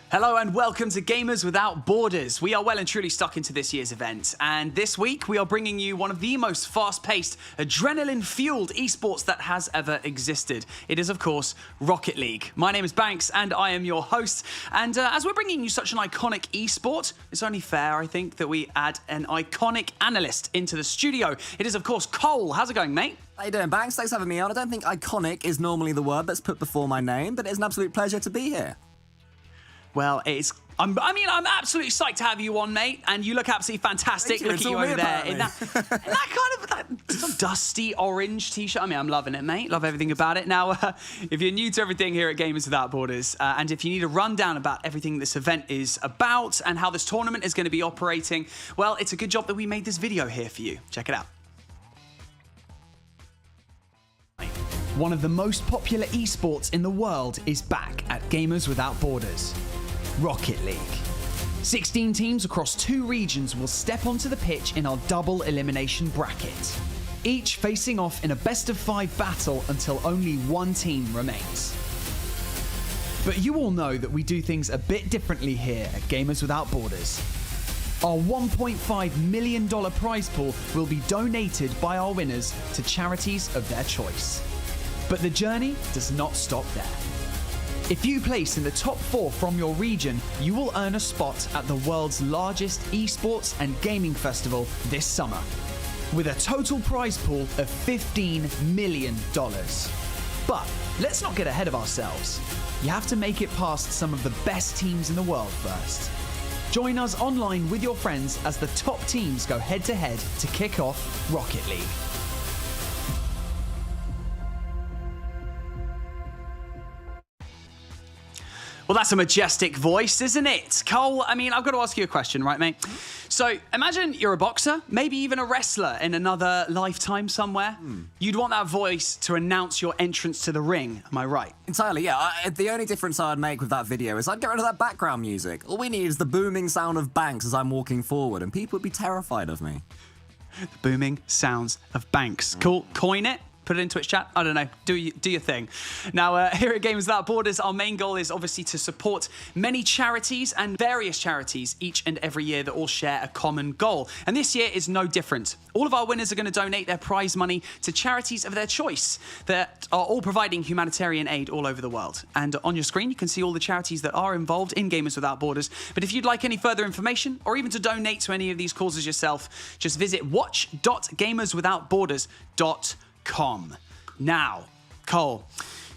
Hello and welcome to Gamers Without Borders. We are well and truly stuck into this year's event, and this week we are bringing you one of the most fast-paced, adrenaline-fueled esports that has ever existed. It is, of course, Rocket League. My name is Banks and I am your host, and as we're bringing you such an iconic esport, it's only fair, I think, that we add an iconic analyst into the studio. It is, of course, Cole. How's it going, mate? How you doing, Banks? Thanks for having me on. I don't think iconic is normally the word that's put before my name, but it's an absolute pleasure to be here. Well, I'm absolutely psyched to have you on, mate, and you look absolutely fantastic. Look at you over there in that kind of some dusty orange t-shirt. I mean, I'm loving it, mate. Love everything about it. Now, if you're new to everything here at Gamers Without Borders, and if you need a rundown about everything this event is about and how this tournament is going to be operating, well, it's a good job that we made this video here for you. Check it out. One of the most popular esports in the world is back at Gamers Without Borders. Rocket League. 16 teams across 2 regions will step onto the pitch in our double elimination bracket, each facing off in a best-of-5 battle until only one team remains. But you all know that we do things a bit differently here at Gamers Without Borders. Our $1.5 million prize pool will be donated by our winners to charities of their choice. But the journey does not stop there. If you place in the top 4 from your region, you will earn a spot at the world's largest esports and gaming festival this summer, with a total prize pool of $15 million. But let's not get ahead of ourselves. You have to make it past some of the best teams in the world first. Join us online with your friends as the top teams go head-to-head to kick off Rocket League. Well, that's a majestic voice, isn't it? Cole, I mean, I've got to ask you a question, right, mate? So imagine you're a boxer, maybe even a wrestler in another lifetime somewhere. You'd want that voice to announce your entrance to the ring. Am I right? Entirely, yeah. The only difference I'd make with that video is I'd get rid of that background music. All we need is the booming sound of Banks as I'm walking forward, and people would be terrified of me. The booming sounds of Banks. Cool. Coin it. Put it in Twitch chat. I don't know. Do your thing. Now, here at Gamers Without Borders, our main goal is obviously to support many charities and various charities each and every year that all share a common goal. And this year is no different. All of our winners are going to donate their prize money to charities of their choice that are all providing humanitarian aid all over the world. And on your screen, you can see all the charities that are involved in Gamers Without Borders. But if you'd like any further information or even to donate to any of these causes yourself, just visit watch.gamerswithoutborders.com. Now, Cole,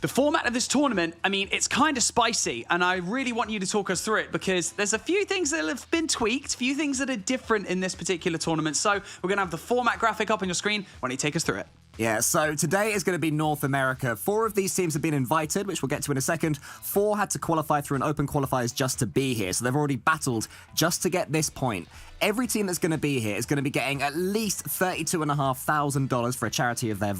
the format of this tournament, I mean, it's kind of spicy, and I really want you to talk us through it because there's a few things that have been tweaked, a few things that are different in this particular tournament. So we're going to have the format graphic up on your screen. Why don't you take us through it? Yeah, so today is going to be North America. 4 of these teams have been invited, which we'll get to in a second. 4 had to qualify through an open qualifiers just to be here, so they've already battled just to get this point. Every team that's going to be here is going to be getting at least $32,500 for a charity of their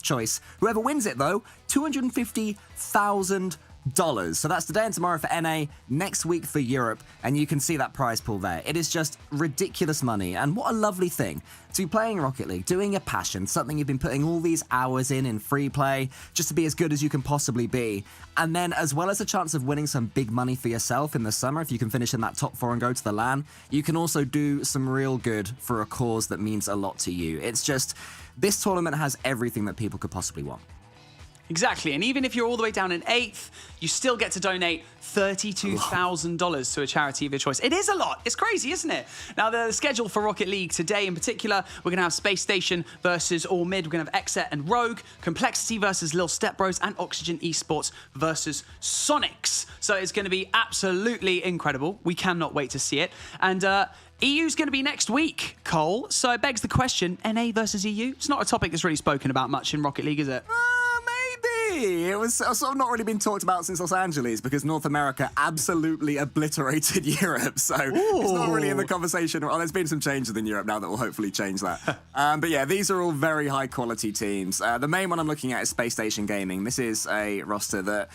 choice. Whoever wins it, though, $250,000. So that's today and tomorrow for NA, next week for Europe, and you can see that prize pool there. It is just ridiculous money, and what a lovely thing to be playing Rocket League, doing your passion, something you've been putting all these hours in free play, just to be as good as you can possibly be. And then, as well as a chance of winning some big money for yourself in the summer, if you can finish in that top 4 and go to the LAN, you can also do some real good for a cause that means a lot to you. It's just, this tournament has everything that people could possibly want. Exactly, and even if you're all the way down in 8th, you still get to donate $32,000 to a charity of your choice. It is a lot. It's crazy, isn't it? Now, the schedule for Rocket League today in particular, we're going to have Space Station versus All Mid. We're going to have Exet and Rogue, Complexity versus Lil Step Bros, and Oxygen Esports versus Sonics. So it's going to be absolutely incredible. We cannot wait to see it. And EU's going to be next week, Cole. So it begs the question, NA versus EU? It's not a topic that's really spoken about much in Rocket League, is it? It was sort of not really been talked about since Los Angeles because North America absolutely obliterated Europe. So it's not really in the conversation. Well, there's been some changes in Europe now that will hopefully change that. But yeah, these are all very high quality teams. The main one I'm looking at is Space Station Gaming. This is a roster that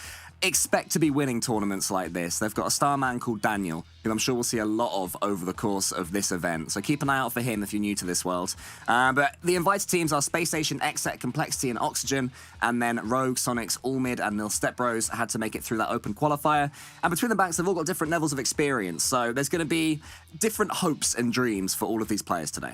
expect to be winning tournaments like this. They've got a star man called Daniel, who I'm sure we'll see a lot of over the course of this event. So keep an eye out for him if you're new to this world. But the invited teams are Space Station, Exet, Complexity, and Oxygen. And then Rogue, Sonics, All Mid, and Nil Step Bros had to make it through that open qualifier. And between the backs, they've all got different levels of experience. So there's going to be different hopes and dreams for all of these players today.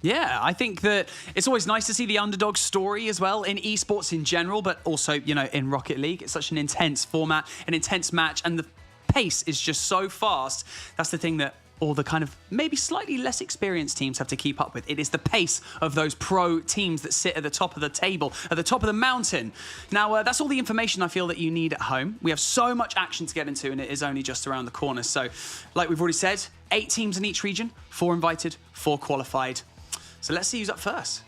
Yeah, I think that it's always nice to see the underdog story as well in esports in general, but also, you know, in Rocket League. It's such an intense format, an intense match, and the pace is just so fast. That's the thing that all the kind of maybe slightly less experienced teams have to keep up with. It is the pace of those pro teams that sit at the top of the table, at the top of the mountain. Now, that's all the information I feel that you need at home. We have so much action to get into, and it is only just around the corner. So, like we've already said, 8 teams in each region, 4 invited, 4 qualified. So let's see who's up first.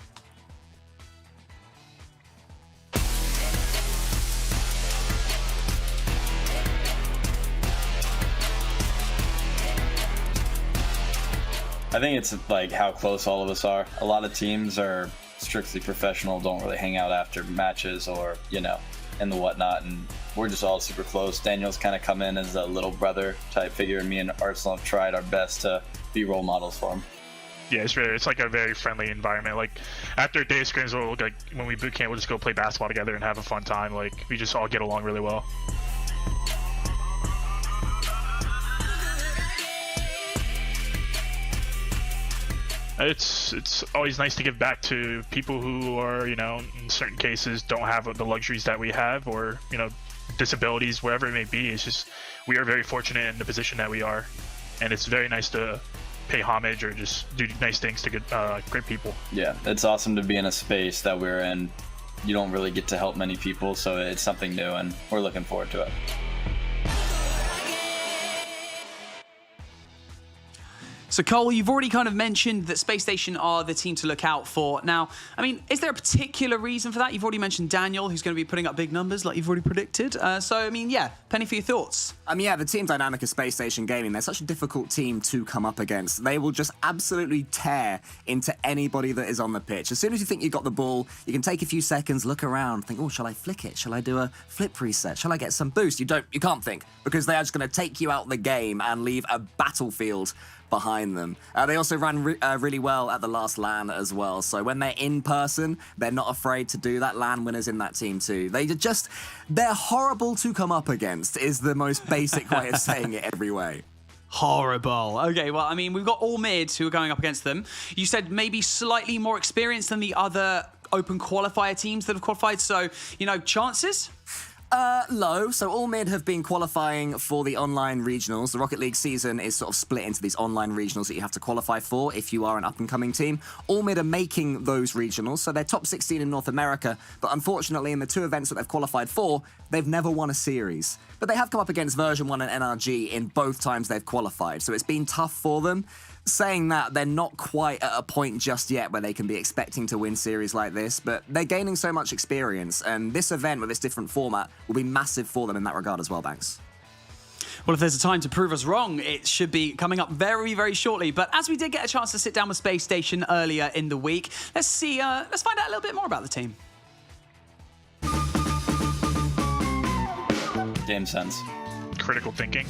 I think it's like how close all of us are. A lot of teams are strictly professional, don't really hang out after matches or, you know, and the whatnot, and we're just all super close. Daniel's kind of come in as a little brother type figure, and me and Arsenal have tried our best to be role models for him. Yeah, it's like a very friendly environment. Like after a day of scrims, like when we boot camp, we'll just go play basketball together and have a fun time. Like we just all get along really well. It's always nice to give back to people who are, you know, in certain cases don't have the luxuries that we have, or, you know, disabilities, wherever it may be. It's just we are very fortunate in the position that we are, and it's very nice to pay homage or just do nice things to great people. Yeah, it's awesome to be in a space that we're in. You don't really get to help many people, so it's something new, and we're looking forward to it. So Cole, you've already kind of mentioned that Space Station are the team to look out for. Now, I mean, is there a particular reason for that? You've already mentioned Daniel, who's going to be putting up big numbers like you've already predicted. So, I mean, yeah, Penny, for your thoughts. Yeah, the team dynamic of Space Station Gaming, they're such a difficult team to come up against. They will just absolutely tear into anybody that is on the pitch. As soon as you think you've got the ball, you can take a few seconds, look around, think, oh, shall I flick it? Shall I do a flip reset? Shall I get some boost? You can't think, because they are just going to take you out the game and leave a battlefield behind them. They also ran really well at the last LAN as well. So when they're in person, they're not afraid to do that. LAN winners in that team too. They're horrible to come up against is the most basic way of saying it every way. Horrible. Okay, well, I mean, we've got All Mid who are going up against them. You said maybe slightly more experienced than the other open qualifier teams that have qualified. So, you know, chances? Low. So All Mid have been qualifying for the online regionals. The Rocket League season is sort of split into these online regionals that you have to qualify for if you are an up-and-coming team. All Mid are making those regionals, so they're top 16 in North America, but unfortunately in the 2 events that they've qualified for, they've never won a series. But they have come up against Version 1 and NRG in both times they've qualified, so it's been tough for them. Saying that, they're not quite at a point just yet where they can be expecting to win series like this, but they're gaining so much experience, and this event with this different format will be massive for them in that regard as well, Banks. Well, if there's a time to prove us wrong, it should be coming up very, very shortly. But as we did get a chance to sit down with Space Station earlier in the week, let's find out a little bit more about the team. Game sense. Critical thinking.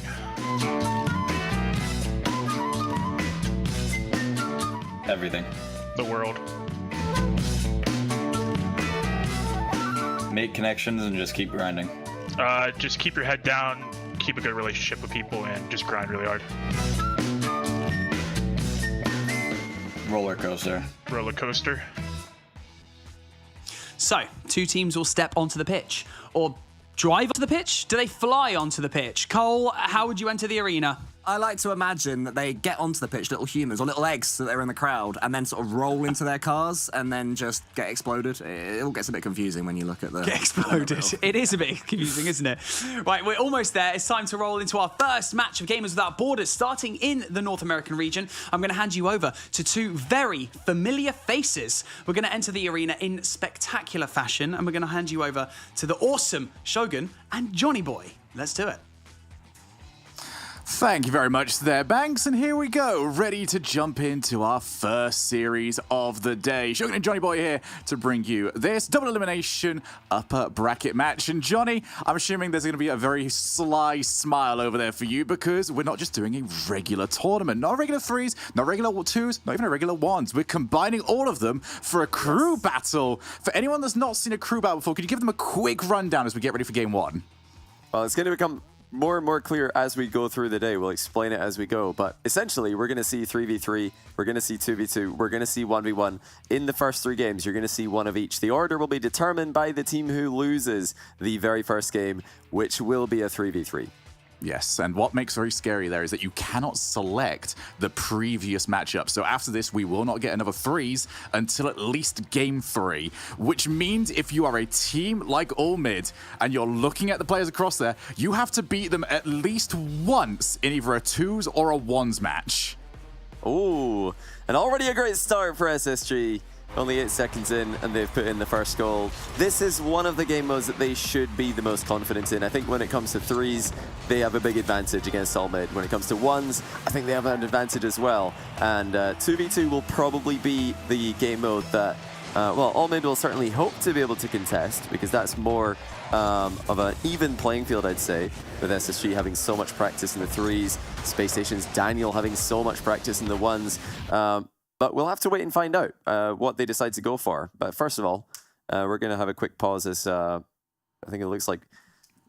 Everything. The world. Make connections and just keep grinding. Just keep your head down, keep a good relationship with people, and just grind really hard. Roller coaster. Roller coaster. So, 2 teams will step onto the pitch. Or drive onto the pitch? Do they fly onto the pitch? Cole, how would you enter the arena? I like to imagine that they get onto the pitch, little humans or little eggs that they're in the crowd, and then sort of roll into their cars and then just get exploded. It all gets a bit confusing when you look at the... Get exploded. It is a bit confusing, isn't it? Right, we're almost there. It's time to roll into our first match of Gamers Without Borders, starting in the North American region. I'm going to hand you over to 2 very familiar faces. We're going to enter the arena in spectacular fashion, and we're going to hand you over to the awesome Shogun and Johnny Boy. Let's do it. Thank you very much there, Banks, and here we go, ready to jump into our first series of the day. Shogun and Johnny Boy here to bring you this double elimination upper bracket match. And Johnny, I'm assuming there's going to be a very sly smile over there for you because we're not just doing a regular tournament. Not regular 3s, not regular 2s, not even a regular 1s. We're combining all of them for a crew battle. For anyone that's not seen a crew battle before, could you give them a quick rundown as we get ready for game 1? Well, it's going to become more and more clear as we go through the day. We'll explain it as we go, but essentially we're going to see 3v3, we're going to see 2v2, we're going to see 1v1. In the first 3 games, you're going to see one of each. The order will be determined by the team who loses the very first game, which will be a 3v3. Yes, and what makes very scary there is that you cannot select the previous matchup. So after this, we will not get another 3s until at least game 3, which means if you are a team like All Mid and you're looking at the players across there, you have to beat them at least once in either a 2s or a 1s match. Ooh, and already a great start for SSG. Only 8 seconds in, and they've put in the first goal. This is one of the game modes that they should be the most confident in. I think when it comes to 3s, they have a big advantage against All Mid. When it comes to 1s, I think they have an advantage as well. And 2v2 will probably be the game mode that, well, All Mid will certainly hope to be able to contest, because that's more of an even playing field, I'd say, with SSG having so much practice in the 3s, Space Station's Daniel having so much practice in the 1s. But we'll have to wait and find out what they decide to go for. But first of all, we're going to have a quick pause as I think it looks like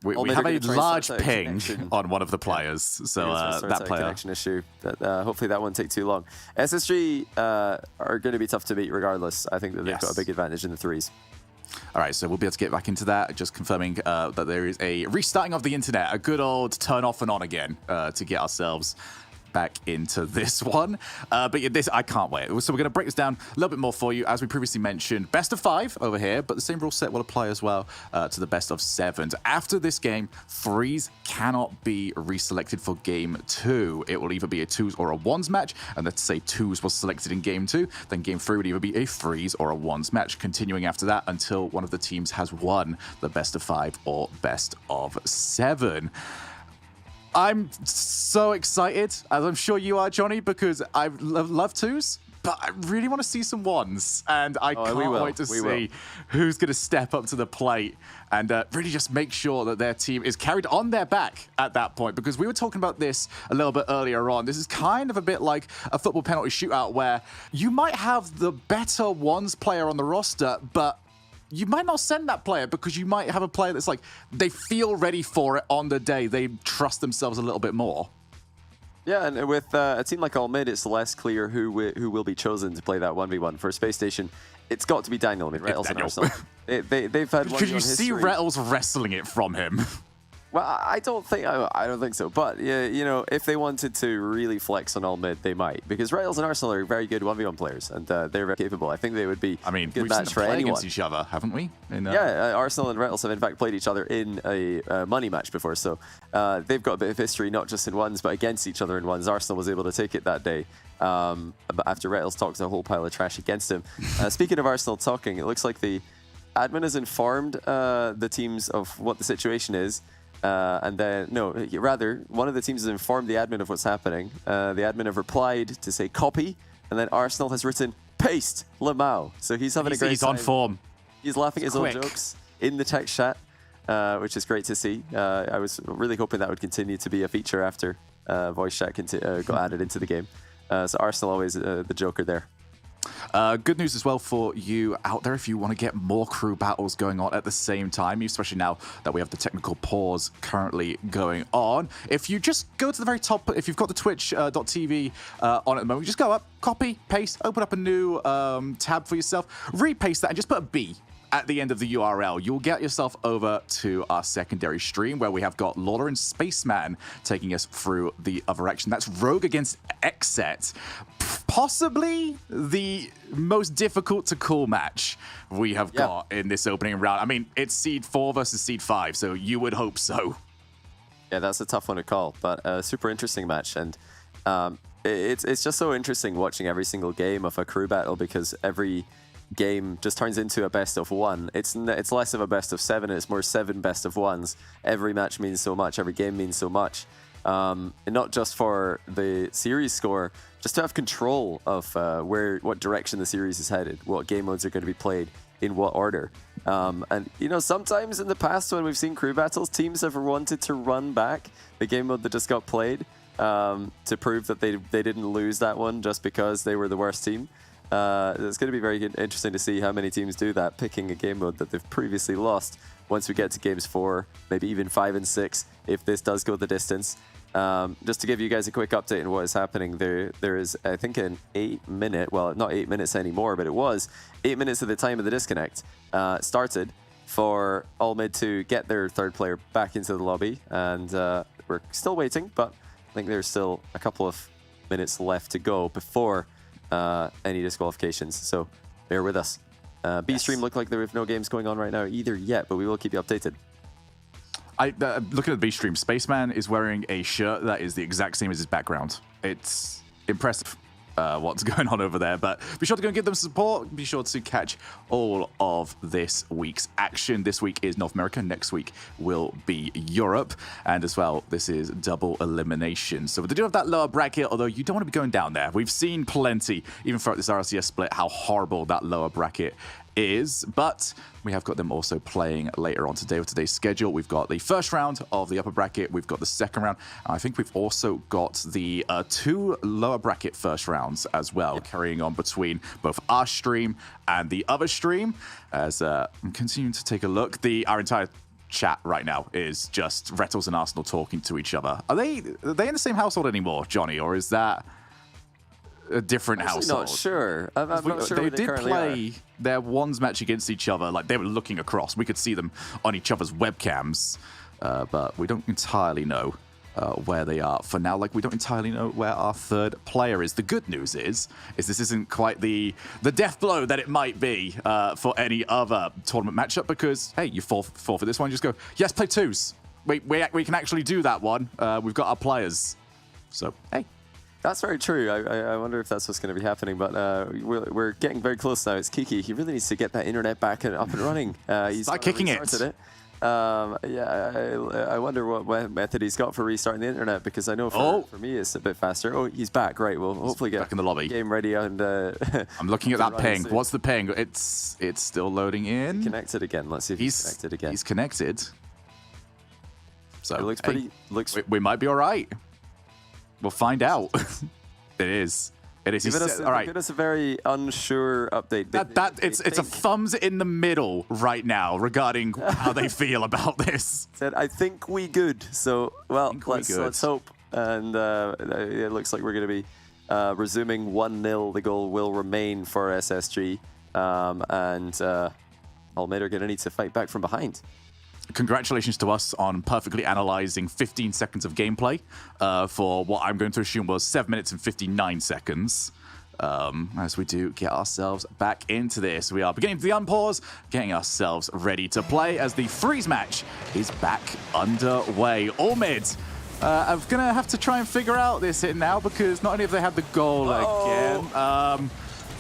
we have a large ping on one of the players. So that player. Connection issue. Hopefully that won't take too long. SSG are going to be tough to beat regardless. I think that they've got a big advantage in the 3s. All right, so we'll be able to get back into that. Just confirming that there is a restarting of the internet, a good old turn off and on again to get ourselves back into this one. But yeah, this, I can't wait. So we're going to break this down a little bit more for you. As we previously mentioned, best of 5 over here, but the same rule set will apply as well to the best of 7s. After this game, 3s cannot be reselected for game 2. It will either be a 2s or a 1s match, and let's say 2s was selected in game 2, then game 3 would either be a 3s or a 1s match, continuing after that until one of the teams has won the best of 5 or best of 7. I'm so excited, as I'm sure you are, Johnny, because I love 2s, but I really want to see some 1s, and I can't wait to see who's going to step up to the plate and really just make sure that their team is carried on their back at that point, because we were talking about this a little bit earlier on. This is kind of a bit like a football penalty shootout where you might have the better 1s player on the roster, but you might not send that player because you might have a player that's like, they feel ready for it on the day. They trust themselves a little bit more. Yeah, and with a team like All Mid, it's less clear who will be chosen to play that 1v1. For Space Station, it's got to be Daniel. I mean, Rettles and Arsenal. They've had 1v1 Could you see Rettles wrestling it from him? Well, I don't think so. But yeah, you know, if they wanted to really flex on All Mid, they might, because Rettles and Arsenal are very good 1v1 players, and they're very capable. I think they would be. I mean, a good we've match seen for them play anyone. against each other, haven't we? Yeah, Arsenal and Rettles have in fact played each other in a money match before, so they've got a bit of history, not just in 1s, but against each other in 1s. Arsenal was able to take it that day. But after Rettles talked a whole pile of trash against him. Speaking of Arsenal talking, it looks like the admin has informed the teams of what the situation is. And then, no, rather, one of the teams has informed the admin of what's happening. The admin have replied to say copy, and then Arsenal has written paste Lamau. So he's having a great time. He's on form. He's laughing at his own jokes in the text chat. which is great to see. I was really hoping that would continue to be a feature after voice chat got added into the game. So Arsenal always the joker there. Good news as well for you out there if you want to get more crew battles going on at the same time, especially now that we have the technical pause currently going on. If you just go to the very top, if you've got the twitch.tv on at the moment, just go up, copy, paste, open up a new tab for yourself, repaste that, and just put a B at the end of the URL. You'll get yourself over to our secondary stream where we have got Lawler and Spaceman taking us through the other action. That's Rogue against Xset. Possibly the most difficult to call match we have got in this opening round. I mean, it's Seed 4 versus Seed 5, so you would hope so. Yeah, that's a tough one to call, but a super interesting match. And it's just so interesting watching every single game of a crew battle because every game just turns into a best of one. It's less of a best of 7, it's more 7 best of 1s. Every match means so much, every game means so much. And not just for the series score, just to have control of what direction the series is headed, what game modes are going to be played, in what order. And, you know, sometimes in the past when we've seen crew battles, teams have wanted to run back the game mode that just got played to prove that they didn't lose that one just because they were the worst team. It's going to be very interesting to see how many teams do that, picking a game mode that they've previously lost once we get to games 4, maybe even 5 and 6, if this does go the distance. Just to give you guys a quick update on what is happening, there is, I think, an 8-minute, well, not 8 minutes anymore, but it was 8 minutes at the time of the disconnect, started for All Mid to get their third player back into the lobby, and we're still waiting, but I think there's still a couple of minutes left to go before any disqualifications, so bear with us. B-Stream look like there are no games going on right now either yet, but we will keep you updated. Looking at the B-Stream, Spaceman is wearing a shirt that is the exact same as his background. It's impressive what's going on over there, but be sure to go and give them support. Be sure to catch all of this week's action. This week is North America. Next week will be Europe. And as well, this is double elimination. So they do have that lower bracket, although you don't want to be going down there. We've seen plenty, even throughout this RLCS split, how horrible that lower bracket is, but we have got them also playing later on today with today's schedule. We've got the first round of the upper bracket, we've got the second round, and I think we've also got the 2 lower bracket first rounds as well, carrying on between both our stream and the other stream. As I'm continuing to take a look, our entire chat right now is just Rettles and Arsenal talking to each other. Are they in the same household anymore, Johnny, or is that a different household? Not sure. I'm not sure they did play their ones match against each other. Like, they were looking across. We could see them on each other's webcams, but we don't entirely know where they are for now. Like, we don't entirely know where our third player is. The good news is this isn't quite the death blow that it might be for any other tournament matchup, because, hey, you fall for this one, just go, yes, play 2s. We can actually do that one. We've got our players. So, hey. That's very true. I wonder if that's what's going to be happening, but we're getting very close now. It's Kiki. He really needs to get that internet back and up and running. He's Start kicking it. I wonder what method he's got for restarting the internet, because I know for me it's a bit faster. Oh, he's back. Great. We'll hopefully get back in the lobby. Game ready. And I'm looking at that ping. Soon. What's the ping? It's still loading in. Connected again. Let's see if he's connected again. He's connected. So it looks pretty. We might be all right. We'll find out. It is. All right. Give us a very unsure update. It's a thumbs in the middle right now regarding how they feel about this. Said, I think we good. So, well, let's hope. And it looks like we're going to be resuming 1-0. The goal will remain for SSG. And Almeida are going to need to fight back from behind. Congratulations to us on perfectly analyzing 15 seconds of gameplay for what I'm going to assume was 7 minutes and 59 seconds. As we do get ourselves back into this. We are beginning the unpause, getting ourselves ready to play as the freeze match is back underway. All mid. I'm going to have to try and figure out this hit now, because not only have they had the goal again.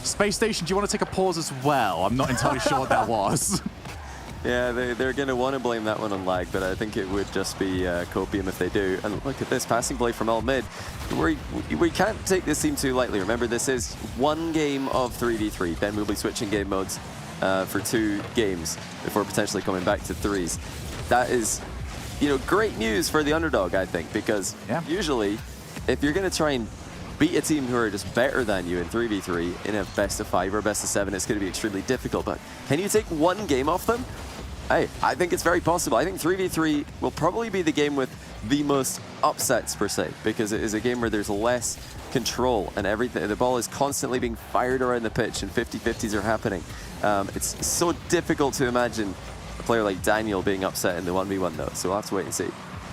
Space Station, do you want to take a pause as well? I'm not entirely sure what that was. Yeah, they're going to want to blame that one on lag, but I think it would just be copium if they do. And look at this passing play from All Mid. We can't take this team too lightly. Remember, this is 1 game of 3v3. Then we'll be switching game modes for 2 games before potentially coming back to 3s. that is, you know, great news for the underdog, I think, because usually if you're going to try and beat a team who are just better than you in 3v3 in a best of 5 or best of 7, it's going to be extremely difficult. But can you take one game off them? Hey, I think it's very possible. I think 3v3 will probably be the game with the most upsets per se, because it is a game where there's less control and everything. The ball is constantly being fired around the pitch and 50-50s are happening. It's so difficult to imagine a player like Daniel being upset in the 1v1 though, so we'll have to wait and see.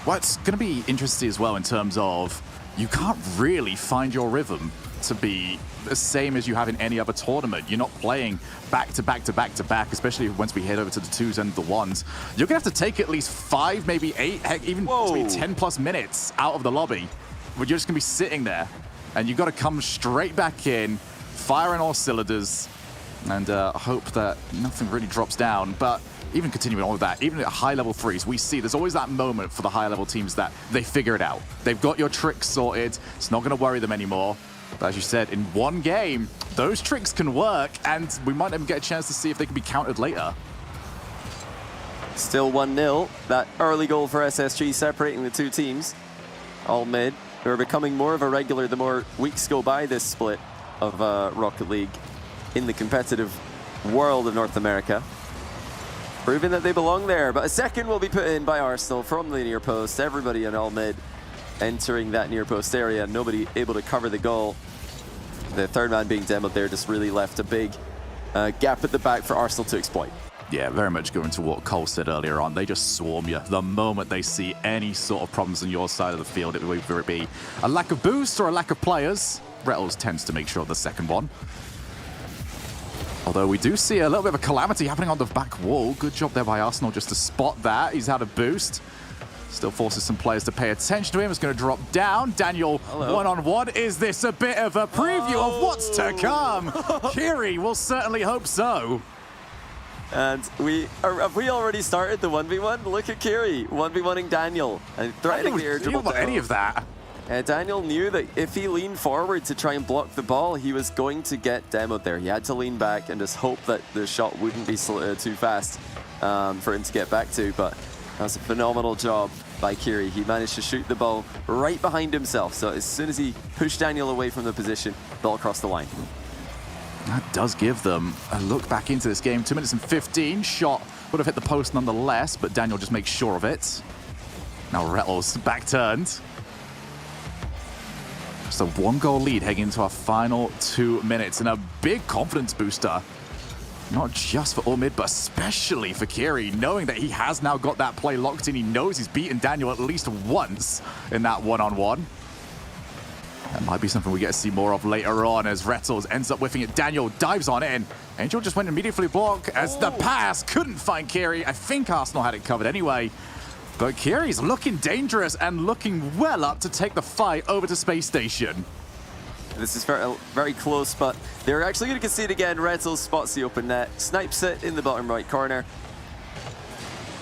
Well, it's going to be interesting as well in terms of you can't really find your rhythm to be the same as you have in any other tournament. You're not playing back to back to back to back, especially once we head over to the 2s and the 1s. You're going to have to take at least 5, maybe 8, heck, even 10 plus minutes out of the lobby. Where you're just going to be sitting there, and you've got to come straight back in, fire on all cylinders, and hope that nothing really drops down. But even continuing on with that, even at high level 3s, we see there's always that moment for the high level teams that they figure it out. They've got your tricks sorted. It's not going to worry them anymore. But as you said, in one game, those tricks can work, and we might even get a chance to see if they can be countered later. Still 1-0. That early goal for SSG separating the two teams. All mid, who are becoming more of a regular the more weeks go by this split of Rocket League in the competitive world of North America. Proving that they belong there, but a second will be put in by Arsenal from the near post. Everybody in all mid entering that near post area, nobody able to cover the goal. The third man being demoed there just really left a big gap at the back for Arsenal to exploit. Yeah, very much going to what Cole said earlier on. They just swarm you the moment they see any sort of problems on your side of the field, whether it be a lack of boost or a lack of players. Rettles tends to make sure of the second one. Although we do see a little bit of a calamity happening on the back wall. Good job there by Arsenal just to spot that. He's had a boost. Still forces some players to pay attention to him. It's going to drop down. Daniel, one-on-one. Is this a bit of a preview of what's to come? Kiri will certainly hope so. And have we already started the 1v1? Look at Kiri 1v1ing Daniel and threatening the air dribble. About any of that. Daniel knew that if he leaned forward to try and block the ball, he was going to get demoed there. He had to lean back and just hope that the shot wouldn't be too fast for him to get back to. But that's a phenomenal job by Kiri. He managed to shoot the ball right behind himself. So as soon as he pushed Daniel away from the position, ball crossed the line. That does give them a look back into this game. 2 minutes and 15. Shot would have hit the post nonetheless, but Daniel just makes sure of it. Now Rettles back turned. Just a 1-goal lead heading into our final 2 minutes, and a big confidence booster. Not just for all mid, but especially for Kiri, knowing that he has now got that play locked in. He knows he's beaten Daniel at least once in that one-on-one. That might be something we get to see more of later on as Rettles ends up whiffing it. Daniel dives on in. Angel just went immediately block as the pass couldn't find Kiri. I think Arsenal had it covered anyway. But Kiri's looking dangerous and looking well up to take the fight over to Space Station. This is very, very close, but they're actually going to concede again. Rettles spots the open net, snipes it in the bottom right corner.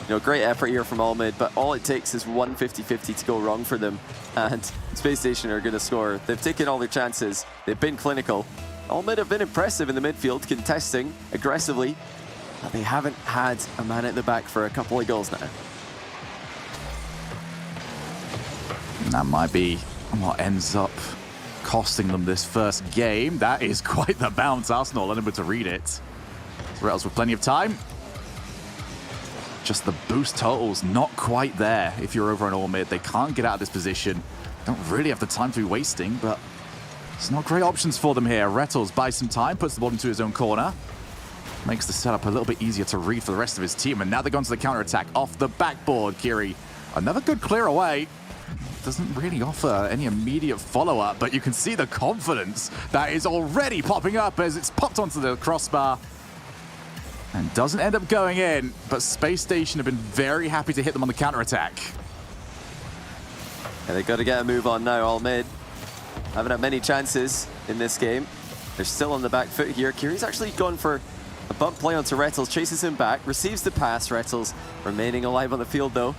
You know, great effort here from all mid, but all it takes is one 50-50 to go wrong for them, and Space Station are going to score. They've taken all their chances. They've been clinical. All mid have been impressive in the midfield, contesting aggressively, but they haven't had a man at the back for a couple of goals now. And that might be what ends up costing them this first game. That is quite the bounce. Arsenal unable to read it. Rettles with plenty of time. Just the boost totals not quite there if you're over on all mid. They can't get out of this position. Don't really have the time to be wasting, but it's not great options for them here. Rettles buys some time, puts the ball into his own corner. Makes the setup a little bit easier to read for the rest of his team. And now they're going to the counter-attack off the backboard. Kiri, another good clear away. Doesn't really offer any immediate follow-up, but you can see the confidence that is already popping up as it's popped onto the crossbar and doesn't end up going in, but Space Station have been very happy to hit them on the counter-attack. Yeah, they've got to get a move on now, all mid. Haven't had many chances in this game. They're still on the back foot here. Kiri's actually gone for a bump play onto Rettles, chases him back, receives the pass. Rettles remaining alive on the field though.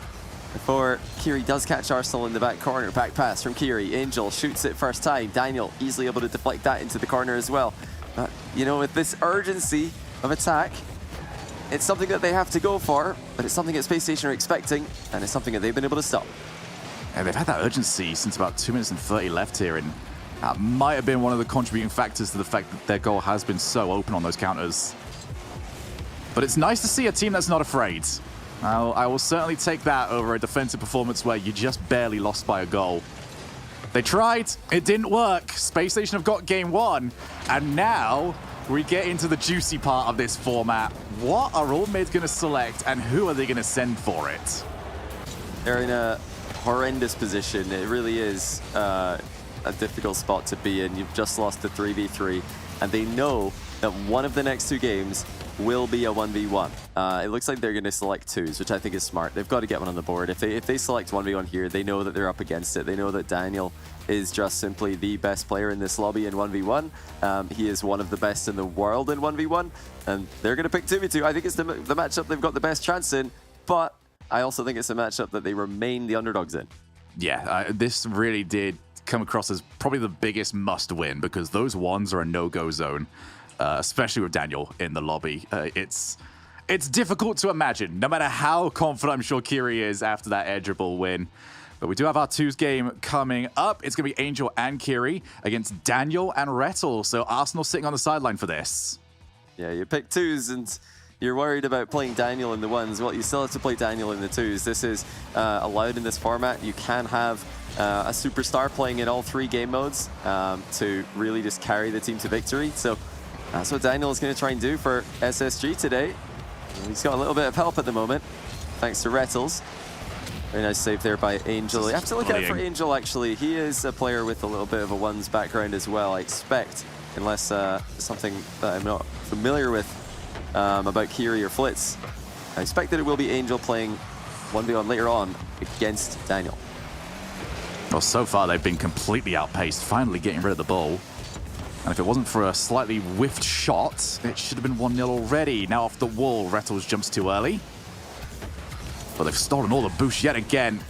Before Kiri does catch Arsenal in the back corner. Back pass from Kiri. Angel shoots it first time. Daniel easily able to deflect that into the corner as well. But, you know, with this urgency of attack, It's something that they have to go for, but it's something that Space Station are expecting, and it's something that they've been able to stop. And they've had that urgency since about 2 minutes and 30 left here, and that might have been one of the contributing factors to the fact that their goal has been so open on those counters. But it's nice to see a team that's not afraid. I will certainly take that over a defensive performance where you just barely lost by a goal. They tried, it didn't work. Space Station have got game 1, and now we get into the juicy part of this format. What are all mid going to select, and who are they going to send for it? They're in a horrendous position. It really is a difficult spot to be in. You've just lost the 3v3, and they know that one of the next 2 games will be a 1v1. It looks like they're going to select 2s, which I think is smart. They've got to get one on the board. If they select 1v1 here, they know that they're up against it. They know that Daniel is just simply the best player in this lobby in 1v1. He is one of the best in the world in 1v1, and they're going to pick 2v2. I think it's the matchup they've got the best chance in, but I also think it's a matchup that they remain the underdogs in. Yeah, this really did come across as probably the biggest must-win, because those ones are a no-go zone. Especially with Daniel in the lobby. It's difficult to imagine, no matter how confident I'm sure Kiri is after that air dribble win. But we do have our 2s game coming up. It's going to be Angel and Kiri against Daniel and Rettel. So Arsenal sitting on the sideline for this. Yeah, you pick 2s and you're worried about playing Daniel in the 1s. Well, you still have to play Daniel in the 2s. This is allowed in this format. You can have a superstar playing in all 3 game modes to really just carry the team to victory. So that's what Daniel is going to try and do for SSG today. He's got a little bit of help at the moment, thanks to Rettles. Very nice save there by Angel. You have to look out for Angel, actually. He is a player with a little bit of a 1s background as well, I expect, unless something that I'm not familiar with about Kiri or Flitz. I expect that it will be Angel playing 1v1 later on against Daniel. Well, so far they've been completely outpaced, finally getting rid of the ball. And if it wasn't for a slightly whiffed shot, it should have been 1-0 already. Now off the wall, Rettles jumps too early. But they've stolen all the boost yet again.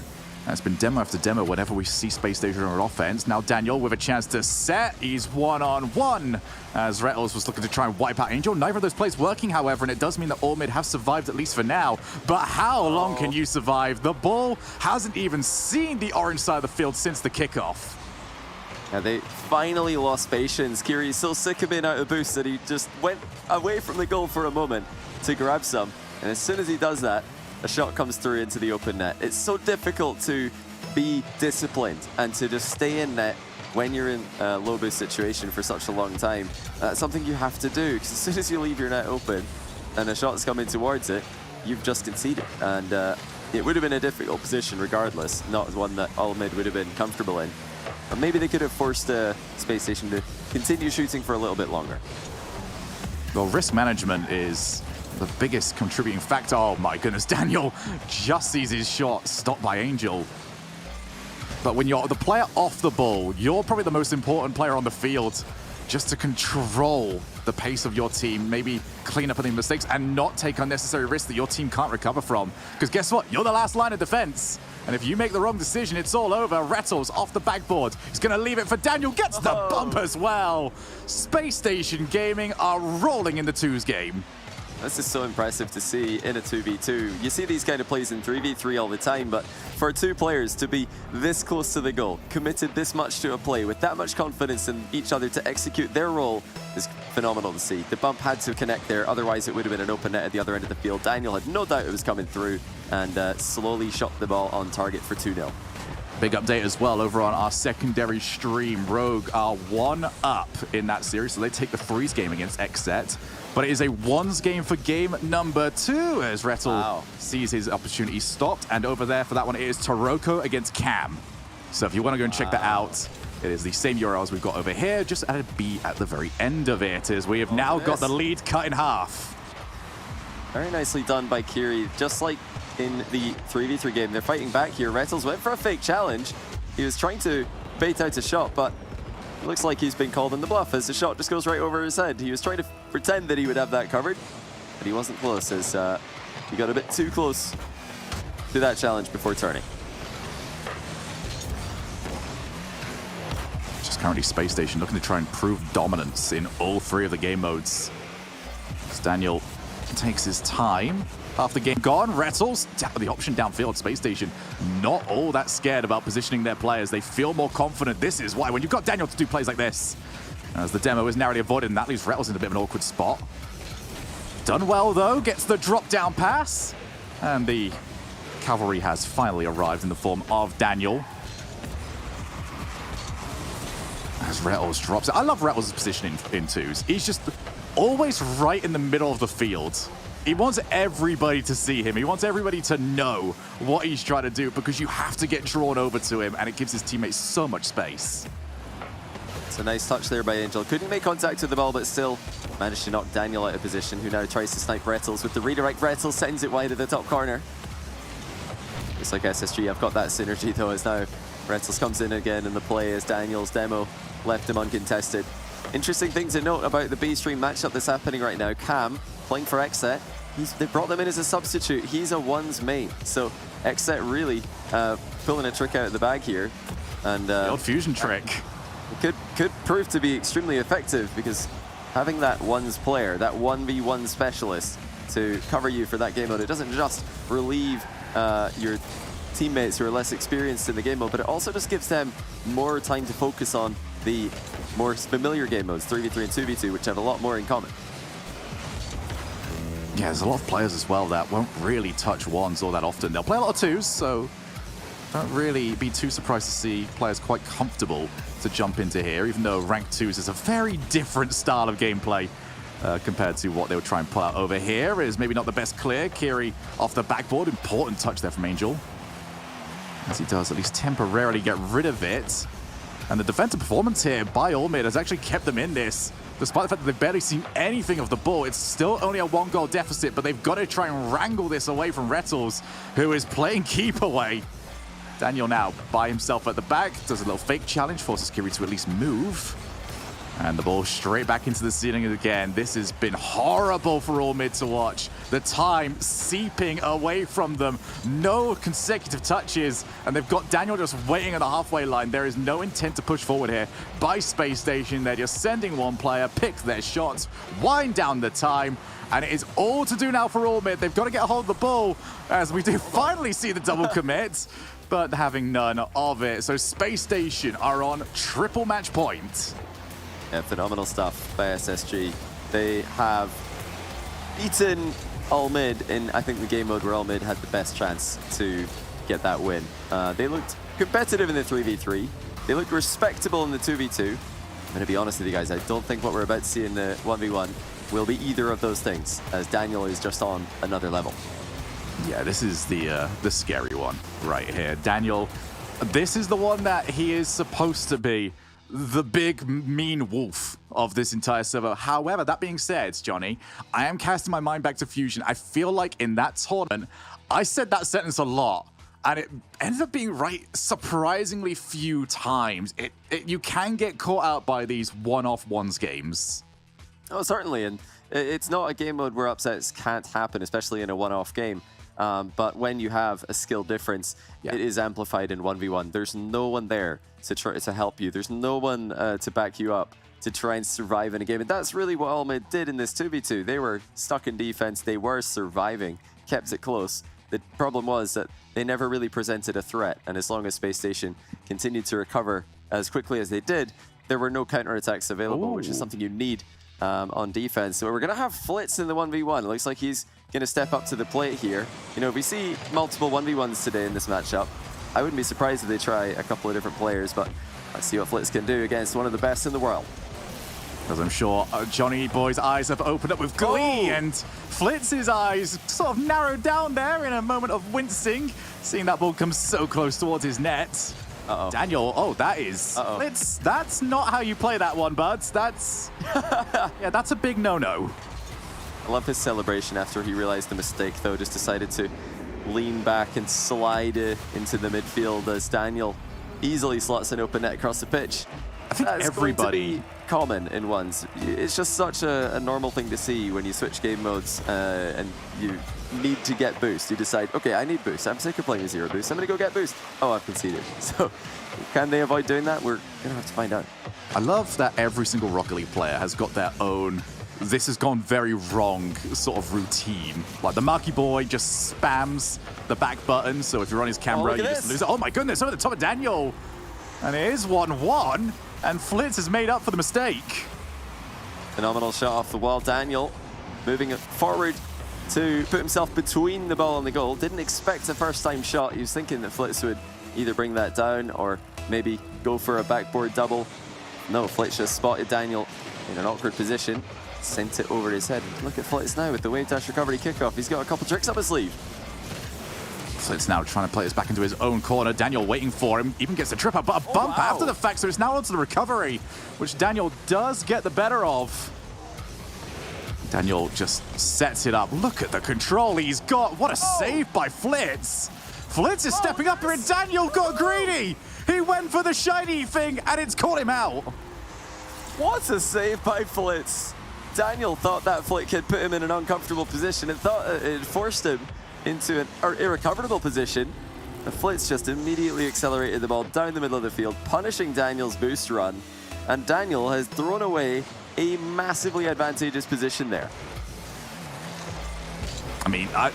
And it's been demo after demo whenever we see Space Station on offense. Now Daniel with a chance to set. He's 1-on-1 as Rettles was looking to try and wipe out Angel. Neither of those plays working, however, and it does mean that all mid have survived at least for now. But how long can you survive? The ball hasn't even seen the orange side of the field since the kickoff. Yeah, they finally lost patience. Kiri's so sick of being out of boost that he just went away from the goal for a moment to grab some. And as soon as he does that, a shot comes through into the open net. It's so difficult to be disciplined and to just stay in net when you're in a low boost situation for such a long time. That's something you have to do, because as soon as you leave your net open and a shot's coming towards it, you've just conceded. And it would have been a difficult position regardless, not one that all mid would have been comfortable in. But maybe they could have forced Space Station to continue shooting for a little bit longer. Well, risk management is the biggest contributing factor. Oh my goodness, Daniel just sees his shot stopped by Angel. But when you're the player off the ball, you're probably the most important player on the field, just to control the pace of your team, maybe clean up any mistakes and not take unnecessary risks that your team can't recover from. Because guess what? You're the last line of defense. And if you make the wrong decision, it's all over. Rettles off the backboard. He's going to leave it for Daniel. Gets the bump as well. Space Station Gaming are rolling in the 2s game. This is so impressive to see in a 2v2. You see these kind of plays in 3v3 all the time, but for 2 players to be this close to the goal, committed this much to a play, with that much confidence in each other to execute their role, is phenomenal to see. The bump had to connect there, otherwise it would have been an open net at the other end of the field. Daniel had no doubt it was coming through and slowly shot the ball on target for 2-0. Big update as well over on our secondary stream. Rogue are 1 up in that series, so they take the freeze game against XZ. But it is a 1s game for game number 2 as Rettel sees his opportunity stopped. And over there for that one, it is Taroko against Cam. So if you want to go and check that out, it is the same URLs we've got over here, just added B at the very end of it, as we have now got the lead cut in half. Very nicely done by Kiri. Just like in the 3v3 game, they're fighting back here. Rettles went for a fake challenge. He was trying to bait out a shot, but it looks like he's been called in the bluff as the shot just goes right over his head. He was trying to pretend that he would have that covered, but he wasn't close, as he got a bit too close to that challenge before turning. Just currently Space Station looking to try and prove dominance in all 3 of the game modes. As Daniel takes his time. After game gone, Rettles, the option downfield, Space Station, not all that scared about positioning their players. They feel more confident. This is why, when you've got Daniel to do plays like this, as the demo is narrowly avoided, and that leaves Rettles in a bit of an awkward spot. Done well, though, gets the drop-down pass, and the cavalry has finally arrived in the form of Daniel. As Rettles drops it. I love Rettles' position in twos. He's just always right in the middle of the field. He wants everybody to see him. He wants everybody to know what he's trying to do because you have to get drawn over to him, and it gives his teammates so much space. It's a nice touch there by Angel. Couldn't make contact with the ball, but still managed to knock Daniel out of position, who now tries to snipe Rettles with the redirect. Rettles sends it wide at the top corner. Looks like SSG have got that synergy, though, as now Rettles comes in again in the play as Daniel's demo left him uncontested. Interesting thing to note about the B-Stream matchup that's happening right now. Cam playing for Xset. They brought them in as a substitute. He's a ones main. So Xset really pulling a trick out of the bag here. And the old fusion trick. Could prove to be extremely effective because having that ones player, that 1v1 specialist to cover you for that game mode, it doesn't just relieve your teammates who are less experienced in the game mode, but it also just gives them more time to focus on the more familiar game modes, 3v3 and 2v2, which have a lot more in common. Yeah, there's a lot of players as well that won't really touch ones all that often. They'll play a lot of twos, so don't really be too surprised to see players quite comfortable to jump into here, even though ranked twos is a very different style of gameplay compared to what they'll try and pull out over here. Is maybe not the best clear. Kiri off the backboard. Important touch there from Angel, as he does at least temporarily get rid of it. And the defensive performance here by Allmid has actually kept them in this. Despite the fact that they've barely seen anything of the ball, it's still only a 1-goal deficit, but they've got to try and wrangle this away from Rettles, who is playing keep away. Daniel now by himself at the back, does a little fake challenge, forces Kiri to at least move. And the ball straight back into the ceiling again. This has been horrible for Allmid to watch. The time seeping away from them. No consecutive touches. And they've got Daniel just waiting at the halfway line. There is no intent to push forward here by Space Station. They're just sending one player, pick their shots, wind down the time. And it is all to do now for Allmid. They've got to get a hold of the ball as we do finally see the double commit, but having none of it. So Space Station are on triple match point. Yeah, phenomenal stuff by SSG. They have beaten Allmid in, I think, the game mode where Allmid had the best chance to get that win. They looked competitive in the 3v3. They looked respectable in the 2v2. I'm going to be honest with you guys, I don't think what we're about to see in the 1v1 will be either of those things, as Daniel is just on another level. Yeah, this is the scary one right here. Daniel, this is the one that he is supposed to be the big mean wolf of this entire server. However, that being said, Johnny, I am casting my mind back to Fusion. I feel like in that tournament, I said that sentence a lot, and it ended up being right surprisingly few times. You can get caught out by these one-off ones games. Oh, certainly, and it's not a game mode where upsets can't happen, especially in a one-off game. But when you have a skill difference, it is amplified in 1v1. There's no one there to try to help you. There's no one to back you up to try and survive in a game. And that's really what Allmid did in this 2v2. They were stuck in defense. They were surviving, kept it close. The problem was that they never really presented a threat. And as long as Space Station continued to recover as quickly as they did, there were no counterattacks available, which is something you need on defense. So we're going to have Flitz in the 1v1. It looks like he's going to step up to the plate here. You know, we see multiple 1v1s today in this matchup. I wouldn't be surprised if they try a couple of different players, but let's see what Flitz can do against one of the best in the world. Because I'm sure Johnny Boy's eyes have opened up with glee, and Flitz's eyes sort of narrowed down there in a moment of wincing, seeing that ball come so close towards his net. Daniel, that is... Flitz, that's not how you play that one, buds. That's... yeah, that's a big no-no. I love his celebration after he realized the mistake, though, just decided to lean back and slide into the midfield as Daniel easily slots an open net across the pitch. I think That's everybody... going to be common in ones. It's just such a normal thing to see when you switch game modes and you need to get boost. You decide, okay, I need boost. I'm sick of playing a zero boost. I'm going to go get boost. Oh, I've conceded. So can they avoid doing that? We're going to have to find out. I love that every single Rocket League player has got their own this has gone very wrong sort of routine. Like the Marky Boy just spams the back button, so if you're on his camera, you just lose it. Oh my goodness, over the top of Daniel. And it is 1-1, and Flitz has made up for the mistake. Phenomenal shot off the wall. Daniel moving it forward to put himself between the ball and the goal. Didn't expect a first-time shot. He was thinking that Flitz would either bring that down or maybe go for a backboard double. No, Flitz just spotted Daniel in an awkward position, sent it over his head. Look at Flitz now with the wave dash recovery kickoff. He's got a couple tricks up his sleeve. Flitz now trying to play this back into his own corner. Daniel waiting for him, even gets a trip up, but a bump after the fact, so it's now onto the recovery, which Daniel does get the better of. Daniel just sets it up. Look at the control he's got. What a save by Flitz. Flitz is stepping up here, and Daniel got greedy. He went for the shiny thing, and it's caught him out. What a save by Flitz. Daniel thought that flick had put him in an uncomfortable position and thought it had forced him into an irrecoverable position. And Flitz just immediately accelerated the ball down the middle of the field, punishing Daniel's boost run. And Daniel has thrown away a massively advantageous position there. I mean, I've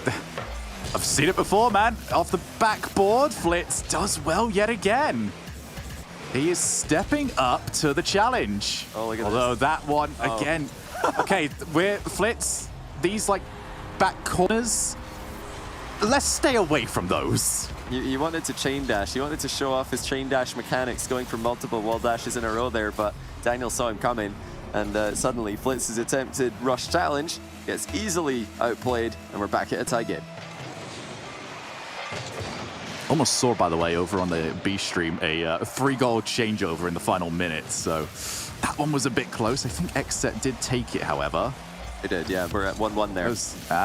seen it before, man. Off the backboard, Flitz does well yet again. He is stepping up to the challenge. Oh, look at Although this. that one, again, okay, we're Flitz, these like back corners, let's stay away from those. You wanted to chain dash. You wanted to show off his chain dash mechanics, going for multiple wall dashes in a row there, but Daniel saw him coming, and suddenly Flitz's attempted rush challenge gets easily outplayed, and we're back at a tie game. Almost saw, by the way, over on the B stream, a 3-goal changeover in the final minute, so that one was a bit close. I think Xset did take it, however. It did, yeah. We're at 1-1 there.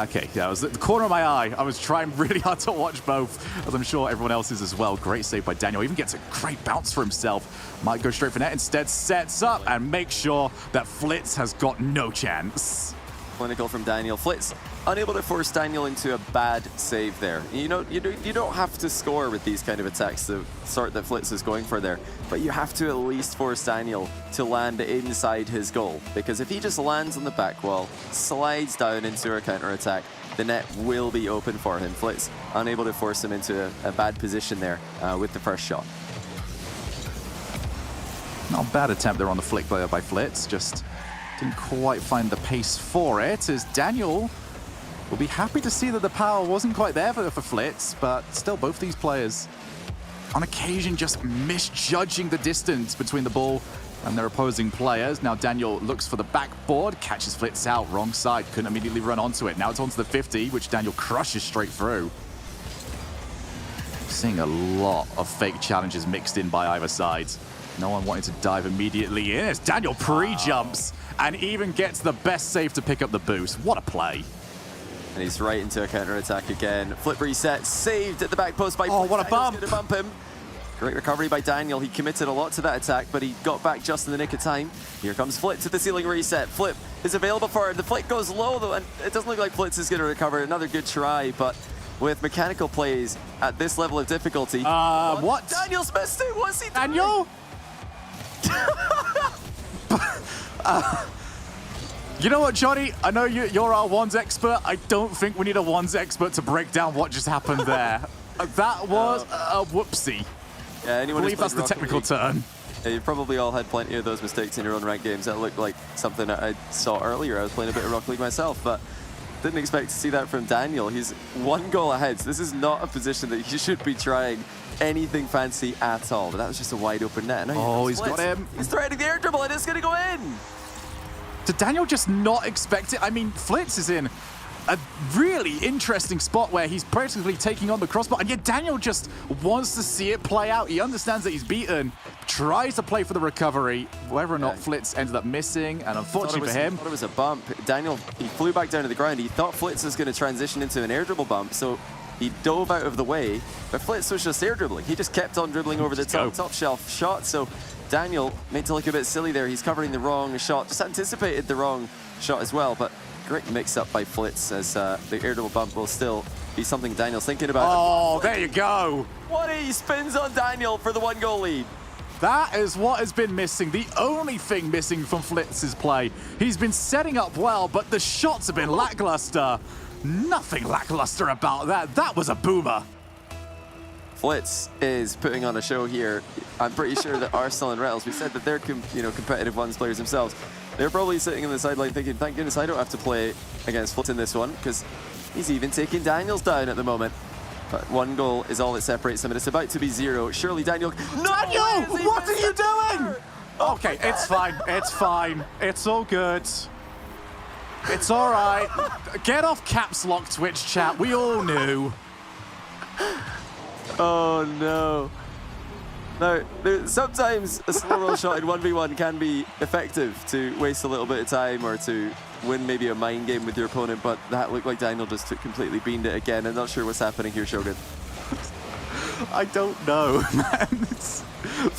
Okay, yeah, it was at the corner of my eye. I was trying really hard to watch both, as I'm sure everyone else is as well. Great save by Daniel. Even gets a great bounce for himself. Might go straight for net. Instead, sets up and makes sure that Flitz has got no chance. Clinical from Daniel. Flitz unable to force Daniel into a bad save there. You don't have to score with these kind of attacks, the sort that Flitz is going for there, but you have to at least force Daniel to land inside his goal, because if he just lands on the back wall, slides down into a counter attack, the net will be open for him. Flitz unable to force him into a bad position there with the first shot. Not a bad attempt there on the flick by Flitz, just didn't quite find the pace for it, as Daniel will be happy to see that the power wasn't quite there for Flitz, but still both these players on occasion just misjudging the distance between the ball and their opposing players. Now Daniel looks for the backboard, catches Flitz out, wrong side, couldn't immediately run onto it. Now it's onto the 50, which Daniel crushes straight through. Seeing a lot of fake challenges mixed in by either side. No one wanting to dive immediately in as Daniel pre-jumps and even gets the best save to pick up the boost. What a play. And he's right into a counter attack again. Flip reset, saved at the back post by Oh, what a bump. Gonna bump him. Great recovery by Daniel. He committed a lot to that attack, but he got back just in the nick of time. Here comes Flip to the ceiling reset. Flip is available for it. The flick goes low though, and it doesn't look like Flitz is going to recover. Another good try, but with mechanical plays at this level of difficulty. What? Daniel's missed it. What's he doing? Daniel? You know what, Johnny? I know you're our ones expert. I don't think we need a ones expert to break down what just happened there. That was a whoopsie. Yeah, anyone I believe that's the technical term. Yeah, you probably all had plenty of those mistakes in your own ranked games. That looked like something that I saw earlier. I was playing a bit of Rocket League myself, but didn't expect to see that from Daniel. He's 1 goal ahead, so this is not a position that he should be trying anything fancy at all. But that was just a wide open net. Oh, he's got him. He's threading the air dribble, and it's going to go in. Did Daniel just not expect it? I mean, Flitz is in a really interesting spot where he's practically taking on the crossbar, and yet Daniel just wants to see it play out. He understands that he's beaten, tries to play for the recovery, whether or not Flitz ended up missing, and unfortunately for him... I thought it was a bump. Daniel, he flew back down to the ground. He thought Flitz was going to transition into an air dribble bump, so he dove out of the way, but Flitz was just air dribbling. He just kept on dribbling over the top shelf shot, so Daniel made to look a bit silly there. He's covering the wrong shot, just anticipated the wrong shot as well, but great mix-up by Flitz as the air dribble bump will still be something Daniel's thinking about. Oh, there you go. What he spins on Daniel for the 1 goal lead. That is what has been missing. The only thing missing from Flitz's play. He's been setting up well, but the shots have been lackluster. Nothing lackluster about that. That was a boomer. Flitz is putting on a show here. I'm pretty sure that Arsenal and Rettles, we said that they're competitive ones players themselves. They're probably sitting on the sideline thinking, thank goodness I don't have to play against Flitz in this one, because he's even taking Daniels down at the moment. But 1 goal is all that separates them, and it's about to be 0. Surely Daniel... Daniel, what are you doing? Okay, it's fine. It's fine. It's all good. It's all right. Get off caps lock Twitch chat. We all knew. Oh no. Now, sometimes a slow roll shot in 1v1 can be effective to waste a little bit of time or to win maybe a mind game with your opponent, but that looked like Daniel just completely beamed it again. I'm not sure what's happening here, Shogun. I don't know, man.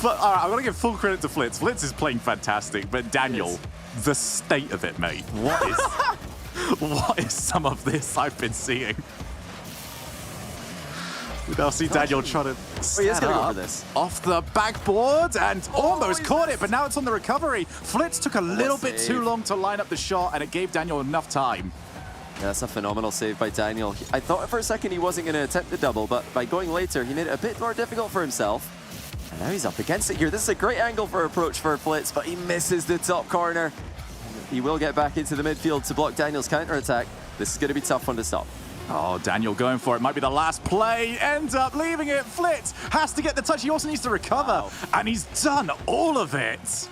But, all right, I'm going to give full credit to Flitz. Flitz is playing fantastic, but Daniel, the state of it, mate. What is some of this I've been seeing? We now see Daniel trying to set go up for this. off the backboard and almost caught it, but now it's on the recovery. Flitz took a little bit too long to line up the shot, and it gave Daniel enough time. Yeah, that's a phenomenal save by Daniel. I thought for a second he wasn't going to attempt the double, but by going later, he made it a bit more difficult for himself. And now he's up against it here. This is a great angle for approach for Flitz, but he misses the top corner. He will get back into the midfield to block Daniel's counter-attack. This is going to be a tough one to stop. Oh, Daniel going for it. Might be the last play. Ends up leaving it. Flitz has to get the touch. He also needs to recover. Wow. And he's done all of it.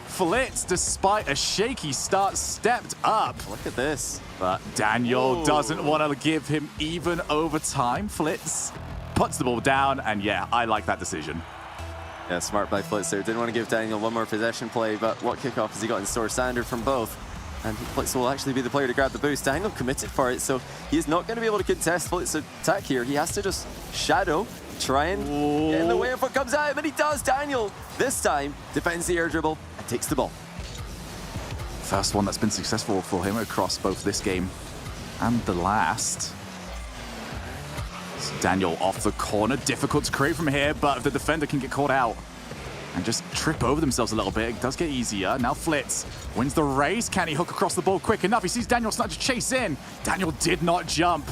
Flitz, despite a shaky start, stepped up. Look at this. But Daniel doesn't want to give him even overtime. Flitz puts the ball down. And yeah, I like that decision. Yeah, smart by Flitz there. Didn't want to give Daniel one more possession play, but what kickoff has he got in store? Standard from both. And Flitz will actually be the player to grab the boost. Daniel committed for it, so he is not going to be able to contest Flitz's attack here. He has to just shadow, try and get in the way of what comes out, and he does. Daniel, this time, defends the air dribble and takes the ball. First one that's been successful for him across both this game and the last. So Daniel off the corner. Difficult to create from here, but if the defender can get caught out and just trip over themselves a little bit, it does get easier. Now Flitz wins the race. Can he hook across the ball quick enough? He sees Daniel start to chase in. Daniel did not jump.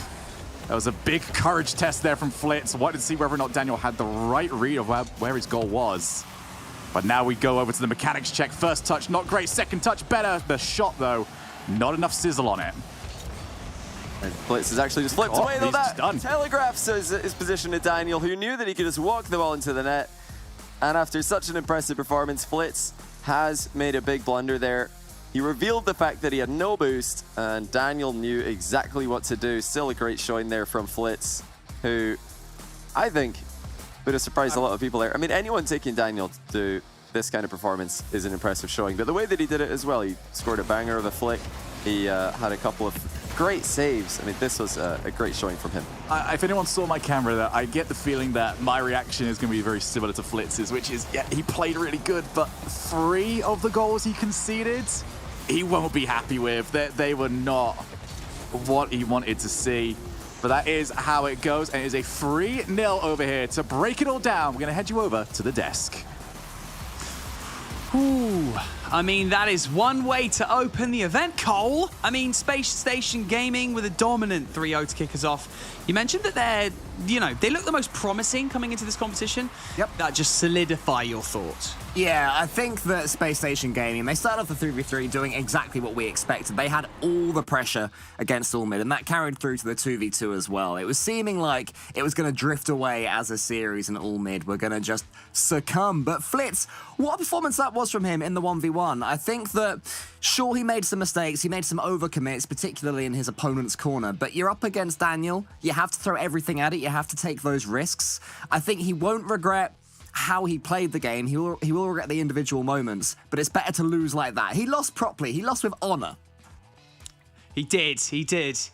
That was a big courage test there from Flitz. Wanted to see whether or not Daniel had the right read of where his goal was. But now we go over to the mechanics check. First touch, not great. Second touch, better. The shot, though, not enough sizzle on it. And Flitz has actually just flipped away, though. That done. telegraphs his position to Daniel, who knew that he could just walk the ball into the net. And after such an impressive performance, Flitz has made a big blunder there. He revealed the fact that he had no boost, and Daniel knew exactly what to do. Still a great showing there from Flitz, who I think would have surprised a lot of people there. I mean, anyone taking Daniel to do this kind of performance is an impressive showing, but the way that he did it as well, he scored a banger of a flick. He had a couple of great saves. I mean, this was a great showing from him. If anyone saw my camera there, I get the feeling that my reaction is going to be very similar to Flitz's, which is, yeah, he played really good, but 3 of the goals he conceded, he won't be happy with. They were not what he wanted to see. But that is how it goes, and it is a 3-0 over here. To break it all down, we're going to head you over to the desk. Ooh, I mean, that is one way to open the event, Cole. I mean, Space Station Gaming with a dominant 3-0 to kick us off. You mentioned that they look the most promising coming into this competition. Yep. That just solidify your thoughts. Yeah, I think that Space Station Gaming, they started off the 3v3 doing exactly what we expected. They had all the pressure against All Mid, and that carried through to the 2v2 as well. It was seeming like it was going to drift away as a series, and All Mid were going to just succumb. But Flitz, what a performance that was from him in the 1v1. I think that, sure, he made some mistakes. He made some overcommits, particularly in his opponent's corner. But you're up against Daniel. You have to throw everything at it. You have to take those risks. I think he won't regret how he played the game. He will regret the individual moments, but it's better to lose like that. He lost properly. He lost with honor. He did.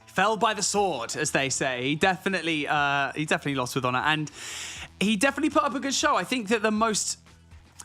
Fell by the sword, as they say. He definitely lost with honor, and he definitely put up a good show. I think that the most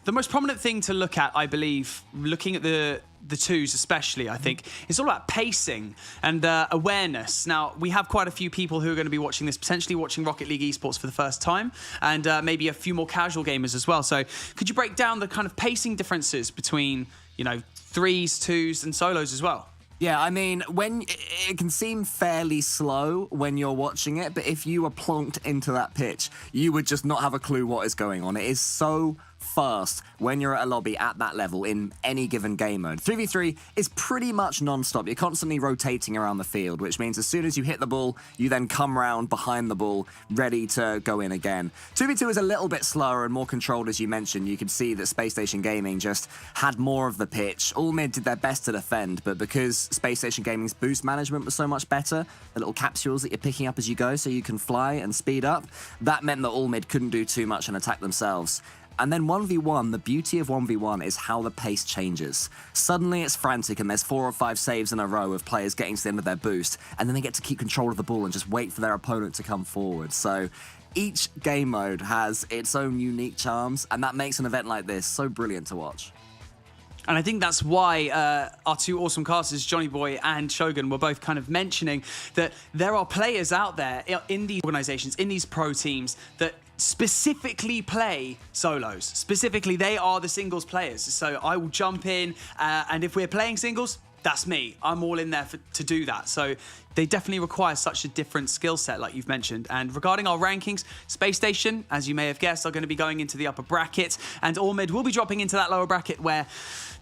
The most prominent thing to look at, I believe, looking at the twos especially, I think, it's all about pacing and awareness. Now, we have quite a few people who are going to be watching this, potentially watching Rocket League esports for the first time, and maybe a few more casual gamers as well. So could you break down the kind of pacing differences between, you know, threes, twos, and solos as well? Yeah, I mean, when it can seem fairly slow when you're watching it, but if you were plonked into that pitch, you would just not have a clue what is going on. It is so fast when you're at a lobby at that level in any given game mode. 3v3 is pretty much non-stop. You're constantly rotating around the field, which means as soon as you hit the ball, you then come round behind the ball, ready to go in again. 2v2 is a little bit slower and more controlled, as you mentioned. You could see that Space Station Gaming just had more of the pitch. All mid did their best to defend, but because Space Station Gaming's boost management was so much better, the little capsules that you're picking up as you go so you can fly and speed up, that meant that all mid couldn't do too much and attack themselves. And then 1v1, the beauty of 1v1 is how the pace changes. Suddenly it's frantic and there's 4 or 5 saves in a row of players getting to the end of their boost, and then they get to keep control of the ball and just wait for their opponent to come forward. So each game mode has its own unique charms, and that makes an event like this so brilliant to watch. And I think that's why our two awesome casters, Johnny Boy and Shogun, were both kind of mentioning that there are players out there in these organizations, in these pro teams, that specifically play solos. Specifically, they are the singles players. So I will jump in, and if we're playing singles, that's me. I'm all in there to do that. So they definitely require such a different skill set, like you've mentioned. And regarding our rankings, Space Station, as you may have guessed, are going to be going into the upper bracket, and All Mid will be dropping into that lower bracket where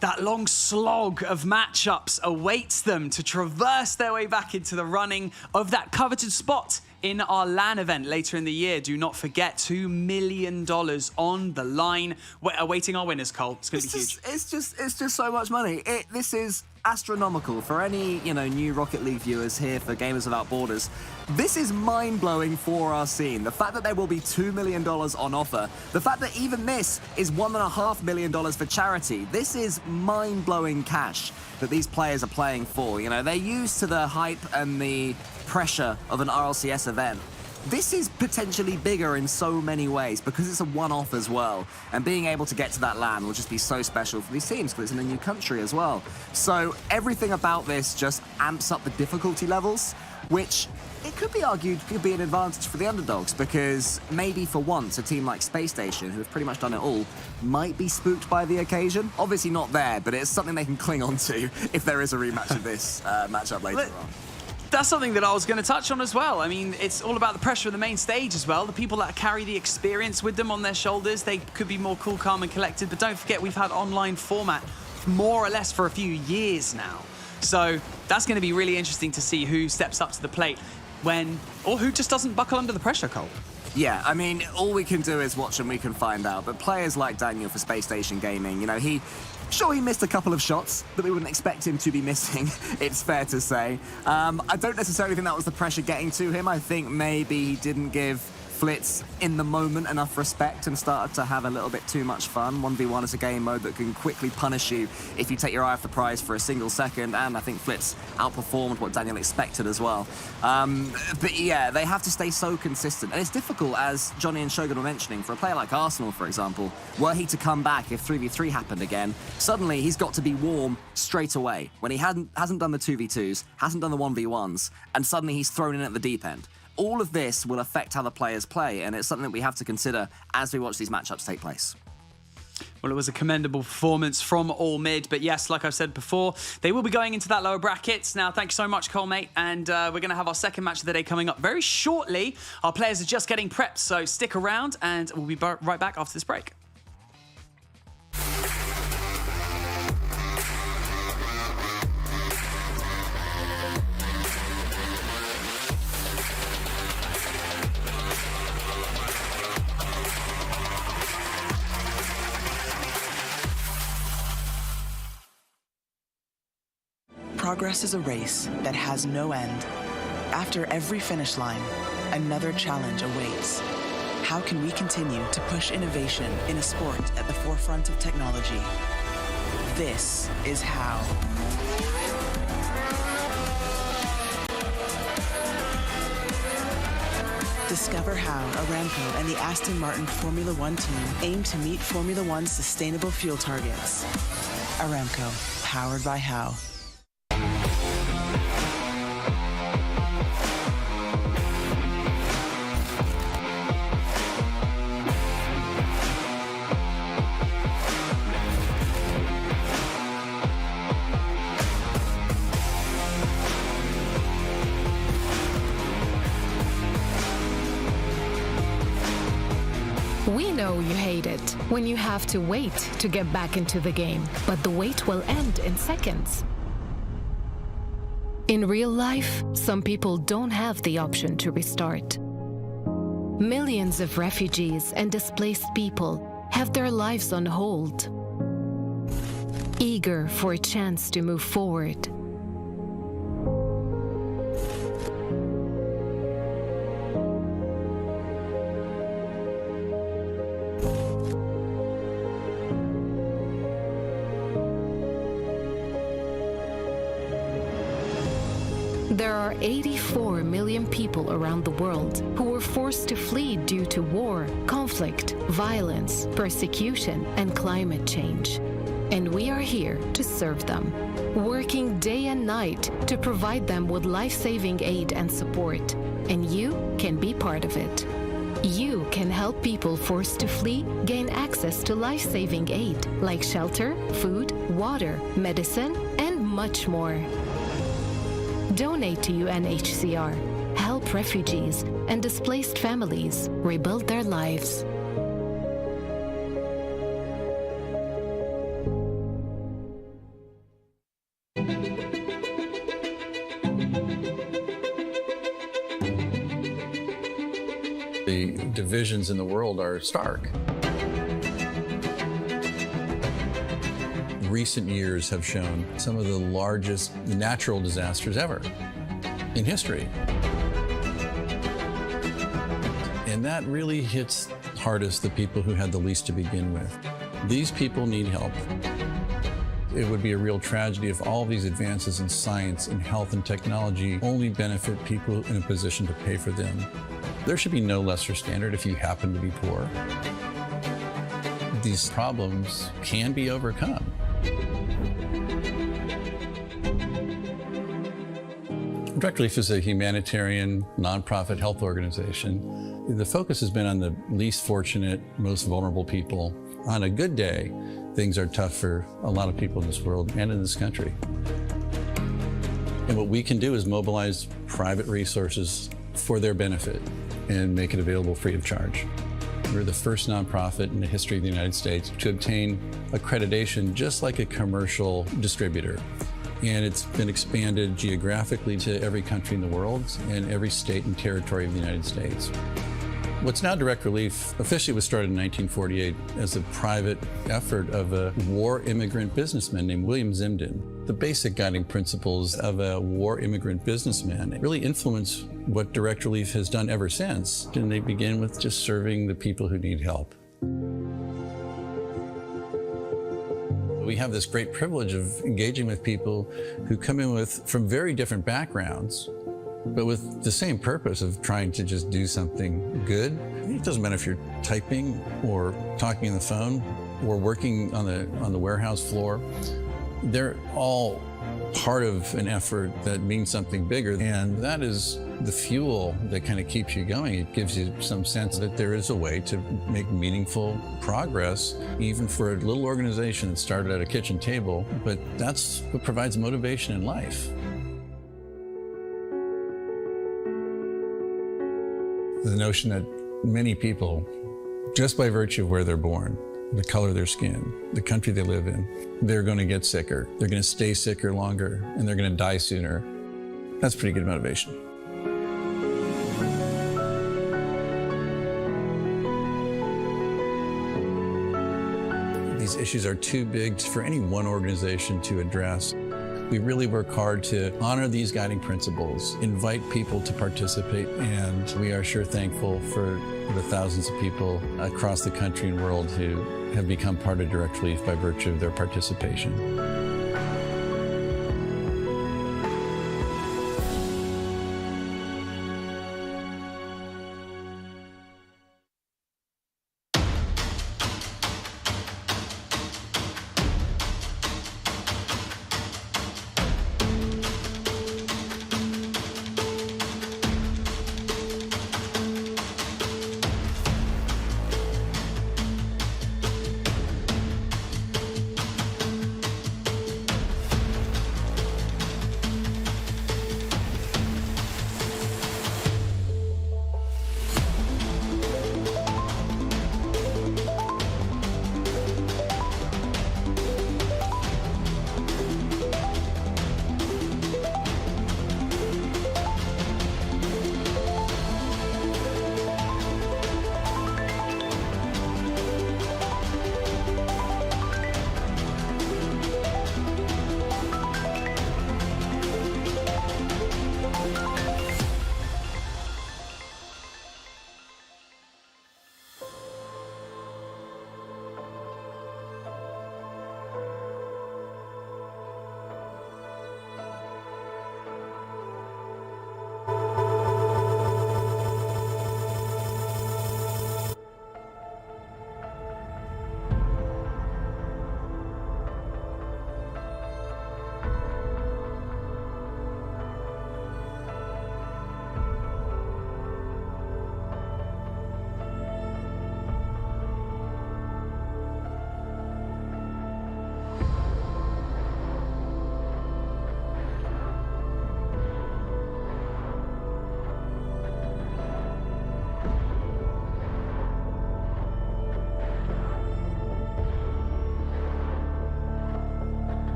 that long slog of matchups awaits them to traverse their way back into the running of that coveted spot in our LAN event later in the year. Do not forget, $2 million on the line. We're awaiting our winners, Cole. It's going to be huge. It's just so much money. This is astronomical for any, new Rocket League viewers here for Gamers Without Borders. This is mind-blowing for our scene. The fact that there will be $2 million on offer, the fact that even this is $1.5 million for charity, this is mind-blowing cash that these players are playing for. They're used to the hype and the pressure of an RLCS event. This is potentially bigger in so many ways because it's a one-off as well. And being able to get to that LAN will just be so special for these teams because it's in a new country as well. So everything about this just amps up the difficulty levels, which it could be argued could be an advantage for the underdogs because maybe for once a team like Space Station, who have pretty much done it all, might be spooked by the occasion. Obviously not there, but it's something they can cling on to if there is a rematch of this matchup later on. That's something that I was going to touch on as well. I mean, it's all about the pressure of the main stage as well. The people that carry the experience with them on their shoulders, they could be more cool, calm, and collected. But don't forget, we've had online format more or less for a few years now. So that's going to be really interesting to see who steps up to the plate or who just doesn't buckle under the pressure, Cole. Yeah, I mean, all we can do is watch and we can find out. But players like Daniel for Space Station Gaming, he missed a couple of shots that we wouldn't expect him to be missing, it's fair to say. I don't necessarily think that was the pressure getting to him. I think maybe he didn't give Flitz in the moment enough respect and started to have a little bit too much fun. 1v1 is a game mode that can quickly punish you if you take your eye off the prize for a single second, and I think Flitz outperformed what Daniel expected as well. But yeah, they have to stay so consistent, and it's difficult, as Johnny and Shogun were mentioning, for a player like Arsenal, for example, were he to come back if 3v3 happened again, suddenly he's got to be warm straight away when he hasn't done the 2v2s, hasn't done the 1v1s, and suddenly he's thrown in at the deep end. All of this will affect how the players play, and it's something that we have to consider as we watch these matchups take place. Well, it was a commendable performance from All Mid, but yes, like I've said before, they will be going into that lower bracket. Now, thank you so much, Cole, mate, and we're going to have our second match of the day coming up very shortly. Our players are just getting prepped, so stick around, and we'll be right back after this break. Progress is a race that has no end. After every finish line, another challenge awaits. How can we continue to push innovation in a sport at the forefront of technology? This is how. Discover how Aramco and the Aston Martin Formula One team aim to meet Formula One's sustainable fuel targets. Aramco, powered by How. We know you hate it when you have to wait to get back into the game, but the wait will end in seconds. In real life, some people don't have the option to restart. Millions of refugees and displaced people have their lives on hold, eager for a chance to move forward. There are 84 million people around the world who were forced to flee due to war, conflict, violence, persecution, and climate change. And we are here to serve them, working day and night to provide them with life-saving aid and support. And you can be part of it. You can help people forced to flee gain access to life-saving aid like shelter, food, water, medicine, and much more. Donate to UNHCR. Help refugees and displaced families rebuild their lives. The divisions in the world are stark. Recent years have shown some of the largest natural disasters ever in history. And that really hits hardest the people who had the least to begin with. These people need help. It would be a real tragedy if all these advances in science and health and technology only benefit people in a position to pay for them. There should be no lesser standard if you happen to be poor. These problems can be overcome. Direct Relief is a humanitarian, nonprofit health organization. The focus has been on the least fortunate, most vulnerable people. On a good day, things are tough for a lot of people in this world and in this country. And what we can do is mobilize private resources for their benefit and make it available free of charge. We're the first nonprofit in the history of the United States to obtain accreditation just like a commercial distributor. And it's been expanded geographically to every country in the world and every state and territory of the United States. What's now Direct Relief officially was started in 1948 as a private effort of a war immigrant businessman named William Zimden. The basic guiding principles of a war immigrant businessman really influence what Direct Relief has done ever since. And they begin with just serving the people who need help. We have this great privilege of engaging with people who come in from very different backgrounds, but with the same purpose of trying to just do something good. It doesn't matter if you're typing or talking on the phone or working on the warehouse floor. They're all part of an effort that means something bigger, and that is the fuel that kind of keeps you going. It gives you some sense that there is a way to make meaningful progress, even for a little organization that started at a kitchen table, but that's what provides motivation in life. The notion that many people, just by virtue of where they're born, the color of their skin, the country they live in, they're going to get sicker, they're going to stay sicker longer, and they're going to die sooner. That's pretty good motivation. These issues are too big for any one organization to address. We really work hard to honor these guiding principles, invite people to participate, and we are sure thankful for the thousands of people across the country and world who have become part of Direct Relief by virtue of their participation.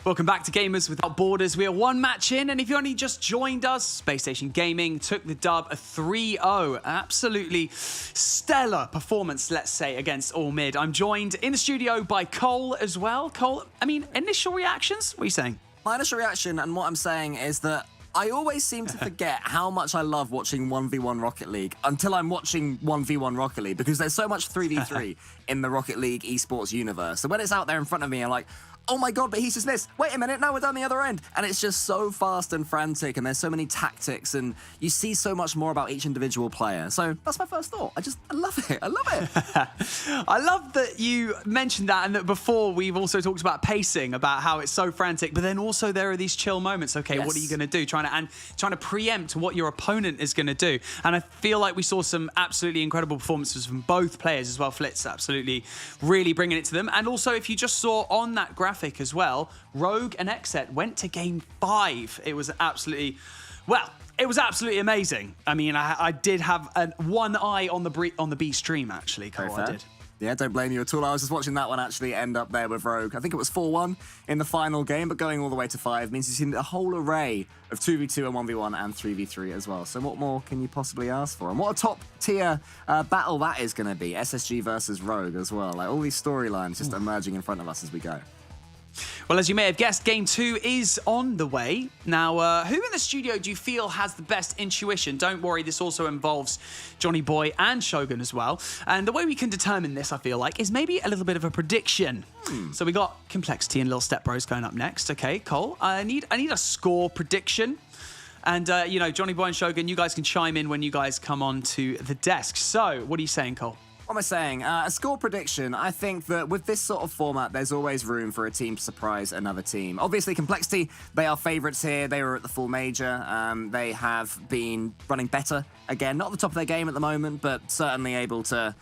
Welcome back to Gamers Without Borders. We are one match in, and if you only just joined us, Space Station Gaming took the dub a 3-0. An absolutely stellar performance, let's say, against All Mid. I'm joined in the studio by Cole as well. Cole, I mean, initial reactions? What are you saying? My initial reaction and what I'm saying is that I always seem to forget how much I love watching 1v1 Rocket League until I'm watching 1v1 Rocket League, because there's so much 3v3 in the Rocket League esports universe. So when it's out there in front of me, I'm like, oh my god, but he's just missed. Wait a minute, now we're down the other end. And it's just so fast and frantic, and there's so many tactics, and you see so much more about each individual player. So that's my first thought. I love it. I love it. I love that you mentioned that, and that before we've also talked about pacing, about how it's so frantic, but then also there are these chill moments. Okay, Yes. what are you going to do? Trying to preempt what your opponent is going to do. And I feel like we saw some absolutely incredible performances from both players as well. Flitz absolutely really bringing it to them. And also, if you just saw on that graphic as well, Rogue and Exet went to game 5. It was absolutely, well, it was absolutely amazing. I mean, I did have one eye on the B stream, actually, Cole. I did. Yeah, don't blame you at all. I was just watching that one actually end up there with Rogue. I think it was 4-1 in the final game, but going all the way to 5 means you've seen a whole array of 2v2 and 1v1 and 3v3 as well. So what more can you possibly ask for? And what a top-tier battle that is going to be. SSG versus Rogue as well. Like, all these storylines just emerging in front of us as we go. Well, as you may have guessed, Game 2 is on the way. Now, who in the studio do you feel has the best intuition? Don't worry, this also involves Johnny Boy and Shogun as well. And the way we can determine this, I feel like, is maybe a little bit of a prediction. So we got Complexity and Little Step Bros going up next. Okay, Cole, I need a score prediction. And, you know, Johnny Boy and Shogun, you guys can chime in when you guys come on to the desk. So, what are you saying, Cole? What am I saying? A score prediction. I think that with this sort of format, there's always room for a team to surprise another team. Obviously, Complexity, they are favourites here. They were at the full major. They have been running better. Again, not at the top of their game at the moment, but certainly able to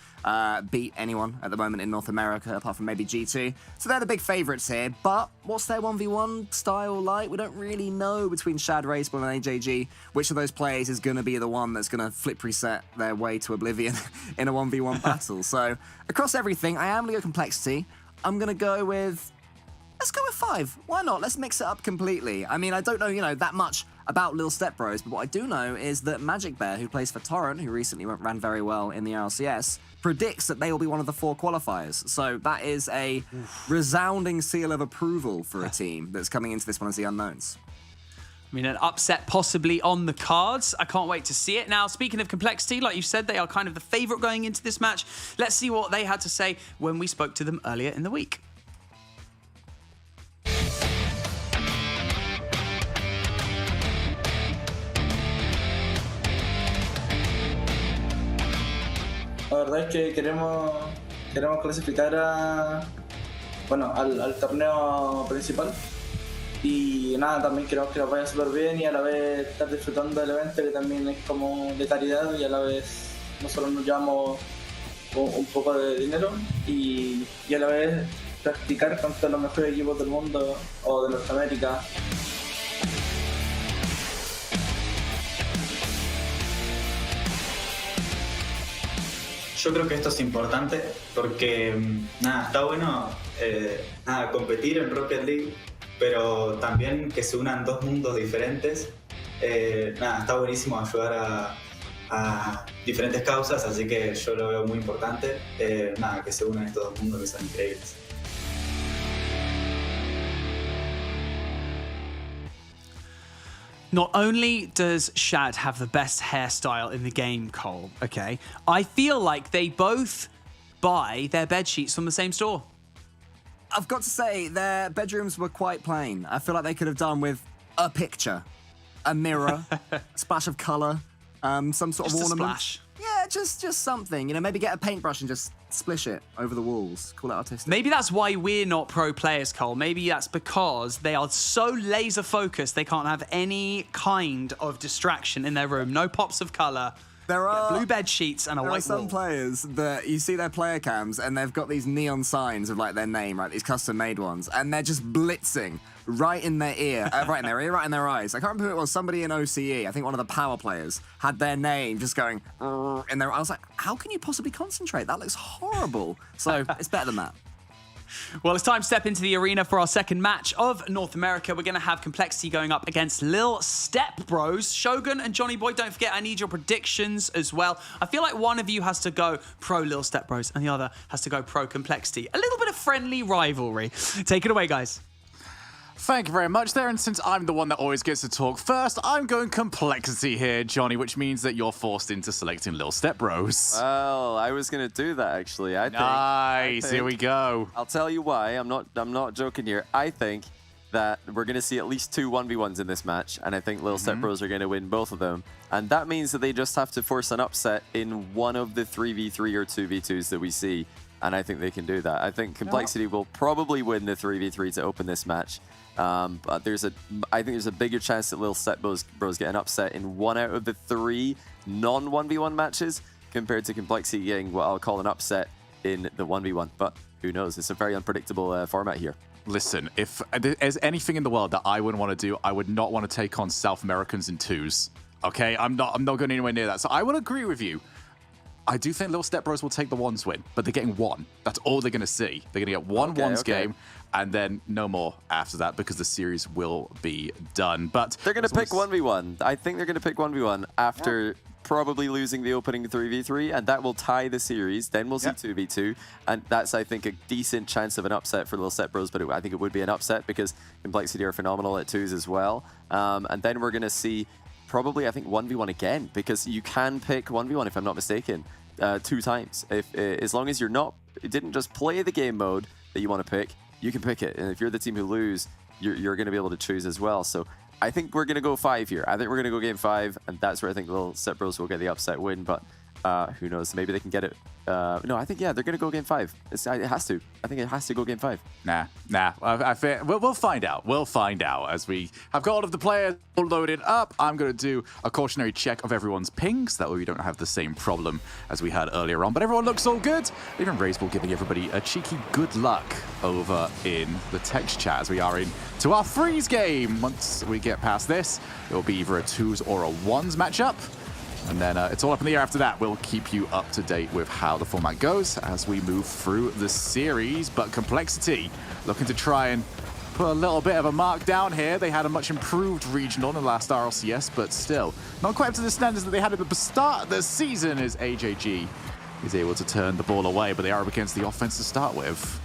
beat anyone at the moment in North America, apart from maybe G2. So they're the big favourites here. But what's their 1v1 style like? We don't really know between Shad, Raceball and AJG which of those players is going to be the one that's going to flip reset their way to oblivion in a 1v1 battle. So across everything, I am going to go Complexity. I'm going to go with... Let's go with 5. Why not? Let's mix it up completely. I mean, I don't know, you know, that much about Lil Step Bros, but what I do know is that Magic Bear, who plays for Torrent, who recently ran very well in the RLCS, predicts that they will be one of the 4 qualifiers. So that is a resounding seal of approval for a team that's coming into this one as the unknowns. I mean, an upset possibly on the cards. I can't wait to see it. Now, speaking of Complexity, like you said, they are kind of the favourite going into this match. Let's see what they had to say when we spoke to them earlier in the week. La verdad es que queremos clasificar al torneo principal y nada, también queremos que nos vaya súper bien y a la vez estar disfrutando del evento, que también es como de caridad, y a la vez nosotros nos llevamos un poco de dinero y a la vez practicar contra los mejores equipos del mundo o de Norteamérica. Yo creo que esto es importante porque nada, está bueno competir en Rocket League, pero también que se unan 2 mundos diferentes. Está buenísimo ayudar a diferentes causas, así que yo lo veo muy importante. Que se unan estos 2 mundos que son increíbles. Not only does Shad have the best hairstyle in the game, Cole, okay, I feel like they both buy their bed sheets from the same store. I've got to say, their bedrooms were quite plain. I feel like they could have done with a picture, a mirror, a splash of colour, some sort of ornament. Splash. Yeah, just something. You know, maybe get a paintbrush and just splish it over the walls. Call it artistic. Maybe that's why we're not pro players, Cole. Maybe that's because they are so laser focused they can't have any kind of distraction in their room. No pops of colour. There are blue bed sheets and a white some wall. players that you see their player cams and they've got these neon signs of like their name, right? These custom made ones, and they're just blitzing right in their ear, right in their ear, right in their eyes. I can't remember who it was. Somebody in OCE, I think one of the power players, had their name just going in their. I was like, how can you possibly concentrate? That looks horrible. So it's better than that. Well, it's time to step into the arena for our second match of North America. We're going to have Complexity going up against Lil Step Bros. Shogun and Johnny Boy, don't forget, I need your predictions as well. I feel like one of you has to go pro Lil Step Bros and the other has to go pro Complexity. A little bit of friendly rivalry. Take it away, guys. Thank you very much there, and since I'm the one that always gets to talk first, I'm going Complexity here, Johnny, which means that you're forced into selecting Lil Step Bros. Well, I was going to do that, actually. Nice, here we go. I'll tell you why. I'm not joking here. I think that we're going to see at least 2 1v1s in this match, and I think Lil Step Bros are going to win both of them. And that means that they just have to force an upset in one of the 3v3 or 2v2s that we see, and I think they can do that. I think Complexity will probably win the 3v3 to open this match. But I think there's a bigger chance that Lil Step Bros get an upset in 1 out of the 3 non-1v1 matches compared to Complexity getting what I'll call an upset in the 1v1. But who knows? It's a very unpredictable format here. Listen, if there's anything in the world that I wouldn't want to do, I would not want to take on South Americans in 2s. Okay, I'm not going anywhere near that. So I will agree with you. I do think Lil Step Bros will take the 1s win, but they're getting 1. That's all they're going to see. They're going to get one 1s game, and then no more after that because the series will be done. But they're going to pick 1v1. I think they're going to pick 1v1 after probably losing the opening 3v3, and that will tie the series. Then we'll see 2v2, and that's, I think, a decent chance of an upset for Lil Step Bros, but I think it would be an upset because Complexity are phenomenal at 2s as well. And then we're going to see probably, I think, 1v1 again, because you can pick 1v1, if I'm not mistaken, 2 times. As long as you didn't just play the game mode that you want to pick, you can pick it. And if you're the team who lose, you're going to be able to choose as well. So I think we're going to go 5 here. I think we're going to go game 5, and that's where I think Lil Step Bros will get the upset win. But who knows? Maybe they can get it. No, I think, they're going to go game 5. It has to. I think it has to go game 5. Nah. I fear, we'll find out. We'll find out as we have got all of the players all loaded up. I'm going to do a cautionary check of everyone's pings. That way we don't have the same problem as we had earlier on. But everyone looks all good. Even Raiseball giving everybody a cheeky good luck over in the text chat as we are into our freeze game. Once we get past this, it will be either a 2s or a 1s matchup. And then it's all up in the air after that. We'll keep you up to date with how the format goes as we move through the series. But Complexity looking to try and put a little bit of a mark down here. They had a much improved regional in the last RLCS, but still not quite up to the standards that they had at the start of the season as AJG is able to turn the ball away, but they are up against the offense to start with.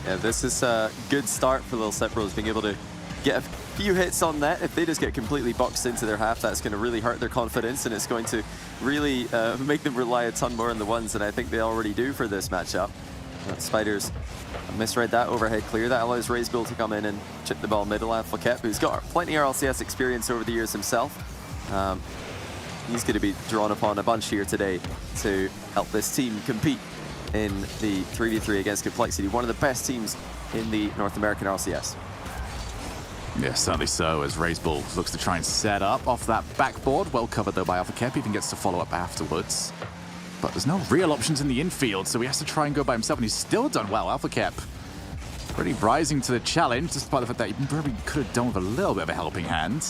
Yeah, this is a good start for Lil Step Bros, being able to get a few hits on net. If they just get completely boxed into their half, that's going to really hurt their confidence, and it's going to really make them rely a ton more on the 1s than I think they already do for this matchup. Spiders misread that overhead clear. That allows Raiseball to come in and chip the ball middle. Alphakep, who's got plenty of RLCS experience over the years himself. He's going to be drawn upon a bunch here today to help this team compete in the 3v3 against Complexity, one of the best teams in the North American RLCS. Yeah, certainly so, as Raiseball looks to try and set up off that backboard. Well covered, though, by Alphakep. Even gets to follow up afterwards. But there's no real options in the infield, so he has to try and go by himself, and he's still done well. Alphakep really rising to the challenge, despite the fact that he probably could have done with a little bit of a helping hand.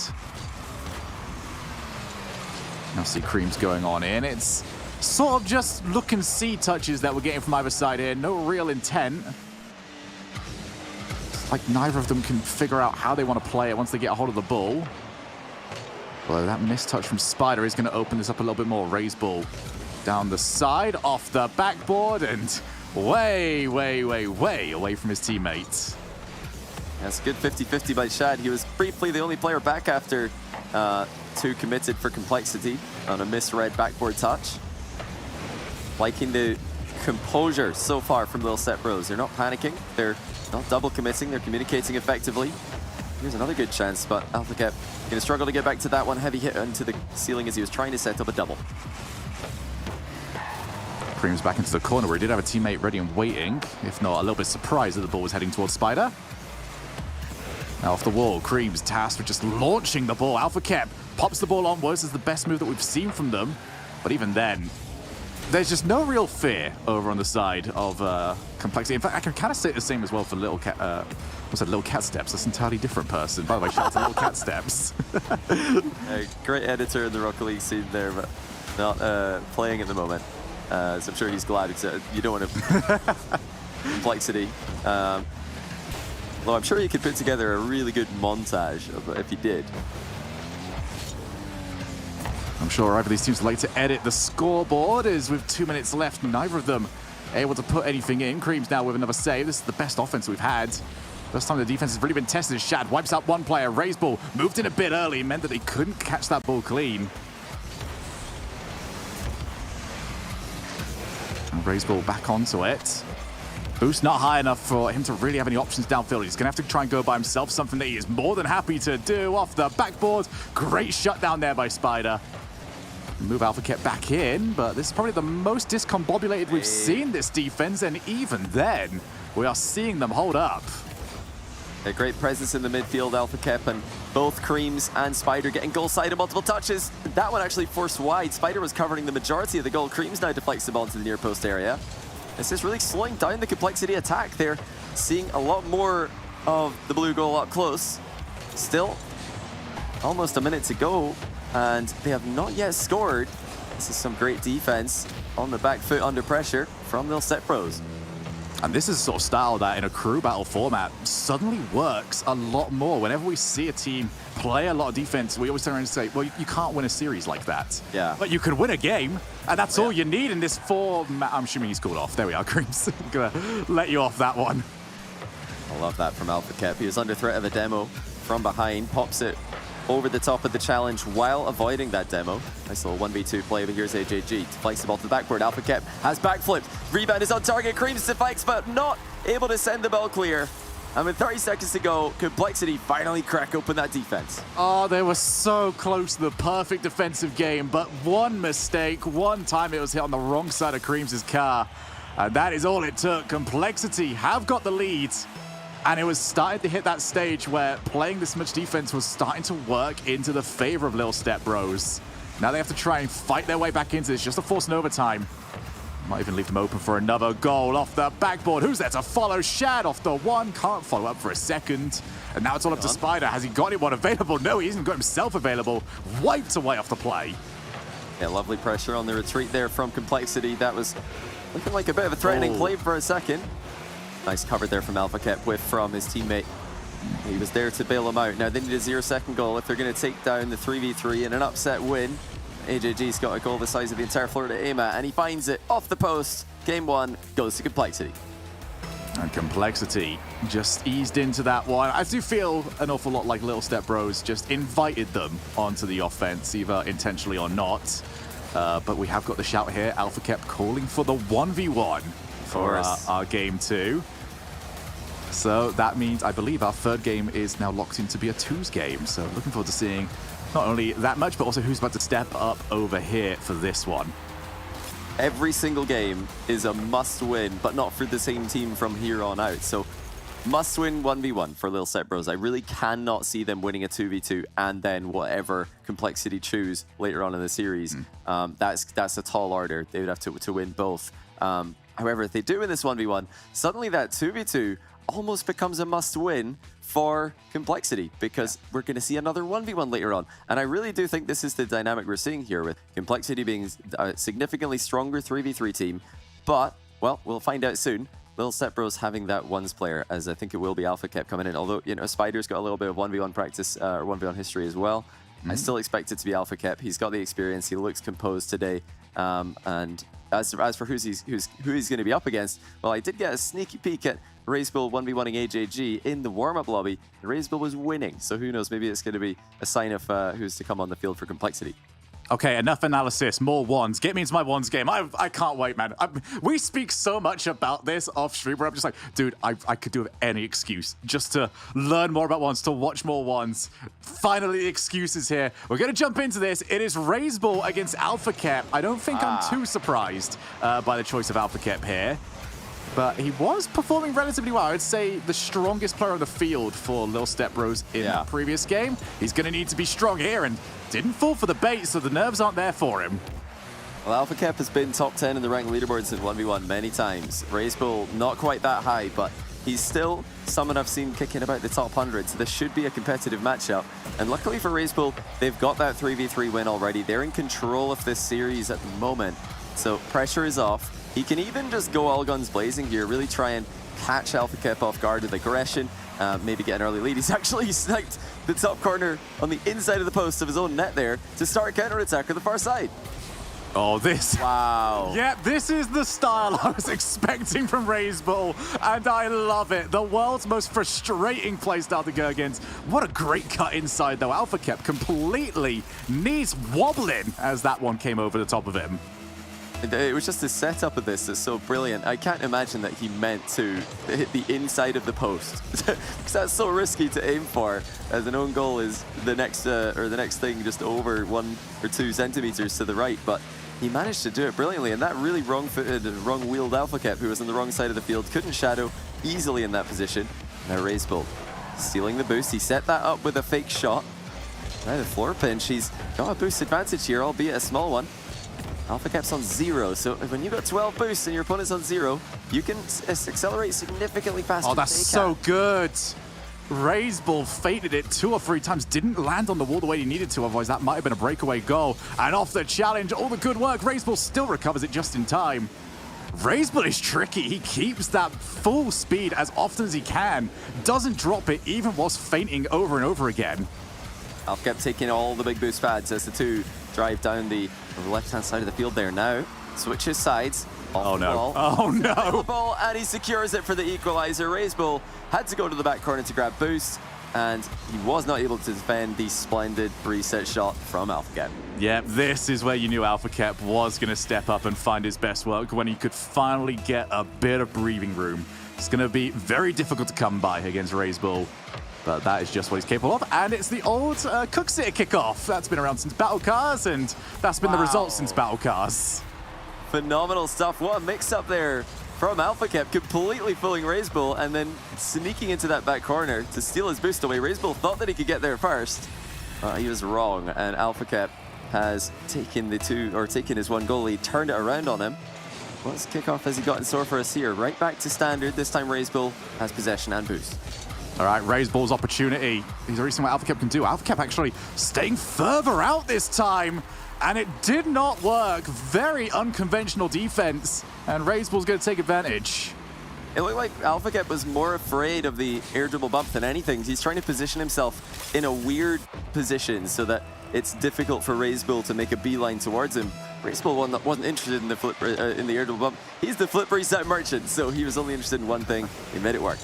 Now see Creams going on in. It's sort of just look and see touches that we're getting from either side here. No real intent. Like neither of them can figure out how they want to play it once they get a hold of the ball. Well, that missed touch from Spider is going to open this up a little bit more. Raiseball down the side, off the backboard, and way away from his teammates. That's a good 50-50 by Shad. He was briefly the only player back after 2 committed for Complexity on a misread backboard touch. Liking the composure so far from Lil Step Bros. They're not panicking. They're not double committing. They're communicating effectively. Here's another good chance, but Alphakep going to struggle to get back to that one. Heavy hit into the ceiling as he was trying to set up a double. Creams back into the corner where he did have a teammate ready and waiting. If not, a little bit surprised that the ball was heading towards Spider. Now off the wall, Creams tasked with just launching the ball. Alphakep pops the ball onwards. This is the best move that we've seen from them. But even then, there's just no real fear over on the side of Complexity. In fact, I can kind of say the same as well for Little Cat. What's that? Little Cat Steps. That's an entirely different person. By the way, shout out to Little Cat Steps. A great editor in the Rocket League scene there, but not playing at the moment. So I'm sure he's glad. You don't want to Complexity. Though I'm sure you could put together a really good montage of it if you did. I'm sure either of these teams would like to edit the scoreboard, as with 2 minutes left, neither of them able to put anything in. Cream's now with another save. This is the best offense we've had. First time the defense has really been tested. Shad wipes out one player. Ray's ball moved in a bit early, meant that they couldn't catch that ball clean. And Ray's ball back onto it. Boost not high enough for him to really have any options downfield. He's going to have to try and go by himself, something that he is more than happy to do off the backboard. Great shutdown there by Spider. Move AlphaKep back in, but this is probably the most discombobulated we've seen this defense, and even then, we are seeing them hold up. A great presence in the midfield, AlphaKep, and both Creams and Spider getting goal side and multiple touches. That one actually forced wide. Spider was covering the majority of the goal. Creams now deflects the ball into the near post area. This is really slowing down the Complexity attack. They're seeing a lot more of the blue goal up close. Still, almost a minute to go, and they have not yet scored. This is some great defense on the back foot under pressure from Lil Set Pros. And this is sort of style that in a crew battle format suddenly works a lot more. Whenever we see a team play a lot of defense, we always turn around and say, well, you can't win a series like that. Yeah. But you can win a game, and that's all you need in this I'm assuming he's called off. There we are, Creams. I'm gonna let you off that one. I love that from AlphaKep. He was under threat of a demo from behind, pops it over the top of the challenge while avoiding that demo. Nice little 1v2 play, but here's AJG. Deflects the ball to the backboard. AlphaKep has backflipped. Rebound is on target. Creams deflects, but not able to send the ball clear. And with 30 seconds to go, Complexity finally crack open that defense. Oh, they were so close to the perfect defensive game, but one mistake, one time it was hit on the wrong side of Creams' car. And that is all it took. Complexity have got the lead. And it was starting to hit that stage where playing this much defense was starting to work into the favor of Lil Step Bros. Now they have to try and fight their way back into this, just to force an overtime. Might even leave them open for another goal off the backboard. Who's there to follow? Shad off the one. Can't follow up for a second. And now it's all up to Spider. Has he got anyone available? No, he hasn't got himself available. Wiped away off the play. Yeah, lovely pressure on the retreat there from Complexity. That was looking like a bit of a threatening play for a second. Nice cover there from AlphaKep from his teammate. He was there to bail him out. Now they need a 0-second goal if they're going to take down the 3v3 in an upset win. AJG's got a goal the size of the entire floor to aim at, and he finds it off the post. Game one goes to Complexity. And Complexity just eased into that one. I do feel an awful lot like Little Step Bros just invited them onto the offense, either intentionally or not. But we have got the shout here. AlphaKep calling for the 1v1 for our game two. So that means, I believe, our third game is now locked in to be a twos game. So looking forward to seeing not only that much, but also who's about to step up over here for this one. Every single game is a must-win, but not for the same team from here on out. So must-win 1v1 for Lil Set Bros. I really cannot see them winning a 2v2 and then whatever Complexity choose later on in the series. That's a tall order. They would have to win both. However, if they do win this 1v1, suddenly that 2v2 almost becomes a must-win for Complexity, because we're going to see another 1v1 later on. And I really do think this is the dynamic we're seeing here, with Complexity being a significantly stronger 3v3 team. But, well, we'll find out soon. Lil Set Bros having that ones player, as I think it will be AlphaKep coming in. Although, you know, Spider's got a little bit of 1v1 practice, or 1v1 history as well. I still expect it to be AlphaKep. He's got the experience. He looks composed today. And as for who he's going to be up against, well, I did get a sneaky peek at Razebull 1v1ing AJG in the warm-up lobby. Razebull was winning, so who knows, maybe it's going to be a sign of who's to come on the field for Complexity. Okay, enough analysis, more ones. Get me into my ones game. I can't wait, man. We speak so much about this off stream where I'm just like, dude, I could do any excuse just to learn more about ones, to watch more ones. Finally, the excuses here. We're going to jump into this. It is Razebull against AlphaKep. I don't think I'm too surprised by the choice of AlphaKep here. But he was performing relatively well. I would say the strongest player on the field for Lil Step Bros in the previous game. He's going to need to be strong here, and didn't fall for the bait, so the nerves aren't there for him. Well, AlphaKep has been top 10 in the rank leaderboards in 1v1 many times. Razebull, not quite that high, but he's still someone I've seen kicking about the top 100, so this should be a competitive matchup. And luckily for Razebull, they've got that 3v3 win already. They're in control of this series at the moment, so pressure is off. He can even just go all guns blazing here, really try and catch AlphaKep off guard with aggression, maybe get an early lead. He's actually sniped the top corner on the inside of the post of his own net there to start a counter-attack on the far side. Oh, this. Wow. Yeah, this is the style I was expecting from Razebull, and I love it. The world's most frustrating playstyle to go against. What a great cut inside, though. AlphaKep completely knees wobbling as that one came over the top of him. It was just the setup of this that's so brilliant. I can't imagine that he meant to hit the inside of the post because that's so risky to aim for, as an own goal is the next thing just over 1 or 2 centimeters to the right. But he managed to do it brilliantly, and that really wrong-footed and wrong-wheeled AlphaKep, who was on the wrong side of the field, couldn't shadow easily in that position. Now Razebull stealing the boost. He set that up with a fake shot. Now the floor pinch. He's got a boost advantage here, albeit a small one. AlphaKep's on 0, so when you've got 12 boosts and your opponent's on 0, you can accelerate significantly faster. Oh, that's so good. Razebull faded it 2 or 3 times, didn't land on the wall the way he needed to, otherwise that might have been a breakaway goal. And off the challenge, all the good work, Razebull still recovers it just in time. Razebull is tricky. He keeps that full speed as often as he can, doesn't drop it even whilst fainting over and over again. AlphaKep taking all the big boost pads as the two drive down the left-hand side of the field there now. Switches sides. Off the ball. Oh no. The ball, and he secures it for the equalizer. Razebull had to go to the back corner to grab boost, and he was not able to defend the splendid reset shot from AlphaKep. Yep, this is where you knew AlphaKep was going to step up and find his best work, when he could finally get a bit of breathing room. It's going to be very difficult to come by against Razebull, but that is just what he's capable of. And it's the old Cook City kickoff. That's been around since Battle Cars, and that's been the result since Battle Cars. Phenomenal stuff. What a mix-up there from AlphaKep, completely fooling Razebull and then sneaking into that back corner to steal his boost away. Razebull thought that he could get there first. He was wrong, and AlphaKep has taken his 1 goal lead, turned it around on him. What's kickoff has he got in store for us here? Right back to standard. This time Razebull has possession and boost. All right, Razebull's opportunity. He's already seen what AlphaKep can do. AlphaKep actually staying further out this time, and it did not work. Very unconventional defense, and Razebull's going to take advantage. It looked like AlphaKep was more afraid of the air dribble bump than anything. He's trying to position himself in a weird position so that it's difficult for Razebull to make a beeline towards him. Razebull wasn't interested in the air dribble bump. He's the flip reset merchant, so he was only interested in one thing. He made it work.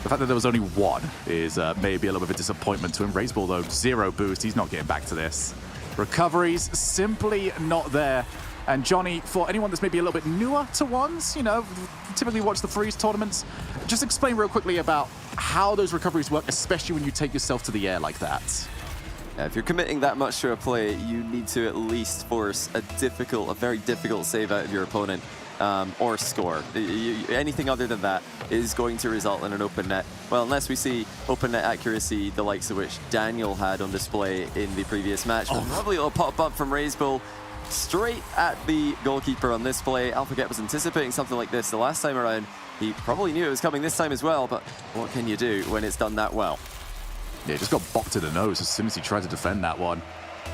The fact that there was only 1 is maybe a little bit of a disappointment to him. Razebull, though, 0 boost. He's not getting back to this. Recoveries simply not there. And Johnny, for anyone that's maybe a little bit newer to ones, you know, typically watch the Freeze tournaments, just explain real quickly about how those recoveries work, especially when you take yourself to the air like that. If you're committing that much to a play, you need to at least force a very difficult save out of your opponent. Or score. Anything other than that is going to result in an open net. Well, unless we see open net accuracy, the likes of which Daniel had on display in the previous match. Oh. Probably a little pop-up from Razebull straight at the goalkeeper on this play. AlphaKep was anticipating something like this the last time around. He probably knew it was coming this time as well, but what can you do when it's done that well? Yeah, just got bopped to the nose as soon as he tried to defend that one.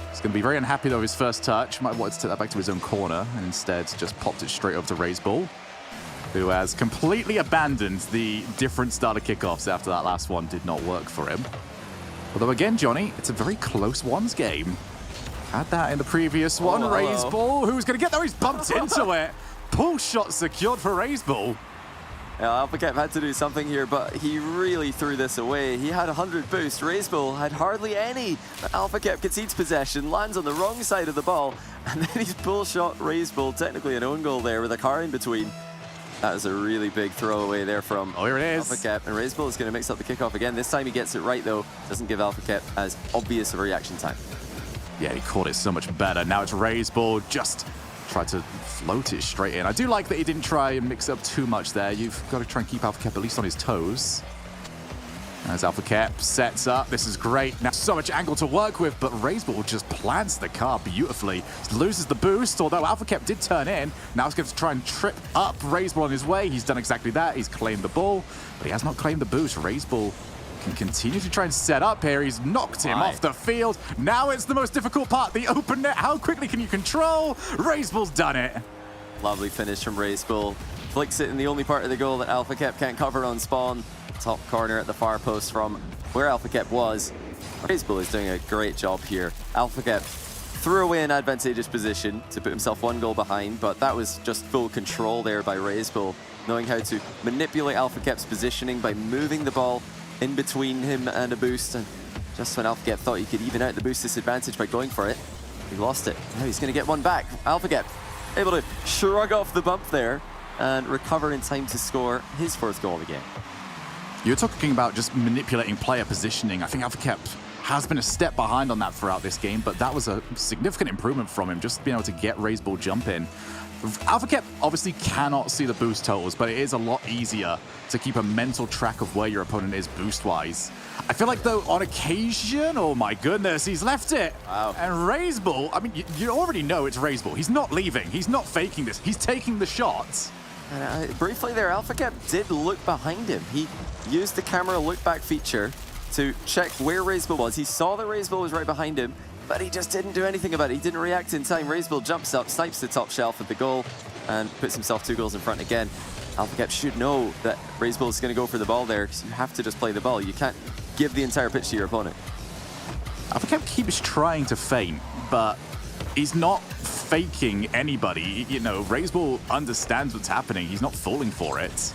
He's going to be very unhappy, though, with his first touch. Might want to take that back to his own corner, and instead just popped it straight over to Razebull, who has completely abandoned the different starter kickoffs after that last one did not work for him. Although, again, Johnny, it's a very close ones game. Had that in the previous one. Razebull, who's going to get there? He's bumped into it. Pull shot secured for Razebull. Yeah, AlphaKep had to do something here, but he really threw this away. He had 100 boost. Razebull had hardly any. AlphaKep concedes possession, lands on the wrong side of the ball, and then he's pull shot Razebull, technically an own goal there with a car in between. That was a really big throwaway there from here it is. AlphaKep, and Razebull is going to mix up the kickoff again. This time he gets it right, though. Doesn't give AlphaKep as obvious of a reaction time. Yeah, he caught it so much better. Now it's Razebull just tried to float it straight in. I do like that he didn't try and mix up too much there. You've got to try and keep AlphaKep at least on his toes. As AlphaKep sets up, this is great. Now so much angle to work with, but Razebull just plants the car beautifully. Loses the boost, although AlphaKep did turn in. Now he's going to try and trip up Razebull on his way. He's done exactly that. He's claimed the ball, but he has not claimed the boost. Razebull can continue to try and set up here. He's knocked him off the field. Now it's the most difficult part, the open net. How quickly can you control? Razebull's done it. Lovely finish from Racebull. Flicks it in the only part of the goal that Alpha Kep can't cover on spawn. Top corner at the far post from where Alpha Kep was. Racebull is doing a great job here. Alpha Kep threw away an advantageous position to put himself 1 goal behind, but that was just full control there by Racebull, knowing how to manipulate Alpha Kep's positioning by moving the ball in between him and a boost. And just when Alpha Kep thought he could even out the boost disadvantage by going for it, he lost it. Now he's going to get one back. Alpha Kep able to shrug off the bump there and recover in time to score his 4th goal of the game. You're talking about just manipulating player positioning. I think Alpha Kep has been a step behind on that throughout this game, but that was a significant improvement from him, just being able to get Racebull jump in. Alpha Kep obviously cannot see the boost totals, but it is a lot easier to keep a mental track of where your opponent is boost-wise. I feel like, though, on occasion, oh my goodness, he's left it. Wow. And Racebull, I mean, you already know it's Racebull. He's not leaving. He's not faking this. He's taking the shots. And briefly there, Alpha Kep did look behind him. He used the camera look-back feature to check where Racebull was. He saw that Racebull was right behind him, but he just didn't do anything about it. He didn't react in time. Racebull jumps up, snipes the top shelf of the goal, and puts himself 2 goals in front again. Alpha Kep should know that Racebull is going to go for the ball there, because you have to just play the ball. You can't give the entire pitch to your opponent. Alpha Kep keeps trying to feint, but he's not faking anybody. You know, Racebull understands what's happening. He's not falling for it.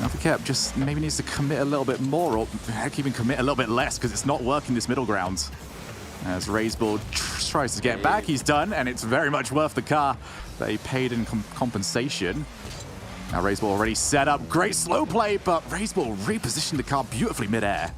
Alpha Kep just maybe needs to commit a little bit more, or heck, even commit a little bit less, because it's not working this middle ground. As Racebull tries to get back, he's done, and it's very much worth the car that he paid in compensation. Now Racebull already set up, great slow play, but Racebull repositioned the car beautifully mid-air.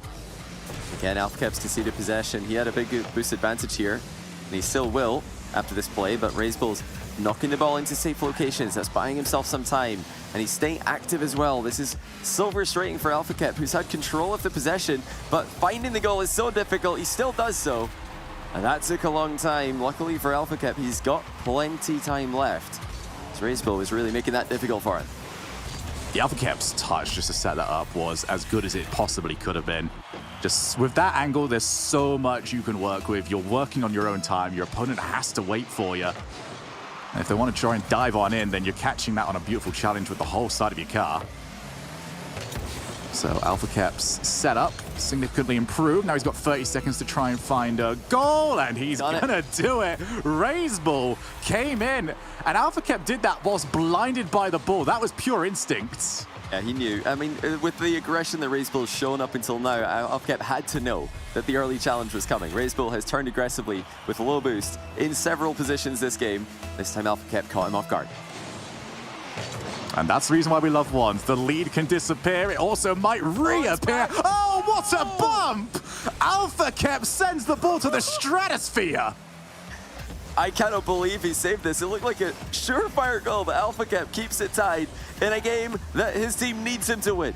Again, Alpha Kep's conceded possession. He had a big boost advantage here, and he still will after this play, but Racebull's knocking the ball into safe locations. That's buying himself some time, and he's staying active as well. This is so frustrating for Alpha Kep, who's had control of the possession, but finding the goal is so difficult. He still does so, and that took a long time. Luckily for Alpha Kep, he's got plenty time left. So Racebull was really making that difficult for him. The Alpha Kep's touch just to set that up was as good as it possibly could have been. Just with that angle, there's so much you can work with. You're working on your own time. Your opponent has to wait for you. And if they want to try and dive on in, then you're catching that on a beautiful challenge with the whole side of your car. So Alpha Kep's setup significantly improved. Now he's got 30 seconds to try and find a goal, and he's gonna do it. Racebull came in, and Alpha Kep did that whilst blinded by the ball. That was pure instinct. Yeah, he knew. I mean, with the aggression that Racebull's shown up until now, Alpha Kep had to know that the early challenge was coming. Racebull has turned aggressively with low boost in several positions this game. This time Alpha Kep caught him off guard. And that's the reason why we love wands. The lead can disappear. It also might reappear. Oh, what a bump! Alpha Kep sends the ball to the stratosphere. I cannot believe he saved this. It looked like a surefire goal, but Alpha Kep keeps it tied in a game that his team needs him to win.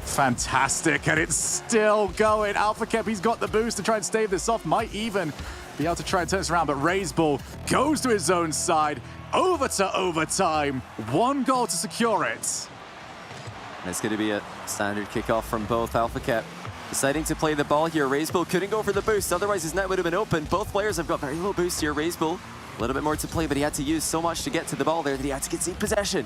Fantastic, and it's still going. Alpha Kep, he's got the boost to try and stave this off. Might even be able to try and turn this around, but Racebull goes to his own side. Over to overtime. 1 goal to secure it. And it's going to be a standard kickoff from both. Alpha Kep deciding to play the ball here. Racebull couldn't go for the boost, otherwise his net would have been open. Both players have got very low boost here. Racebull, a little bit more to play, but he had to use so much to get to the ball there that he had to concede possession.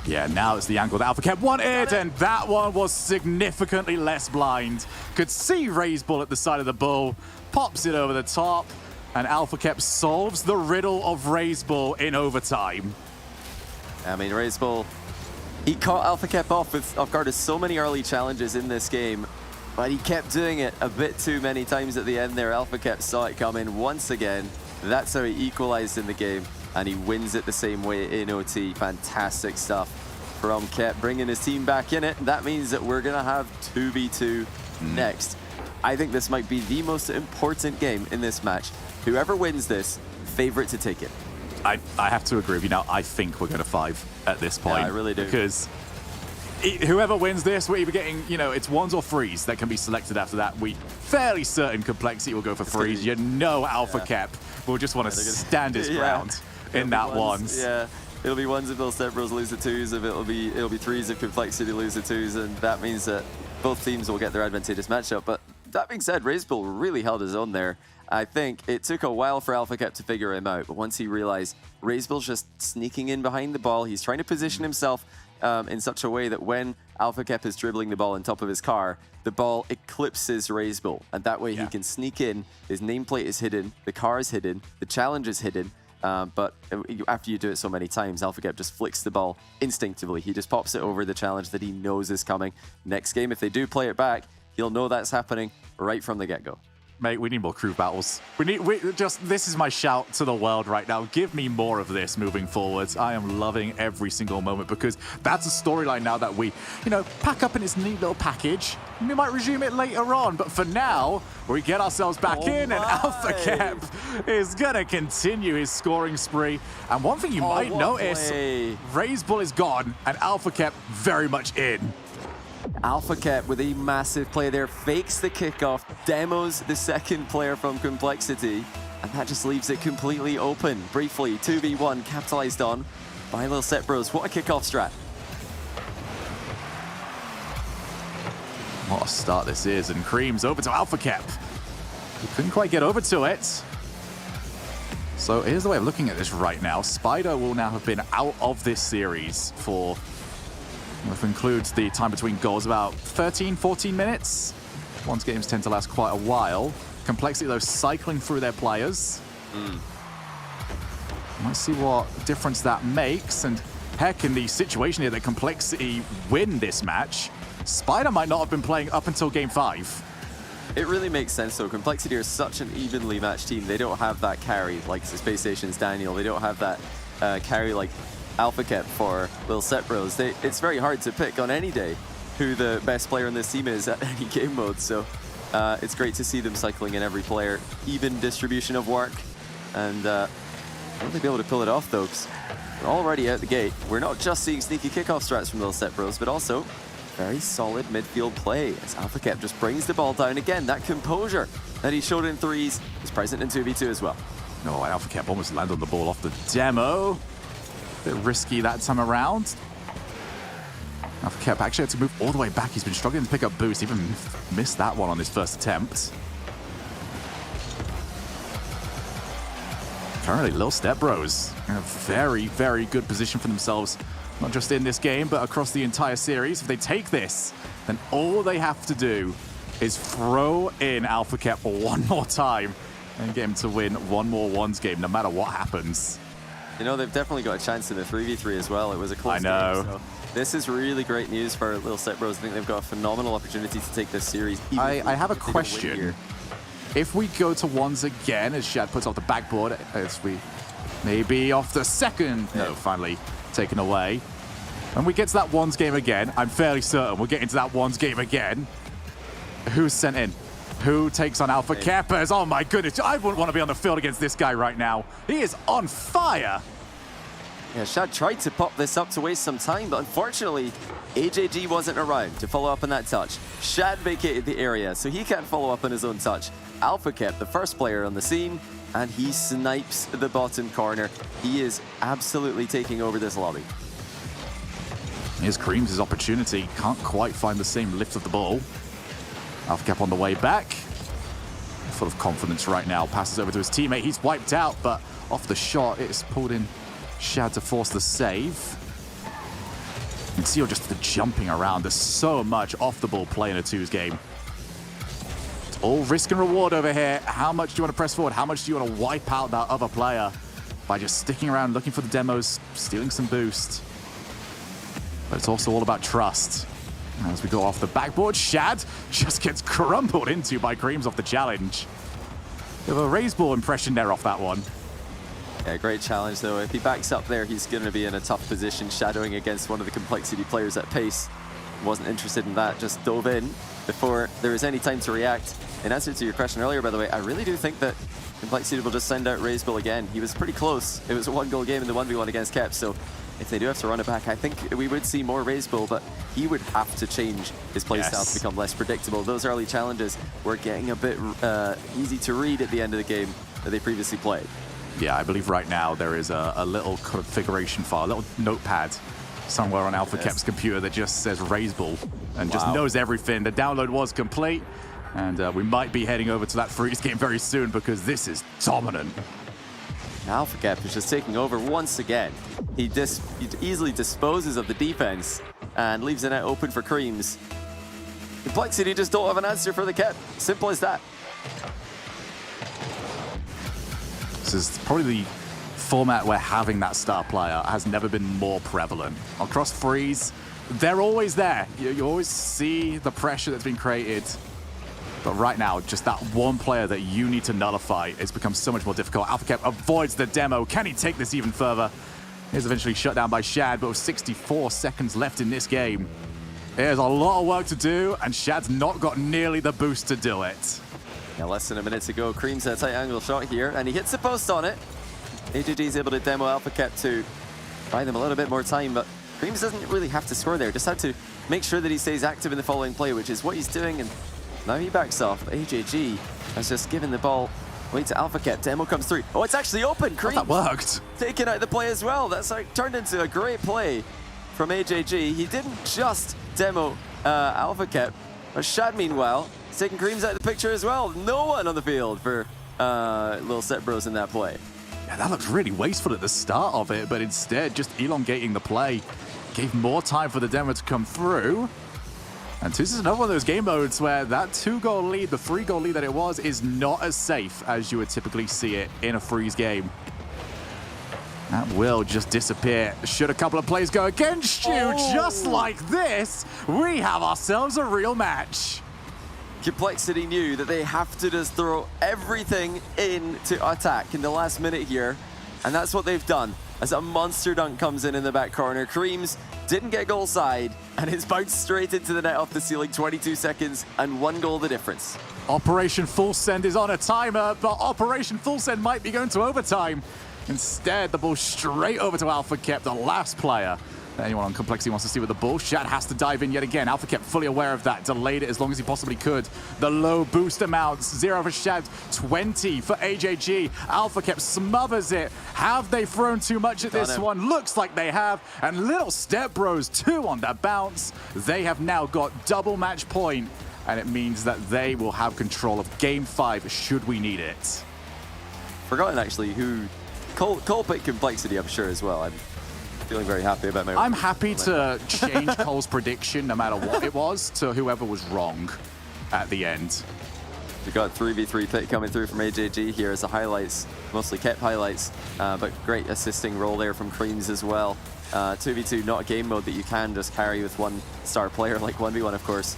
Yeah, now it's the angle that Alpha Kep wanted, and that one was significantly less blind. Could see Racebull at the side of the ball, pops it over the top, and Alpha Kep solves the riddle of Racebull in overtime. I mean, Racebull, he caught Alpha Kep off guard with so many early challenges in this game, but he kept doing it a bit too many times at the end there. Alpha Kep saw it coming once again. That's how he equalized in the game, and he wins it the same way in OT. Fantastic stuff from Kep, bringing his team back in it. That means that we're going to have 2v2 next. I think this might be the most important game in this match. Whoever wins this, favorite to take it. I have to agree with you now. I think we're going to 5 at this point. Yeah, I really do. Because whoever wins this, we're either getting, you know, it's 1s or 3s that can be selected after that. We fairly certain Complexity will go for 3s. You know Alpha Kep will just want to stand his ground in that 1s. Yeah, it'll be 1s if they'll step bros lose the 2s, if it'll be 3s if Complexity lose the 2s, and that means that both teams will get their advantageous matchup. But that being said, Racebull really held his own there. I think it took a while for AlphaCap to figure him out, but once he realized Razebull's just sneaking in behind the ball, he's trying to position himself in such a way that when AlphaCap is dribbling the ball on top of his car, the ball eclipses Razebull, and that way he can sneak in, his nameplate is hidden, the car is hidden, the challenge is hidden, but after you do it so many times, AlphaCap just flicks the ball instinctively. He just pops it over the challenge that he knows is coming. Next game, if they do play it back, he'll know that's happening right from the get-go. Mate, we need more crew battles. This is my shout to the world right now. Give me more of this moving forwards. I am loving every single moment because that's a storyline now that we, pack up in its neat little package. We might resume it later on, but for now, we get ourselves back in and AlphaCap is going to continue his scoring spree. And one thing you might notice, Razebull is gone and AlphaCap very much in. AlphaCap with a massive play there, fakes the kickoff, demos the second player from Complexity, and that just leaves it completely open. Briefly, 2v1 capitalized on by Lil Set Bros. What a kickoff strat. What a start this is, and Cream's over to AlphaCap. He couldn't quite get over to it. So here's the way of looking at this right now. Spider will now have been out of this series for, if it includes the time between goals, about 13, 14 minutes. One's games tend to last quite a while. Complexity, though, cycling through their players. Let's see what difference that makes. And heck, in the situation here that Complexity win this match, Spider might not have been playing up until game 5. It really makes sense, though. Complexity are such an evenly matched team. They don't have that carry like the Space Station's Daniel. They don't have that carry like AlphaCap for Lil Set Bros. It's very hard to pick on any day who the best player in this team is at any game mode, so it's great to see them cycling in every player. Even distribution of work, and will they be able to pull it off, though? 'Cause we're already out the gate. We're not just seeing sneaky kickoff strats from Lil Set Bros, but also very solid midfield play as AlphaCap just brings the ball down again. That composure that he showed in threes is present in 2v2 as well. No, AlphaCap almost landed on the ball off the demo. Bit risky that time around. AlphaCap actually had to move all the way back. He's been struggling to pick up boost. Even missed that one on his first attempt. Currently, Lil Step Bros in a very, very good position for themselves. Not just in this game, but across the entire series. If they take this, then all they have to do is throw in AlphaCap one more time and get him to win one more ones game, no matter what happens. They've definitely got a chance in the 3v3 as well. It was a close game. So this is really great news for Lil Set Bros. I think they've got a phenomenal opportunity to take this series. I have a question. If we go to ones again, as Shad puts off the backboard, as we maybe off the second, no, finally taken away. When we get to that ones game again, I'm fairly certain we'll get into that ones game again. Who's sent in? Who takes on AlphaCap? Oh my goodness, I wouldn't want to be on the field against this guy right now. He is on fire. Yeah, Shad tried to pop this up to waste some time, but unfortunately, AJG wasn't around to follow up on that touch. Shad vacated the area, so he can't follow up on his own touch. AlphaCap, the first player on the scene, and he snipes the bottom corner. He is absolutely taking over this lobby. Here's Creams' opportunity. Can't quite find the same lift of the ball. AlphaCap on the way back. Full of confidence right now. Passes over to his teammate. He's wiped out, but off the shot, it's pulled in Shad to force the save. You can see just the jumping around. There's so much off-the-ball play in a twos game. It's all risk and reward over here. How much do you want to press forward? How much do you want to wipe out that other player by just sticking around, looking for the demos, stealing some boost? But it's also all about trust. As we go off the backboard, Shad just gets crumbled into by Creams off the challenge. Bit of a Razebull impression there off that one. Yeah, great challenge though. If he backs up there, he's going to be in a tough position, shadowing against one of the Complexity players at pace. Wasn't interested in that, just dove in before there was any time to react. In answer to your question earlier, by the way, I really do think that Complexity will just send out Razebull again. He was pretty close. It was a 1-goal game in the 1v1 against Kep, so if they do have to run it back, I think we would see more Razebull, but he would have to change his playstyle to become less predictable. Those early challenges were getting a bit easy to read at the end of the game that they previously played. Yeah, I believe right now there is a little configuration file, a little notepad somewhere on AlphaCap's computer that just says Razebull and just knows everything. The download was complete. And we might be heading over to that freeze game very soon because this is dominant. AlphaCap is just taking over once again. He easily disposes of the defense and leaves the net open for Creams. Complexity just don't have an answer for the Kep. Simple as that. This is probably the format where having that star player has never been more prevalent. Across freeze, they're always there. You always see the pressure that's been created. But right now, just that one player that you need to nullify has become so much more difficult. AlphaCap avoids the demo. Can he take this even further? He's eventually shut down by Shad, but with 64 seconds left in this game, there's a lot of work to do, and Shad's not got nearly the boost to do it. Yeah, less than a minute to go. Creams a tight angle shot here, and he hits the post on it. AJG is able to demo AlphaCap to buy them a little bit more time, but Creams doesn't really have to score there. Just have to make sure that he stays active in the following play, which is what he's doing, and now he backs off. AJG has just given the ball away to AlphaCap. Demo comes through. Oh, it's actually open. Creams that worked. Taking out the play as well. That's like turned into a great play from AJG. He didn't just demo AlphaCap, but Shad, meanwhile, is taking Creams out of the picture as well. No one on the field for Little Set Bros in that play. Yeah, that looked really wasteful at the start of it, but instead just elongating the play gave more time for the demo to come through. And this is another one of those game modes where that 2-goal lead, the 3-goal lead that it was, is not as safe as you would typically see it in a freeze game. That will just disappear. Should a couple of plays go against you, just like this, we have ourselves a real match. Complexity knew that they have to just throw everything in to attack in the last minute here, and that's what they've done. As a monster dunk comes in the back corner, Creams didn't get goal side, and it's bounced straight into the net off the ceiling. 22 seconds and 1 goal the difference. Operation Full Send is on a timer, but Operation Full Send might be going to overtime. Instead, the ball straight over to AlphaCap, the last player that anyone on Complexity wants to see with the ball. Shad has to dive in yet again. AlphaCap fully aware of that, delayed it as long as he possibly could. The low boost amounts, 0 for Shad, 20 for AJG. AlphaCap smothers it. Have they thrown too much at this one? Looks like they have. And Little Step Bros 2 on that bounce. They have now got double match point, and it means that they will have control of Game 5 should we need it. Forgotten actually who Cole picked Complexity, I'm sure as well. I'm feeling very happy about my... I'm happy to change Cole's prediction no matter what it was to whoever was wrong at the end. We got 3v3 pick coming through from AJG here as the highlights, mostly kept highlights, but great assisting role there from Creams as well. 2v2, not a game mode that you can just carry with one star player like 1v1, of course.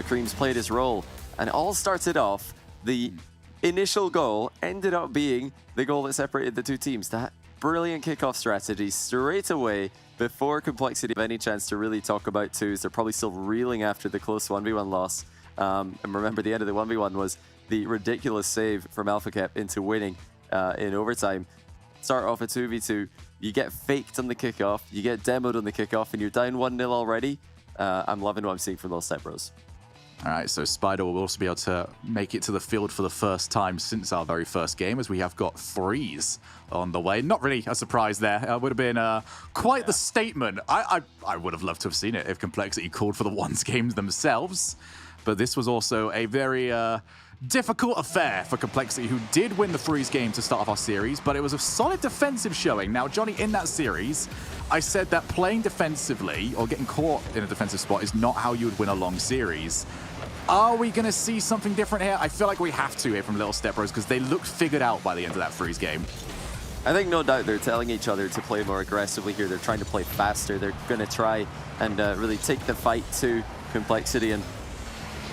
Creams played his role, and it all started off, the initial goal ended up being the goal that separated the two teams. That brilliant kickoff strategy straight away before Complexity have any chance to really talk about twos. They're probably still reeling after the close 1v1 loss. And remember, the end of the 1v1 was the ridiculous save from AlphaCap into winning in overtime. Start off a 2v2, you get faked on the kickoff, you get demoed on the kickoff, and you're down 1-0 already. I'm loving what I'm seeing from Little Step Bros. All right, so Spider will also be able to make it to the field for the first time since our very first game, as we have got Freeze on the way. Not really a surprise there. It would have been quite the statement. I would have loved to have seen it if Complexity called for the ones games themselves. But this was also a very difficult affair for Complexity, who did win the Freeze game to start off our series, but it was a solid defensive showing. Now, Johnny, in that series, I said that playing defensively or getting caught in a defensive spot is not how you would win a long series. Are we going to see something different here? I feel like we have to here from Little Step Bros because they looked figured out by the end of that Freeze game. I think no doubt they're telling each other to play more aggressively here. They're trying to play faster. They're going to try and really take the fight to Complexity and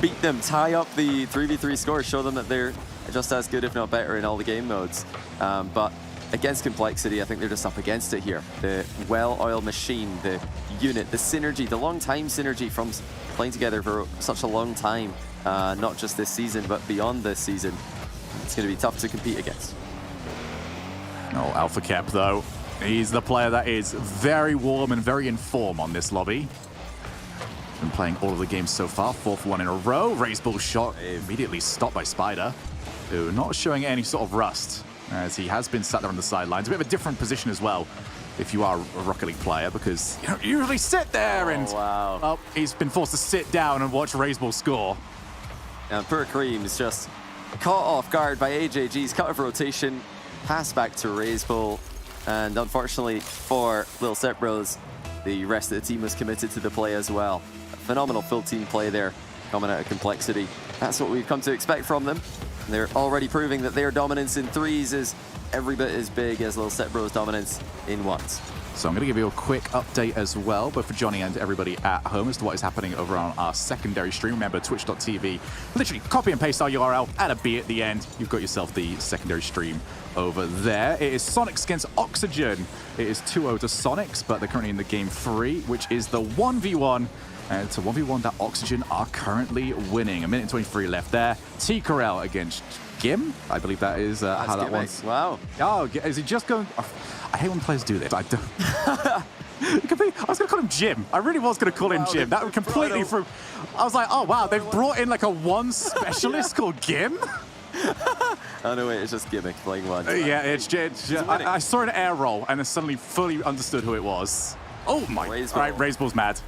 beat them, tie up the 3v3 score, show them that they're just as good, if not better, in all the game modes. But against Complexity, I think they're just up against it here. The well-oiled machine, the unit, the synergy, the long-time synergy from playing together for such a long time, not just this season, but beyond this season. It's going to be tough to compete against. Oh, AlphaCap, though. He's the player that is very warm and very in form on this lobby. Been playing all of the games so far, 4th one in a row. Raised ball shot immediately stopped by Spider, who not showing any sort of rust, as he has been sat there on the sidelines. A bit of a different position as well, if you are a Rocket League player, because you don't usually sit there and... Wow. Oh, he's been forced to sit down and watch Raised ball score. And poor Creams just caught off guard by AJG's cut of rotation, pass back to Razebull, and unfortunately for Little Step Bros, the rest of the team was committed to the play as well. A phenomenal full team play there, coming out of Complexity. That's what we've come to expect from them. And they're already proving that their dominance in threes is every bit as big as Little Step Bros' dominance in ones. So I'm going to give you a quick update as well, both for Johnny and everybody at home, as to what is happening over on our secondary stream. Remember, twitch.tv, literally copy and paste our URL, add a B at the end. You've got yourself the secondary stream over there. It is Sonics against Oxygen. It is 2-0 to Sonics, but they're currently in the game 3, which is the 1v1. And it's a 1v1 that Oxygen are currently winning. A minute and 23 left there. T. Corral against Gim. I believe that is how that was. Wow. Oh, is he just going... I hate when players do this. I don't... I was going to call him Jim. I really was going to call him Jim. That would completely threw... I was like, oh, wow, they've brought in like a one specialist called Gim? Oh, no, wait, it's just Gimmick playing one. Yeah, it's I saw an air roll and then suddenly fully understood who it was. Oh, my... All right, Razebull's mad.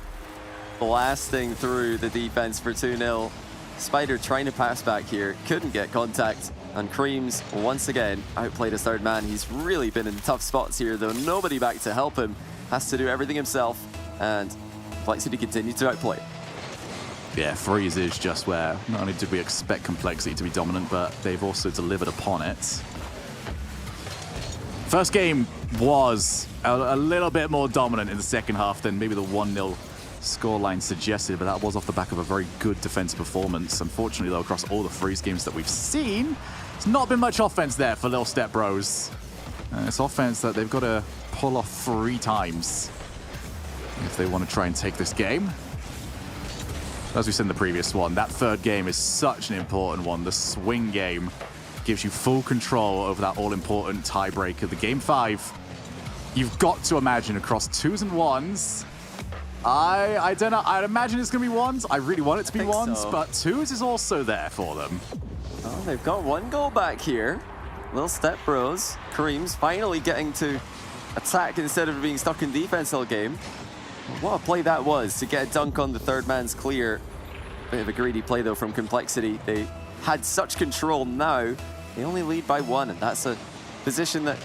Blasting through the defense for 2-0. Spider trying to pass back here, couldn't get contact, and Creams once again outplayed his third man. He's really been in tough spots here, though nobody back to help him. Has to do everything himself, and Complexity continues to outplay. Yeah, Freeze is just where not only did we expect Complexity to be dominant, but they've also delivered upon it. First game was a little bit more dominant in the second half than maybe the 1-0 scoreline suggested, but that was off the back of a very good defensive performance. Unfortunately, though, across all the freeze games that we've seen, it's not been much offense there for Little Step Bros. It's offense that they've got to pull off 3 times if they want to try and take this game. As we said in the previous one, that third game is such an important one. The swing game gives you full control over that all-important tiebreaker. The game 5, you've got to imagine across 2s and 1s. I don't know. I'd imagine it's going to be 1s. I really want it to be 1s, so. But 2s is also there for them. Oh, they've got 1 goal back here. Little Step Bros. Kareem's finally getting to attack instead of being stuck in defense all game. What a play that was to get a dunk on the third man's clear. Bit of a greedy play, though, from Complexity. They had such control now. They only lead by 1, and that's a position that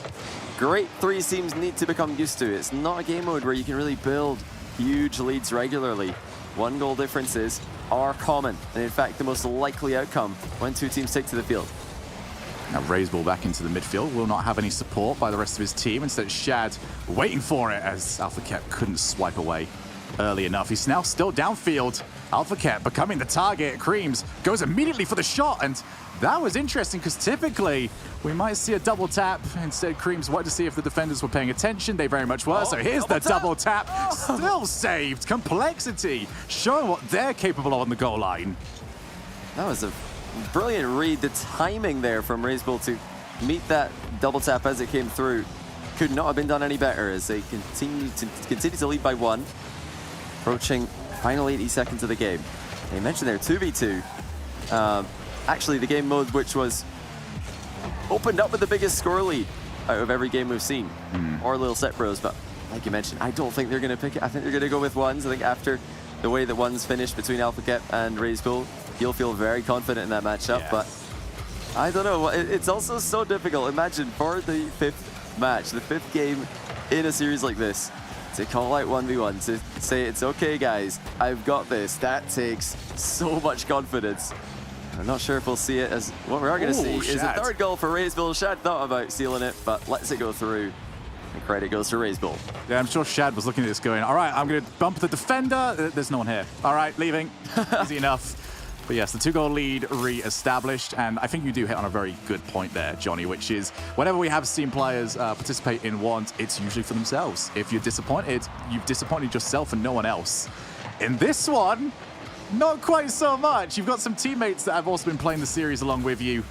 great 3 teams need to become used to. It's not a game mode where you can really build huge leads regularly. 1 goal differences are common, and in fact the most likely outcome when 2 teams take to the field. Now Razebull back into the midfield, will not have any support by the rest of his team. Instead Shad waiting for it as Alpha Kep couldn't swipe away early enough. He's now still downfield. Alpha Kep becoming the target. Creams goes immediately for the shot, and that was interesting because typically we might see a double tap. Instead, Creams wanted to see if the defenders were paying attention. They very much were. So here's the double tap. Still saved. Complexity showing what they're capable of on the goal line. That was a brilliant read. The timing there from Razebull to meet that double tap as it came through could not have been done any better as they continue to lead by 1. Approaching final 80 seconds of the game. They mentioned there 2v2. Actually, the game mode which was opened up with the biggest score lead out of every game we've seen, or Little Step Bros, but like you mentioned, I don't think they're going to pick it. I think they're going to go with 1s. I think after the way that 1s finished between Alpha Kep and Razebull, he'll feel very confident in that matchup, but I don't know. It's also so difficult. Imagine for the 5th match, the 5th game in a series like this, to call out 1v1, to say, it's okay, guys, I've got this. That takes so much confidence. I'm not sure if we'll see it as what we are going to see is a 3rd goal for Razebull. Shad thought about sealing it, but lets it go through. And credit goes to Razebull. Yeah, I'm sure Shad was looking at this going, all right, I'm going to bump the defender. There's no one here. All right, leaving. Easy enough. But yes, the 2-goal lead re-established, and I think you do hit on a very good point there, Johnny, which is whenever we have seen players participate in 1s, it's usually for themselves. If you're disappointed, you've disappointed yourself and no one else. In this one, not quite so much. You've got some teammates that have also been playing the series along with you,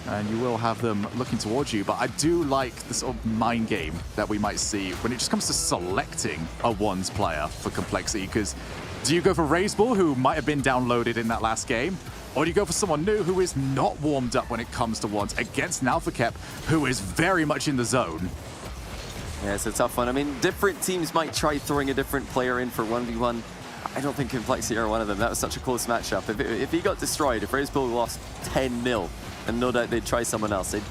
and you will have them looking towards you. But I do like the sort of mind game that we might see when it just comes to selecting a 1s player for Complexity, because do you go for Razebull, who might have been downloaded in that last game, or do you go for someone new who is not warmed up when it comes to 1s against an Alpha Kep, who is very much in the zone? Yeah, it's a tough one. I mean, different teams might try throwing a different player in for 1v1. I don't think Complexity are one of them. That was such a close matchup. If he got destroyed, if Razebull lost 10-0, and no doubt they'd try someone else. They'd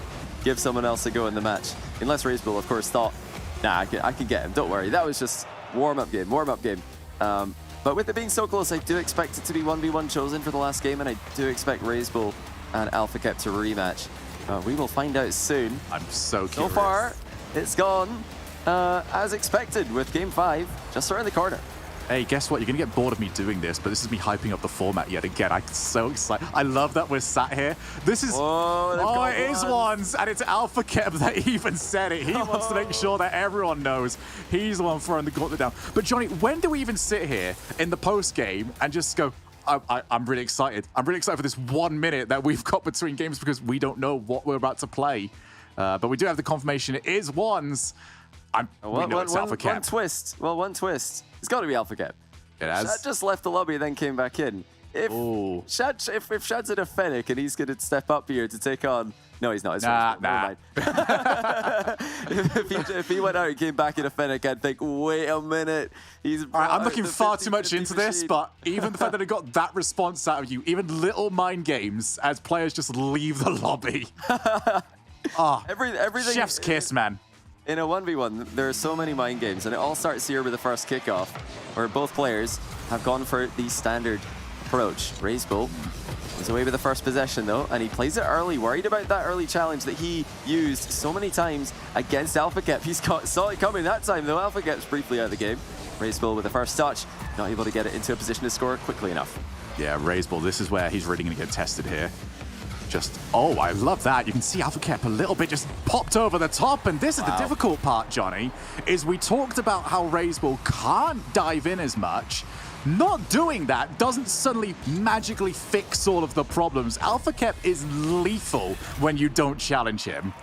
give someone else a go in the match. Unless Razebull, of course, thought, nah, I can get him. Don't worry. That was just warm-up game. But with it being so close, I do expect it to be 1v1 chosen for the last game, and I do expect Razebull and AlphaCap to rematch. We will find out soon. I'm so curious. So far, it's gone as expected with Game 5 just around the corner. Hey, guess what? You're going to get bored of me doing this, but this is me hyping up the format yet again. I'm so excited. I love that we're sat here. This is... Oh, it is ones, and it's AlphaCap that even said it. He wants to make sure that everyone knows he's the one throwing the gauntlet down. But Johnny, when do we even sit here in the post-game and just go, I'm really excited. I'm really excited for this 1 minute that we've got between games because we don't know what we're about to play. But we do have the confirmation. It is ones. We know it's AlphaCap. One twist. Well, one twist. It's got to be AlphaCap. It has. Shad just left the lobby and then came back in. If Shad's in a Fennec and he's going to step up here to take on... No, he's not. Nah. if he went out and came back in a Fennec, I'd think, wait a minute. All right, I'm looking far too much into this, but even the fact that I got that response out of you, even little mind games as players just leave the lobby. Everything. Chef's kiss, man. In a 1v1, there are so many mind games, and it all starts here with the first kickoff, where both players have gone for the standard approach. Razebull is away with the first possession, though, and he plays it early, worried about that early challenge that he used so many times against AlphaCap. He saw it coming that time, though. AlphaCap's briefly out of the game. Razebull with the first touch, not able to get it into a position to score quickly enough. Yeah, Razebull, this is where he's really going to get tested here. Oh, I love that. You can see AlphaCap a little bit just popped over the top. And this is the difficult part, Johnny, is we talked about how Razebull can't dive in as much. Not doing that doesn't suddenly magically fix all of the problems. AlphaCap is lethal when you don't challenge him.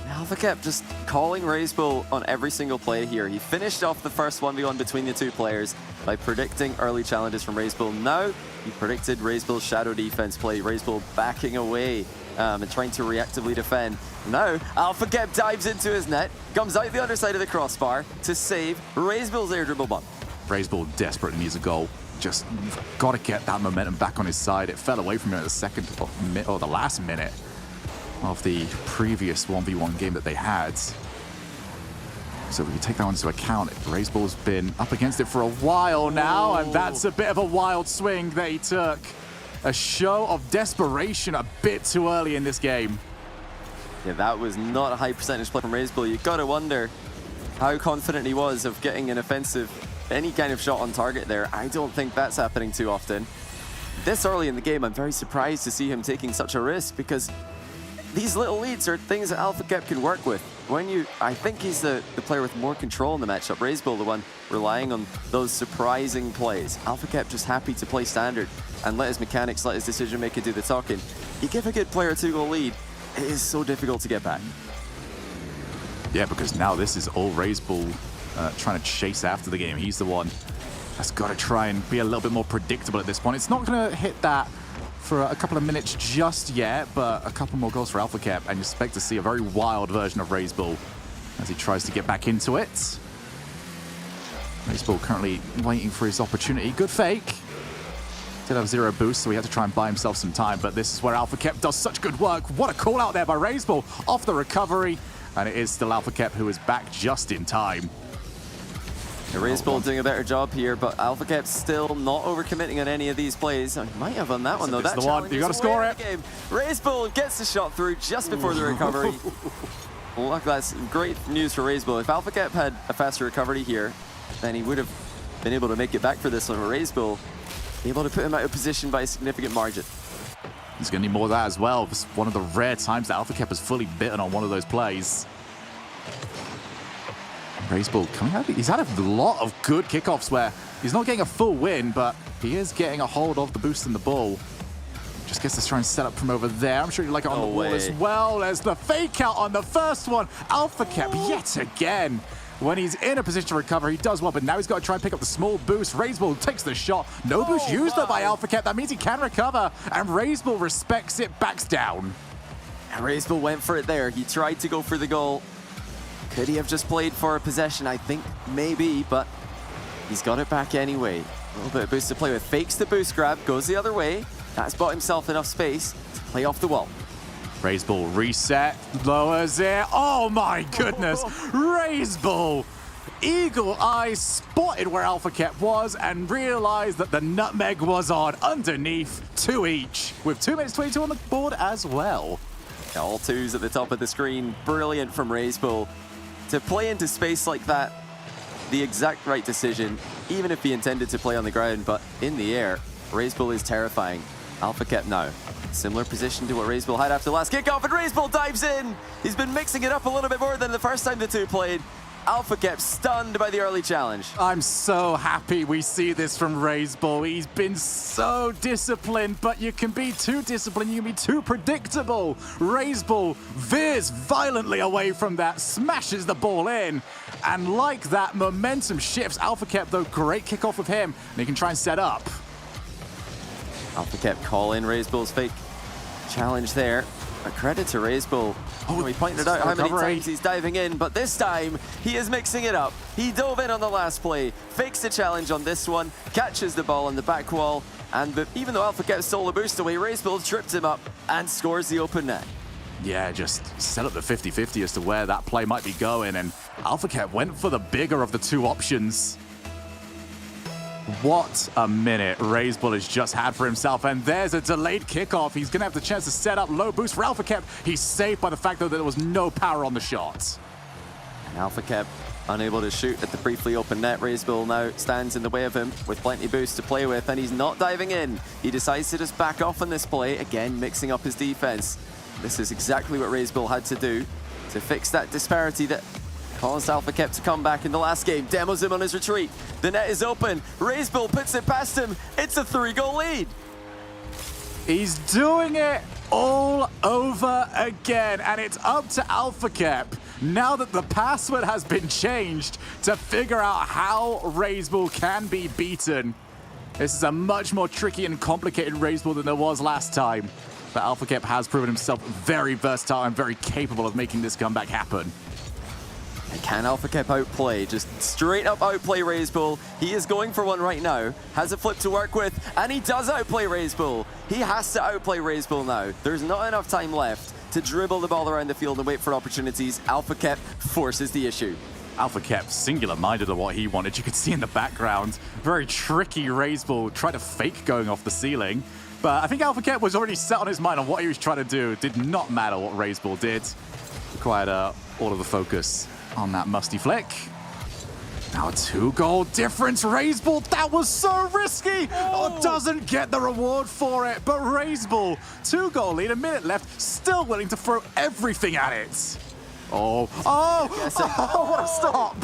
AlphaCap just calling Razebull on every single play here. He finished off the first 1v1 between the two players by predicting early challenges from Razebull. Now, he predicted Razebull's shadow defense play. Razebull backing away and trying to reactively defend. Now, AlphaCap dives into his net, comes out the underside of the crossbar to save Razebull's air dribble bomb. Razebull desperately needs a goal. Just got to get that momentum back on his side. It fell away from him at the last minute of the previous 1v1 game that they had. So if we take that one into account, Razebull's been up against it for a while now, and that's a bit of a wild swing that he took. A show of desperation a bit too early in this game. Yeah, that was not a high percentage play from Razebull. You've got to wonder how confident he was of getting an offensive, any kind of shot on target there. I don't think that's happening too often. This early in the game, I'm very surprised to see him taking such a risk because these little leads are things that AlphaCap can work with. I think he's the player with more control in the matchup. Razebull, the one relying on those surprising plays. AlphaCap just happy to play standard and let his mechanics, let his decision maker do the talking. You give a good player a 2-goal lead, it is so difficult to get back. Yeah, because now this is all Razebull trying to chase after the game. He's the one that's got to try and be a little bit more predictable at this point. It's not going to hit that for a couple of minutes just yet, but a couple more goals for AlphaCap, and you expect to see a very wild version of Razebull as he tries to get back into it. Razebull currently waiting for his opportunity. Good fake. Did have 0 boost, so he had to try and buy himself some time, but this is where AlphaCap does such good work. What a call out there by Razebull off the recovery, and it is still AlphaCap who is back just in time. Razebull doing a better job here, but AlphaCap's still not overcommitting on any of these plays. He might have on that one, though. That's the one. You got to score it. Razebull gets the shot through just before the recovery. Look, that's great news for Razebull. If AlphaCap had a faster recovery here, then he would have been able to make it back for this one. Razebull able to put him out of position by a significant margin. He's going to need more of that as well. It's one of the rare times that AlphaCap has fully bitten on one of those plays. Razebull coming out. He's had a lot of good kickoffs where he's not getting a full win, but he is getting a hold of the boost and the ball. Just gets to try and set up from over there. I'm sure you like it on the wall as well. There's the fake out on the first one. AlphaCap yet again. When he's in a position to recover, he does well, but now he's got to try and pick up the small boost. Razebull takes the shot. No boost used up by AlphaCap. That means he can recover, and Razebull respects it, backs down. And Razebull went for it there. He tried to go for the goal. Could he have just played for a possession? I think maybe, but he's got it back anyway. A little bit of boost to play with. Fakes the boost grab, goes the other way. That's bought himself enough space to play off the wall. Raiseball reset, lowers it. Oh my goodness. Raiseball, eagle eye spotted where Alpha Kep was and realized that the nutmeg was on underneath 2 each with 2 minutes 22 on the board as well. Yeah, all 2s at the top of the screen. Brilliant from Raiseball. To play into space like that, the exact right decision, even if he intended to play on the ground, but in the air, Raiseball is terrifying. Alpha Kep now. Similar position to what Raiseball had after the last kickoff, and Raiseball dives in! He's been mixing it up a little bit more than the first time the two played. Alpha Kep stunned by the early challenge. I'm so happy we see this from Raiseball. He's been so disciplined, but you can be too disciplined, you can be too predictable. Raiseball veers violently away from that, smashes the ball in, and like that, momentum shifts. Alpha Kep, though, great kickoff with him, and he can try and set up. Alpha Kep call in Raiseball's fake challenge there. A credit to Raiseball. Oh, he pointed out how many times he's diving in, but this time he is mixing it up. He dove in on the last play, fakes the challenge on this one, catches the ball on the back wall, and even though Alpha Kep stole the boost away, Raiseball tripped him up and scores the open net. Yeah, just set up the 50-50 as to where that play might be going, and Alpha Kep went for the bigger of the 2 options. What a minute Raiseball has just had for himself, and there's a delayed kickoff. He's going to have the chance to set up low boost for Alpha Kep. He's saved by the fact, though, that there was no power on the shot. And Alpha Kep unable to shoot at the briefly open net. Raiseball now stands in the way of him with plenty boost to play with, and he's not diving in. He decides to just back off on this play, again mixing up his defense. This is exactly what Raiseball had to do to fix that disparity that caused Alpha Kep to come back in the last game. Demos him on his retreat. The net is open. Raiseball puts it past him. It's a 3-goal lead. He's doing it all over again, and it's up to Alpha Kep, now that the password has been changed, to figure out how Raiseball can be beaten. This is a much more tricky and complicated Raiseball than there was last time, but Alpha Kep has proven himself very versatile and very capable of making this comeback happen. And can Alpha Kep outplay? Just straight up outplay Raiseball. He is going for one right now. Has a flip to work with, and he does outplay Raiseball. He has to outplay Raiseball now. There's not enough time left to dribble the ball around the field and wait for opportunities. Alpha Kep forces the issue. Alpha Kep singular-minded of what he wanted. You could see in the background, very tricky Raiseball, tried to fake going off the ceiling. But I think Alpha Kep was already set on his mind on what he was trying to do. It did not matter what Raiseball did. Required all of the focus on that musty flick. Now a 2-goal difference. Raiseball, that was so risky. Oh, doesn't get the reward for it. But Raiseball, 2-goal lead, a minute left, still willing to throw everything at it. Oh, what a stop.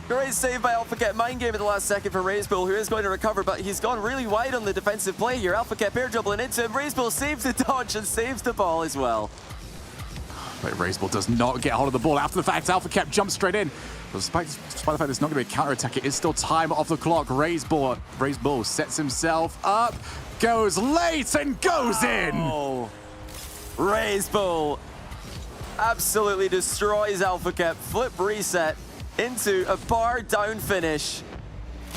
Great save by Alpha Kep. Mind game at the last second for Raiseball, who is going to recover, but he's gone really wide on the defensive play here. Alpha Kep air dribbling into him. Raiseball saves the dodge and saves the ball as well. But Raiseball does not get hold of the ball. After the fact, Alpha Kep jumps straight in. Despite the fact there's not going to be a counter-attack, it is still time off the clock. Raiseball sets himself up, goes late and goes in. Raiseball absolutely destroys Alpha Kep. Flip reset into a bar down finish.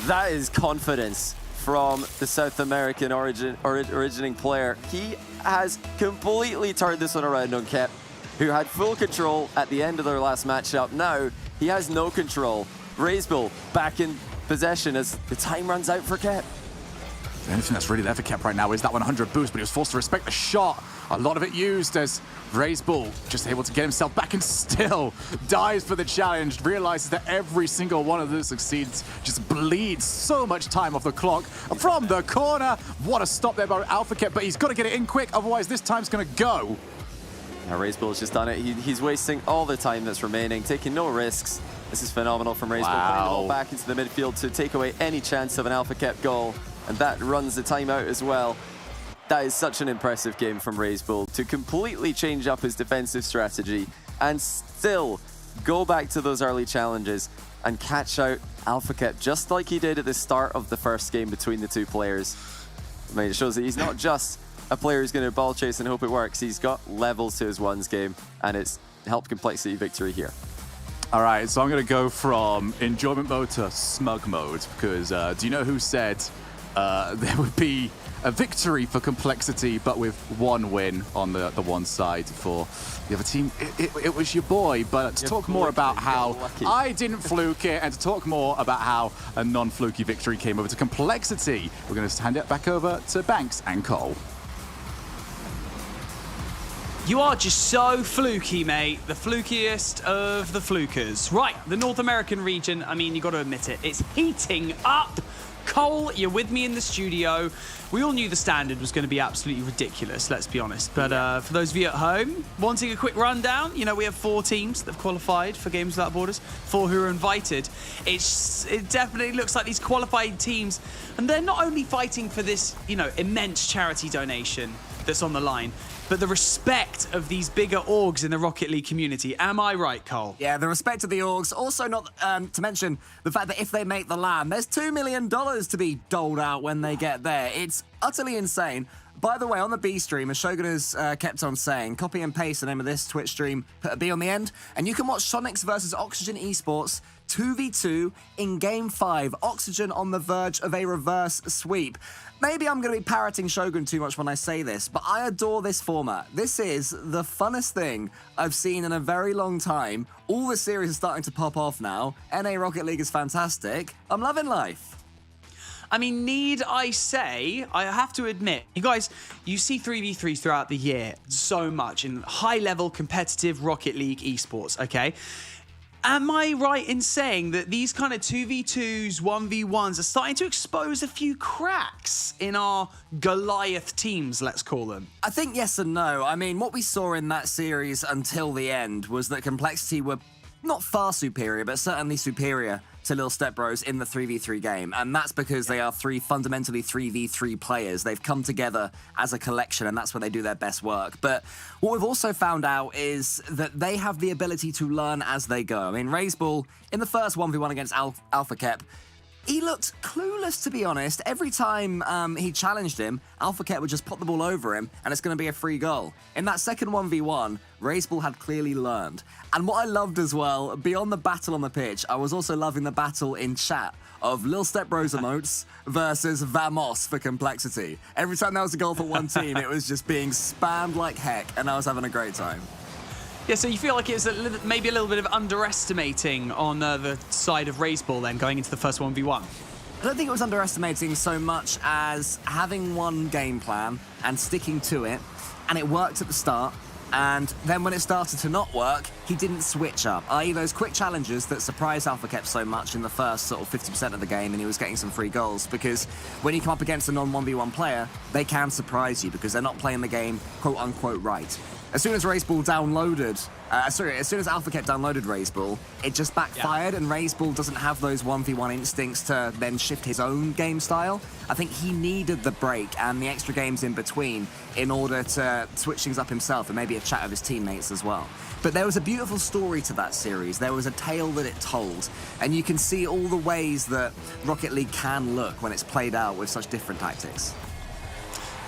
That is confidence from the South American originating player. He has completely turned this one around on Kep, who had full control at the end of their last matchup. Now, he has no control. Raiseball back in possession as the time runs out for Kep. The only thing that's really there for Kep right now is that 100 boost, but he was forced to respect the shot. A lot of it used as Raiseball just able to get himself back and still dives for the challenge, realizes that every single one of those succeeds, just bleeds so much time off the clock. From the corner, what a stop there by Alpha Kep, but he's got to get it in quick, otherwise this time's going to go. Now Raiseball's just done it. He's wasting all the time that's remaining, taking no risks. This is phenomenal from Raiseball, putting the ball back into the midfield to take away any chance of an Alpha Kep goal, and that runs the timeout as well. That is such an impressive game from Raiseball to completely change up his defensive strategy and still go back to those early challenges and catch out Alpha Kep just like he did at the start of the first game between the two players. I mean, it shows that he's not just a player who's going to ball chase and hope it works. He's got levels to his ones game, and it's helped complexity victory here. All right, so I'm going to go from enjoyment mode to smug mode because do you know who said there would be a victory for Complexity, but with one win on the one side for the other team? It was your boy, but to talk more about how I didn't fluke it and to talk more about how a non-fluky victory came over to Complexity, we're going to hand it back over to Banks and Cole. You are just so fluky, mate. The flukiest of the flukers. Right, the North American region, I mean, you got to admit it, it's heating up. Cole, you're with me in the studio. We all knew the standard was going to be absolutely ridiculous, let's be honest. But for those of you at home wanting a quick rundown, you know, we have 4 teams that have qualified for Games Without Borders, 4 who are invited. It definitely looks like these qualified teams, and they're not only fighting for this, you know, immense charity donation that's on the line, but the respect of these bigger orgs in the Rocket League community. Am I right, Cole? Yeah, the respect of the orgs. Also, not to mention the fact that if they make the LAN, there's $2 million to be doled out when they get there. It's utterly insane. By the way, on the B stream, as Shogun has kept on saying, copy and paste the name of this Twitch stream, put a B on the end, and you can watch Sonics versus Oxygen Esports 2v2 in Game 5. Oxygen on the verge of a reverse sweep. Maybe I'm going to be parroting Shogun too much when I say this, but I adore this format. This is the funnest thing I've seen in a very long time. All the series are starting to pop off now. NA Rocket League is fantastic. I'm loving life. I mean, need I say, I have to admit, you guys, you see 3v3s throughout the year so much in high-level competitive Rocket League esports, okay? Am I right in saying that these kind of 2v2s, 1v1s are starting to expose a few cracks in our Goliath teams, let's call them? I think yes and no. I mean, what we saw in that series until the end was that Complexity were not far superior, but certainly superior to Lil Step Bros in the 3v3 game. And that's because they are fundamentally 3v3 players. They've come together as a collection, and that's where they do their best work. But what we've also found out is that they have the ability to learn as they go. I mean, Razebull, in the first 1v1 against Alpha Kep, he looked clueless, to be honest. Every time he challenged him, Alpha Kep would just pop the ball over him, and it's going to be a free goal. In that second 1v1, Razebull had clearly learned. And what I loved as well, beyond the battle on the pitch, I was also loving the battle in chat of Lil Step Bros emotes versus Vamos for Complexity. Every time there was a goal for one team, it was just being spammed like heck, and I was having a great time. Yeah, so you feel like it's maybe a little bit of underestimating on the side of Razebull then, going into the first 1v1? I don't think it was underestimating so much as having one game plan and sticking to it, and it worked at the start, and then when it started to not work, he didn't switch up, i.e. those quick challenges that surprised Alpha Kep so much in the first sort of 50% of the game, and he was getting some free goals, because when you come up against a non-1v1 player, they can surprise you because they're not playing the game quote-unquote right. As soon as Razebull downloaded, as soon as Alpha Kep downloaded Razebull, it just backfired, and Razebull doesn't have those 1v1 instincts to then shift his own game style. I think he needed the break and the extra games in between in order to switch things up himself and maybe a chat with his teammates as well. But there was a beautiful story to that series. There was a tale that it told, and you can see all the ways that Rocket League can look when it's played out with such different tactics.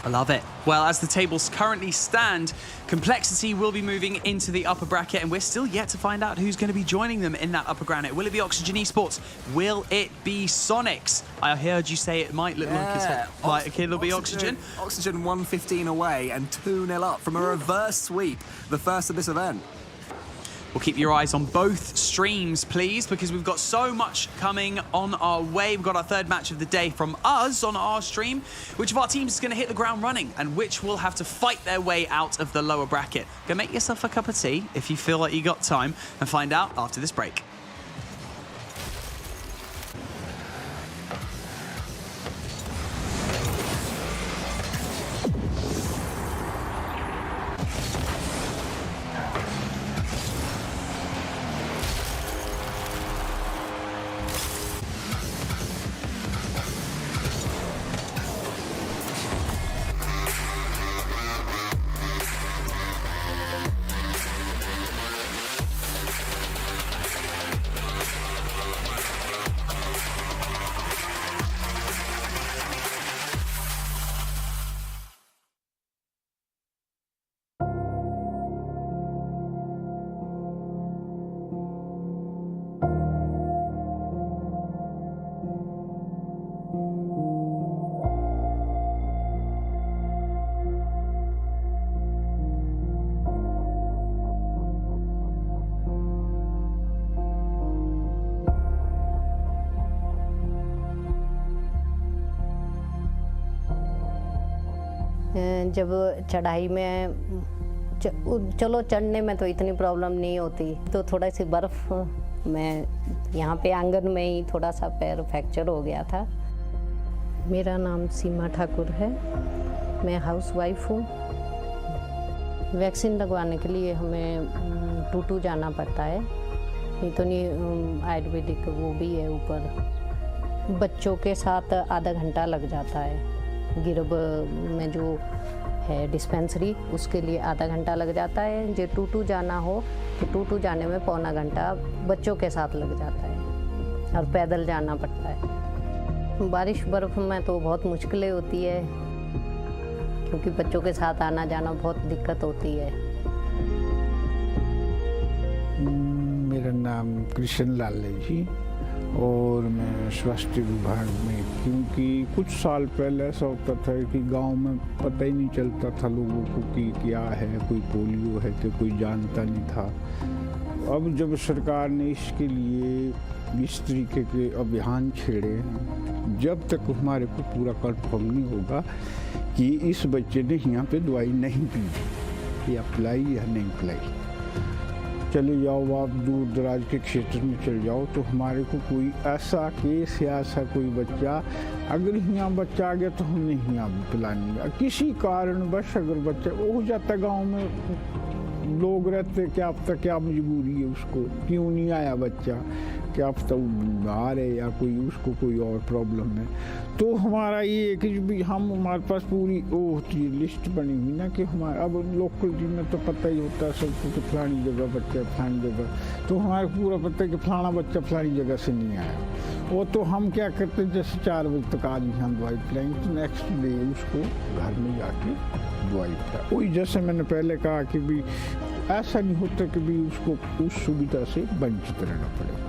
I love it. Well, as the tables currently stand, Complexity will be moving into the upper bracket, and we're still yet to find out who's going to be joining them in that upper bracket. Will it be Oxygen Esports? Will it be Sonics? I heard you say it might look like it'll be Oxygen. Oxygen 115 away and 2-0 up from a reverse sweep, the first of this event. Well, keep your eyes on both streams, please, because we've got so much coming on our way. We've got our third match of the day from us on our stream. Which of our teams is going to hit the ground running, and which will have to fight their way out of the lower bracket? Go make yourself a cup of tea if you feel like you got time, and find out after this break. जब चढ़ाई में चलो चढ़ने में तो इतनी problem नहीं होती, तो थोड़ा सी बर्फ़ में यहाँ पे आंगन में ही थोड़ा सा पैर फ्रैक्चर हो गया था। मेरा नाम सीमा ठाकुर है, मैं हाउसवाइफ हूँ। वैक्सीन लगवाने के लिए हमें टूटू जाना पड़ता है, नहीं तो नहीं आयुर्वेदिक वो भी है ऊपर। बच्चों के साथ आधा घंटा लग जाता है। गिरब में जो है डिस्पेंसरी, उसके लिए आधा घंटा लग जाता है। जो टूटू जाना हो तो टूटू जाने में पौना घंटा बच्चों के साथ लग जाता है और पैदल जाना पड़ता है। बारिश बर्फ़ में तो बहुत मुश्किलें होती है, क्योंकि बच्चों के साथ आना जाना बहुत दिक्कत होती है। मेरा नाम कृष्ण लाल है जी, और मैं स्वास्थ्य विभाग में, क्योंकि कुछ साल पहले ऐसा होता था कि गांव में पता ही नहीं चलता था लोगों को कि क्या है, कोई पोलियो है तो कोई जानता नहीं था। अब जब सरकार ने इसके लिए इस तरीके के अभियान छेड़े हैं, जब तक हमारे को पूरा कंफर्म नहीं होगा कि इस बच्चे ने यहाँ पे दवाई नहीं पी या पिलाई या नहीं पिलाई, चले जाओ आप दूर दराज के क्षेत्र में चले जाओ तो हमारे को कोई ऐसा केस या ऐसा कोई बच्चा, अगर यहाँ बच्चा आ गया तो हम नहीं यहाँ पिलाएंगे। किसी कारणवश अगर बच्चा हो जाता, गांव में लोग रहते, क्या पता क्या मजबूरी है उसको, क्यों नहीं आया बच्चा, क्या पता वो बीमार है या कोई उसको कोई और प्रॉब्लम है। तो हमारा ये है कि भी हमारे पास पूरी वो होती है लिस्ट बनी हुई ना, कि हमारा अब लोकल जी में तो पता ही होता है सबको कि फलानी जगह बच्चा फलानी जगह, तो हमारे पूरा पता है कि फलाना बच्चा फलानी जगह से नहीं आया। वो तो हम क्या करते हैं, जैसे 4 बजे तक आज हम दवाई पिलाएंगे तो नेक्स्ट डे उसको घर में जाके दवाई पिलाए। वही जैसे मैंने पहले कहा कि भी ऐसा नहीं होता कि भी उसको उस सुविधा से वंचित रहना पड़ेगा।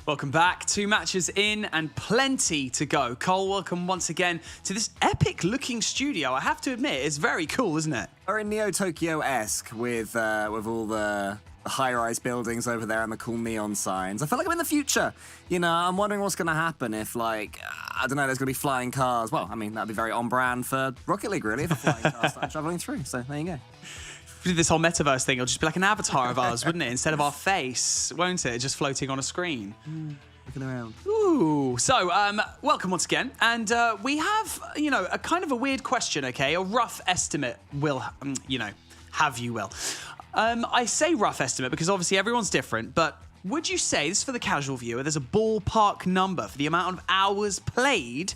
Welcome back. 2 matches in and plenty to go. Cole, welcome once again to this epic-looking studio. I have to admit, it's very cool, isn't it? Very Neo-Tokyo-esque with all the high-rise buildings over there and the cool neon signs. I feel like I'm in the future. You know, I'm wondering what's going to happen if, like, I don't know, there's going to be flying cars. Well, I mean, that'd be very on-brand for Rocket League, really, if a flying car started traveling through. So there you go. We did this whole metaverse thing. It'll just be like an avatar of ours, wouldn't it? Instead of our face, won't it? Just floating on a screen. Looking around. Ooh. So, welcome once again. And we have, you know, a kind of a weird question, okay? A rough estimate will, you know, have you will. I say rough estimate because obviously everyone's different, but would you say, this is for the casual viewer, there's a ballpark number for the amount of hours played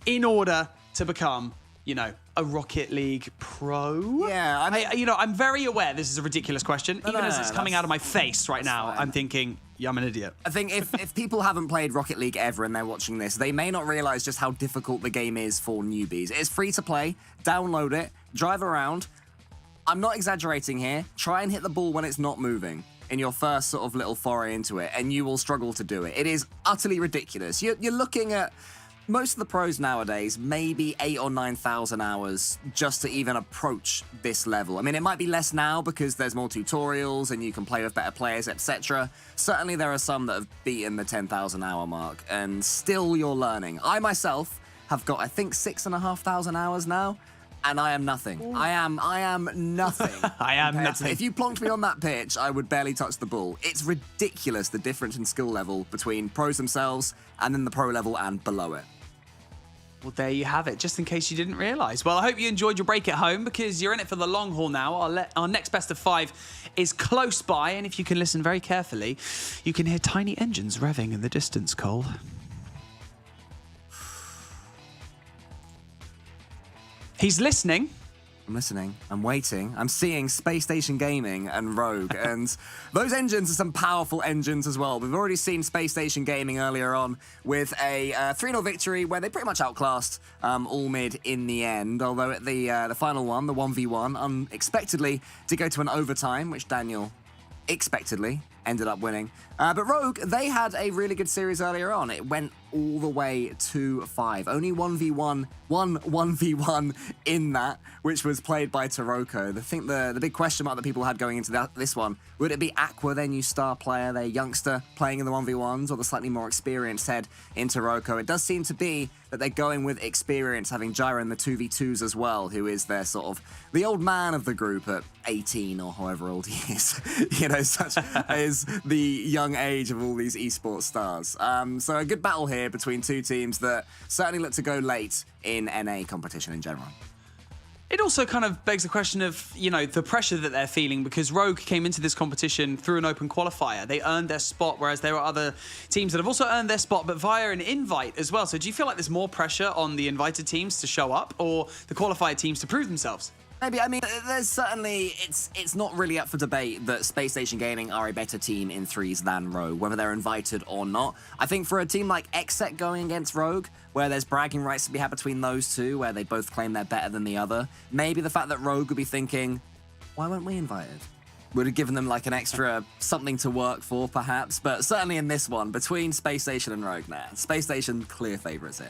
in order to become, you know, a Rocket League pro? Yeah, I mean, you know, I'm very aware this is a ridiculous question. Even as it's coming out of my face right now, fine. I'm thinking, yeah, I'm an idiot. I think if people haven't played Rocket League ever and they're watching this, they may not realize just how difficult the game is for newbies. It's free to play, download it, drive around. I'm not exaggerating here. Try and hit the ball when it's not moving in your first sort of little foray into it, and you will struggle to do it. It is utterly ridiculous. You're looking at most of the pros nowadays, maybe 8,000 or 9,000 hours just to even approach this level. I mean, it might be less now because there's more tutorials and you can play with better players, etc. Certainly there are some that have beaten the 10,000 hour mark, and still you're learning. I myself have got, I think, 6,500 hours now, and I am nothing. I am nothing. I am nothing. If you plonked me on that pitch, I would barely touch the ball. It's ridiculous, the difference in skill level between pros themselves and then the pro level and below it. Well, there you have it, just in case you didn't realise. Well, I hope you enjoyed your break at home because you're in it for the long haul now. Our next best of 5 is close by, and if you can listen very carefully, you can hear tiny engines revving in the distance, Cole. He's listening. I'm listening, I'm waiting, I'm seeing Space Station Gaming and Rogue, and those engines are some powerful engines as well. We've already seen Space Station Gaming earlier on with a 3-0 victory where they pretty much outclassed All Mid in the end, although at the final one, the 1v1, unexpectedly did go to an overtime, which Daniel expectedly ended up winning. But Rogue, they had a really good series earlier on. It went all the way to 5. Only 1v1 in that, which was played by Taroko. I think the big question mark that people had going into this one, would it be Aqua, their new star player, their youngster playing in the 1v1s, or the slightly more experienced head in Taroko? It does seem to be that they're going with experience, having Gyra in the 2v2s as well, who is their sort of the old man of the group at 18 or however old he is. You know, such is the young age of all these esports stars. So a good battle here between two teams that certainly look to go late in NA competition in general. It also kind of begs the question of, you know, the pressure that they're feeling because Rogue came into this competition through an open qualifier. They earned their spot, whereas there are other teams that have also earned their spot, but via an invite as well. So do you feel like there's more pressure on the invited teams to show up or the qualified teams to prove themselves? Maybe. I mean, there's certainly, it's not really up for debate that Space Station Gaming are a better team in 3s than Rogue, whether they're invited or not. I think for a team like Exec going against Rogue, where there's bragging rights to be had between those two, where they both claim they're better than the other, maybe the fact that Rogue would be thinking, why weren't we invited? Would have given them like an extra something to work for, perhaps. But certainly in this one, between Space Station and Rogue, Space Station, clear favourites here.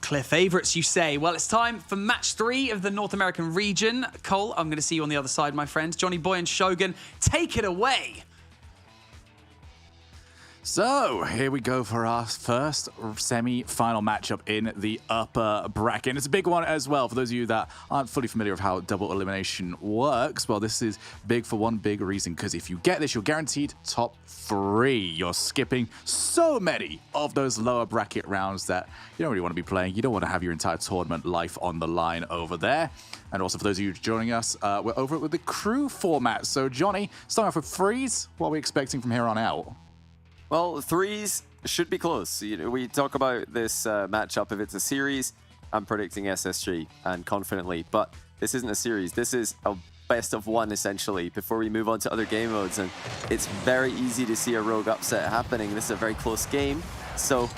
Clear favourites, you say. Well, it's time for match 3 of the North American region. Cole, I'm going to see you on the other side, my friend. Johnny Boy and Shogun, take it away. So, here we go for our first semi-final matchup in the upper bracket. And it's a big one as well. For those of you that aren't fully familiar with how double elimination works, well, this is big for one big reason, because if you get this, you're guaranteed top 3. You're skipping so many of those lower bracket rounds that you don't really want to be playing. You don't want to have your entire tournament life on the line over there. And also, for those of you joining us, we're over with the crew format. So, Johnny, starting off with 3s, what are we expecting from here on out? Well, 3s should be close. You know, we talk about this matchup. If it's a series, I'm predicting SSG and confidently. But this isn't a series. This is a best of 1, essentially, before we move on to other game modes. And it's very easy to see a Rogue upset happening. This is a very close game. So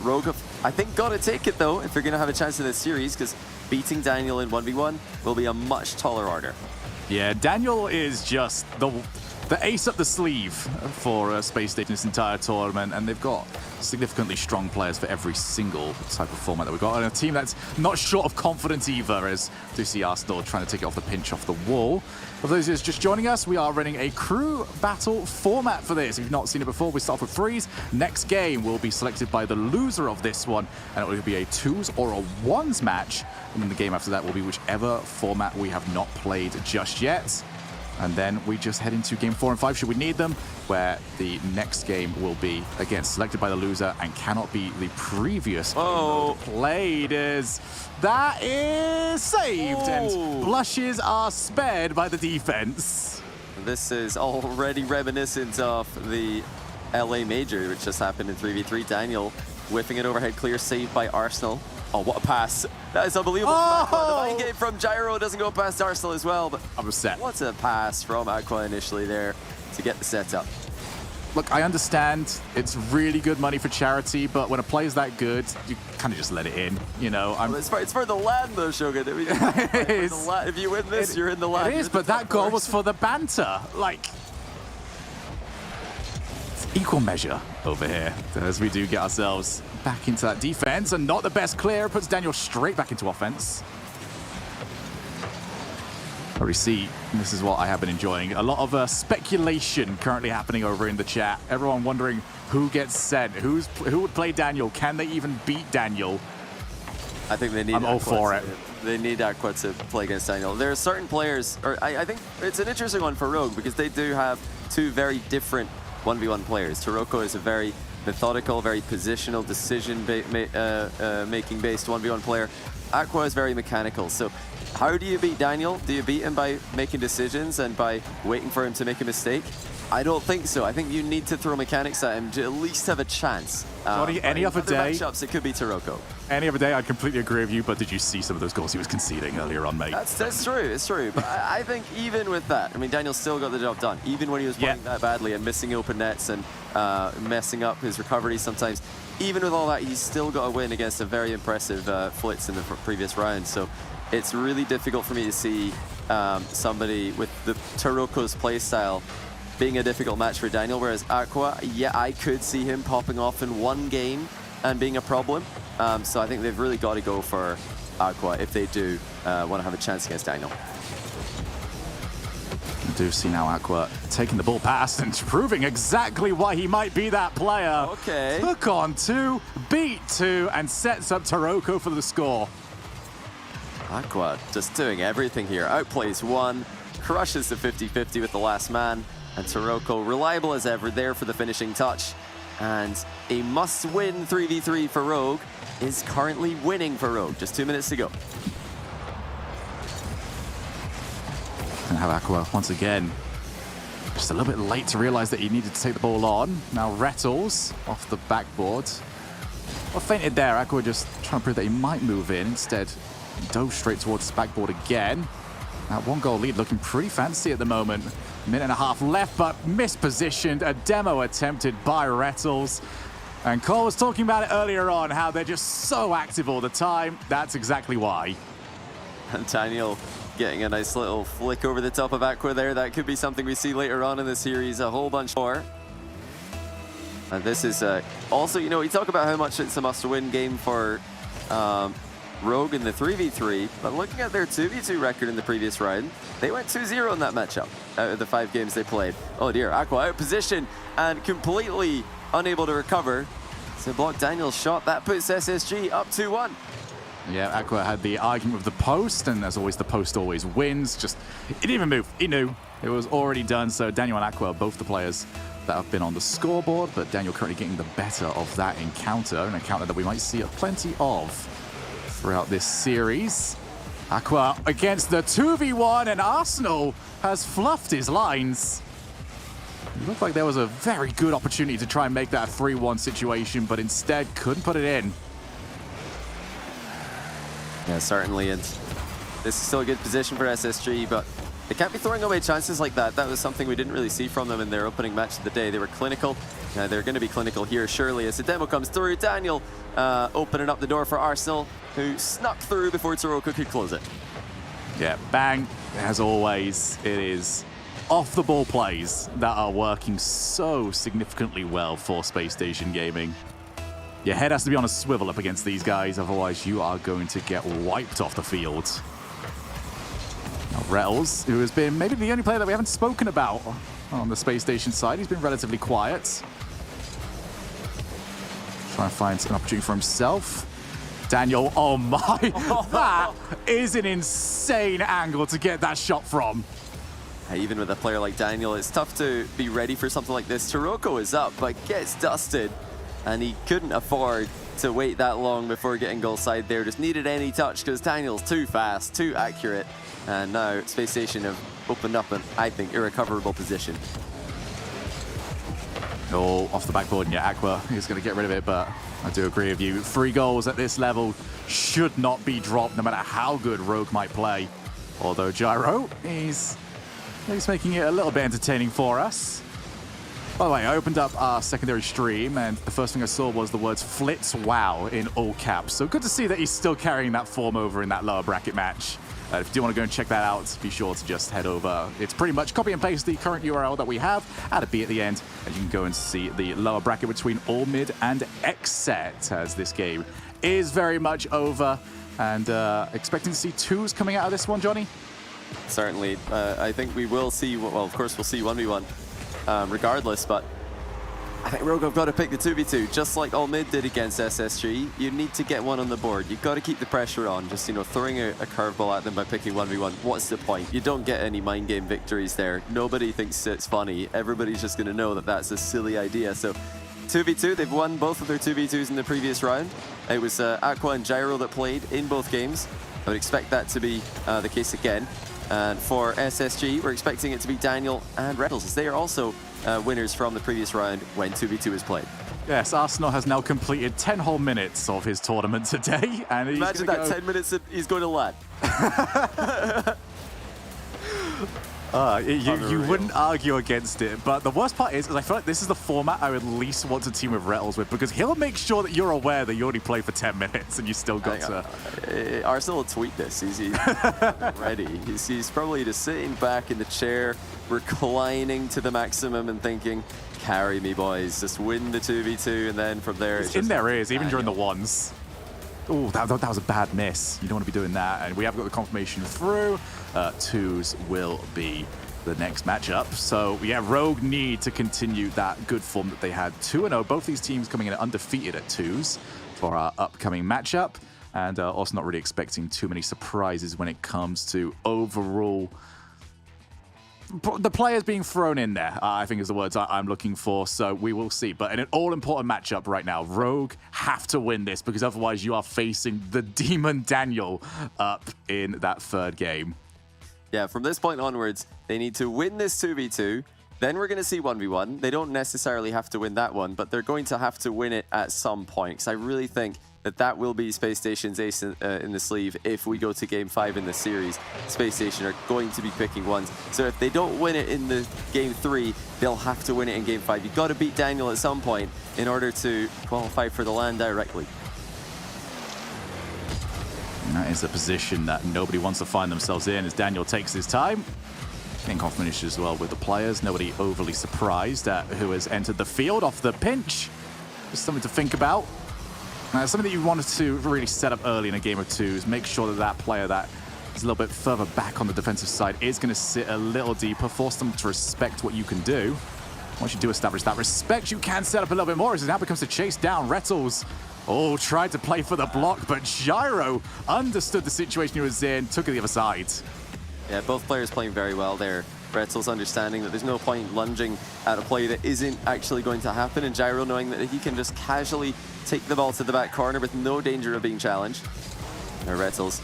Rogue have, I think, got to take it, though, if they're going to have a chance in this series, because beating Daniel in 1v1 will be a much taller order. Yeah, Daniel is just the the ace up the sleeve for Space Station this entire tournament, and they've got significantly strong players for every single type of format that we've got, and a team that's not short of confidence either, as we see Arsenal trying to take it off the pinch off the wall. For those of you just joining us, we are running a crew battle format for this. If you've not seen it before, we start with threes. Next game will be selected by the loser of this one, and it will be a twos or a ones match. And then the game after that will be whichever format we have not played just yet. And then we just head into game 4 and 5, should we need them, where the next game will be, again, selected by the loser and cannot be the previous game played. That is saved, and blushes are spared by the defense. This is already reminiscent of the LA Major, which just happened in 3v3. Daniel whiffing it overhead clear, saved by Arsenal. Oh, what a pass. That is unbelievable. The mind game from Gyro doesn't go past Arsenal as well, but I'm upset. What a pass from Aqua initially there to get the setup. Look, I understand it's really good money for charity, but when a play's that good, you kind of just let it in, you know. Well, it's for the land, though, Shogun. If you win this, you're in the land. It is, but that goal was for the banter. Like, it's equal measure over here as we do get ourselves back into that defense, and not the best clear. Puts Daniel straight back into offense. Already see, this is what I have been enjoying. A lot of speculation currently happening over in the chat. Everyone wondering who gets sent, who would play Daniel, can they even beat Daniel? I think they need. I'm all for it. They need Aqua to play against Daniel. There are certain players, or I think it's an interesting one for Rogue because they do have two very different 1v1 players. Taroko is a very methodical, very positional, decision-making based 1v1 player. Aqua is very mechanical. So how do you beat Daniel? Do you beat him by making decisions and by waiting for him to make a mistake? I don't think so. I think you need to throw mechanics at him to at least have a chance. Any other day, matchups, it could be Taroko. Any other day, I'd completely agree with you, but did you see some of those goals he was conceding earlier on, mate? That's true, it's true. But I think even with that, I mean, Daniel still got the job done. Even when he was playing that badly and missing open nets and messing up his recovery sometimes, even with all that, he's still got a win against a very impressive Flitz in the previous round. So it's really difficult for me to see somebody with the Taroko's playstyle being a difficult match for Daniel, whereas Aqua, yeah, I could see him popping off in one game and being a problem. So I think they've really got to go for Aqua if they do want to have a chance against Daniel. I do see now Aqua taking the ball past and proving exactly why he might be that player. Okay. Took on 2, beat 2, and sets up Taroko for the score. Aqua just doing everything here. Outplays 1, crushes the 50-50 with the last man, and Taroko, reliable as ever, there for the finishing touch. And a must-win 3v3 for Rogue is currently winning for Rogue. Just 2 minutes to go. And have Aqua, once again, just a little bit late to realize that he needed to take the ball on. Now Rettles off the backboard. Well, fainted there. Aqua just trying to prove that he might move in. Instead, dove straight towards the backboard again. That 1-goal lead looking pretty fancy at the moment. Minute and a half left, but mispositioned. A demo attempted by Rettles. And Cole was talking about it earlier on, how they're just so active all the time. That's exactly why. And Daniel getting a nice little flick over the top of Aqua there. That could be something we see later on in the series, a whole bunch more. And this is also, you know, we talk about how much it's a must-win game for Rogue in the 3v3, but looking at their 2v2 record in the previous round, they went 2-0 in that matchup out of the 5 games they played. Oh dear, Aqua out of position and completely unable to recover to block Daniel's shot. That puts SSG up 2-1. Yeah, Aqua had the argument with the post, and as always, the post always wins. Just, he didn't even move. He knew it was already done. So Daniel and Aqua are both the players that have been on the scoreboard, but Daniel currently getting the better of that encounter, an encounter that we might see plenty of throughout this series. Aqua against the 2v1, and Arsenal has fluffed his lines. It looked like there was a very good opportunity to try and make that a 3-1 situation, but instead couldn't put it in. Yeah, certainly, and this is still a good position for SSG, but they can't be throwing away chances like that. That was something we didn't really see from them in their opening match of the day. They were clinical. They're going to be clinical here, surely, as the demo comes through. Daniel opening up the door for Arsenal, who snuck through before Taroko could close it. Yeah, bang. As always, it is off-the-ball plays that are working so significantly well for Space Station Gaming. Your head has to be on a swivel up against these guys, otherwise you are going to get wiped off the field. Now, Rettles, who has been maybe the only player that we haven't spoken about on the Space Station side, he's been relatively quiet. Trying to find an opportunity for himself. Daniel, oh my, that is an insane angle to get that shot from. Even with a player like Daniel, it's tough to be ready for something like this. Taroko is up, but gets dusted, and he couldn't afford to wait that long before getting goal side there. Just needed any touch because Daniel's too fast, too accurate, and now Space Station have opened up an, I think, irrecoverable position. Oh, off the backboard, and yeah, Aqua is going to get rid of it, but I do agree with you. 3 goals at this level should not be dropped, no matter how good Rogue might play. Although Gyro, he's making it a little bit entertaining for us. By the way, I opened up our secondary stream, and the first thing I saw was the words Flitz Wow in all caps. So good to see that he's still carrying that form over in that lower bracket match. If you do want to go and check that out, be sure to just head over. It's pretty much copy and paste the current URL that we have, add a B at the end, and you can go and see the lower bracket between All Mid and X-Set, as this game is very much over. And expecting to see 2s coming out of this one, Johnny? Certainly. I think we will see, well, of course, we'll see 1v1 regardless, but I think Rogue have got to pick the 2v2, just like All Mid did against SSG. You need to get one on the board. You've got to keep the pressure on. Just, you know, throwing a curveball at them by picking 1v1. What's the point? You don't get any mind game victories there. Nobody thinks it's funny. Everybody's just going to know that that's a silly idea. So 2v2, they've won both of their 2v2s in the previous round. It was Aqua and Gyro that played in both games. I would expect that to be the case again. And for SSG, we're expecting it to be Daniel and Rettles, as they are also winners from the previous round when 2v2 is played. Yes, Arsenal has now completed 10 whole minutes of his tournament today. And he's imagine that, 10 minutes he's going to land. You wouldn't argue against it, but the worst part is I feel like this is the format I would least want to team with Rettles with, because he'll make sure that you're aware that you already played for 10 minutes and you still got to... Arsenal will tweet this. He's ready. He's probably just sitting back in the chair, reclining to the maximum and thinking, carry me, boys. Just win the 2v2, and then from there... It's in their ears, even during the ones. Oh, that was a bad miss. You don't want to be doing that. And we have got the confirmation through. 2s will be the next matchup. So, yeah, Rogue need to continue that good form that they had. 2-0. Both these teams coming in undefeated at 2s for our upcoming matchup. And also not really expecting too many surprises when it comes to overall... the players being thrown in there, I think is the words I'm looking for, so we will see. But in an all-important matchup right now, Rogue have to win this, because otherwise you are facing the Demon Daniel up in that 3rd game. Yeah, from this point onwards, they need to win this 2v2, then we're going to see 1v1. They don't necessarily have to win that one, but they're going to have to win it at some point, because I really think that will be Space Station's ace in the sleeve if we go to Game 5 in the series. Space Station are going to be picking 1s. So if they don't win it in the Game 3, they'll have to win it in Game 5. You've got to beat Daniel at some point in order to qualify for the LAN directly. And that is a position that nobody wants to find themselves in, as Daniel takes his time. Getting confirmation as well with the players. Nobody overly surprised at who has entered the field off the pinch. Just something to think about. Something that you wanted to really set up early in a game of 2s, make sure that that player that is a little bit further back on the defensive side is going to sit a little deeper, force them to respect what you can do. Once you do establish that respect, you can set up a little bit more, as it now becomes to chase down Rettles. Oh, tried to play for the block, but Gyro understood the situation he was in, took it the other side. Yeah, both players playing very well there. Rettles understanding that there's no point lunging at a play that isn't actually going to happen, and Gyro knowing that he can just casually take the ball to the back corner with no danger of being challenged. Now Rettles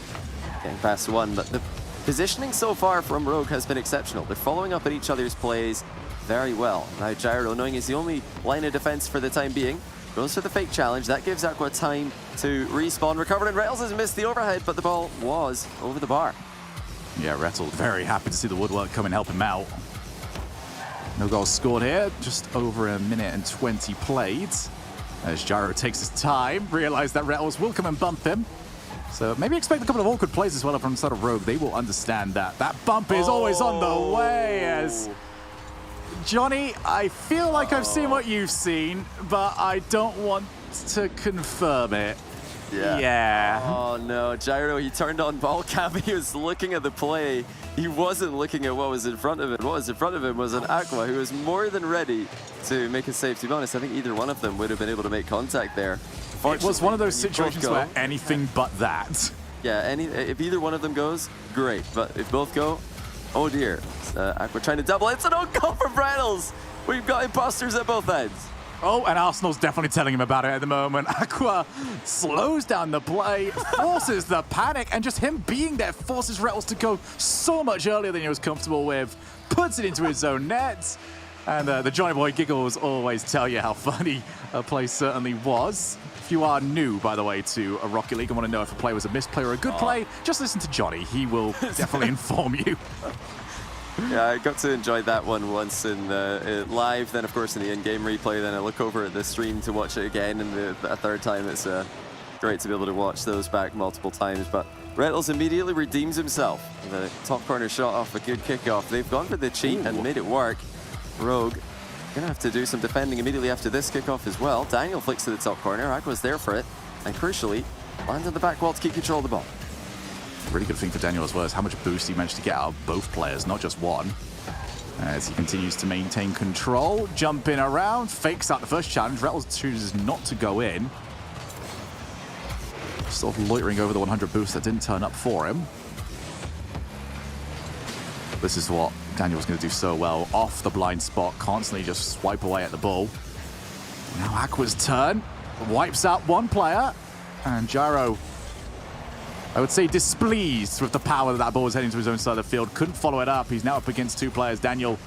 getting past 1, but the positioning so far from Rogue has been exceptional. They're following up on each other's plays very well. Now Gyro, knowing he's the only line of defense for the time being, goes for the fake challenge. That gives Aqua time to respawn, recover, and Rettles has missed the overhead, but the ball was over the bar. Yeah, Rettles very happy to see the woodwork come and help him out. No goals scored here, just over 1 minute and 20 played. As Gyro takes his time, realized that Rettles will come and bump him. So maybe expect a couple of awkward plays as well from sort of Rogue. They will understand that. That bump is always on the way as... Johnny, I feel like I've seen what you've seen, but I don't want to confirm it. Yeah. Oh no, Gyro, he turned on ball cam. He was looking at the play. He wasn't looking at what was in front of him. What was in front of him was an Aqua who was more than ready to make a save. To be honest, I think either one of them would have been able to make contact there. It was one of those situations where anything but that. Yeah, if either one of them goes, great. But if both go, oh dear. Aqua trying to double. It's an own goal from Reynolds. We've got imposters at both ends. Oh, and Arsenal's definitely telling him about it at the moment. Aqua slows down the play, forces the panic, and just him being there forces Reynolds to go so much earlier than he was comfortable with, puts it into his own net. And the Johnny Boy giggles always tell you how funny a play certainly was. If you are new, by the way, to a Rocket League and want to know if a play was a missed play or a good play, just listen to Johnny. He will definitely inform you. Yeah, I got to enjoy that one once in live, then of course in the in-game replay, then I look over at the stream to watch it again, and a third time it's great to be able to watch those back multiple times. But Reynolds immediately redeems himself. The top corner shot off a good kickoff. They've gone for the cheat and made it work. Rogue gonna have to do some defending immediately after this kickoff as well. Daniel flicks to the top corner. Aqua's there for it, and crucially, lands on the back wall to keep control of the ball. Really good thing for Daniel as well is how much boost he managed to get out of both players, not just one. As he continues to maintain control, jumping around, fakes out the first challenge. Reynolds chooses not to go in. Sort of loitering over the 100 boost that didn't turn up for him. This is what Daniel's going to do so well. Off the blind spot, constantly just swipe away at the ball. Now Aqua's turn. Wipes out one player. And Gyro, I would say, displeased with the power that ball was heading to his own side of the field. Couldn't follow it up. He's now up against two players. Daniel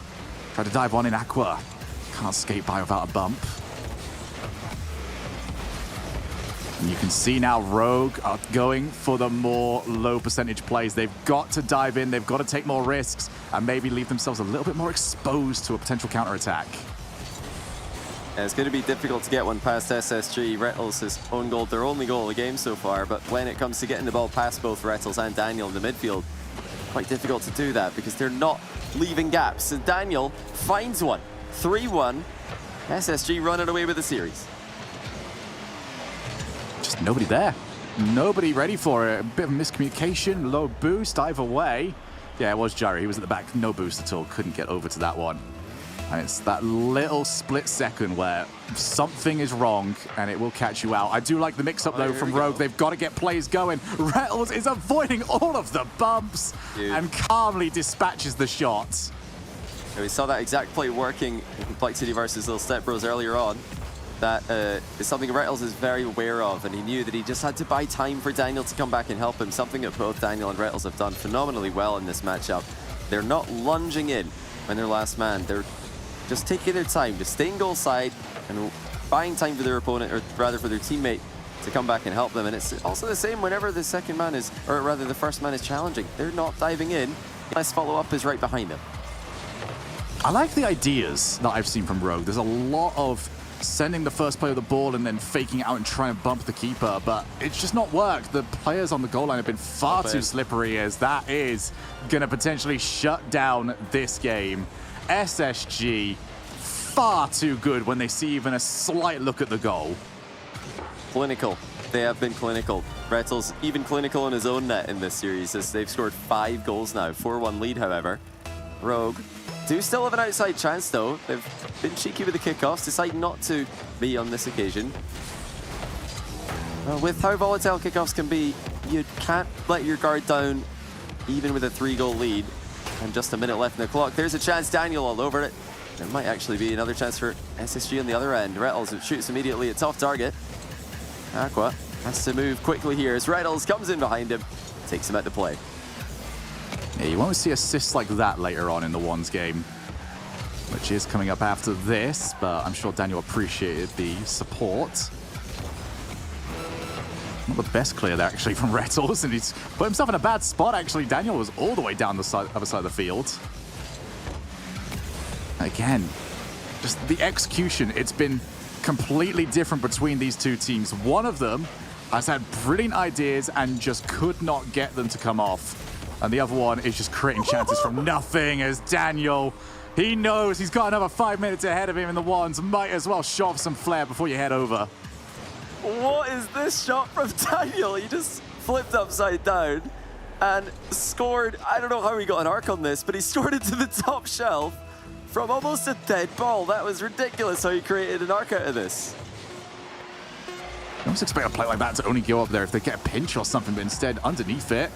tried to dive one in. Aqua can't skate by without a bump. And you can see now Rogue are going for the more low percentage plays. They've got to dive in. They've got to take more risks and maybe leave themselves a little bit more exposed to a potential counterattack. Yeah, it's going to be difficult to get one past SSG. Reynolds has own goal, their only goal of the game so far, but when it comes to getting the ball past both Reynolds and Daniel in the midfield, quite difficult to do that because they're not leaving gaps. So Daniel finds one. 3-1. SSG running away with the series. Just nobody there. Nobody ready for it. A bit of miscommunication, low boost, either way. Yeah, it was Gyro. He was at the back. No boost at all. Couldn't get over to that one. And it's that little split second where something is wrong and it will catch you out. I do like the mix-up, though, from Rogue. They've got to get plays going. Reynolds is avoiding all of the bumps and calmly dispatches the shots. Yeah, we saw that exact play working in Complexity versus Little Step Bros earlier on. That is something Reynolds is very aware of, and he knew that he just had to buy time for Daniel to come back and help him, something that both Daniel and Reynolds have done phenomenally well in this matchup. They're not lunging in when they're last man. They're just taking their time, just staying goal side and buying time for their opponent, or rather for their teammate, to come back and help them. And it's also the same whenever the second man is, or rather the first man is challenging. They're not diving in unless follow-up is right behind them. I like the ideas that I've seen from Rogue. There's a lot of sending the first player the ball and then faking out and trying to bump the keeper, but it's just not worked. The players on the goal line have been far too slippery, as that is going to potentially shut down this game. SSG, far too good when they see even a slight look at the goal. Clinical. They have been clinical. Reynolds even clinical in his own net in this series, as they've scored 5 goals now. 4-1 lead, however. Rogue do still have an outside chance, though. They've been cheeky with the kickoffs, decide not to be on this occasion. With how volatile kickoffs can be, you can't let your guard down, even with a 3-goal lead. And just a minute left in the clock. There's a chance. Daniel all over it. There might actually be another chance for SSG on the other end. Reynolds shoots immediately. It's off target. Aqua has to move quickly here as Reynolds comes in behind him, takes him out the play. Yeah, you won't see assists like that later on in the ones game, which is coming up after this, but I'm sure Daniel appreciated the support. Not the best clear there, actually, from Reynolds, and he's put himself in a bad spot, actually. Daniel was all the way down the other side of the field. Again, just the execution, it's been completely different between these two teams. One of them has had brilliant ideas and just could not get them to come off. And the other one is just creating chances from nothing as Daniel, he knows he's got another 5 minutes ahead of him in the ones. Might as well shove some flair before you head over. What is this shot from Daniel? He just flipped upside down and scored. I don't know how he got an arc on this, but he scored it to the top shelf from almost a dead ball. That was ridiculous how he created an arc out of this. I almost expect a play like that to only go up there if they get a pinch or something, but instead underneath it.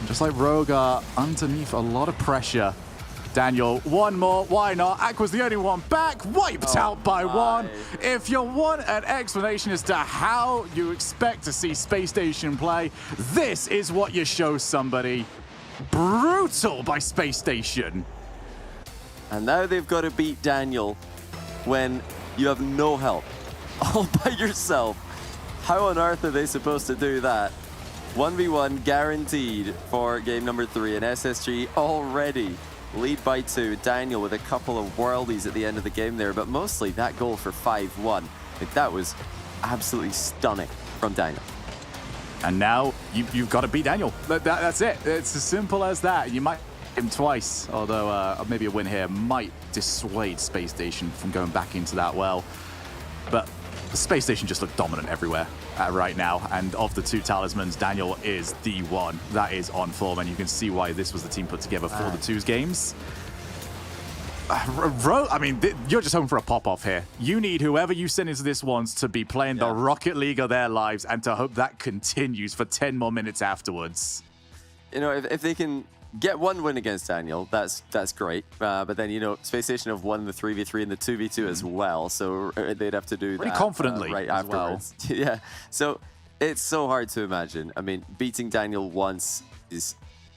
Just like Rogar, underneath a lot of pressure. Daniel, one more, why not? Aqua's the only one back, wiped out by one. If you want an explanation as to how you expect to see Space Station play, this is what you show somebody. Brutal by Space Station. And now they've got to beat Daniel when you have no help, all by yourself. How on earth are they supposed to do that? 1v1 guaranteed for game number 3, and SSG already lead by 2. Daniel with a couple of worldies at the end of the game there, but mostly that goal for 5-1. That was absolutely stunning from Daniel. And now you've got to beat Daniel. That's it. It's as simple as that. You might hit him twice, although maybe a win here might dissuade Space Station from going back into that well. But the Space Station just look dominant everywhere right now. And of the 2 talismans, Daniel is the one that is on form. And you can see why this was the team put together for the 2's games. I mean, you're just hoping for a pop-off here. You need whoever you send into this ones to be playing the Rocket League of their lives and to hope that continues for 10 more minutes afterwards. You know, if they can get one win against Daniel, that's great. But then, you know, Space Station have won the 3v3 and the 2v2 as well, so they'd have to do pretty that confidently right as afterwards. Well. Yeah, so it's so hard to imagine. I mean, beating Daniel once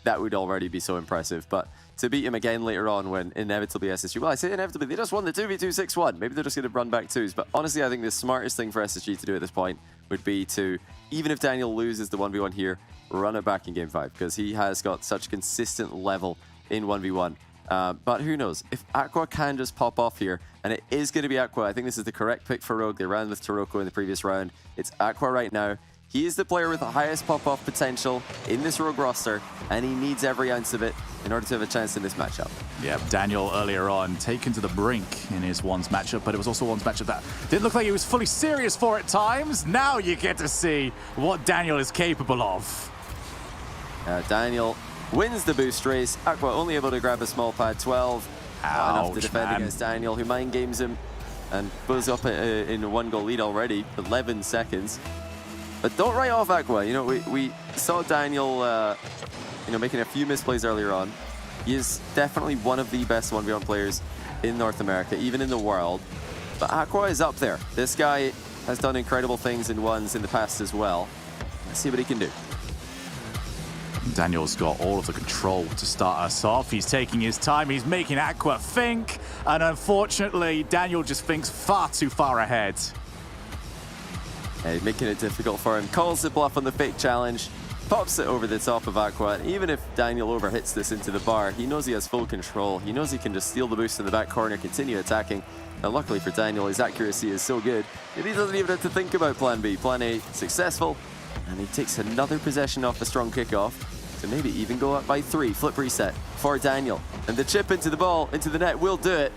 that would already be so impressive, but to beat him again later on when inevitably SSG, well, I say inevitably, they just won the 2v2 6-1. Maybe they're just going to run back 2s, but honestly, I think the smartest thing for SSG to do at this point would be to, even if Daniel loses the 1v1 here, run it back in game 5, because he has got such consistent level in 1v1. But who knows? If Aqua can just pop off here, and it is going to be Aqua, I think this is the correct pick for Rogue. They ran with Taroko in the previous round. It's Aqua right now. He is the player with the highest pop-off potential in this Rogue roster, and he needs every ounce of it in order to have a chance in this matchup. Yeah, Daniel earlier on taken to the brink in his ones matchup, but it was also ones matchup that didn't look like he was fully serious for at times. Now you get to see what Daniel is capable of. Daniel wins the boost race. Aqua only able to grab a small pad 12. Not enough to defend against Daniel, who mind games him and goes up in a 1-goal lead already, 11 seconds. But don't write off Aqua. You know, we saw Daniel, you know, making a few misplays earlier on. He is definitely one of the best 1v1 players in North America, even in the world. But Aqua is up there. This guy has done incredible things in ones in the past as well. Let's see what he can do. Daniel's got all of the control to start us off. He's taking his time. He's making Aqua think. And unfortunately, Daniel just thinks far too far ahead. Making it difficult for him. Calls the bluff on the fake challenge. Pops it over the top of Aqua. And even if Daniel overhits this into the bar, he knows he has full control. He knows he can just steal the boost in the back corner, continue attacking. And luckily for Daniel, his accuracy is so good that he doesn't even have to think about plan B. Plan A successful. And he takes another possession off a strong kickoff to maybe even go up by 3. Flip reset for Daniel. And the chip into the ball, into the net will do it.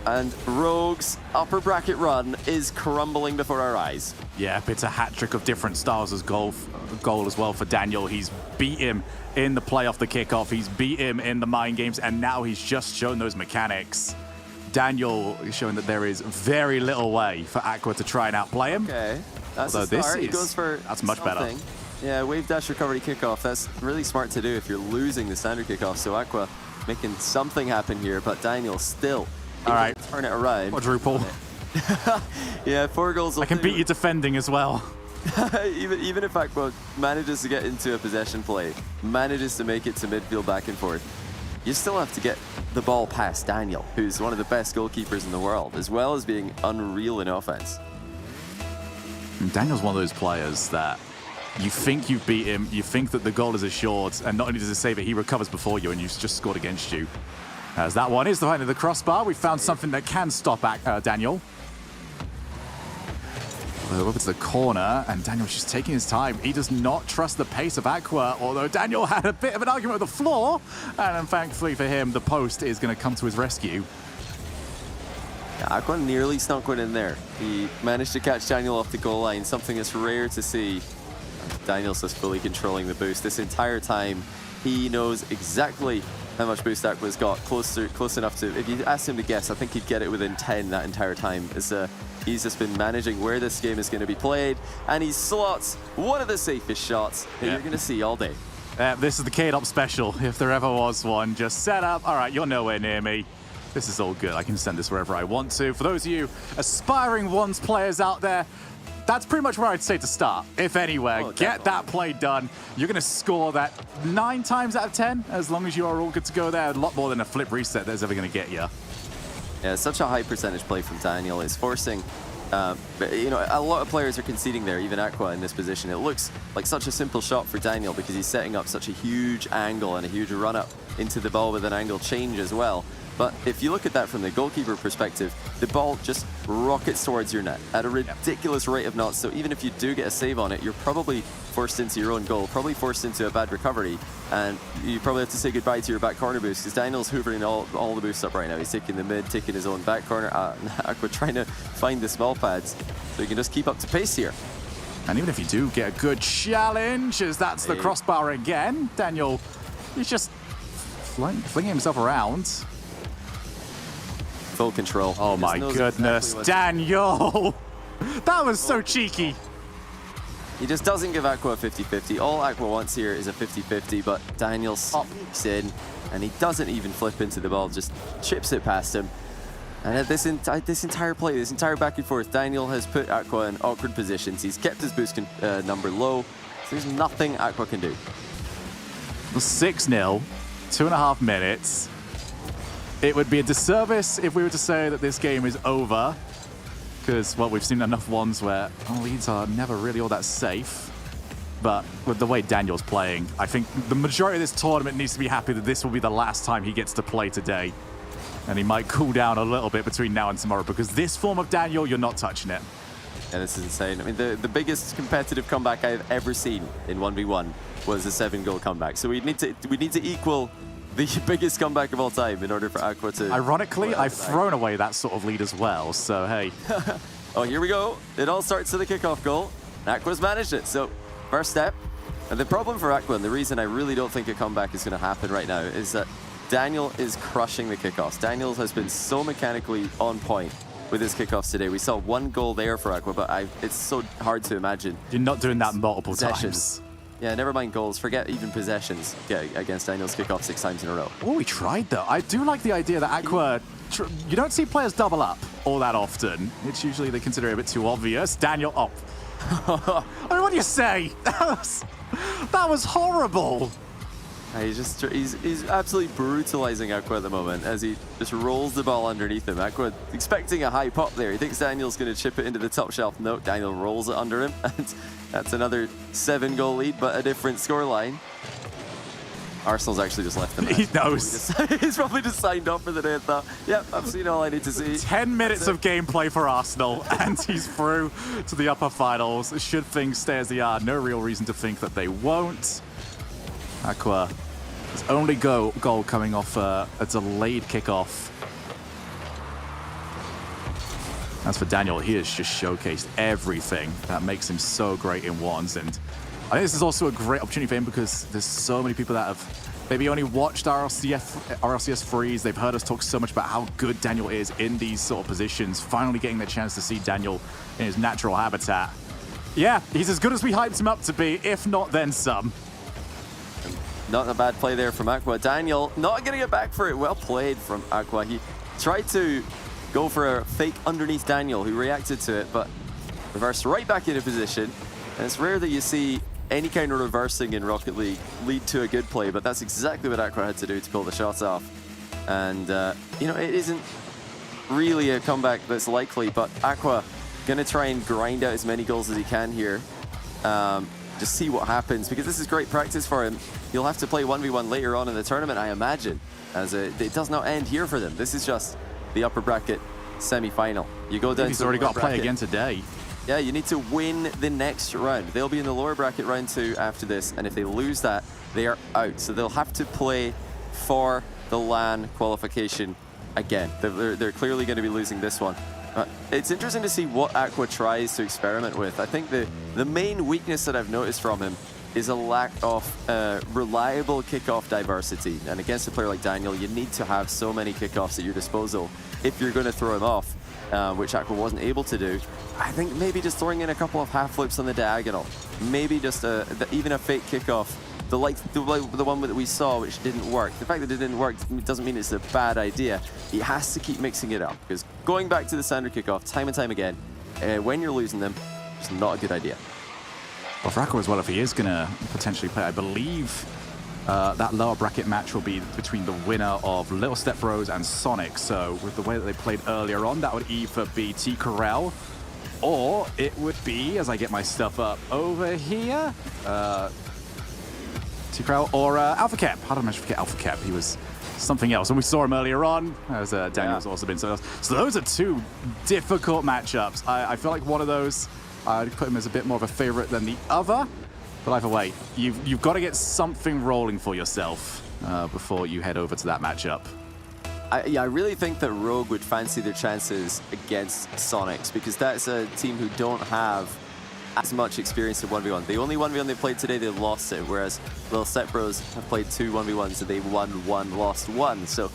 And Rogue's upper bracket run is crumbling before our eyes. Yeah, it's a hat-trick of different styles as goal as well for Daniel. He's beat him in the play off the kickoff. He's beat him in the mind games, and now he's just shown those mechanics. Daniel is showing that there is very little way for Aqua to try and outplay him. Okay, that's a start. He goes for that's much better. Yeah, wave dash recovery kickoff. That's really smart to do if you're losing the standard kickoff. So Aqua making something happen here, but Daniel still all right, turn it around. Quadruple. Yeah, 4 goals. I can beat you defending as well. even if Aqua manages to get into a possession play, manages to make it to midfield back and forth, you still have to get the ball past Daniel, who's one of the best goalkeepers in the world, as well as being unreal in offense. And Daniel's one of those players that you think you've beat him, you think that the goal is assured, and not only does he save it, he recovers before you, and he's just scored against you. As that one is the height of the crossbar, we found something that can stop Daniel. Over to the corner, and Daniel's just taking his time. He does not trust the pace of Aqua, although Daniel had a bit of an argument with the floor, and thankfully for him, the post is going to come to his rescue. Yeah, Aqua nearly snuck one in there. He managed to catch Daniel off the goal line, something that's rare to see. Daniel's just fully controlling the boost this entire time. He knows exactly how much boost Aqua's got, close enough to, if you asked him to guess, I think he'd get it within 10 that entire time. He's just been managing where this game is going to be played, and he slots one of the safest shots that you're going to see all day. This is the K-Dop special, if there ever was one. Just set up. All right, you're nowhere near me. This is all good. I can send this wherever I want to. For those of you aspiring ones players out there, that's pretty much where I'd say to start, if anywhere. Oh, get that play done. You're going to score that 9 times out of 10, as long as you are all good to go there. A lot more than a flip reset that's ever going to get you. Yeah, such a high percentage play from Daniel. It's forcing, you know, a lot of players are conceding there, even Aqua in this position. It looks like such a simple shot for Daniel because he's setting up such a huge angle and a huge run up into the ball with an angle change as well. But if you look at that from the goalkeeper perspective, the ball just rockets towards your net at a ridiculous rate of knots. So even if you do get a save on it, you're probably forced into your own goal, probably forced into a bad recovery, and you probably have to say goodbye to your back corner boost because Daniel's hoovering all the boosts up right now. He's taking the mid, taking his own back corner. Aqua trying to find the small pads so he can just keep up to pace here. And even if you do get a good challenge, as that's the crossbar again, Daniel is just flinging himself around. Full control. Oh my goodness, exactly Daniel! That was so cheeky. He just doesn't give Aqua a 50-50. All Aqua wants here is a 50-50, but Daniel sneaks in, and he doesn't even flip into the ball, just chips it past him. And at this entire play, this entire back and forth, Daniel has put Aqua in awkward positions. He's kept his boost number low, so there's nothing Aqua can do. 6-0, 2.5 minutes. It would be a disservice if we were to say that this game is over, because, well, we've seen enough ones where leads are never really all that safe. But with the way Daniel's playing, I think the majority of this tournament needs to be happy that this will be the last time he gets to play today. And he might cool down a little bit between now and tomorrow, because this form of Daniel, you're not touching it. Yeah, this is insane. I mean, the biggest competitive comeback I've ever seen in 1v1 was a 7-goal comeback. So we need to equal the biggest comeback of all time in order for Aqua to... Ironically, I've thrown away that sort of lead as well, so hey. Oh, here we go. It all starts with the kickoff goal. Aqua's managed it. So, first step. And the problem for Aqua, and the reason I really don't think a comeback is going to happen right now, is that Daniel is crushing the kickoffs. Daniel has been so mechanically on point with his kickoffs today. We saw 1 goal there for Aqua, but it's so hard to imagine. You're not doing that multiple times. Yeah, never mind goals. Forget even possessions against Daniel's kickoff 6 times in a row. Oh, he tried, though. I do like the idea that Aqua... You don't see players double up all that often. It's usually they consider it a bit too obvious. Daniel... Oh. I mean, what do you say? That was horrible. He's absolutely brutalizing Aqua at the moment as he just rolls the ball underneath him. Aqua expecting a high pop there. He thinks Daniel's going to chip it into the top shelf. No, Daniel rolls it under him. And that's another 7-goal lead, but a different scoreline. Arsenal's actually just left him. He knows. He's probably just signed up for the day and thought, yep, I've seen all I need to see. 10 minutes of gameplay for Arsenal, and he's through to the upper finals. Should things stay as they are, no real reason to think that they won't. Aqua, his only goal coming off a delayed kickoff. As for Daniel, he has just showcased everything that makes him so great in ones, and I think this is also a great opportunity for him because there's so many people that have maybe only watched RLCS Freeze. They've heard us talk so much about how good Daniel is in these sort of positions. Finally getting the chance to see Daniel in his natural habitat. Yeah, he's as good as we hyped him up to be, if not then some. Not a bad play there from Aqua. Daniel not getting it back for it. Well played from Aqua. He tried to go for a fake underneath Daniel, who reacted to it, but reversed right back into position. And it's rare that you see any kind of reversing in Rocket League lead to a good play, but that's exactly what Aqua had to do to pull the shots off. And, you know, it isn't really a comeback that's likely, but Aqua going to try and grind out as many goals as he can here. Just see what happens, because this is great practice for him. He'll have to play 1v1 later on in the tournament, I imagine, as it does not end here for them. This is just the upper bracket semi-final. You go down. He's already got to play again today. Yeah, you need to win the next round. They'll be in the lower bracket round 2 after this, and if they lose that, they are out. So they'll have to play for the LAN qualification again. They're clearly going to be losing this one. It's interesting to see what Aqua tries to experiment with. I think the main weakness that I've noticed from him is a lack of reliable kickoff diversity. And against a player like Daniel, you need to have so many kickoffs at your disposal if you're going to throw him off, which Aqua wasn't able to do. I think maybe just throwing in a couple of half flips on the diagonal, maybe just even a fake kickoff, the one that we saw, which didn't work. The fact that it didn't work doesn't mean it's a bad idea. He has to keep mixing it up, because going back to the standard kickoff time and time again, when you're losing them, it's not a good idea. Well, for Aqua as well, if he is going to potentially play, I believe that lower bracket match will be between the winner of Little Step Bros and Sonic. So with the way that they played earlier on, that would either be T Corral, or it would be, as I get my stuff up over here, T Corral or Alpha Cap. How did I manage to forget Alpha Cap? He was something else. And we saw him earlier on, as Daniel's also been so. So those are two difficult matchups. I feel like one of those, I'd put him as a bit more of a favorite than the other. But either way, you've got to get something rolling for yourself before you head over to that matchup. I really think that Rogue would fancy their chances against Sonics, because that's a team who don't have as much experience in 1v1. The only 1v1 they played today, they lost it, whereas Little Set Bros have played 2 1v1s and they won 1, lost 1. So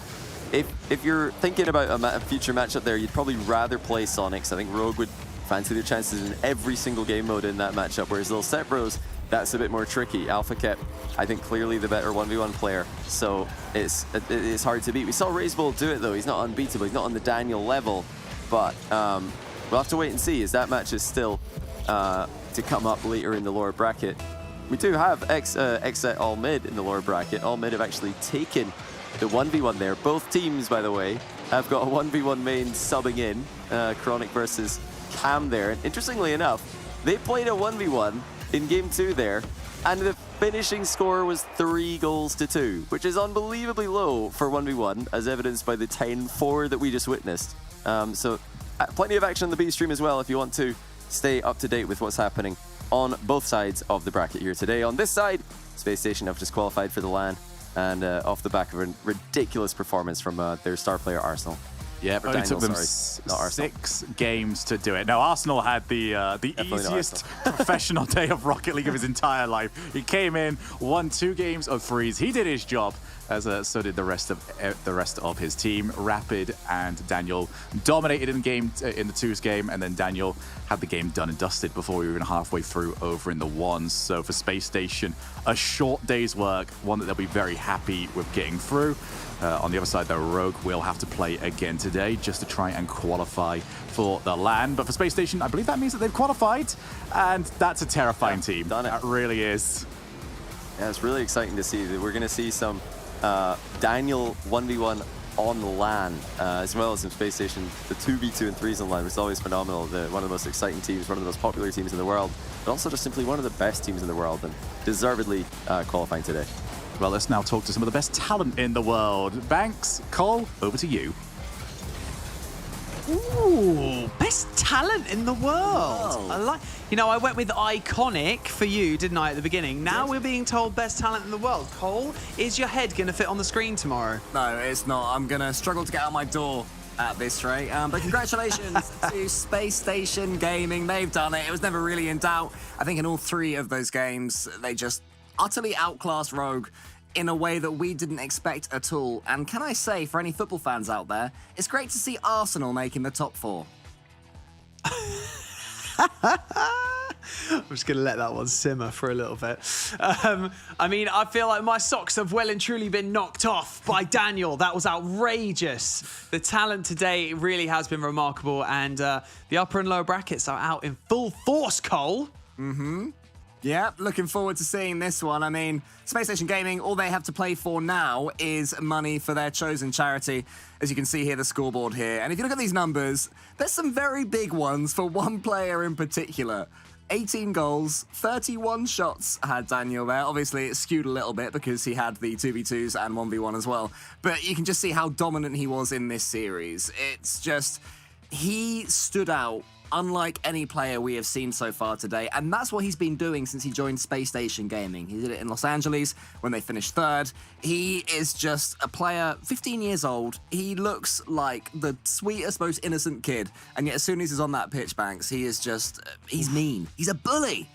if you're thinking about a future matchup there, you'd probably rather play Sonics. I think Rogue would fancy their chances in every single game mode in that matchup, whereas Little Set Bros, that's a bit more tricky. Alpha Cap, I think, clearly the better 1v1 player, so it's hard to beat. We saw Razebull do it though. He's not unbeatable. He's not on the Daniel level, but we'll have to wait and see, as that match is still to come up later in the lower bracket. We do have Xset All Mid in the lower bracket. All Mid have actually taken the 1v1 there. Both teams, by the way, have got a 1v1 main subbing in. Chronic versus Cam there. And interestingly enough, they played a 1v1 in game 2 there, and the finishing score was 3-2, which is unbelievably low for 1v1, as evidenced by the 10-4 that we just witnessed. So plenty of action on the B stream as well if you want to stay up to date with what's happening on both sides of the bracket here today. On this side, Space Station have just qualified for the LAN, and off the back of a ridiculous performance from their star player Arsenal. Yeah, but it took them 6 games to do it. Now, Arsenal had the easiest professional day of Rocket League of his entire life. He came in, won 2 games of 3s. He did his job, as so did the rest of his team. Rapid and Daniel dominated in the 2s game, and then Daniel had the game done and dusted before we were even halfway through over in the 1s. So for Space Station, a short day's work, one that they'll be very happy with getting through. On the other side, though, Rogue will have to play again today just to try and qualify for the LAN. But for Space Station, I believe that means that they've qualified, and that's a terrifying team. Done it. That really is. Yeah, it's really exciting to see that we're going to see some Daniel 1v1 on the LAN, as well as some Space Station, the 2v2 and 3s on LAN, which is always phenomenal. One of the most exciting teams, one of the most popular teams in the world, but also just simply one of the best teams in the world, and deservedly qualifying today. Well, let's now talk to some of the best talent in the world. Banks, Cole, over to you. Ooh, best talent in the world. I like. You know, I went with iconic for you, didn't I, at the beginning? Now we're being told best talent in the world. Cole, is your head going to fit on the screen tomorrow? No, it's not. I'm going to struggle to get out my door at this rate. But congratulations to Space Station Gaming. They've done it. It was never really in doubt. I think in all 3 of those games, they just utterly outclassed Rogue in a way that we didn't expect at all. And can I say, for any football fans out there, it's great to see Arsenal making the top 4. I'm just going to let that one simmer for a little bit. I mean, I feel like my socks have well and truly been knocked off by Daniel. That was outrageous. The talent today really has been remarkable, and the upper and lower brackets are out in full force, Cole. Mm-hmm. Yeah, looking forward to seeing this one. I mean, Space Station Gaming, all they have to play for now is money for their chosen charity. As you can see here, the scoreboard here. And if you look at these numbers, there's some very big ones for one player in particular. 18 goals, 31 shots had Daniel there. Obviously, it skewed a little bit because he had the 2v2s and 1v1 as well. But you can just see how dominant he was in this series. It's just, he stood out unlike any player we have seen so far today, and that's what he's been doing since he joined Space Station Gaming. He did it in Los Angeles when they finished 3rd. He is just a player, 15 years old. He looks like the sweetest, most innocent kid, and yet as soon as he's on that pitch, Banks, he is just, he's mean. He's a bully.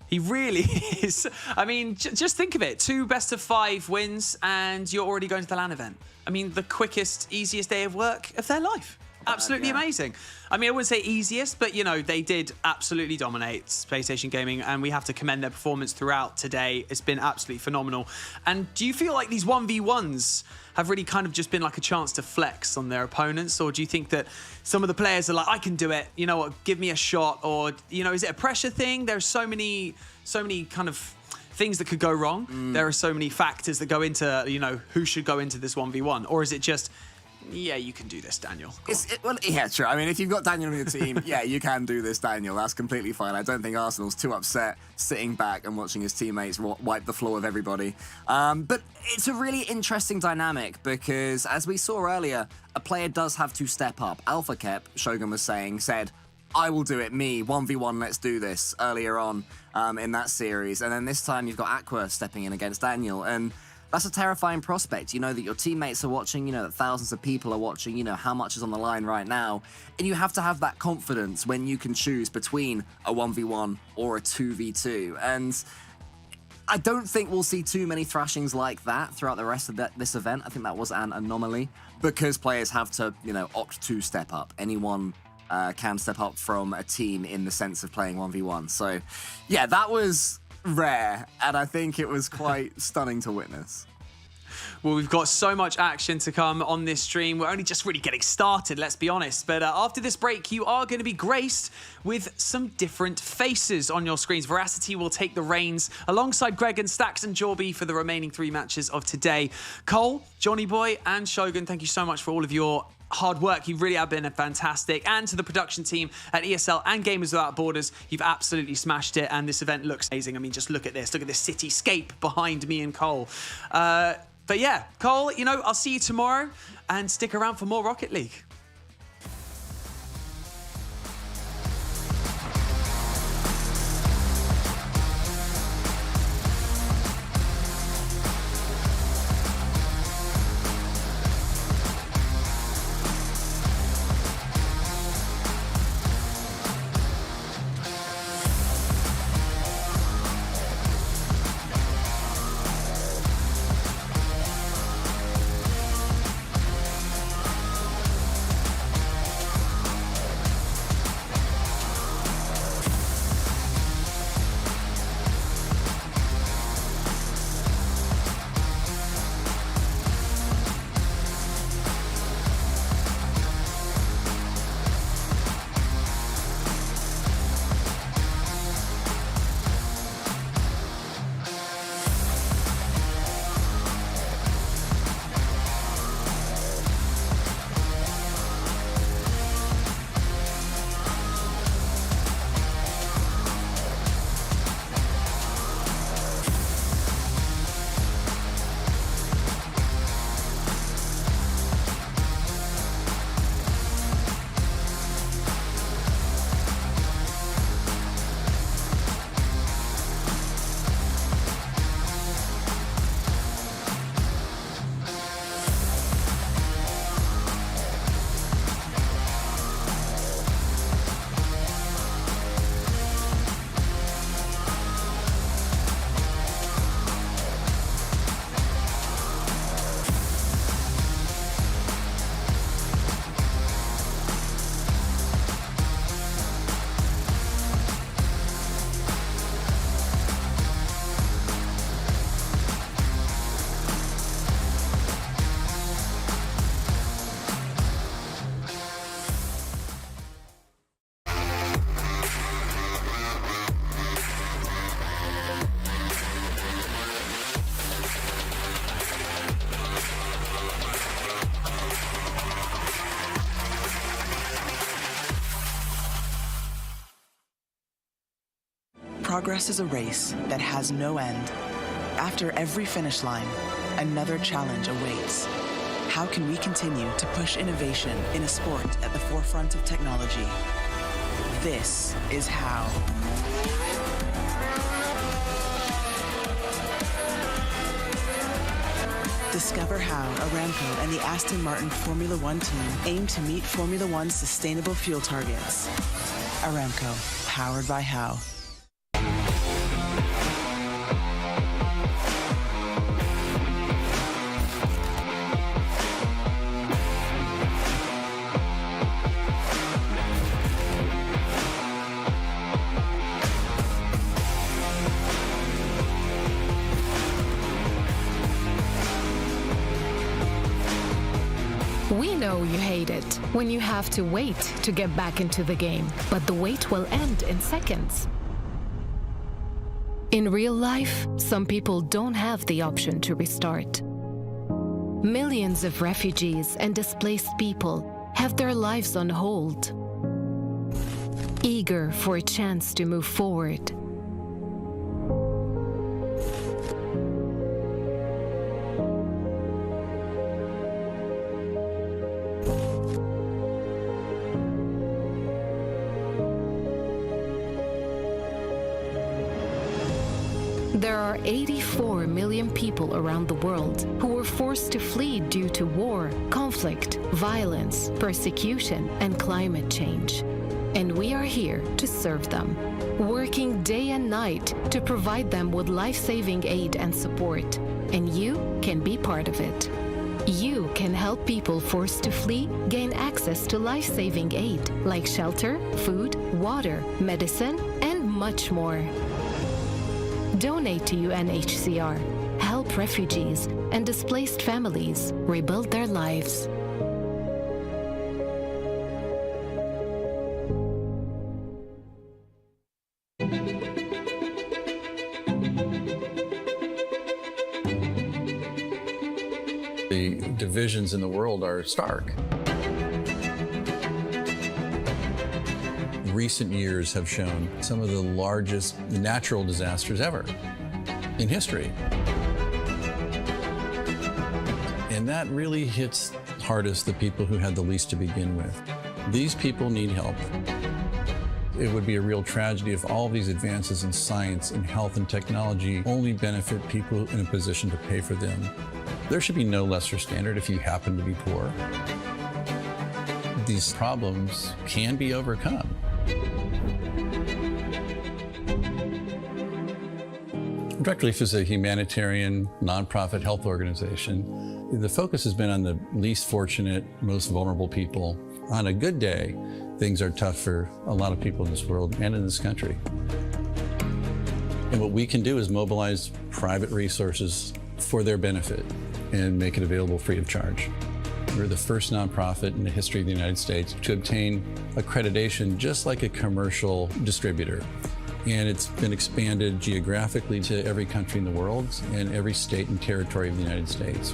He really is. I mean, just think of it. 2 best-of-5 wins, and you're already going to the LAN event. I mean, the quickest, easiest day of work of their life. Absolutely amazing. I mean, I wouldn't say easiest, but, you know, they did absolutely dominate Space Station Gaming, and we have to commend their performance throughout today. It's been absolutely phenomenal. And do you feel like these 1v1s have really kind of just been like a chance to flex on their opponents? Or do you think that some of the players are like, I can do it, you know what, give me a shot? Or, you know, is it a pressure thing? There's so many kind of things that could go wrong. There are so many factors that go into, you know, who should go into this 1v1. Or is it just, yeah, you can do this, Daniel? Well, yeah, true. I mean, if you've got Daniel on your team, yeah, you can do this, Daniel. That's completely fine. I don't think Arsenal's too upset sitting back and watching his teammates wipe the floor with everybody. But it's a really interesting dynamic because, as we saw earlier, a player does have to step up. Alpha Kep, Shogun was saying, said, I will do it, me, 1v1, let's do this, earlier on in that series. And then this time you've got Aqua stepping in against Daniel. And that's a terrifying prospect. You know that your teammates are watching, you know that thousands of people are watching, you know how much is on the line right now. And you have to have that confidence when you can choose between a 1v1 or a 2v2. And I don't think we'll see too many thrashings like that throughout the rest of this event. I think that was an anomaly because players have to, you know, opt to step up. Anyone can step up from a team in the sense of playing 1v1. So, yeah, that was rare, and I think it was quite stunning to witness. Well, we've got so much action to come on this stream. We're only just really getting started, let's be honest. But after this break, you are going to be graced with some different faces on your screens. Veracity will take the reins alongside Greg and Stacks and Jorby for the remaining 3 matches of today. Cole, Johnny Boy, and Shogun, thank you so much for all of your hard work. You really have been fantastic. And to the production team at ESL and Gamers Without Borders, you've absolutely smashed it. And this event looks amazing. I mean, just look at this. Look at this cityscape behind me and Cole. But yeah, Cole, you know, I'll see you tomorrow and stick around for more Rocket League. Progress is a race that has no end. After every finish line, another challenge awaits. How can we continue to push innovation in a sport at the forefront of technology? This is how. Discover how Aramco and the Aston Martin Formula One team aim to meet Formula One's sustainable fuel targets. Aramco, powered by how. We know you hate it when you have to wait to get back into the game, but the wait will end in seconds. In real life, some people don't have the option to restart. Millions of refugees and displaced people have their lives on hold, eager for a chance to move forward. There are 84 million people around the world who were forced to flee due to war, conflict, violence, persecution, and climate change. And we are here to serve them, working day and night to provide them with life-saving aid and support. And you can be part of it. You can help people forced to flee gain access to life-saving aid like shelter, food, water, medicine, and much more. Donate to UNHCR. Help refugees and displaced families rebuild their lives. The divisions in the world are stark. Recent years have shown some of the largest natural disasters ever in history. And that really hits hardest the people who had the least to begin with. These people need help. It would be a real tragedy if all these advances in science and health and technology only benefit people in a position to pay for them. There should be no lesser standard if you happen to be poor. These problems can be overcome. Direct Relief is a humanitarian, nonprofit health organization. The focus has been on the least fortunate, most vulnerable people. On a good day, things are tough for a lot of people in this world and in this country. And what we can do is mobilize private resources for their benefit and make it available free of charge. We're the first nonprofit in the history of the United States to obtain accreditation just like a commercial distributor. And it's been expanded geographically to every country in the world and every state and territory of the United States.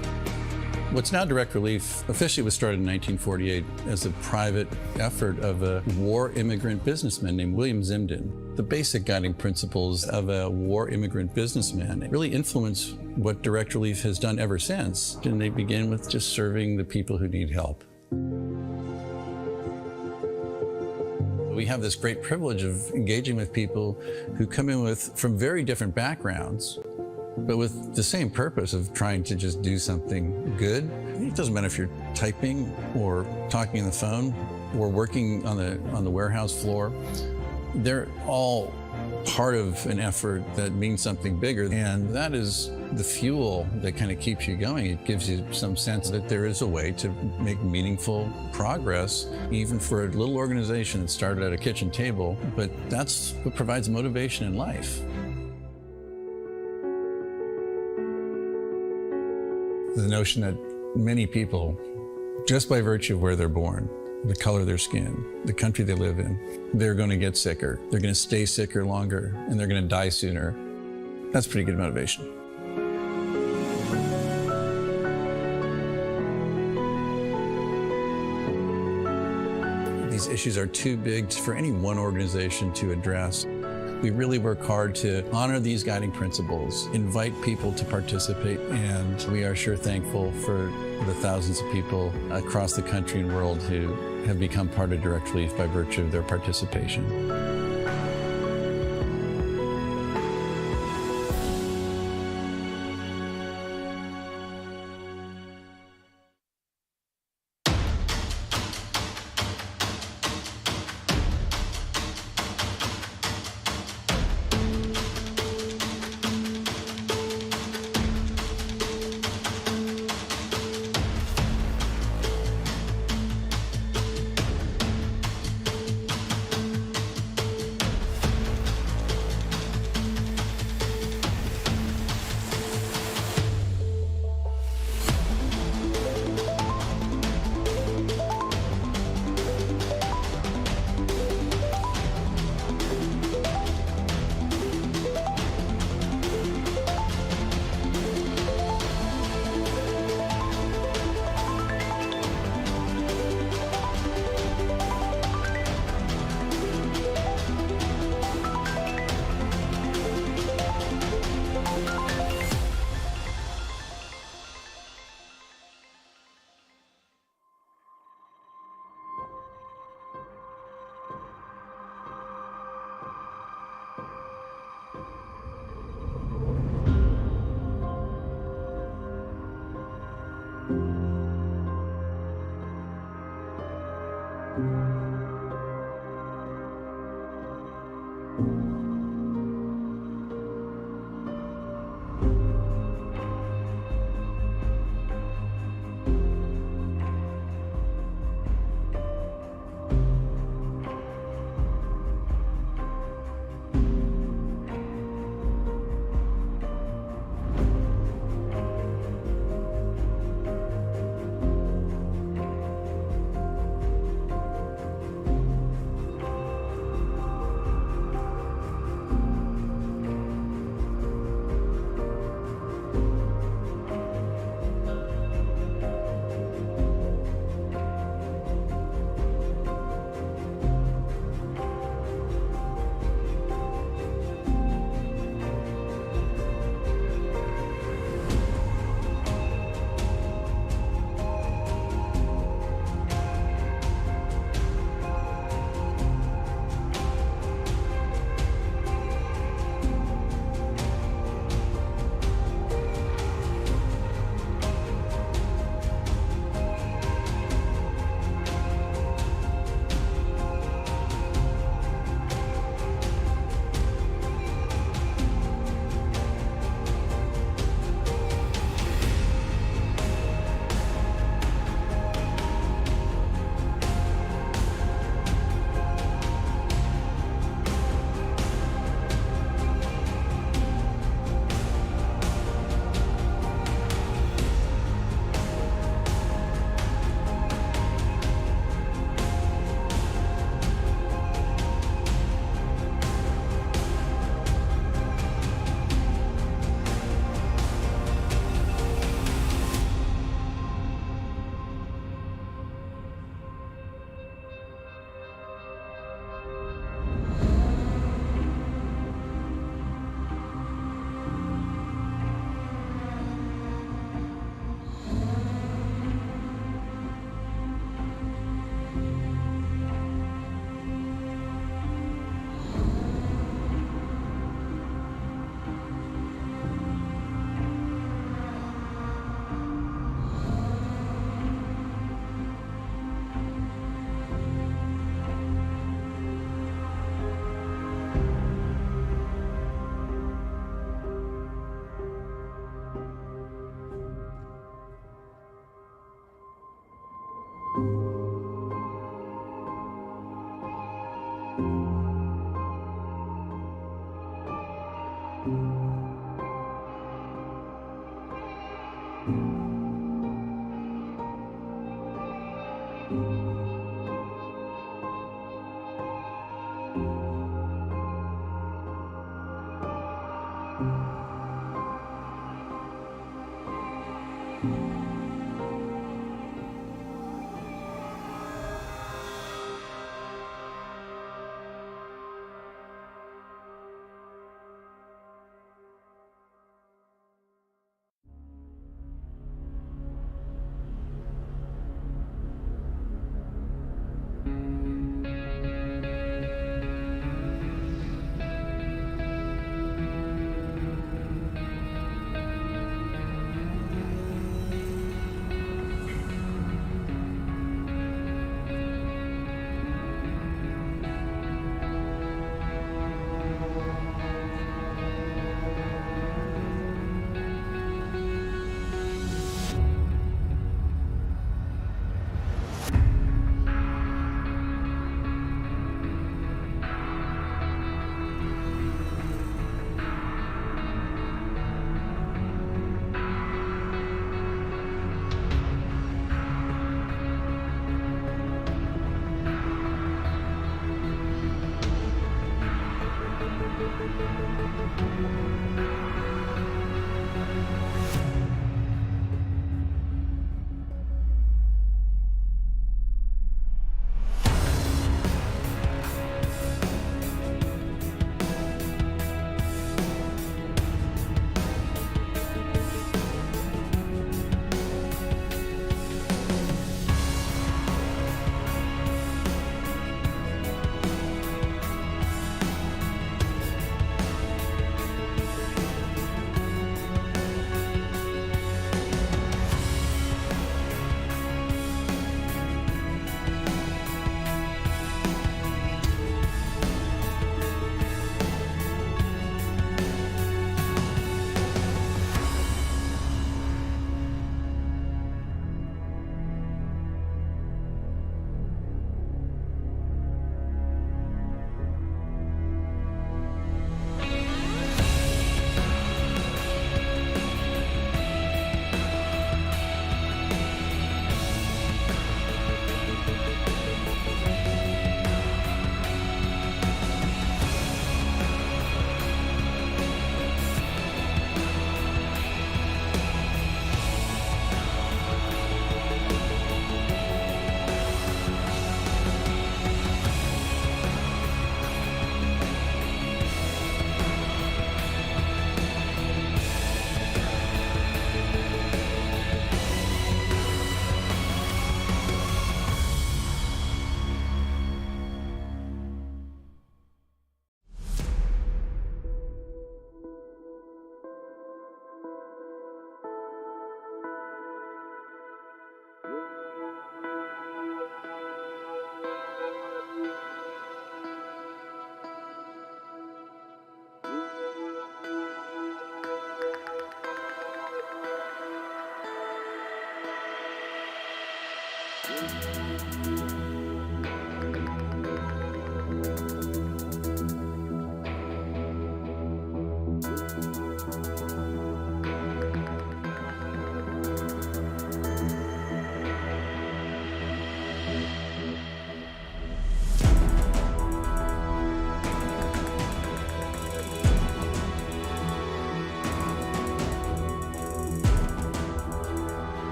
What's now Direct Relief officially was started in 1948 as a private effort of a war immigrant businessman named William Zimden. The basic guiding principles of a war immigrant businessman really influence what Direct Relief has done ever since. And they begin with just serving the people who need help. We have this great privilege of engaging with people who come in from very different backgrounds, but with the same purpose of trying to just do something good. It doesn't matter if you're typing or talking on the phone or working on the warehouse floor. They're all part of an effort that means something bigger, and that is the fuel that kind of keeps you going. It gives you some sense that there is a way to make meaningful progress, even for a little organization that started at a kitchen table, but that's what provides motivation in life. The notion that many people, just by virtue of where they're born, the color of their skin, the country they live in, they're going to get sicker, they're going to stay sicker longer, and they're going to die sooner. That's pretty good motivation. These issues are too big for any one organization to address. We really work hard to honor these guiding principles, invite people to participate, and we are sure thankful for the thousands of people across the country and world who have become part of Direct Relief by virtue of their participation.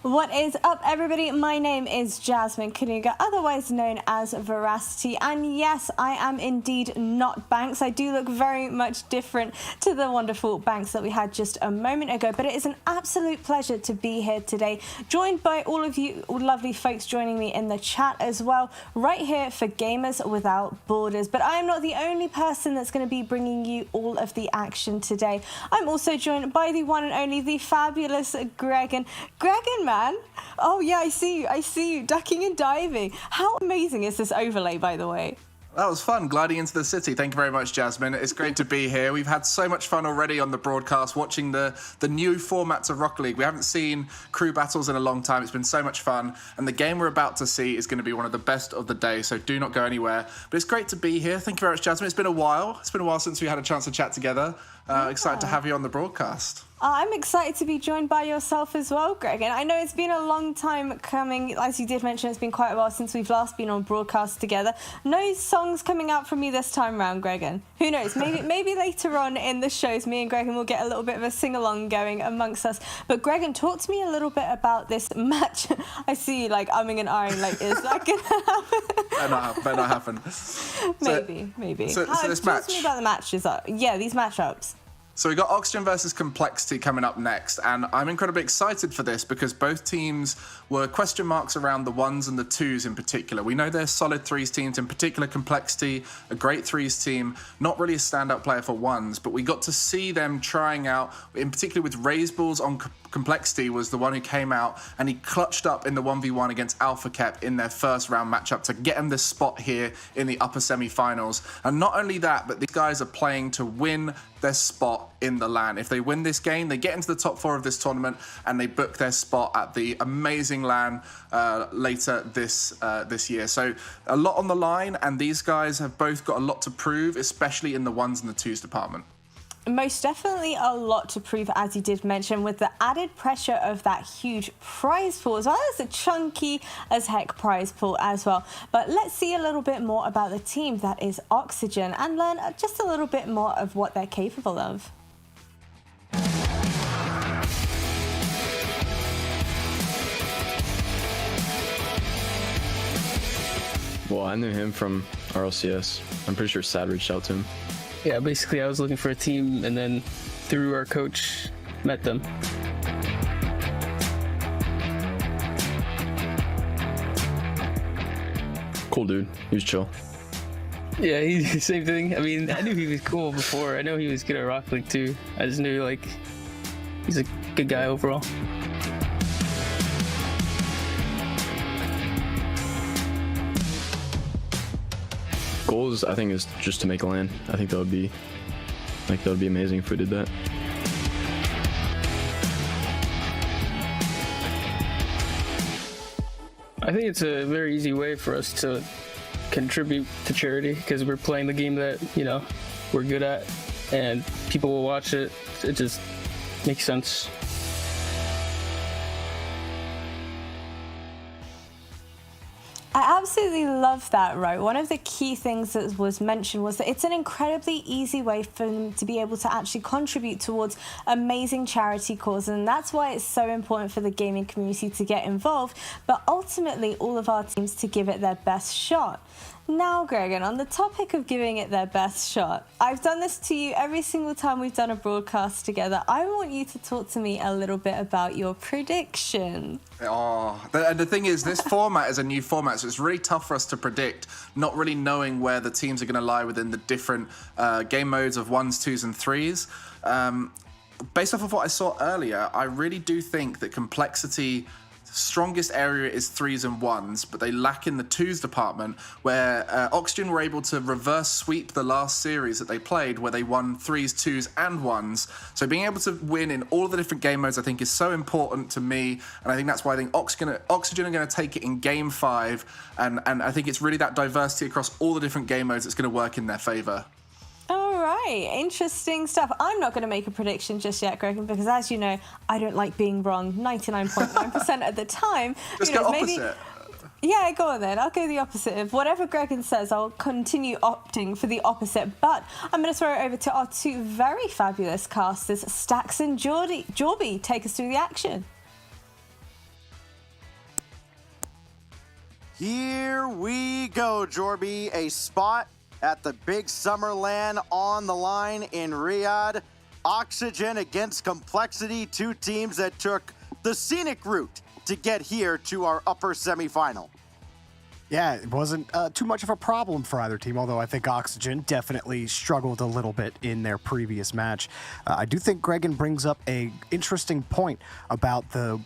What is up, everybody? My name is Jasmine Kanuga, otherwise known as Veracity, and yes, I am indeed not Banks. I do look very much different to the wonderful Banks that we had just a moment ago, but it is an absolute pleasure to be here today, joined by all of you lovely folks joining me in the chat as well, right here for Gamers Without Borders. But I am not the only person that's going to be bringing you all of the action today. I'm also joined by the one and only, the fabulous Gregan. Gregan, man. Oh yeah, I see you ducking and diving. How amazing is this overlay, by the way? That was fun, gliding into the city. Thank you very much, Jasmine. It's great to be here. We've had so much fun already on the broadcast, watching the new formats of Rocket League. We haven't seen crew battles in a long time. It's been so much fun. And the game we're about to see is going to be one of the best of the day, so do not go anywhere. But it's great to be here. Thank you very much, Jasmine. It's been a while. It's been a while since we had a chance to chat together. Excited to have you on the broadcast. I'm excited to be joined by yourself as well, Greg. And I know it's been a long time coming. As you did mention, it's been quite a while since we've last been on broadcast together. No songs coming out from me this time round, Gregan. Who knows? Maybe later on in the shows, me and Gregan will get a little bit of a sing-along going amongst us. But Gregan, talk to me a little bit about this match. I see you like umming and ahhing, like, is that going to happen? Better not happen. Maybe. So this Talk match. to me about the matches. Yeah, these matchups. So we got Oxygen versus Complexity coming up next, and I'm incredibly excited for this because both teams were question marks around the ones and the twos in particular. We know they're solid threes teams, in particular Complexity, a great threes team, not really a standout player for ones, but we got to see them trying out, in particular with Raise Balls on Complexity was the one who came out and he clutched up in the 1v1 against Alpha Kep in their first round matchup to get him this spot here in the upper semi-finals. And not only that, but these guys are playing to win their spot in the LAN. If they win this game, they get into the top 4 of this tournament and they book their spot at the amazing LAN later this year. So a lot on the line, and these guys have both got a lot to prove, especially in the ones and the twos department. Most definitely a lot to prove, as you did mention, with the added pressure of that huge prize pool, as well as a chunky as heck prize pool as well. But let's see a little bit more about the team that is Oxygen and learn just a little bit more of what they're capable of. Well, I knew him from RLCS. I'm pretty sure Sad reached out to him. Yeah, basically I was looking for a team and then through our coach, met them. Cool dude, he was chill. Yeah, same thing. I mean, I knew he was cool before. I know he was good at Rocket League too. I just knew like he's a good guy overall. Goals, I think, is just to make a LAN. I think that would be amazing if we did that. I think it's a very easy way for us to contribute to charity because we're playing the game that, you know, we're good at and people will watch it. It just makes sense. I absolutely love that, right? One of the key things that was mentioned was that it's an incredibly easy way for them to be able to actually contribute towards amazing charity causes, and that's why it's so important for the gaming community to get involved, but ultimately all of our teams to give it their best shot. Now, Gregan, on the topic of giving it their best shot, I've done this to you every single time we've done a broadcast together. I want you to talk to me a little bit about your prediction. Oh, and the thing is, this format is a new format, so it's really tough for us to predict, not really knowing where the teams are going to lie within the different game modes of ones, twos, and threes. Based off of what I saw earlier, I really do think that Complexity strongest area is threes and ones, but they lack in the twos department, where Oxygen were able to reverse sweep the last series that they played, where they won threes, twos, and ones. So being able to win in all of the different game modes, I think, is so important to me, and I think that's why I think Oxygen are going to take it in Game 5, and I think it's really that diversity across all the different game modes that's going to work in their favour. All right, interesting stuff. I'm not going to make a prediction just yet, Gregan, because as you know, I don't like being wrong 99.9% of the time. Just go opposite. Yeah, go on then. I'll go the opposite. Of whatever Gregan says, I'll continue opting for the opposite. But I'm going to throw it over to our two very fabulous casters, Stax and Jorby. Take us through the action. Here we go, Jorby. A spot at the big summer LAN on the line in Riyadh. Oxygen against Complexity, two teams that took the scenic route to get here to our upper semifinal. Yeah, it wasn't too much of a problem for either team, although I think Oxygen definitely struggled a little bit in their previous match. I do think Gregan brings up an interesting point about the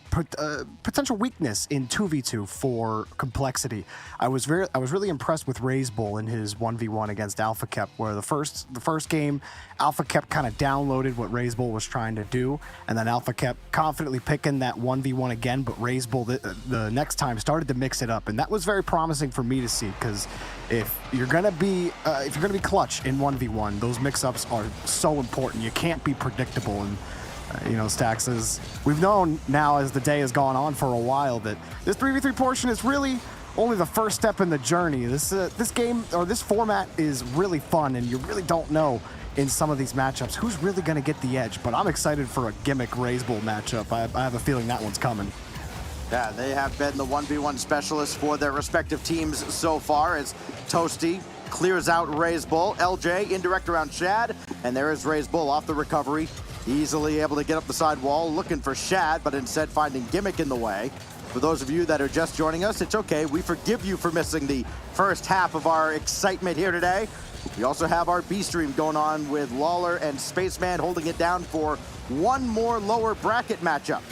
potential weakness in 2v2 for Complexity. I was really impressed with Raise Bull in his 1v1 against Alpha Kep, where the first game, Alpha Kep kind of downloaded what Raise Bull was trying to do, and then Alpha Kep confidently picking that 1v1 again, but Raise Bull the next time started to mix it up, and that was very promising for me to see, because if you're gonna be clutch in 1v1, those mix-ups are so important. You can't be predictable, and Stax says we've known now as the day has gone on for a while that this 3v3 portion is really only the first step in the journey. This game, or this format, is really fun, and you really don't know in some of these matchups who's really going to get the edge. But I'm excited for a gimmick Raise Bull matchup. I have a feeling that one's coming. Yeah, they have been the 1v1 specialists for their respective teams so far, as Toasty clears out Raise Bull, LJ indirect around Shad, And there is Raise Bull off the recovery. Easily able to get up the side wall, looking for Shad, but instead finding Gimmick in the way. For those of you that are just joining us, it's okay. We forgive you for missing the first half of our excitement here today. We also have our B stream going on with Lawler and Spaceman holding it down for one more lower bracket matchup.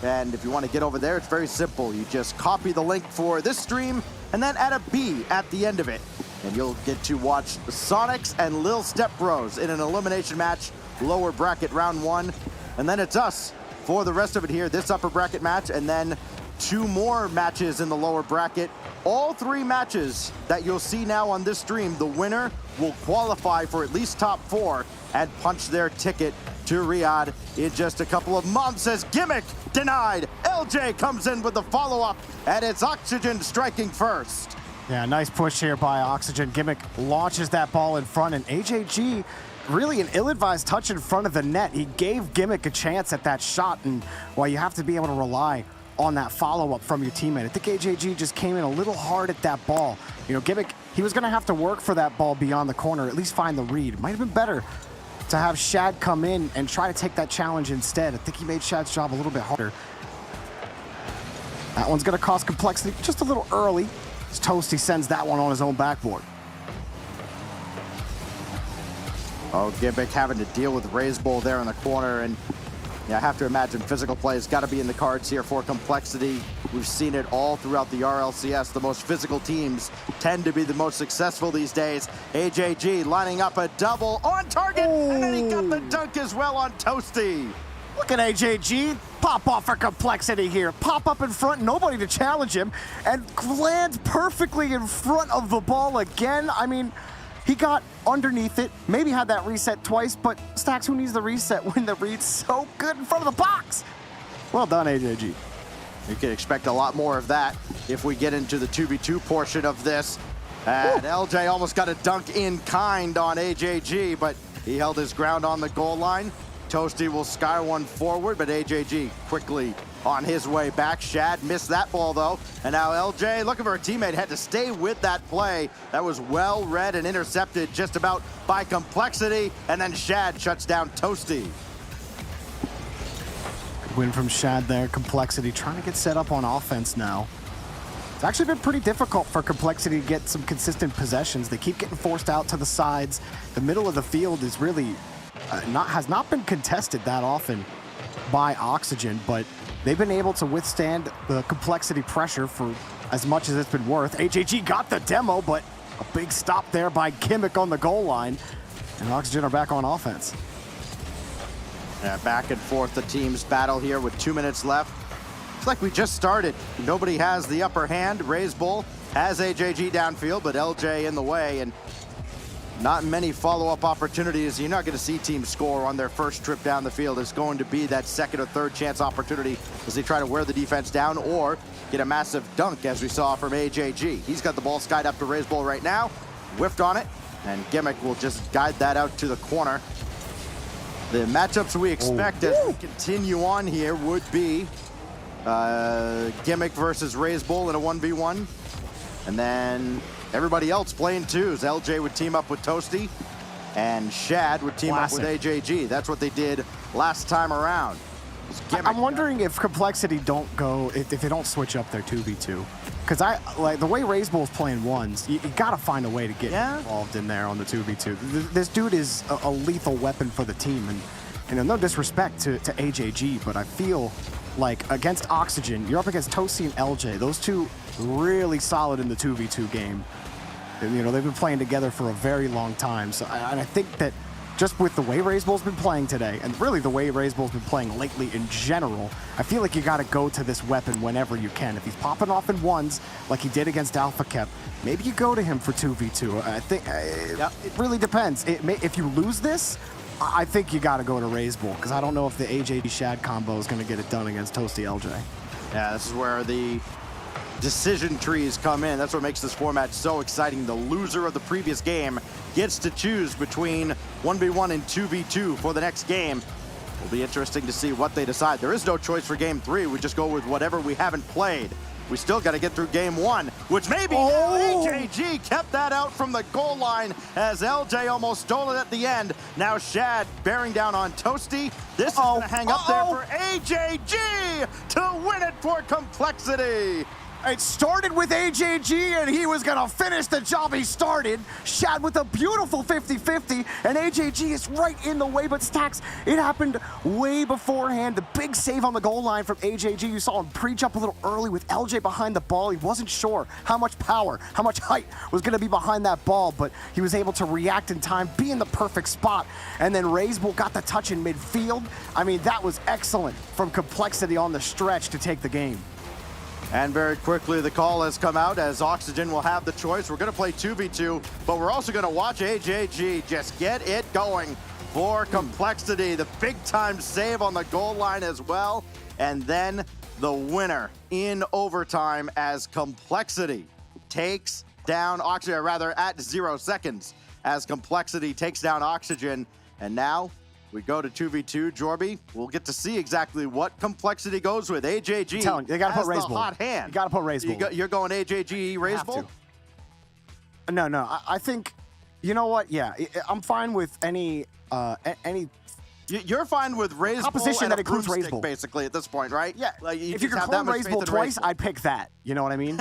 And if you want to get over there, it's very simple. You just copy the link for this stream and then add a B at the end of it. And you'll get to watch Sonics and Lil Step Bros in an elimination match, lower bracket round 1. And then it's us for the rest of it here, this upper bracket match, and then 2 more matches in the lower bracket. All 3 matches that you'll see now on this stream, the winner will qualify for at least top 4 and punch their ticket to Riyadh in just a couple of months as Gimmick denied. LJ comes in with the follow-up, and it's Oxygen striking first. Yeah, nice push here by Oxygen. Gimmick launches that ball in front, and AJG, really an ill-advised touch in front of the net. He gave Gimmick a chance at that shot, and well, you have to be able to rely on that follow-up from your teammate. I think AJG just came in a little hard at that ball. You know, Gimmick, he was gonna have to work for that ball beyond the corner, at least find the read. Might have been better to have Shad come in and try to take that challenge instead. I think he made Shad's job a little bit harder. That one's gonna cost Complexity just a little early, as Toasty sends that one on his own backboard. Oh, Gimmick having to deal with Raise Bull there in the corner, and yeah, I have to imagine physical play has got to be in the cards here for Complexity. We've seen it all throughout the RLCS. The most physical teams tend to be the most successful these days. AJG lining up a double on target, and then he got the dunk as well on Toasty. Look at AJG, pop off for Complexity here. Pop up in front, nobody to challenge him, and lands perfectly in front of the ball again. I mean, he got underneath it, maybe had that reset twice, but Stacks, who needs the reset when the read's so good in front of the box? Well done, AJG. You can expect a lot more of that if we get into the 2v2 portion of this. And LJ almost got a dunk in kind on AJG, but he held his ground on the goal line. Toasty will sky one forward, but AJG quickly on his way back. Shad missed that ball though, and now LJ looking for a teammate, had to stay with that play. That was well read and intercepted just about by Complexity, and then Shad shuts down Toasty. Good win from Shad there. Complexity trying to get set up on offense now. It's actually been pretty difficult for Complexity to get some consistent possessions. They keep getting forced out to the sides. The middle of the field is really has not been contested that often by Oxygen, but they've been able to withstand the Complexity pressure for as much as it's been worth. AJG got the demo, but a big stop there by Gimmick on the goal line, and Oxygen are back on offense. Yeah, back and forth the teams battle here with 2 minutes left. It's like we just started. Nobody has the upper hand. Raise Bull has AJG downfield, but LJ in the way, and not many follow-up opportunities. You're not going to see teams score on their first trip down the field. It's going to be that second or third chance opportunity as they try to wear the defense down or get a massive dunk, as we saw from AJG. He's got the ball skied up to Raise Bull right now, whiffed on it, and Gimmick will just guide that out to the corner. The matchups we expect as we continue on here would be Gimmick versus Raise Bull in a 1v1, and then everybody else playing twos. LJ would team up with Toasty, and Shad would team up with AJG. That's what they did last time around. I'm wondering if Complexity don't go, if they don't switch up their 2v2. Because like the way Raise Bull's playing ones, you gotta find a way to get involved in there on the 2v2. This dude is a lethal weapon for the team, and you know, no disrespect to AJG, but I feel like against Oxygen, you're up against Toasty and LJ. Those two really solid in the 2v2 game. And, you know, they've been playing together for a very long time. So, and I think that just with the way Raise Bull's been playing today, and really the way Raise Bull's been playing lately in general, I feel like you got to go to this weapon whenever you can. If he's popping off in ones like he did against Alpha Kep, maybe you go to him for 2v2. I think it really depends. If you lose this, I think you got to go to Raise Bull, because I don't know if the AJ Shad combo is going to get it done against Toasty LJ. Yeah, this is where the decision trees come in. That's what makes this format so exciting. The loser of the previous game gets to choose between 1v1 and 2v2 for the next game. It'll be interesting to see what they decide. There is no choice for game 3. We just go with whatever we haven't played. We still got to get through game 1. which maybe AJG kept that out from the goal line as LJ almost stole it at the end. Now Shad bearing down on Toasty. This is going to hang up there for AJG to win it for Complexity. It started with AJG, and he was going to finish the job he started. Shad with a beautiful 50-50, and AJG is right in the way, but Stacks, it happened way beforehand. The big save on the goal line from AJG. You saw him pre-jump a little early with LJ behind the ball. He wasn't sure how much power, how much height was going to be behind that ball, but he was able to react in time, be in the perfect spot, and then Razebull got the touch in midfield. I mean, that was excellent from Complexity on the stretch to take the game. And very quickly, the call has come out as Oxygen will have the choice. We're going to play 2v2, but we're also going to watch AJG just get it going for Complexity. The big-time save on the goal line as well. And then the winner in overtime as Complexity takes down Oxygen, or rather at 0 seconds, as Complexity takes down Oxygen. And now we go to 2v2. Jorby, we'll get to see exactly what Complexity goes with. AJG I'm telling you, they gotta has put the Razebull. hot hand. You got to put Razebull. You're going AJG Razebull? No. I think, you know what? Yeah, I'm fine with any. You're fine with Razebull composition and that a includes broomstick, Razebull, basically, at this point, right? Yeah. Like If you just can have clone that much faith Razebull in twice, Razebull. I'd pick that. You know what I mean?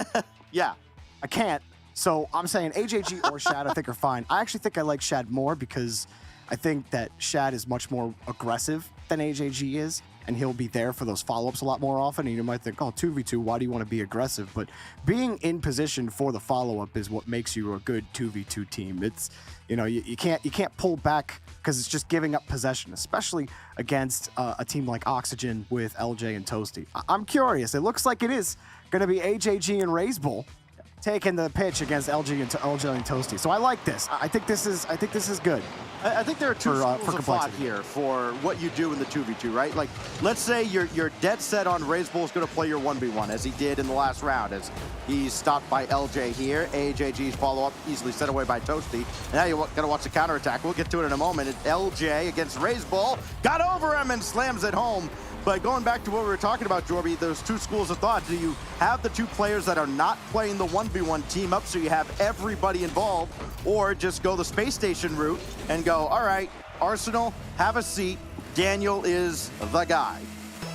Yeah. I can't. So I'm saying AJG or Shad, I think, are fine. I actually think I like Shad more because I think that Shad is much more aggressive than AJG is, and he'll be there for those follow-ups a lot more often. And you might think, oh, 2v2, why do you want to be aggressive? But being in position for the follow-up is what makes you a good 2v2 team. It's, you know, you can't pull back because it's just giving up possession, especially against a team like Oxygen with LJ and Toasty. I'm curious. It looks like it is going to be AJG and Razebull taking the pitch against LJ and Toasty. So I like this. I think this is good. I think there are two schools for of thought here for what you do in the 2v2, right? Like, let's say you're dead set on Razebull's going to play your 1v1, as he did in the last round, as he's stopped by LJ here. AJG's follow-up easily set away by Toasty. And now you're going to watch the counterattack. We'll get to it in a moment. LJ against Razebull. Got over him and slams it home. But going back to what we were talking about, Jorby, those two schools of thought. Do you have the two players that are not playing the 1v1 team up so you have everybody involved, or just go the space station route and go, all right, Arsenal, have a seat. Daniel is the guy.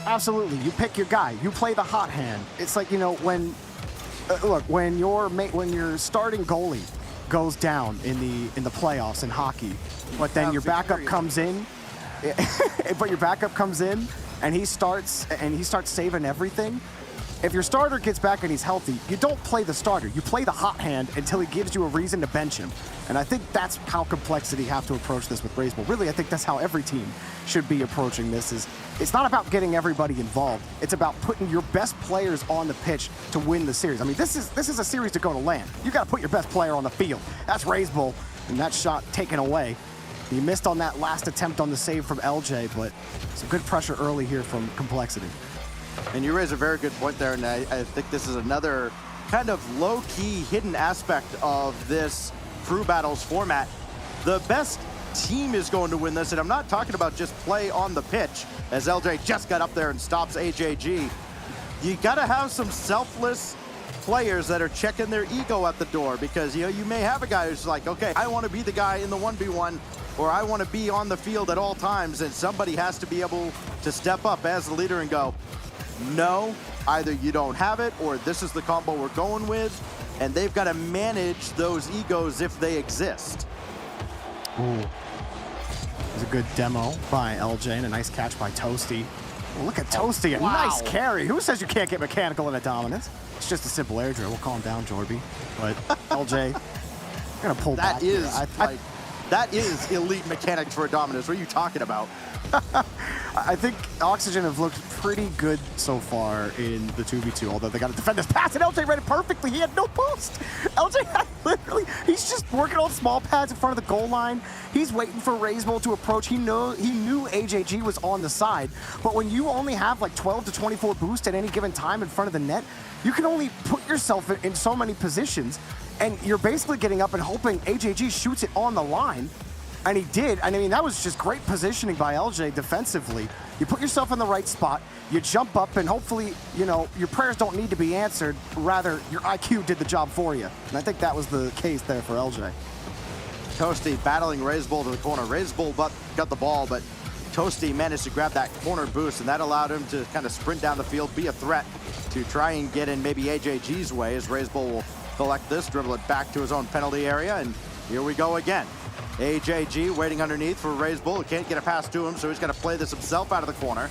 Absolutely. You pick your guy. You play the hot hand. It's like, you know, when when your starting goalie goes down in the playoffs in hockey, but then your backup comes in, and he starts saving everything. If your starter gets back and he's healthy, you don't play the starter. You play the hot hand until he gives you a reason to bench him. And I think that's how Complexity have to approach this with Razebull. Really, I think that's how every team should be approaching this. It's not about getting everybody involved. It's about putting your best players on the pitch to win the series. I mean, this is a series to go to land. You got to put your best player on the field. That's Razebull, and that shot taken away. He missed on that last attempt on the save from LJ, but some good pressure early here from Complexity. And you raise a very good point there, and I think this is another kind of low-key hidden aspect of this crew battles format. The best team is going to win this, and I'm not talking about just play on the pitch, as LJ just got up there and stops AJG. You got to have some selfless players that are checking their ego at the door, because you may have a guy who's like, okay, I want to be the guy in the 1v1, or I want to be on the field at all times, and somebody has to be able to step up as the leader and go, no, either you don't have it or this is the combo we're going with, and they've got to manage those egos if they exist. Ooh. It's a good demo by LJ and a nice catch by Toasty. Oh, look at Toasty, a nice carry. Who says you can't get mechanical in a dominance? It's just a simple air drill. We'll calm down, Jorby. But LJ, gonna pull back. That is elite mechanics for a dominance. What are you talking about? I think Oxygen have looked pretty good so far in the 2v2, although they got to defend this pass, and LJ read it perfectly. He had no post. LJ had literally, he's just working on small pads in front of the goal line. He's waiting for Razebull to approach. He knew AJG was on the side, but when you only have like 12 to 24 boost at any given time in front of the net, you can only put yourself in so many positions, and you're basically getting up and hoping AJG shoots it on the line. And he did. I mean, that was just great positioning by LJ defensively. You put yourself in the right spot, you jump up, and hopefully, you know, your prayers don't need to be answered. Rather, your IQ did the job for you. And I think that was the case there for LJ. Toasty battling Razebull to the corner. Razebull got the ball, but Toasty managed to grab that corner boost, and that allowed him to kind of sprint down the field, be a threat to try and get in maybe AJG's way as Razebull will collect this, dribble it back to his own penalty area, and here we go again. AJG waiting underneath for Razebull. Can't get a pass to him, so he's got to play this himself out of the corner.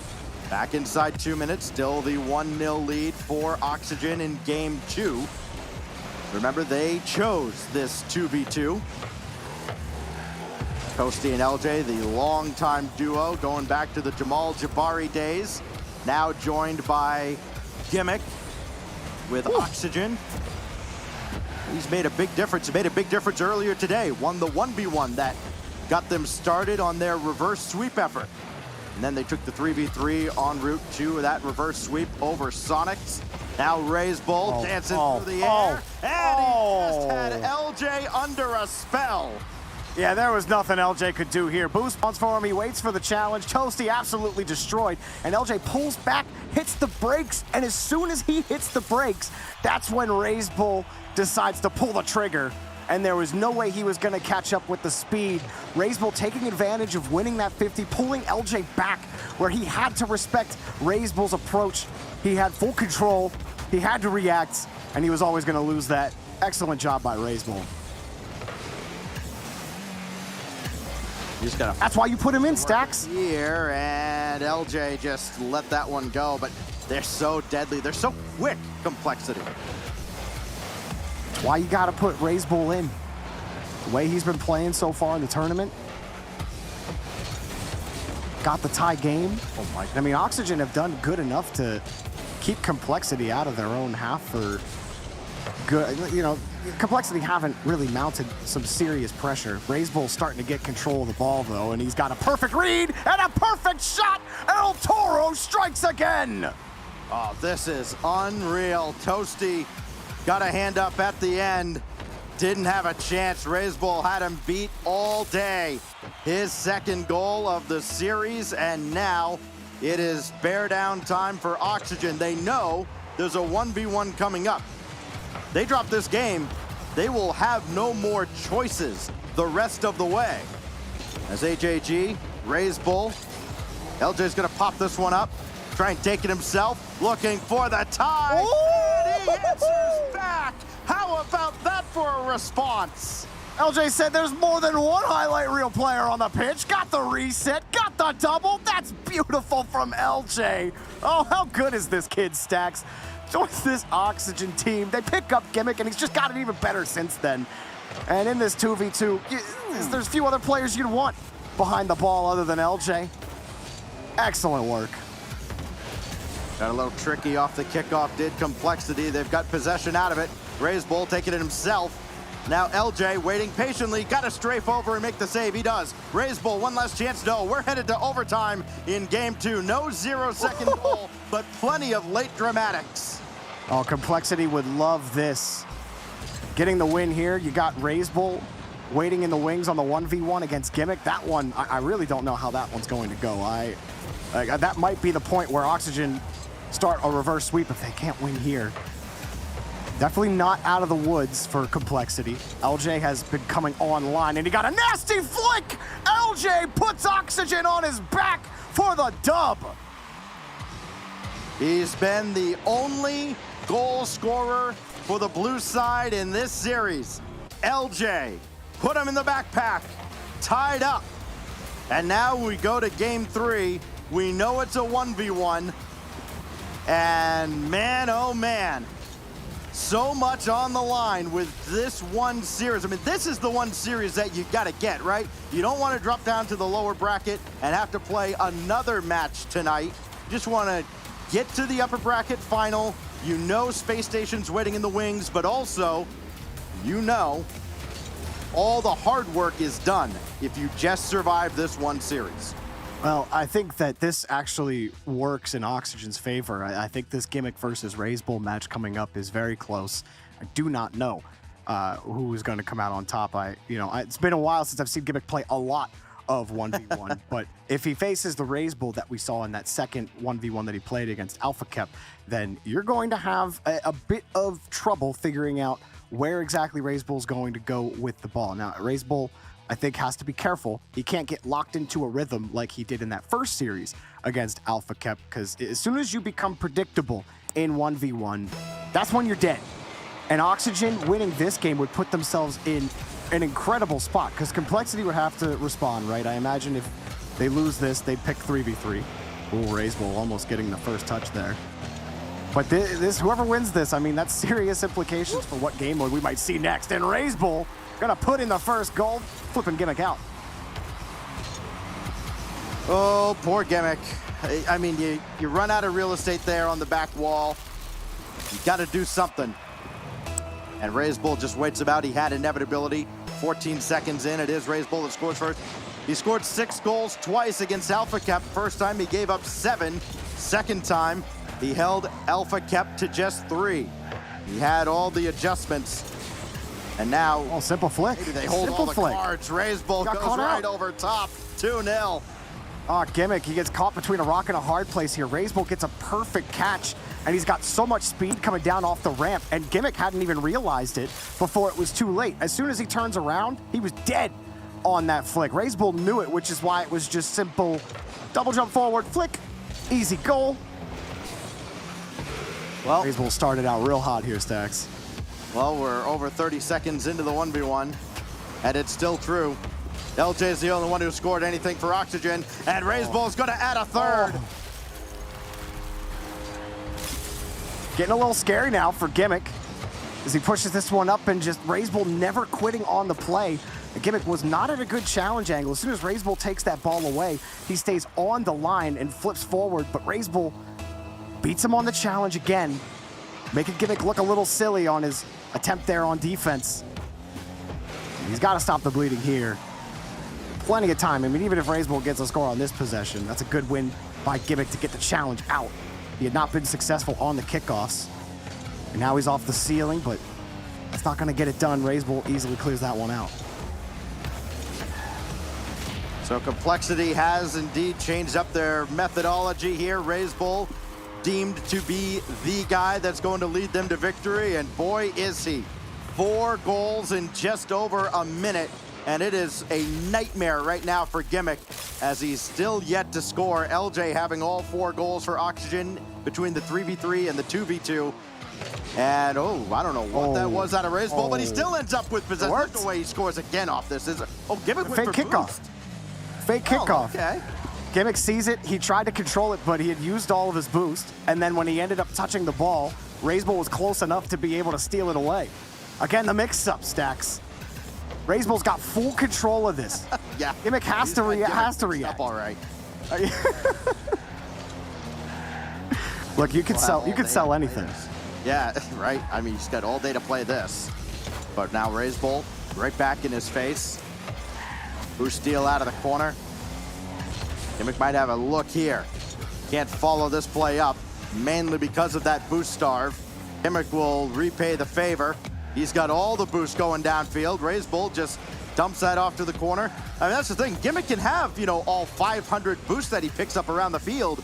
Back inside 2 minutes, still the 1-0 lead for Oxygen in game 2. Remember, they chose this 2v2. Toasty and LJ, the longtime duo, going back to the Jamal Jabari days. Now joined by Gimmick with Oxygen. He's made a big difference. He made a big difference earlier today. Won the 1v1 that got them started on their reverse sweep effort. And then they took the 3v3 en route to that reverse sweep over Sonics. Now Razebull dancing through the air. And he just had LJ under a spell. Yeah, there was nothing LJ could do here. Boost bounce for him. He waits for the challenge. Toasty absolutely destroyed. And LJ pulls back, hits the brakes. And as soon as he hits the brakes, that's when Razebull decides to pull the trigger. And there was no way he was going to catch up with the speed. Razebull taking advantage of winning that 50, pulling LJ back where he had to respect Razebull's approach. He had full control. He had to react. And he was always going to lose that. Excellent job by Razebull. That's why you put him in, Stacks. Here, and LJ just let that one go, but they're so deadly. They're so quick, Complexity. That's why you got to put Razebull in. The way he's been playing so far in the tournament. Got the tie game. Oh my! I mean, Oxygen have done good enough to keep Complexity out of their own half for good. You know, Complexity haven't really mounted some serious pressure. Razebull's starting to get control of the ball, though, and he's got a perfect read and a perfect shot. El Toro strikes again. Oh, this is unreal. Toasty got a hand up at the end. Didn't have a chance. Razebull had him beat all day. His second goal of the series, and now it is bear down time for Oxygen. They know there's a 1v1 coming up. They drop this game, they will have no more choices the rest of the way. As AJG, Razebull, LJ's gonna pop this one up, try and take it himself, looking for the tie, and he answers back. How about that for a response? LJ said there's more than one highlight reel player on the pitch. Got the reset, got the double. That's beautiful from LJ. Oh, how good is this kid, Stacks? Joins this Oxygen team. They pick up Gimmick, and he's just gotten even better since then. And in this 2v2, there's few other players you'd want behind the ball other than LJ. Excellent work. Got a little tricky off the kickoff, did Complexity. They've got possession out of it. Razebull taking it himself. Now LJ waiting patiently, got to strafe over and make the save. He does. Razebull, one last chance. No, we're headed to overtime in game 2. No 0-second goal, but plenty of late dramatics. Oh, Complexity would love this. Getting the win here, you got Razebull waiting in the wings on the 1v1 against Gimmick. That one, I really don't know how that one's going to go. That might be the point where Oxygen start a reverse sweep if they can't win here. Definitely not out of the woods for Complexity. LJ has been coming online, and he got a nasty flick! LJ puts Oxygen on his back for the dub. He's been the only goal scorer for the blue side in this series. LJ, put him in the backpack, tied up. And now we go to game 3. We know it's a 1v1. And man, oh man, so much on the line with this one series. I mean, this is the one series that you got to get, right? You don't want to drop down to the lower bracket and have to play another match tonight. You just want to get to the upper bracket final. You know Space Station's waiting in the wings, but also, you know, all the hard work is done if you just survive this one series. Well, I think that this actually works in Oxygen's favor. I think this Gimmick versus Razebull match coming up is very close. I do not know who is going to come out on top. It's been a while since I've seen Gimmick play a lot of 1v1, but if he faces the Raise Bull that we saw in that second 1v1 that he played against Alpha Kep, then you're going to have a bit of trouble figuring out where exactly Raise Bull's going to go with the ball. Now, Raise Bull, I think, has to be careful. He can't get locked into a rhythm like he did in that first series against Alpha Kep, because as soon as you become predictable in 1v1, that's when you're dead. And Oxygen winning this game would put themselves in an incredible spot, because Complexity would have to respond, right? I imagine if they lose this, they'd pick 3v3. Ooh, Raise Bull almost getting the first touch there. But this, whoever wins this, I mean, that's serious implications for what game mode we might see next. And Raise Bull gonna put in the first goal, flipping Gimmick out. Oh, poor Gimmick. I mean, you run out of real estate there on the back wall. You got to do something. And Raise Bull just waits him out. He had inevitability. 14 seconds in, it is Raise Bull that scores first. He scored 6 goals twice against Alpha Kep. First time he gave up 7. Second time he held Alpha Kep to just 3. He had all the adjustments. And now, oh, simple flick. Maybe they hold simple all the flick. cards. Raise Bull goes right over top. 2-0. Oh, Gimmick, he gets caught between a rock and a hard place here. Raise Bull gets a perfect catch, and he's got so much speed coming down off the ramp, and Gimmick hadn't even realized it before it was too late. As soon as he turns around, he was dead on that flick. Raise Bull knew it, which is why it was just simple double jump forward, flick, easy goal. Well, Raise Bull started out real hot here, Stacks. Well, we're over 30 seconds into the 1v1, and it's still true. LJ is the only one who scored anything for Oxygen, and Raise Bull's going to add a third. Getting a little scary now for Gimmick as he pushes this one up, and just Raise Bull never quitting on the play. The Gimmick was not at a good challenge angle. As soon as Raise Bull takes that ball away, he stays on the line and flips forward, but Raise Bull beats him on the challenge again, making Gimmick look a little silly on his attempt there on defense. He's got to stop the bleeding here. Plenty of time. I mean, even if Raise Bull gets a score on this possession, that's a good win by Gimmick to get the challenge out. He had not been successful on the kickoffs. And now he's off the ceiling, but that's not going to get it done. Raise Bull easily clears that one out. So Complexity has indeed changed up their methodology here. Raise Bull deemed to be the guy that's going to lead them to victory, and boy is he. 4 goals in just over a minute, and it is a nightmare right now for Gimmick as he's still yet to score. LJ having all 4 goals for Oxygen between the 3v3 and the 2v2. And, oh, I don't know what that was out of Raise Bull, but he still ends up with possession. Look the way he scores again off this. Gimmick went for kickoff. boost. Fake kickoff. Okay. Gimmick sees it. He tried to control it, but he had used all of his boost. And then when he ended up touching the ball, Raise Bull was close enough to be able to steal it away. Again, the mix-up, Stacks. Raise Bull's got full control of this. Yeah. Gimmick has to react. All right. Look, you can sell anything. Yeah, right. I mean, he's got all day to play this. But now Raise Bull right back in his face. Boost steal out of the corner. Gimmick might have a look here. Can't follow this play up, mainly because of that boost starve. Gimmick will repay the favor. He's got all the boost going downfield. Raise Bull just dumps that off to the corner. I mean, that's the thing. Gimmick can have, all 500 boosts that he picks up around the field.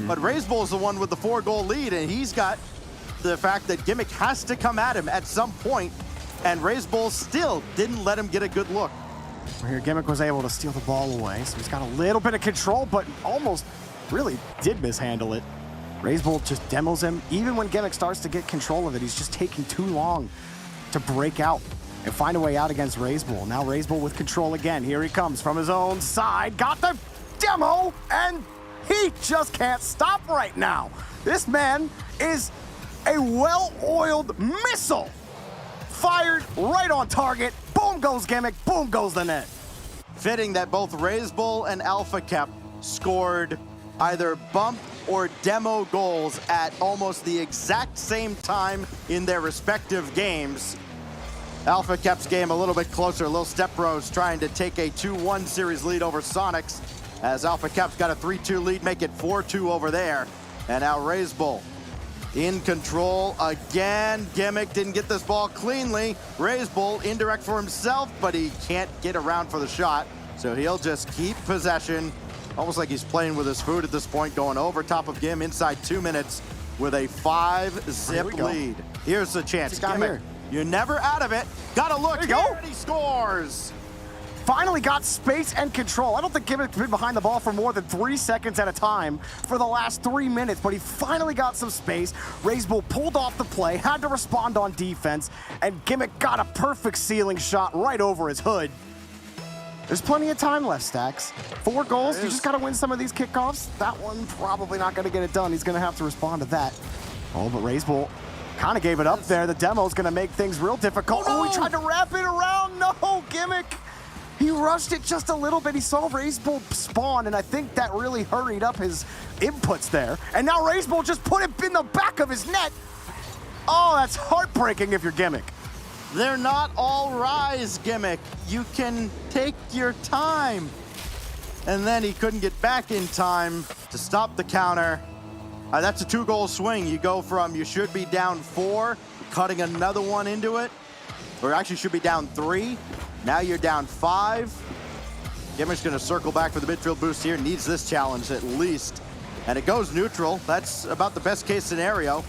But Raise Bull is the one with the 4-goal lead, and he's got the fact that Gimmick has to come at him at some point, and Raise Bull still didn't let him get a good look. Here, Gimmick was able to steal the ball away, so he's got a little bit of control, but almost really did mishandle it. Raise Bull just demos him. Even when Gimmick starts to get control of it, he's just taking too long to break out and find a way out against Raise Bull. Now Raise Bull with control again. Here he comes from his own side. Got the demo, and he just can't stop right now. This man is a well-oiled missile. Fired right on target. Boom goes Gimmick, boom goes the net. Fitting that both Raise Bull and Alpha Kep scored either bump or demo goals at almost the exact same time in their respective games. Alpha Kep's game a little bit closer. Lil Step Bros trying to take a 2-1 series lead over Sonics, as Alpha Kep's got a 3-2 lead, make it 4-2 over there. And now Raise Bull in control again. Gimmick didn't get this ball cleanly. Raise Bull indirect for himself, but he can't get around for the shot. So he'll just keep possession, almost like he's playing with his food at this point, going over top of Gim inside 2 minutes with a 5-zip lead. Here's the chance. Gimmick, you're never out of it. Gotta look here, and he scores. Finally got space and control. I don't think Gimmick's been behind the ball for more than 3 seconds at a time for the last 3 minutes, but he finally got some space. RazeBull pulled off the play, had to respond on defense, and Gimmick got a perfect ceiling shot right over his hood. There's plenty of time left, Stacks. 4 goals, you just gotta win some of these kickoffs. That one probably not gonna get it done. He's gonna have to respond to that. Oh, but RazeBull kind of gave it up there. The demo's gonna make things real difficult. Oh, he tried to wrap it around. No, Gimmick. He rushed it just a little bit. He saw RazeBull spawn, and I think that really hurried up his inputs there. And now RazeBull just put it in the back of his net. Oh, that's heartbreaking if you're Gimmick. They're not all rise, Gimmick. You can take your time. And then he couldn't get back in time to stop the counter. That's a 2-goal swing. You go from you should be down 4, cutting another one into it, or actually should be down 3. Now you're down 5. Gimmick's gonna circle back for the midfield boost here. Needs this challenge at least. And it goes neutral. That's about the best case scenario. You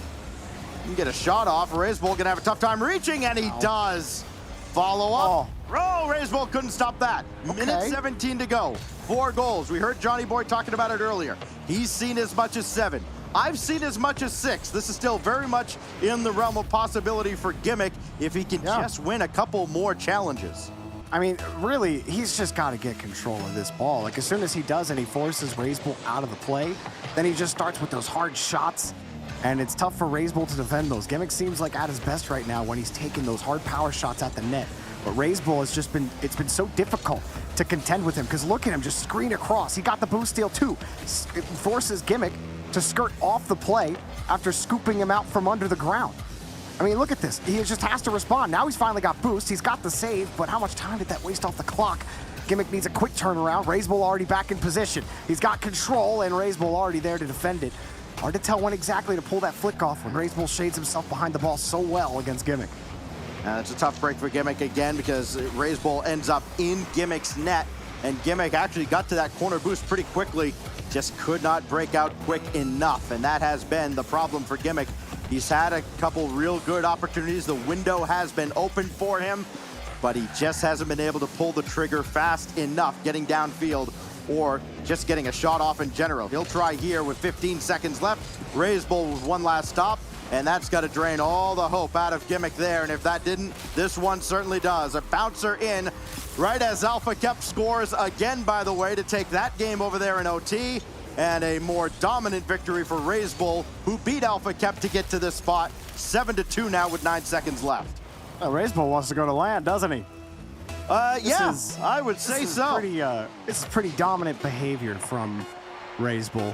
can get a shot off. RazeBull gonna have a tough time reaching, and he does. Follow up. Oh, RazeBull couldn't stop that. Minute 17 to go. 4 goals. We heard Johnny Boy talking about it earlier. He's seen as much as 7. I've seen as much as 6. This is still very much in the realm of possibility for Gimmick if he can just win a couple more challenges. I mean, really, he's just got to get control of this ball. Like, as soon as he does and he forces RazeBull out of the play, then he just starts with those hard shots, and it's tough for RazeBull to defend those. Gimmick seems like at his best right now when he's taking those hard power shots at the net. But RazeBull has just been, it's been so difficult to contend with him, because look at him just screen across. He got the boost steal too. It forces Gimmick to skirt off the play after scooping him out from under the ground. I mean, look at this. He just has to respond. Now he's finally got boost. He's got the save, but how much time did that waste off the clock? Gimmick needs a quick turnaround. RazeBull already back in position. He's got control, and RazeBull already there to defend it. Hard to tell when exactly to pull that flick off when RazeBull shades himself behind the ball so well against Gimmick. It's a tough break for Gimmick again because RazeBull ends up in Gimmick's net, and Gimmick actually got to that corner boost pretty quickly, just could not break out quick enough, and that has been the problem for Gimmick. He's had a couple real good opportunities. The window has been open for him, but he just hasn't been able to pull the trigger fast enough, getting downfield or just getting a shot off in general. He'll try here with 15 seconds left. RazeBull with one last stop, and that's got to drain all the hope out of Gimmick there, and if that didn't, this one certainly does. A bouncer in right as Alpha Kep scores again, by the way, to take that game over there in OT. And a more dominant victory for RazeBull, who beat Alpha Kep to get to this spot. 7-2 now with 9 seconds left. RazeBull wants to go to land, doesn't he? Yeah, I would say so. This is pretty dominant behavior from RazeBull.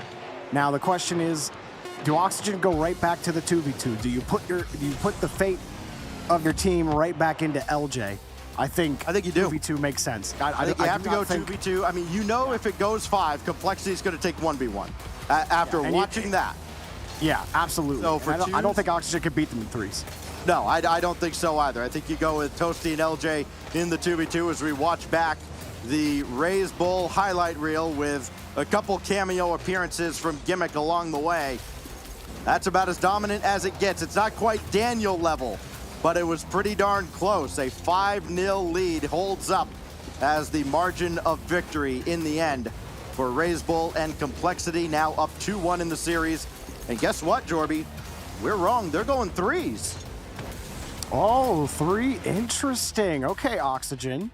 Now the question is, do Oxygen go right back to the 2v2? Do you put the fate of your team right back into LJ? I think you do. 2v2 makes sense. I think you have to go 2v2. I mean, you know, if it goes 5, Complexity is going to take 1v1 after watching that. Yeah, absolutely. So for I don't think Oxygen could beat them in 3s. No, I don't think so either. I think you go with Toasty and LJ in the 2v2 as we watch back the RazeBull highlight reel with a couple cameo appearances from Gimmick along the way. That's about as dominant as it gets. It's not quite Daniel level, but it was pretty darn close. A 5-0 lead holds up as the margin of victory in the end for RazeBull and Complexity, now up 2-1 in the series. And guess what, Jorby? We're wrong. They're going 3s. Oh, 3. Interesting. Okay, Oxygen.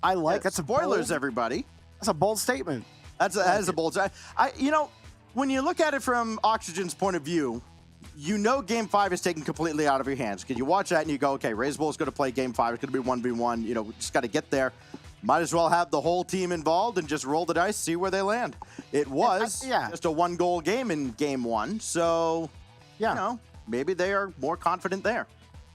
I like that's spoilers, everybody. That's a bold statement. That is a bold statement. You know, when you look at it from Oxygen's point of view, you know Game 5 is taken completely out of your hands. Because you watch that and you go, okay, RazeBull is going to play Game 5. It's going to be 1v1. You know, we just got to get there. Might as well have the whole team involved and just roll the dice, see where they land. It was just a 1-goal game in Game 1. So, you know, maybe they are more confident there.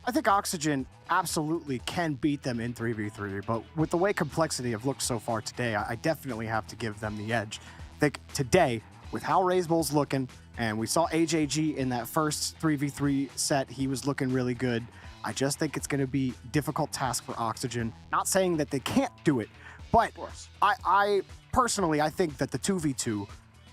I think Oxygen absolutely can beat them in 3v3, but with the way Complexity have looked so far today, I definitely have to give them the edge. I think today, with how RazeBull's looking, and we saw AJG in that first 3v3 set, he was looking really good. I just think it's going to be a difficult task for Oxygen. Not saying that they can't do it, But I personally, I think that the 2v2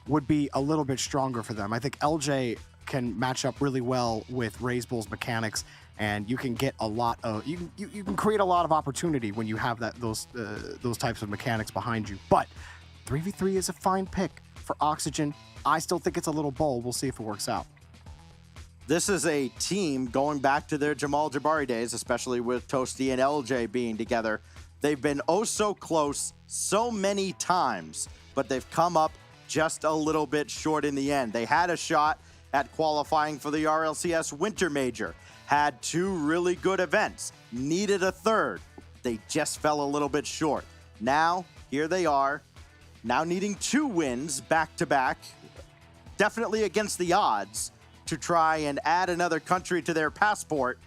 would be a little bit stronger for them. I think LJ can match up really well with RazeBull's mechanics, and you can get a lot of you can create a lot of opportunity when you have those types of mechanics behind you. But 3v3 is a fine pick for Oxygen. I still think it's a little bold. We'll see if it works out. This is a team going back to their Jamal Jabari days, especially with Toasty and LJ being together. They've been oh so close so many times, but they've come up just a little bit short in the end. They had a shot at qualifying for the RLCS Winter Major, had 2 really good events, needed a third. They just fell a little bit short. Now, here they are, now needing 2 wins back-to-back, definitely against the odds, to try and add another country to their passport,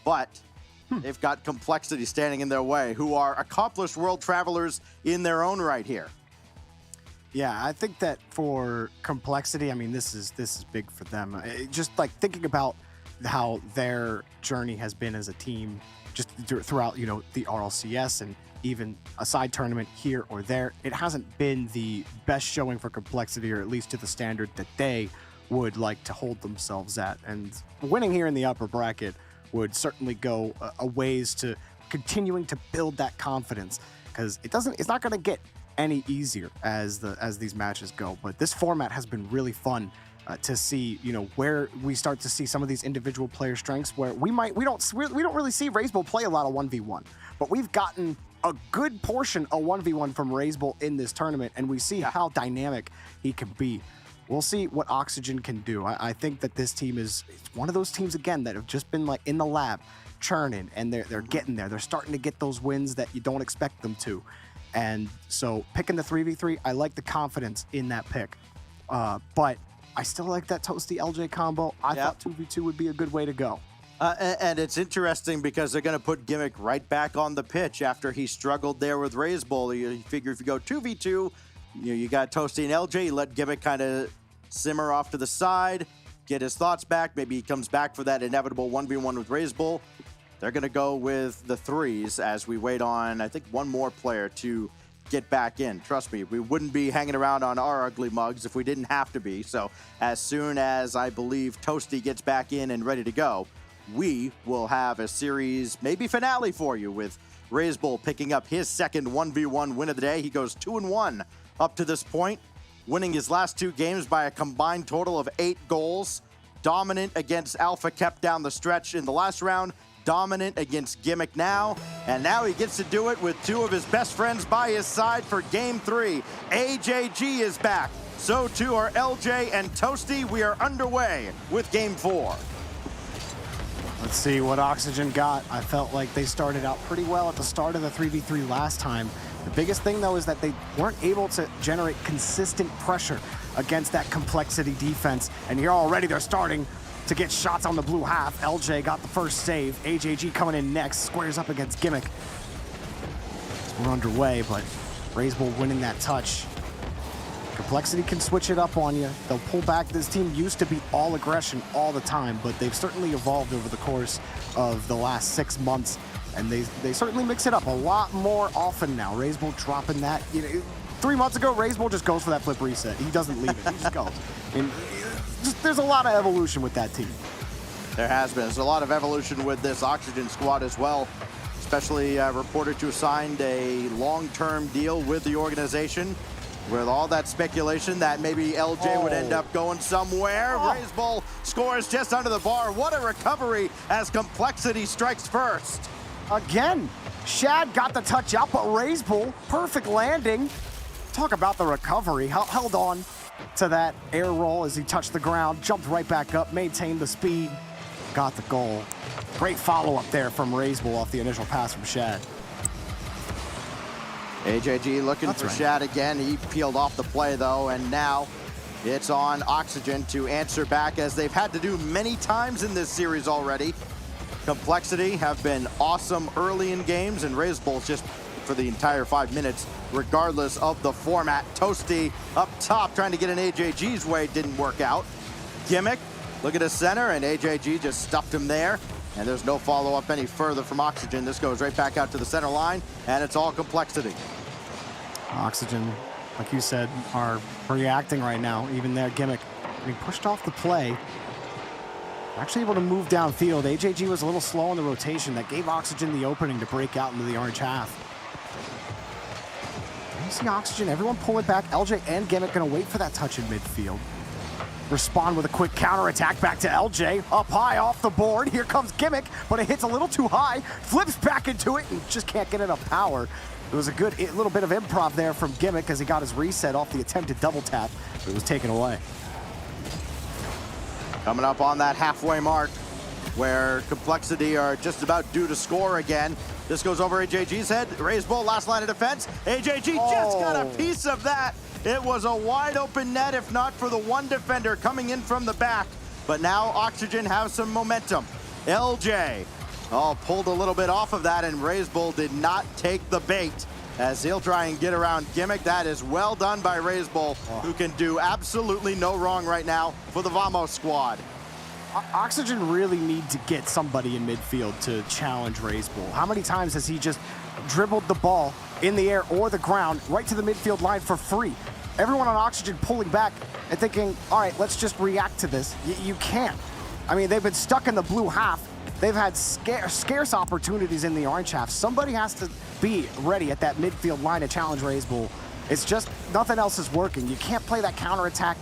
but they've got Complexity standing in their way, who are accomplished world travelers in their own right here. Yeah, I think that for Complexity, I mean, this is big for them. Just like thinking about how their journey has been as a team, just throughout, you know, the RLCS and even a side tournament here or there, it hasn't been the best showing for Complexity, or at least to the standard that they would like to hold themselves at. And winning here in the upper bracket would certainly go a ways to continuing to build that confidence, because it's not going to get any easier as these matches go. But this format has been really fun to see, you know, where we start to see some of these individual player strengths, where we don't really see RazeBull play a lot of 1v1, but we've gotten a good portion of 1v1 from RazeBull in this tournament, and we see how dynamic he can be. We'll see what Oxygen can do. I think that this team is one of those teams, again, that have just been like in the lab, churning, and they're getting there. They're starting to get those wins that you don't expect them to. And so picking the 3v3, I like the confidence in that pick. But I still like that Toasty LJ combo. I thought 2v2 would be a good way to go. And it's interesting because they're going to put Gimmick right back on the pitch after he struggled there with RazeBull. You figure if you go 2v2, you got Toasty and LJ, you let Gimmick kind of simmer off to the side, get his thoughts back. Maybe he comes back for that inevitable 1v1 with RazeBull. They're going to go with the 3s as we wait on, I think, one more player to get back in. Trust me, we wouldn't be hanging around on our ugly mugs if we didn't have to be. So as soon as I believe Toasty gets back in and ready to go, we will have a series, maybe finale for you, with RazeBull picking up his second 1v1 win of the day. He goes 2-1 up to this point, winning his last 2 games by a combined total of 8 goals. Dominant against Alpha Kep down the stretch in the last round. Dominant against Gimmick now. And now he gets to do it with 2 of his best friends by his side for Game 3. AJG is back. So too are LJ and Toasty. We are underway with Game 4. Let's see what Oxygen got. I felt like they started out pretty well at the start of the 3v3 last time. The biggest thing, though, is that they weren't able to generate consistent pressure against that Complexity defense. And here already they're starting to get shots on the blue half. LJ got the first save. AJG coming in next, squares up against Gimmick. We're underway, but RazeBull winning that touch. Complexity can switch it up on you. They'll pull back. This team used to be all aggression all the time, but they've certainly evolved over the course of the last 6 months, and they certainly mix it up a lot more often now. RazeBull dropping that. You know, 3 months ago, RazeBull just goes for that flip reset. He doesn't leave it. He just goes. And there's a lot of evolution with that team. There has been. There's a lot of evolution with this Oxygen squad as well, especially reported to have signed a long-term deal with the organization. With all that speculation that maybe LJ would end up going somewhere. RazeBull scores just under the bar. What a recovery as Complexity strikes first. Again, Shad got the touch out, but RazeBull, perfect landing. Talk about the recovery. Held on to that air roll as he touched the ground, jumped right back up, maintained the speed, got the goal. Great follow-up there from RazeBull off the initial pass from Shad. AJG looking for Shad again. He peeled off the play, though, and now it's on Oxygen to answer back, as they've had to do many times in this series already. Complexity have been awesome early in games, and RazeBull just for the entire 5 minutes, regardless of the format. Toasty up top trying to get in AJG's way, didn't work out. Gimmick, look at the center, and AJG just stuffed him there. And there's no follow-up any further from Oxygen. This goes right back out to the center line, and it's all Complexity. Oxygen, like you said, are reacting right now. Even their Gimmick getting pushed off the play. Actually able to move downfield. AJG was a little slow in the rotation. That gave Oxygen the opening to break out into the orange half. You see Oxygen, everyone pulling back. LJ and Gimmick gonna wait for that touch in midfield. Respond with a quick counterattack back to LJ. Up high off the board. Here comes Gimmick, but it hits a little too high. Flips back into it and just can't get enough power. It was a good little bit of improv there from Gimmick as he got his reset off the attempted double tap, but it was taken away. Coming up on that halfway mark where Complexity are just about due to score again. This goes over AJG's head. Raised ball, last line of defense. AJG just got a piece of that. It was a wide open net if not for the one defender coming in from the back. But now Oxygen have some momentum. LJ pulled a little bit off of that, and Raised Bull did not take the bait as he'll try and get around Gimmick. That is well done by Raised Bull, who can do absolutely no wrong right now for the Vamos squad. Oxygen really need to get somebody in midfield to challenge Raised Bull. How many times has he just dribbled the ball in the air or the ground right to the midfield line for free? Everyone on Oxygen pulling back and thinking, all right, let's just react to this. You can't. I mean, they've been stuck in the blue half. They've had scarce opportunities in the orange half. Somebody has to be ready at that midfield line to challenge Raised Bull. It's just nothing else is working. You can't play that counterattack.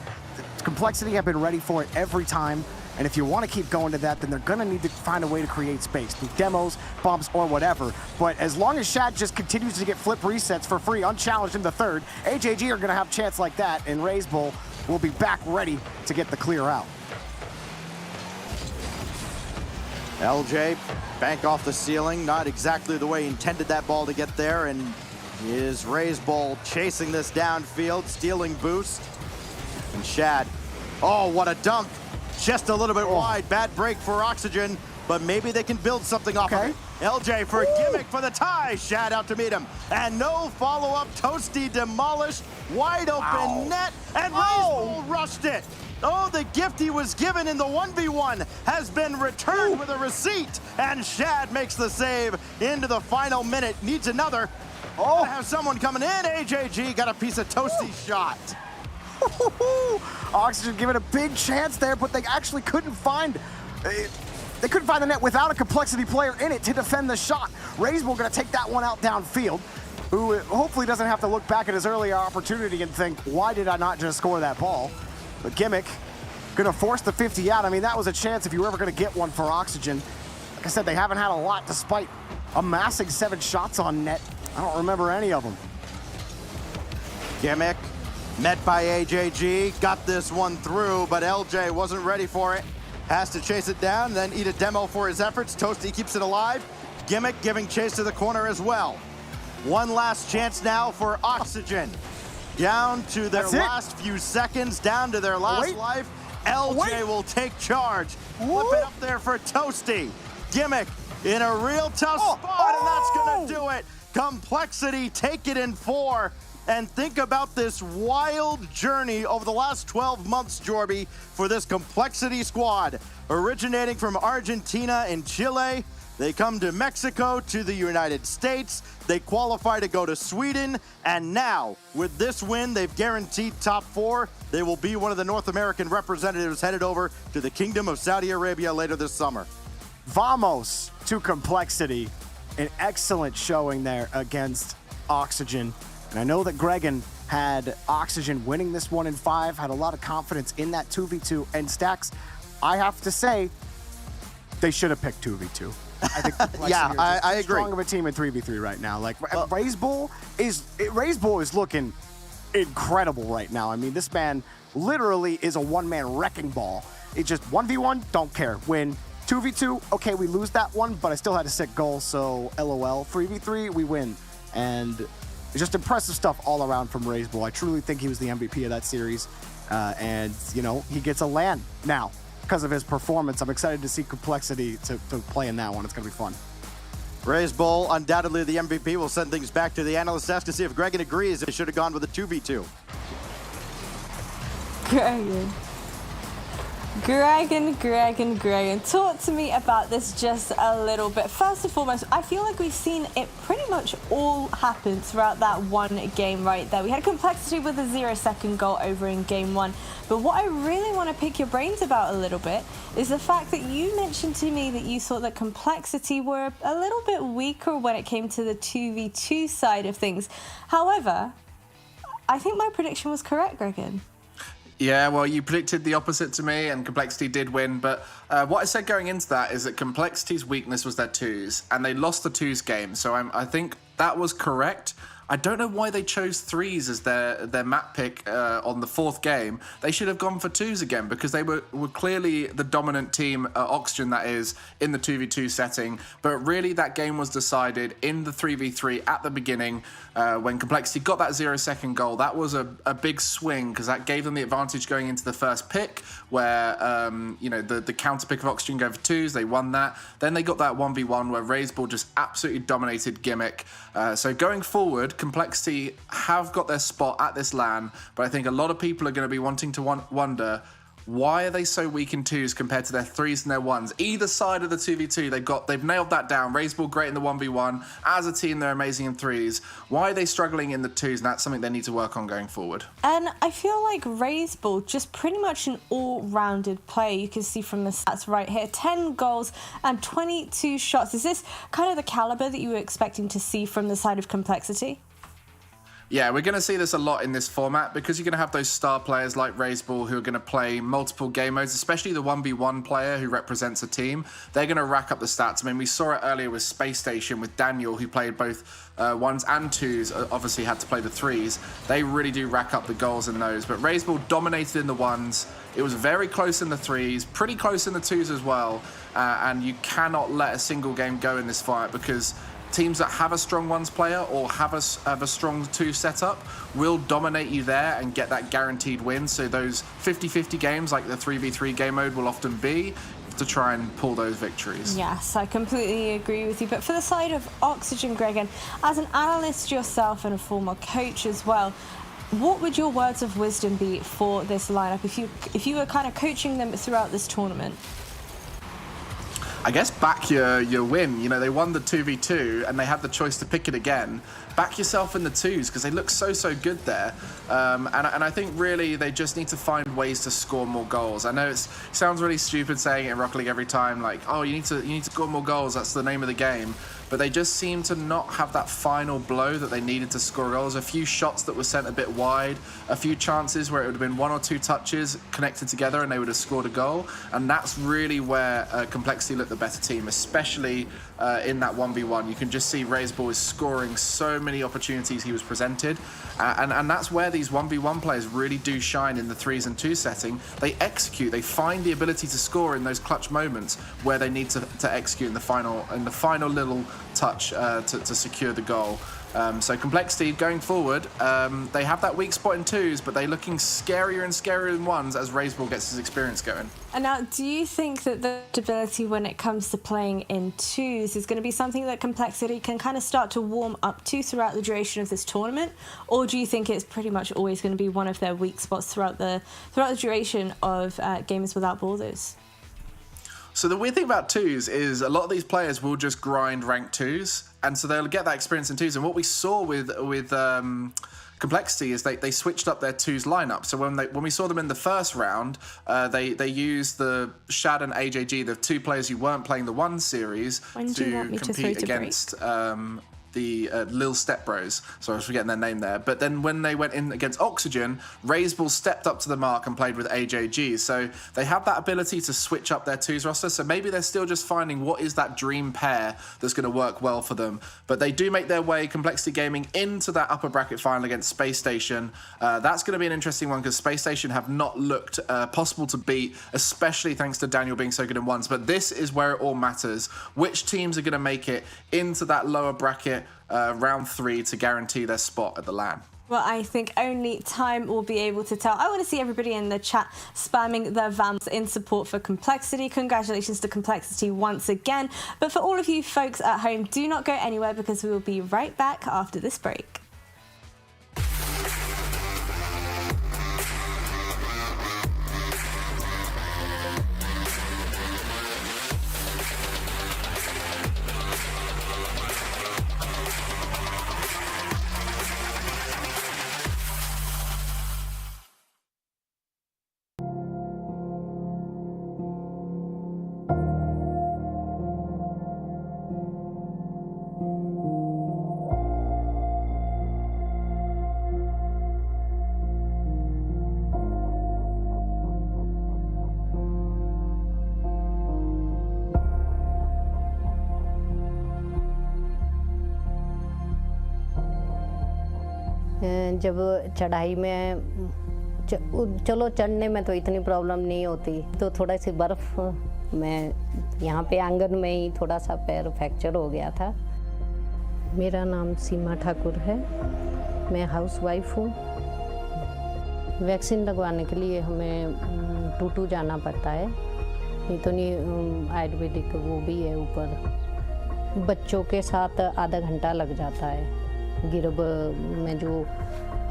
Complexity have been ready for it every time. And if you want to keep going to that, then they're going to need to find a way to create space through demos, bumps, or whatever. But as long as Shad just continues to get flip resets for free, unchallenged in the third, AJG are going to have a chance like that, and Raised Bull will be back ready to get the clear out. LJ, bank off the ceiling, not exactly the way he intended that ball to get there, and is Raised Bull chasing this downfield, stealing boost. And Shad, oh, what a dunk. Just a little bit wide, bad break for Oxygen, but maybe they can build something off of it. LJ for a Gimmick for the tie, Shad out to meet him. And no follow-up, Toasty demolished, wide open net, and Raised Bull rushed it. Oh, the gift he was given in the 1v1 has been returned with a receipt, and Shad makes the save into the final minute. Needs another. Gotta have someone coming in. AJG got a piece of Toasty's shot. Oxygen given a big chance there, but they actually couldn't find the net without a Complexity player in it to defend the shot. Raised Bull gonna take that one out downfield, who hopefully doesn't have to look back at his earlier opportunity and think, why did I not just score that ball? But Gimmick gonna force the 50 out. I mean, that was a chance if you were ever gonna get one for Oxygen. Like I said, they haven't had a lot despite amassing 7 shots on net. I don't remember any of them. Gimmick met by AJG, got this one through, but LJ wasn't ready for it. Has to chase it down, then eat a demo for his efforts. Toasty keeps it alive. Gimmick giving chase to the corner as well. One last chance now for Oxygen. Down to their last few seconds, down to their last life. LJ will take charge. Flip it up there for Toasty. Gimmick in a real tough spot, and that's gonna do it. Complexity take it in 4. And think about this wild journey over the last 12 months, Jorby, for this Complexity squad. Originating from Argentina and Chile, they come to Mexico, to the United States. They qualify to go to Sweden. And now, with this win, they've guaranteed top 4. They will be one of the North American representatives headed over to the Kingdom of Saudi Arabia later this summer. Vamos to Complexity. An excellent showing there against Oxygen. And I know that Gregan had Oxygen winning this 1 in 5, had a lot of confidence in that 2v2. And Stacks, I have to say, they should have picked 2v2. I think I agree. Strong of a team in 3v3 right now. Like Raised Bull is looking incredible right now. I mean, this man literally is a one-man wrecking ball. It's just 1v1, don't care. Win. 2v2, okay, we lose that one, but I still had a sick goal, so LOL. 3v3, we win. And it's just impressive stuff all around from Raised Bull. I truly think he was the MVP of that series. And, you know, he gets a LAN now because of his performance. I'm excited to see Complexity to play in that one. It's going to be fun. Raised Bull, undoubtedly the MVP. We'll send things back to the analyst desk to see if Gregan agrees if they should have gone with a 2v2. Gregan. Gregan, talk to me about this just a little bit. First and foremost, I feel like we've seen it pretty much all happen throughout that one game right there. We had Complexity with a 0-second goal over in game 1. But what I really want to pick your brains about a little bit is the fact that you mentioned to me that you thought that Complexity were a little bit weaker when it came to the 2v2 side of things. However, I think my prediction was correct, Gregan. Yeah, well, you predicted the opposite to me, and Complexity did win. But what I said going into that is that Complexity's weakness was their twos, and they lost the twos game. So I think that was correct. I don't know why they chose threes as their map pick on the 4th game. They should have gone for twos again because they were clearly the dominant team, Oxygen that is, in the 2v2 setting. But really that game was decided in the 3v3 at the beginning when Complexity got that 0-second goal. That was a big swing because that gave them the advantage going into the first pick where the counter pick of Oxygen going for twos. They won that. Then they got that 1v1 where Raiseball just absolutely dominated Gimmick. So going forward, Complexity have got their spot at this LAN, but I think a lot of people are going to be wanting to wonder why are they so weak in twos compared to their threes and their ones. Either side of the 2v2, they've nailed that down. Raiseball great in the 1v1. As a team, they're amazing in threes. Why are they struggling in the twos? And that's something they need to work on going forward. And I feel like Raiseball, just pretty much an all-rounded player. You can see from the stats right here, 10 goals and 22 shots. Is this kind of the caliber that you were expecting to see from the side of Complexity? Yeah, we're going to see this a lot in this format because you're going to have those star players like Raiseball who are going to play multiple game modes, especially the 1v1 player who represents a team. They're going to rack up the stats. I mean, we saw it earlier with Space Station with Daniel, who played both ones and twos, obviously had to play the threes. They really do rack up the goals in those. But Raiseball dominated in the ones. It was very close in the threes, pretty close in the twos as well. And you cannot let a single game go in this fight because teams that have a strong ones player or have a strong two setup will dominate you there and get that guaranteed win. So those 50-50 games like the 3v3 game mode will often be to try and pull those victories. Yes, I completely agree with you. But for the side of Oxygen, Gregan, as an analyst yourself and a former coach as well, what would your words of wisdom be for this lineup if you were kind of coaching them throughout this tournament? I guess back your win. You know, they won the 2v2 and they had the choice to pick it again. Back yourself in the twos because they look so good there. And I think really they just need to find ways to score more goals. I know it sounds really stupid saying it in Rocket League every time, like, oh, you need to score more goals. That's the name of the game. But they just seem to not have that final blow that they needed to score goals. A few shots that were sent a bit wide, a few chances where it would have been 1 or 2 touches connected together and they would have scored a goal. And that's really where Complexity looked the better team, especially in that 1v1. You can just see Raiseball is scoring so many opportunities he was presented. And that's where these 1v1 players really do shine in the 3s and 2s setting. They execute, they find the ability to score in those clutch moments where they need to execute in the final little touch to secure the goal. So Complexity going forward, they have that weak spot in 2s, but they're looking scarier and scarier in 1s as Raiseball gets his experience going. And now, do you think that the stability when it comes to playing in 2s is going to be something that Complexity can kind of start to warm up to throughout the duration of this tournament? Or do you think it's pretty much always going to be one of their weak spots throughout the duration of Gamers Without Borders? So the weird thing about 2s is a lot of these players will just grind rank 2s, and so they'll get that experience in 2s. And what we saw with Complexity is they switched up their 2s lineup. So when we saw them in the first round, they used the Shad and AJG, the 2 players who weren't playing the 1 series, to compete against the Lil Step Bros. So I was forgetting their name there. But then when they went in against Oxygen, Raiseball stepped up to the mark and played with AJG. So they have that ability to switch up their 2s roster. So maybe they're still just finding what is that dream pair that's going to work well for them. But they do make their way, Complexity Gaming, into that upper bracket final against Space Station. That's going to be an interesting one because Space Station have not looked possible to beat, especially thanks to Daniel being so good in 1s. But this is where it all matters. Which teams are going to make it into that lower bracket round 3 to guarantee their spot at the LAN? Well, I think only time will be able to tell. I want to see everybody in the chat spamming their VAMs in support for Complexity. Congratulations to Complexity once again. But for all of you folks at home, do not go anywhere because we will be right back after this break. जब चढ़ाई में चलो चढ़ने में तो इतनी problem नहीं होती, तो थोड़ा सी बर्फ़ में यहाँ पे आंगन में ही थोड़ा सा पैर फ्रैक्चर हो गया था। मेरा नाम सीमा ठाकुर है, मैं हाउसवाइफ हूँ। वैक्सीन लगवाने के लिए हमें टूटू जाना पड़ता है, नहीं तो नहीं आयुर्वेदिक वो भी है ऊपर। बच्चों के साथ आधा घंटा लग जाता है। गिरब में जो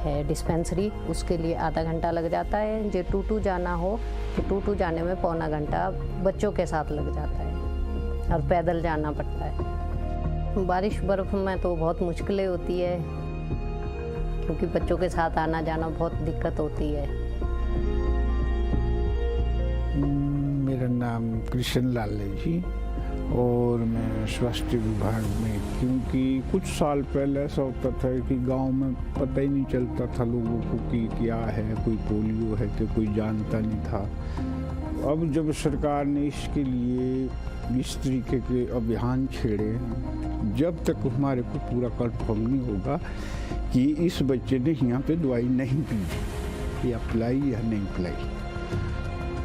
है डिस्पेंसरी, उसके लिए आधा घंटा लग जाता है। जो टूटू जाना हो तो टूटू जाने में पौना घंटा बच्चों के साथ लग जाता है और पैदल जाना पड़ता है। बारिश बर्फ में तो बहुत मुश्किलें होती है, क्योंकि बच्चों के साथ आना जाना बहुत दिक्कत होती है। मेरा नाम कृष्ण लाल है जी, और मैं स्वास्थ्य विभाग में, क्योंकि कुछ साल पहले ऐसा होता था कि गांव में पता ही नहीं चलता था लोगों को कि क्या है, कोई पोलियो है कि कोई जानता नहीं था। अब जब सरकार ने इसके लिए इस तरीके के अभियान छेड़े हैं, जब तक हमारे को पूरा कंफर्म नहीं होगा कि इस बच्चे ने यहाँ पे दवाई नहीं पी या पिलाई या नहीं पिलाई,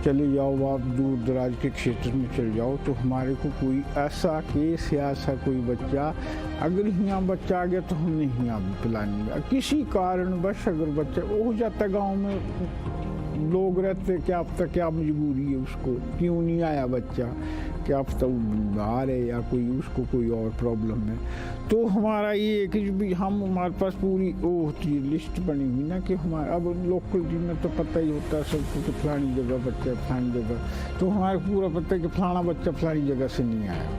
चले जाओ आप दूर दराज के क्षेत्र में चले जाओ, तो हमारे को कोई ऐसा केस या ऐसा कोई बच्चा, अगर यहाँ बच्चा आ गया तो हमने यहाँ पिलानी है। किसी कारणवश अगर बच्चा हो जाता, गांव में लोग रहते, क्या पता क्या मजबूरी है उसको, क्यों नहीं आया बच्चा, क्या पता वो बीमार है या कोई उसको कोई और प्रॉब्लम है। तो हमारा ये है कि भी हमारे पास पूरी वो होती है लिस्ट बनी हुई ना, कि हमारा अब लोकल टीम में तो पता ही होता है सबको कि फलानी जगह बच्चा फलानी जगह, तो हमारे पूरा पता है कि फलाना बच्चा फलानी जगह से नहीं आया।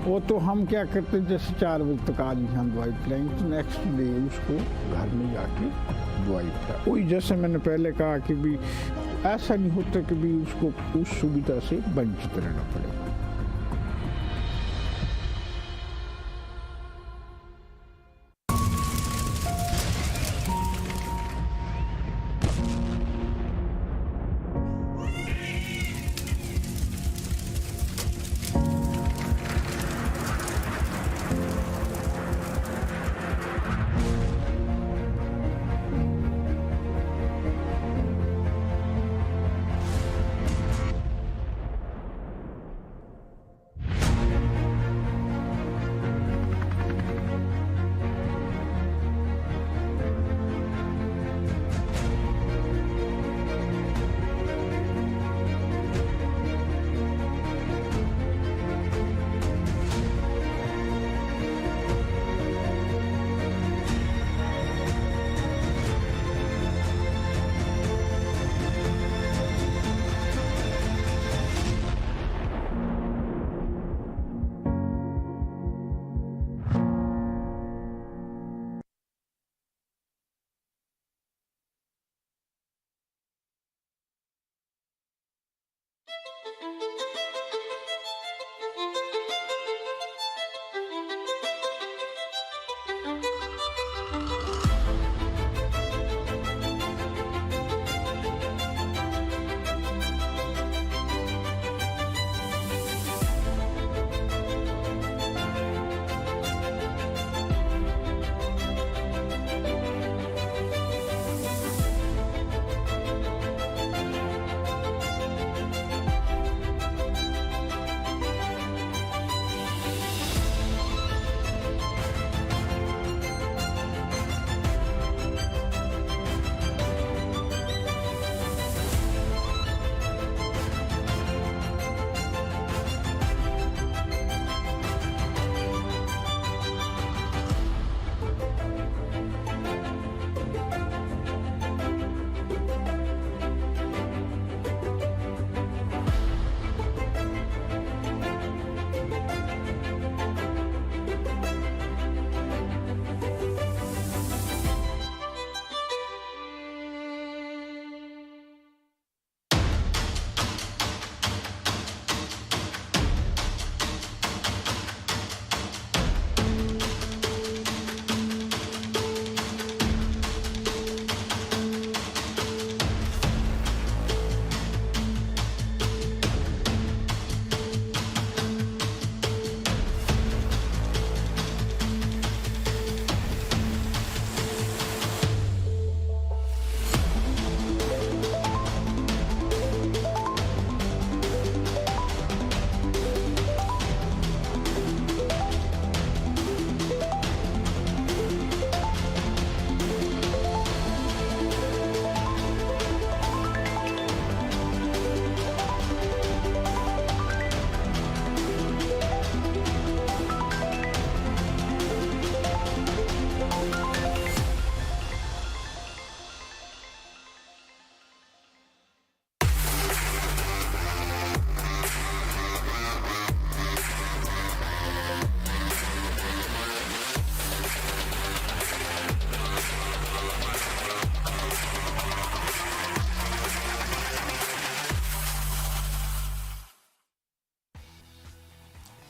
वो तो हम क्या करते हैं, जैसे 4 बजे तक आज हम दवाई पिलाएंगे तो नेक्स्ट डे उसको घर में जाके दवाई पिला। वही जैसे मैंने पहले कहा कि भी ऐसा नहीं होता कि भी उसको उस सुविधा से वंचित रहना पड़ेगा।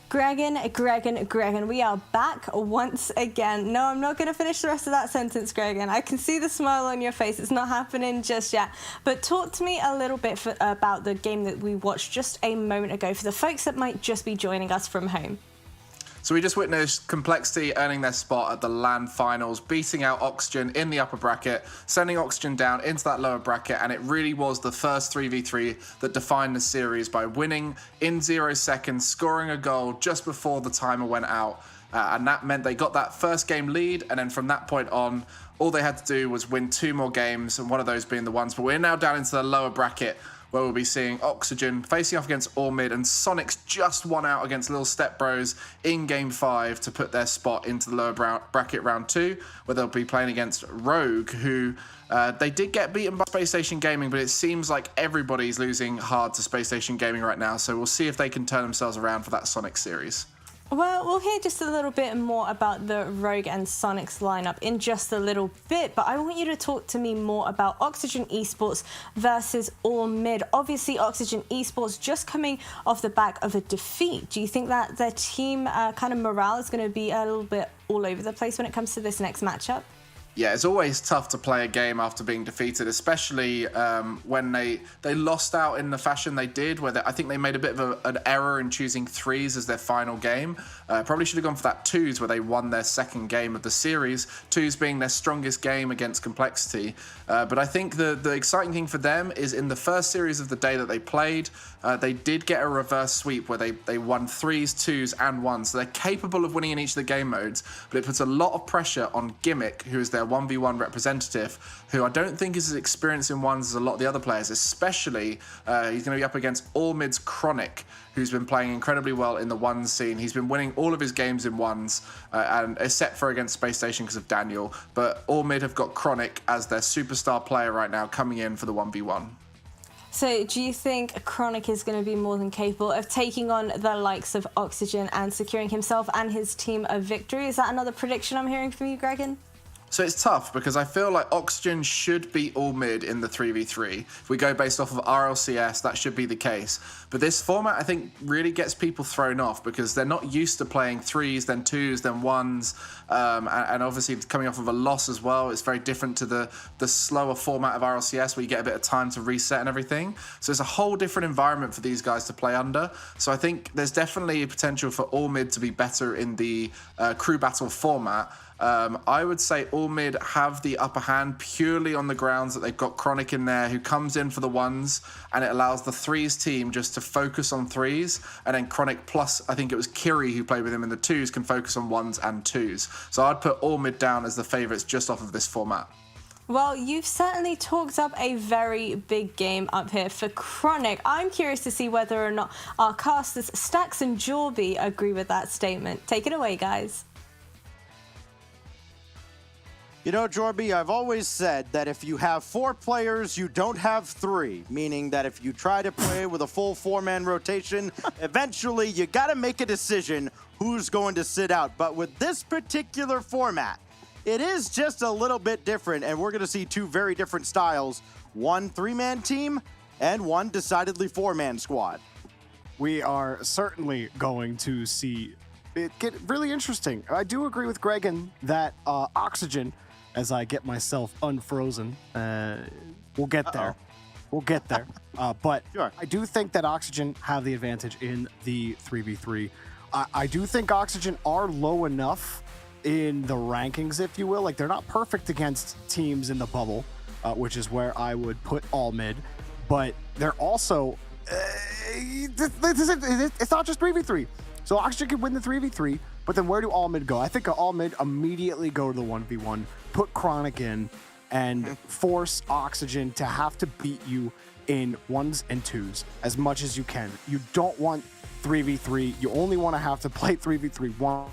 Gregan, we are back once again. No, I'm not going to finish the rest of that sentence, Gregan. I can see the smile on your face. It's not happening just yet. But talk to me a little bit about the game that we watched just a moment ago for the folks that might just be joining us from home. So we just witnessed Complexity earning their spot at the LAN finals, beating out Oxygen in the upper bracket, sending Oxygen down into that lower bracket, and it really was the first 3v3 that defined the series by winning in 0 seconds, scoring a goal just before the timer went out. And that meant they got that first game lead, and then from that point on, all they had to do was win 2 more games, and one of those being the ones. But we're now down into the lower bracket, where we'll be seeing Oxygen facing off against All Mid, and Sonics just won out against Little Step Bros in Game 5 to put their spot into the lower bracket round 2, where they'll be playing against Rogue, who they did get beaten by Space Station Gaming, but it seems like everybody's losing hard to Space Station Gaming right now, so we'll see if they can turn themselves around for that Sonic series. Well, we'll hear just a little bit more about the Rogue and Sonics lineup in just a little bit, but I want you to talk to me more about Oxygen Esports versus All Mid. Obviously, Oxygen Esports just coming off the back of a defeat. Do you think that their team kind of morale is going to be a little bit all over the place when it comes to this next matchup? Yeah, it's always tough to play a game after being defeated, especially when they lost out in the fashion they did, where I think they made a bit of an error in choosing 3s as their final game. Probably should have gone for that 2s, where they won their second game of the series, 2s being their strongest game against Complexity. But I think the exciting thing for them is in the first series of the day that they played, they did get a reverse sweep where they won 3s, 2s, and 1s. So they're capable of winning in each of the game modes, but it puts a lot of pressure on Gimmick, who is their 1v1 representative, who I don't think is as experienced in 1s as a lot of the other players, especially he's going to be up against All Mid's Chronic, who's been playing incredibly well in the 1s scene. He's been winning all of his games in 1s, and except for against Space Station because of Daniel, but All Mid have got Chronic as their superstar player right now coming in for the 1v1. So do you think Chronic is going to be more than capable of taking on the likes of Oxygen and securing himself and his team a victory? Is that another prediction I'm hearing from you, Gregan? So it's tough because I feel like Oxygen should be All Mid in the 3v3. If we go based off of RLCS, that should be the case. But this format, I think, really gets people thrown off because they're not used to playing 3s, then 2s, then 1s. And obviously coming off of a loss as well, it's very different to the slower format of RLCS where you get a bit of time to reset and everything. So it's a whole different environment for these guys to play under. So I think there's definitely a potential for All Mid to be better in the crew battle format. I would say All Mid have the upper hand purely on the grounds that they've got Chronic in there who comes in for the 1s, and it allows the 3s team just to focus on 3s, and then Chronic plus I think it was Kiri who played with him in the 2s can focus on 1s and 2s. So I'd put All Mid down as the favourites just off of this format. Well, you've certainly talked up a very big game up here for Chronic. I'm curious to see whether or not our casters Stax and Jorby agree with that statement. Take it away, guys. You know, Jorby, I've always said that if you have 4 players, you don't have 3, meaning that if you try to play with a full 4-man rotation, eventually you got to make a decision who's going to sit out. But with this particular format, it is just a little bit different, and we're going to see 2 very different styles, 1 3-man team and 1 decidedly 4-man squad. We are certainly going to see it get really interesting. I do agree with Gregan that Oxygen, as I get myself unfrozen, we'll get there. We'll get there. But sure. I do think that Oxygen have the advantage in the 3v3. I do think Oxygen are low enough in the rankings, if you will. Like, they're not perfect against teams in the bubble, which is where I would put All Mid. But they're also... it's not just 3v3. So Oxygen can win the 3v3, but then where do All Mid go? I think All Mid immediately go to the 1v1, put Chronic in, and force Oxygen to have to beat you in 1s and 2s as much as you can. You don't want 3v3. You only want to have to play 3v3 1.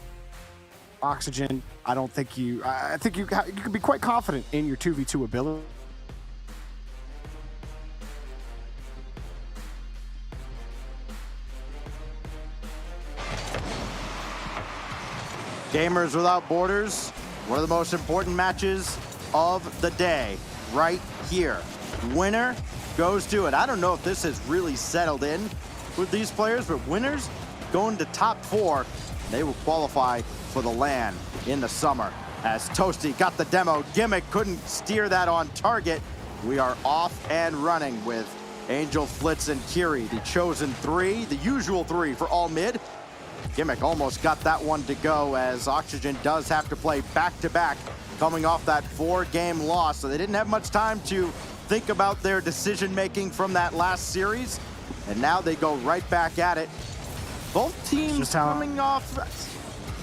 Oxygen, I think you can be quite confident in your 2v2 ability. Gamers Without Borders, one of the most important matches of the day, right here. Winner goes to it. I don't know if this has really settled in with these players, but winners going to top 4. They will qualify for the LAN in the summer. As Toasty got the demo, Gimmick couldn't steer that on target. We are off and running with Angel, Flitz, and Kiri, the chosen 3, the usual 3 for all mid. Gimmick almost got that one to go, as Oxygen does have to play back-to-back coming off that 4-game loss. So they didn't have much time to think about their decision-making from that last series. And now they go right back at it. Both teams coming off...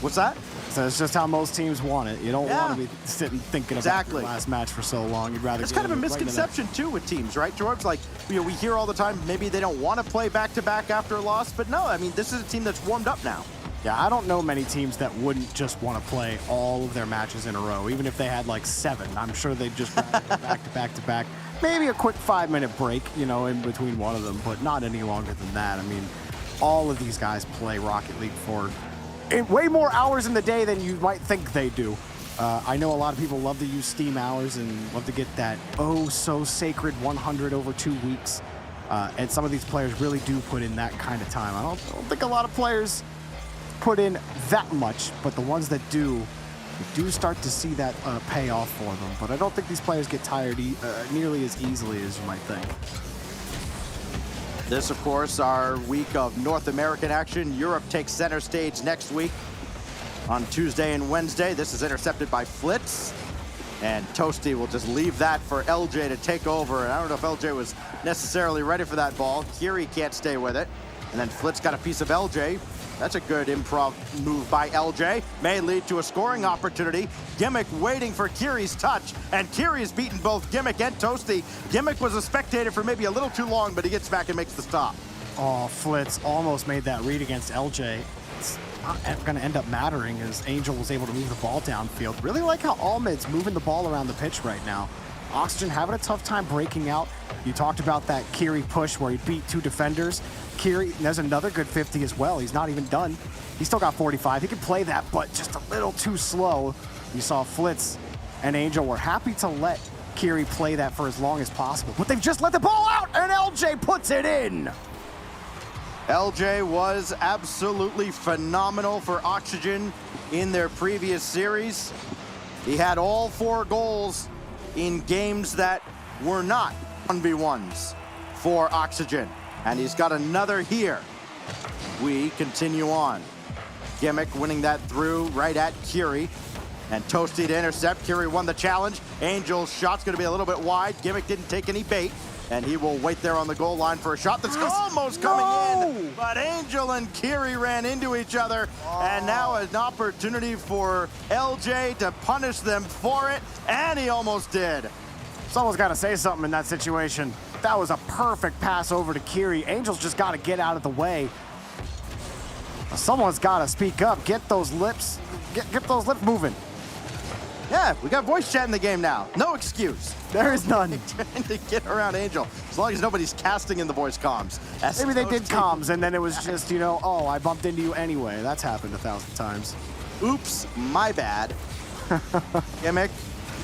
What's that? So it's just how most teams want it. You don't want to be sitting thinking about your last match for so long. You'd rather. It's kind of a misconception too with teams, right, George? Like, we hear all the time, maybe they don't want to play back-to-back after a loss, but no, I mean, this is a team that's warmed up now. Yeah, I don't know many teams that wouldn't just want to play all of their matches in a row, even if they had like 7. I'm sure they'd just rather go back-to-back. Maybe a quick 5-minute break, in between one of them, but not any longer than that. I mean, all of these guys play Rocket League for way more hours in the day than you might think they do. I know a lot of people love to use Steam hours and love to get that so sacred 100 over 2 weeks. And some of these players really do put in that kind of time. I don't think a lot of players put in that much, but the ones that do start to see that pay off for them. But I don't think these players get tired nearly as easily as you might think. This, of course, our week of North American action. Europe takes center stage next week on Tuesday and Wednesday. This is intercepted by Flitz, and Toasty will just leave that for LJ to take over. And I don't know if LJ was necessarily ready for that ball. Kiri can't stay with it. And then Flitz got a piece of LJ. That's a good improv move by LJ. May lead to a scoring opportunity. Gimmick waiting for Kiri's touch, and Kiri's beaten both Gimmick and Toasty. Gimmick was a spectator for maybe a little too long, but he gets back and makes the stop. Oh, Flitz almost made that read against LJ. It's not going to end up mattering as Angel was able to move the ball downfield. Really like how Almid's moving the ball around the pitch right now. Oxygen having a tough time breaking out. You talked about that Kiri push where he beat 2 defenders. Kiri, there's another good 50 as well. He's not even done. He's still got 45. He can play that, but just a little too slow. You saw Flitz and Angel were happy to let Kiri play that for as long as possible, but they've just let the ball out, and LJ puts it in. LJ was absolutely phenomenal for Oxygen in their previous series. He had all 4 goals in games that were not 1v1s for Oxygen. And he's got another here. We continue on. Gimmick winning that through right at Kiri. And Toasty to intercept. Kiri won the challenge. Angel's shot's going to be a little bit wide. Gimmick didn't take any bait. And he will wait there on the goal line for a shot that's almost coming in. But Angel and Kiri ran into each other. And now an opportunity for LJ to punish them for it. And he almost did. Someone's got to say something in that situation. That was a perfect pass over to Kiri. Angel's just got to get out of the way. Someone's got to speak up. Get those lips, get those lips moving. Yeah, we got voice chat in the game now. No excuse. There is none. Trying to get around Angel, as long as nobody's casting in the voice comms. Maybe they did comms, and then it was just, oh, I bumped into you anyway. That's happened 1,000 times. Oops, my bad. Gimmick.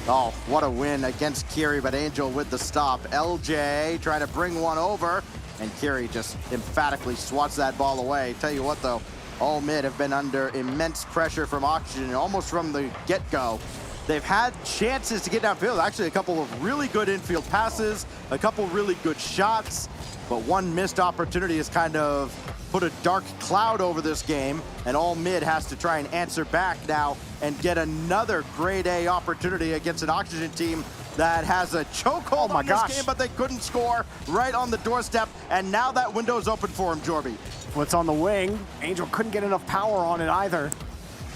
Oh, what a win against Kiri, but Angel with the stop. LJ trying to bring one over, and Kiri just emphatically swats that ball away. Tell you what, though, all mid have been under immense pressure from Oxygen, almost from the get-go. They've had chances to get downfield. Actually, a couple of really good infield passes, a couple really good shots, but one missed opportunity has kind of put a dark cloud over this game, and all mid has to try and answer back now and get another grade A opportunity against an Oxygen team that has a chokehold on this game, but they couldn't score right on the doorstep, and now that window's open for him, Jorby. What's on the wing? Angel couldn't get enough power on it either.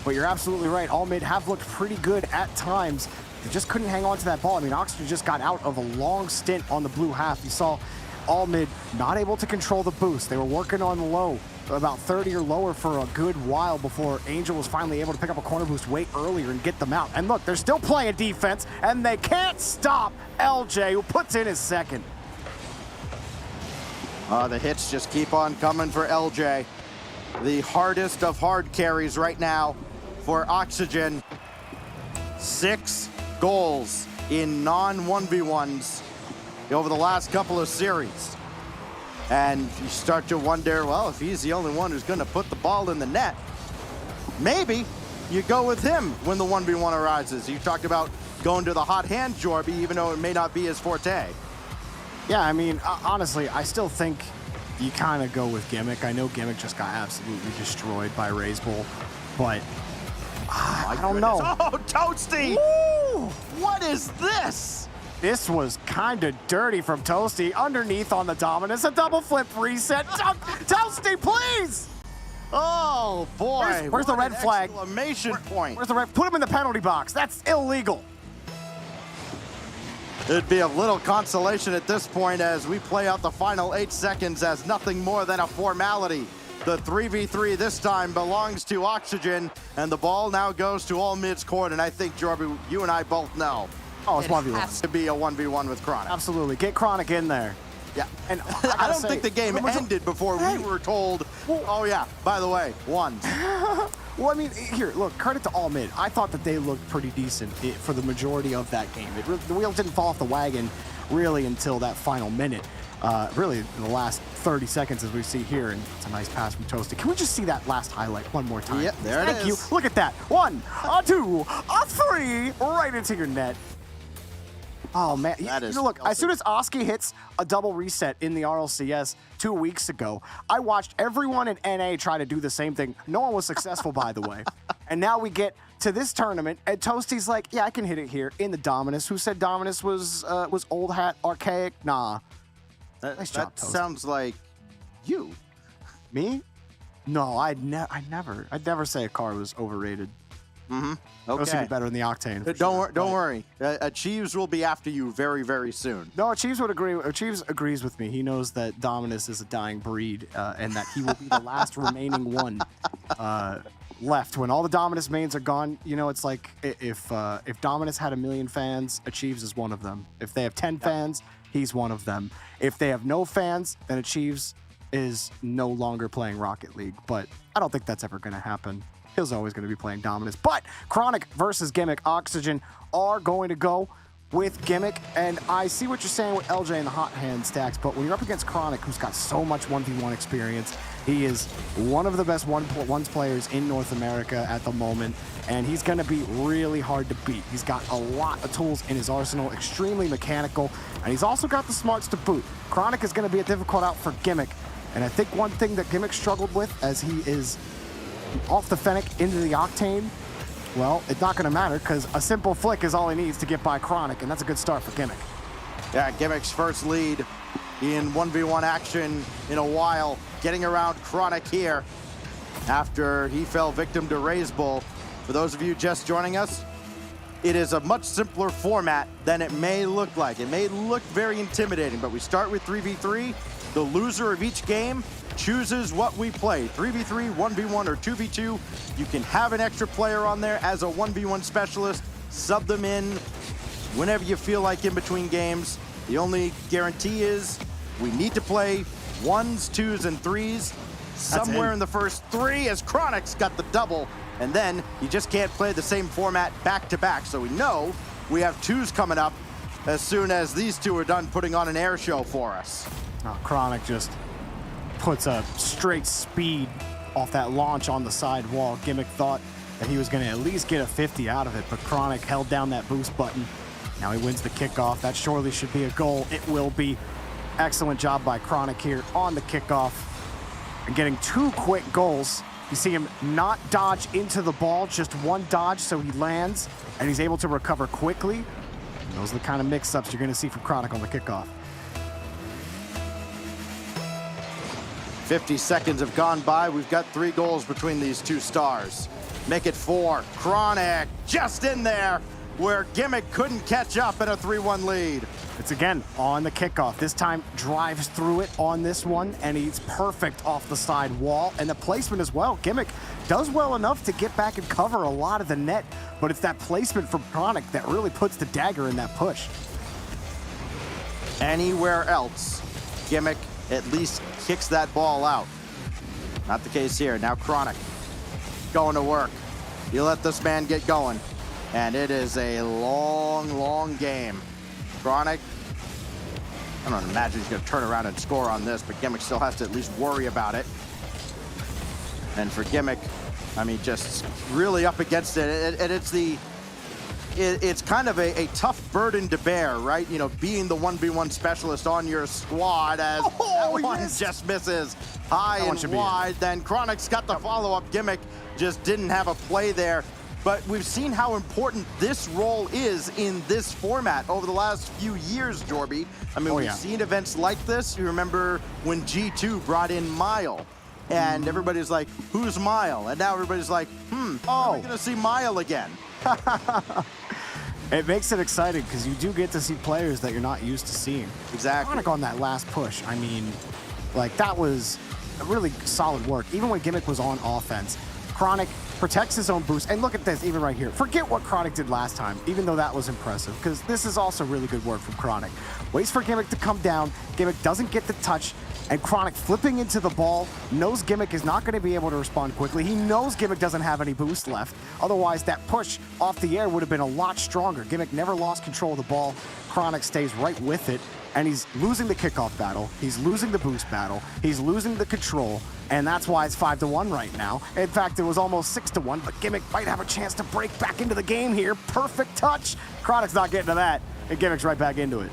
But you're absolutely right. All mid have looked pretty good at times. They just couldn't hang on to that ball. I mean, Oxygen just got out of a long stint on the blue half. You saw all mid not able to control the boost. They were working on the low, about 30 or lower for a good while before Angel was finally able to pick up a corner boost way earlier and get them out. And look, they're still playing defense, and they can't stop LJ, who puts in his second. The hits just keep on coming for LJ. The hardest of hard carries right now for Oxygen. 6 goals in non-1v1s over the last couple of series. And you start to wonder, well, if he's the only one who's going to put the ball in the net, maybe you go with him when the 1v1 arises. You talked about going to the hot hand, Jorby, even though it may not be his forte. Yeah, I mean, honestly, I still think you kind of go with Gimmick. I know Gimmick just got absolutely destroyed by Raze Bull, but I don't know. Oh, Toasty! Woo! What is this? This was kind of dirty from Toasty. Underneath on the Dominus, a double flip reset. Toasty, please! Oh, boy. Where's the red flag? Exclamation point. Where's the red? Put him in the penalty box. That's illegal. It'd be a little consolation at this point as we play out the final 8 seconds as nothing more than a formality. The 3v3 this time belongs to Oxygen, and the ball now goes to all mids court, and I think, Jorby, you and I both know. Oh, it's 1v1. It has to be a 1v1 with Chronic. Absolutely. Get Chronic in there. Yeah. And I don't think the game ended before we were told, oh yeah, by the way, ones. Well, I mean, here, look, credit to all mid. I thought that they looked pretty decent for the majority of that game. The wheels didn't fall off the wagon really until that final minute. Really, in the last 30 seconds, as we see here, and it's a nice pass from Toasty. Can we just see that last highlight one more time? Yep, there it is. Thank you. Look at that. 1, a 2, a 3, right into your net. Oh, man. Look, as soon as Oski hits a double reset in the RLCS 2 weeks ago, I watched everyone in NA try to do the same thing. No one was successful, by the way. And now we get to this tournament, and Toasty's like, yeah, I can hit it here in the Dominus. Who said Dominus was old hat, archaic? Nah. Nice job, That sounds like you. Me? No, I'd never say a car was overrated. Mm-hmm. Those Okay. would be better than the Octane. Don't worry. Achieves will be after you very, very soon. No, Achieves would agree. Achieves agrees with me. He knows that Dominus is a dying breed, and that he will be the last remaining one left. When all the Dominus mains are gone, you know, it's like if Dominus had 1 million fans, Achieves is one of them. If they have 10 fans, he's one of them. If they have no fans, then Achieves is no longer playing Rocket League. But I don't think that's ever going to happen. He's always going to be playing Dominus. But Chronic versus Gimmick, Oxygen are going to go with Gimmick. And I see what you're saying with LJ and the hot hand stacks, but when you're up against Chronic, who's got so much 1v1 experience, he is one of the best ones players in North America at the moment, and he's going to be really hard to beat. He's got a lot of tools in his arsenal, extremely mechanical, and he's also got the smarts to boot. Chronic is going to be a difficult out for Gimmick, and I think one thing that Gimmick struggled with as he is off the Fennec into the Octane, well, it's not going to matter because a simple flick is all he needs to get by Chronic, and that's a good start for Gimmick. Yeah, Gimmick's first lead in 1v1 action in a while, getting around Chronic here after he fell victim to Raze Bull. For those of you just joining us, it is a much simpler format than it may look like. It may look very intimidating, but we start with 3v3. The loser of each game chooses what we play. 3v3, 1v1, or 2v2. You can have an extra player on there as a 1v1 specialist. Sub them in whenever you feel like in between games. The only guarantee is we need to play 1s, 2s, and 3s somewhere in the first 3 as Chronic's got the double. And then you just can't play the same format back to back. So we know we have 2s coming up as soon as these 2 are done putting on an air show for us. Oh, Chronic just puts a straight speed off that launch on the side wall. Gimmick thought that he was going to at least get a 50 out of it, but Chronic held down that boost button. Now he wins the kickoff. That surely should be a goal. It will be. Excellent job by Chronic here on the kickoff and getting 2 quick goals. You see him not dodge into the ball, just 1 dodge, so he lands, and he's able to recover quickly. And those are the kind of mix-ups you're going to see from Chronic on the kickoff. 50 seconds have gone by. We've got 3 goals between these 2 stars. Make it 4. Chronic just in there where Gimmick couldn't catch up in a 3-1 lead. It's again on the kickoff. This time drives through it on this one, and he's perfect off the side wall. And the placement as well. Gimmick does well enough to get back and cover a lot of the net, but it's that placement from Chronic that really puts the dagger in that push. Anywhere else, Gimmick at least kicks that ball out. Not the case here. Now Chronic going to work. You let this man get going, and it is a long, long game. Chronic I don't imagine he's going to turn around and score on this, but Gimmick still has to at least worry about it. And for Gimmick, I mean, just really up against it. And it's kind of a tough burden to bear, right? You know, being the 1v1 specialist on your squad as that one just misses high and wide. Then Chronic's got the follow-up. Gimmick just didn't have a play there. But we've seen how important this role is in this format over the last few years, Jorby. I mean, we've seen events like this. You remember when G2 brought in Mile, and everybody's like, who's Mile? And now everybody's like, we're going to see Mile again. It makes it exciting because you do get to see players that you're not used to seeing. Exactly. Chronic on that last push, I mean, like, that was really solid work. Even when Gimmick was on offense, Chronic protects his own boost. And look at this, even right here. Forget what Chronic did last time, even though that was impressive, because this is also really good work from Chronic. Waits for Gimmick to come down. Gimmick doesn't get the touch, and Chronic flipping into the ball, knows Gimmick is not going to be able to respond quickly. He knows Gimmick doesn't have any boost left. Otherwise, that push off the air would have been a lot stronger. Gimmick never lost control of the ball. Chronic stays right with it, and he's losing the kickoff battle. He's losing the boost battle. He's losing the control, and that's why it's 5-1 right now. In fact, it was almost 6-1, but Gimmick might have a chance to break back into the game here. Perfect touch. Chronic's not getting to that, and Gimmick's right back into it.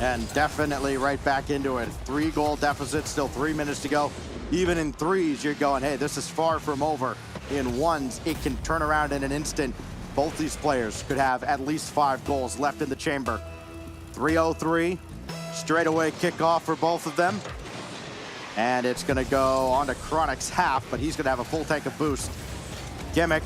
And definitely right back into it. 3-goal deficit, still 3 minutes to go. Even in threes, you're going, hey, this is far from over. In ones, it can turn around in an instant. Both these players could have at least 5 goals left in the chamber. 3-0-3, straightaway kickoff for both of them. And it's gonna go on to Chronic's half, but he's gonna have a full tank of boost. Gimmick,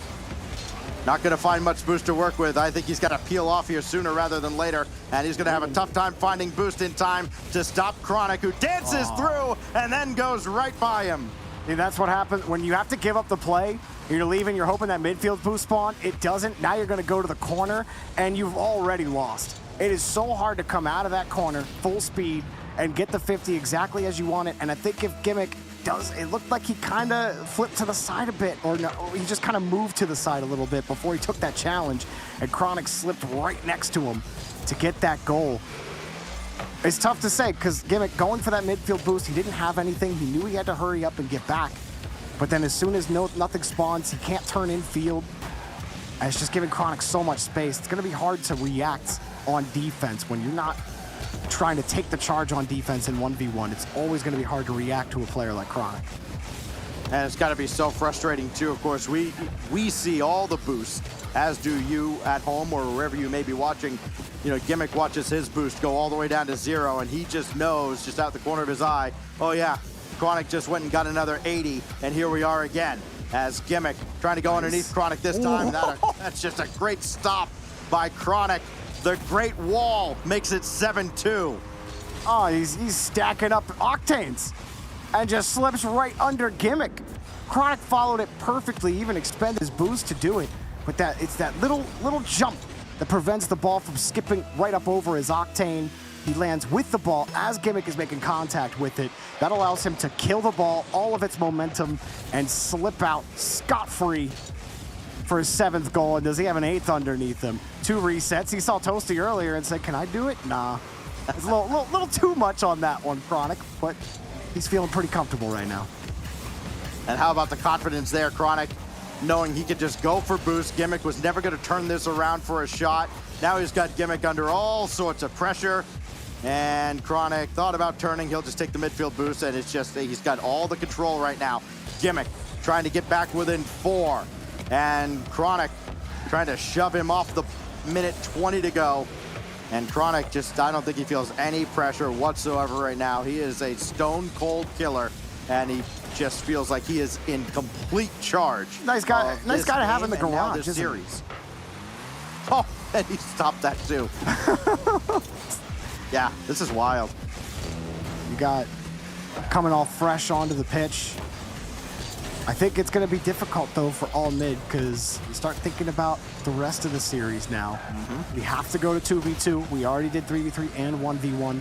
not gonna find much boost to work with. I think he's gotta peel off here sooner rather than later, and he's gonna have a tough time finding boost in time to stop Chronic, who dances through and then goes right by him. And that's what happens when you have to give up the play. You're leaving, you're hoping that midfield boost spawn. It doesn't. Now you're gonna go to the corner, and you've already lost. It is so hard to come out of that corner full speed and get the 50 exactly as you want it. And I think if Gimmick does, it looked like he kind of flipped to the side a bit, or no, he just kind of moved to the side a little bit before he took that challenge, and Chronic slipped right next to him to get that goal. It's tough to say because Gimmick going for that midfield boost, he didn't have anything. He knew he had to hurry up and get back. But then as soon as nothing spawns, he can't turn in field. And it's just giving Chronic so much space. It's going to be hard to react on defense when you're not trying to take the charge on defense in 1v1. It's always going to be hard to react to a player like Chronic. And it's got to be so frustrating too. Of course, we see all the boosts, as do you at home or wherever you may be watching. You know, Gimmick watches his boost go all the way down to 0, and he just knows, just out the corner of his eye, oh yeah, Chronic just went and got another 80, and here we are again as Gimmick trying to go underneath Chronic this time. That's just a great stop by Chronic. The Great Wall makes it 7-2. Oh, he's stacking up octanes and just slips right under Gimmick. Chronic followed it perfectly, even expended his boost to do it. But it's that little jump that prevents the ball from skipping right up over his octane. He lands with the ball as Gimmick is making contact with it. That allows him to kill the ball, all of its momentum, and slip out scot-free for his 7th goal. And does he have an 8th underneath him? 2 resets. He saw Toasty earlier and said, can I do it? Nah. It's a little too much on that one, Chronic, but he's feeling pretty comfortable right now. And how about the confidence there, Chronic, knowing he could just go for boost. Gimmick was never going to turn this around for a shot. Now he's got Gimmick under all sorts of pressure. And Chronic thought about turning. He'll just take the midfield boost, and it's just, he's got all the control right now. Gimmick trying to get back within 4. And Chronic trying to shove him off the minute 20 to go. And Chronic just, I don't think he feels any pressure whatsoever right now. He is a stone cold killer, and he just feels like he is in complete charge. Nice guy to have in the garage, this series. Oh, and he stopped that too. Yeah, this is wild. You got coming off fresh onto the pitch. I think it's going to be difficult, though, for all mid, because you start thinking about the rest of the series now. We have to go to 2v2. We already did 3v3 and 1v1.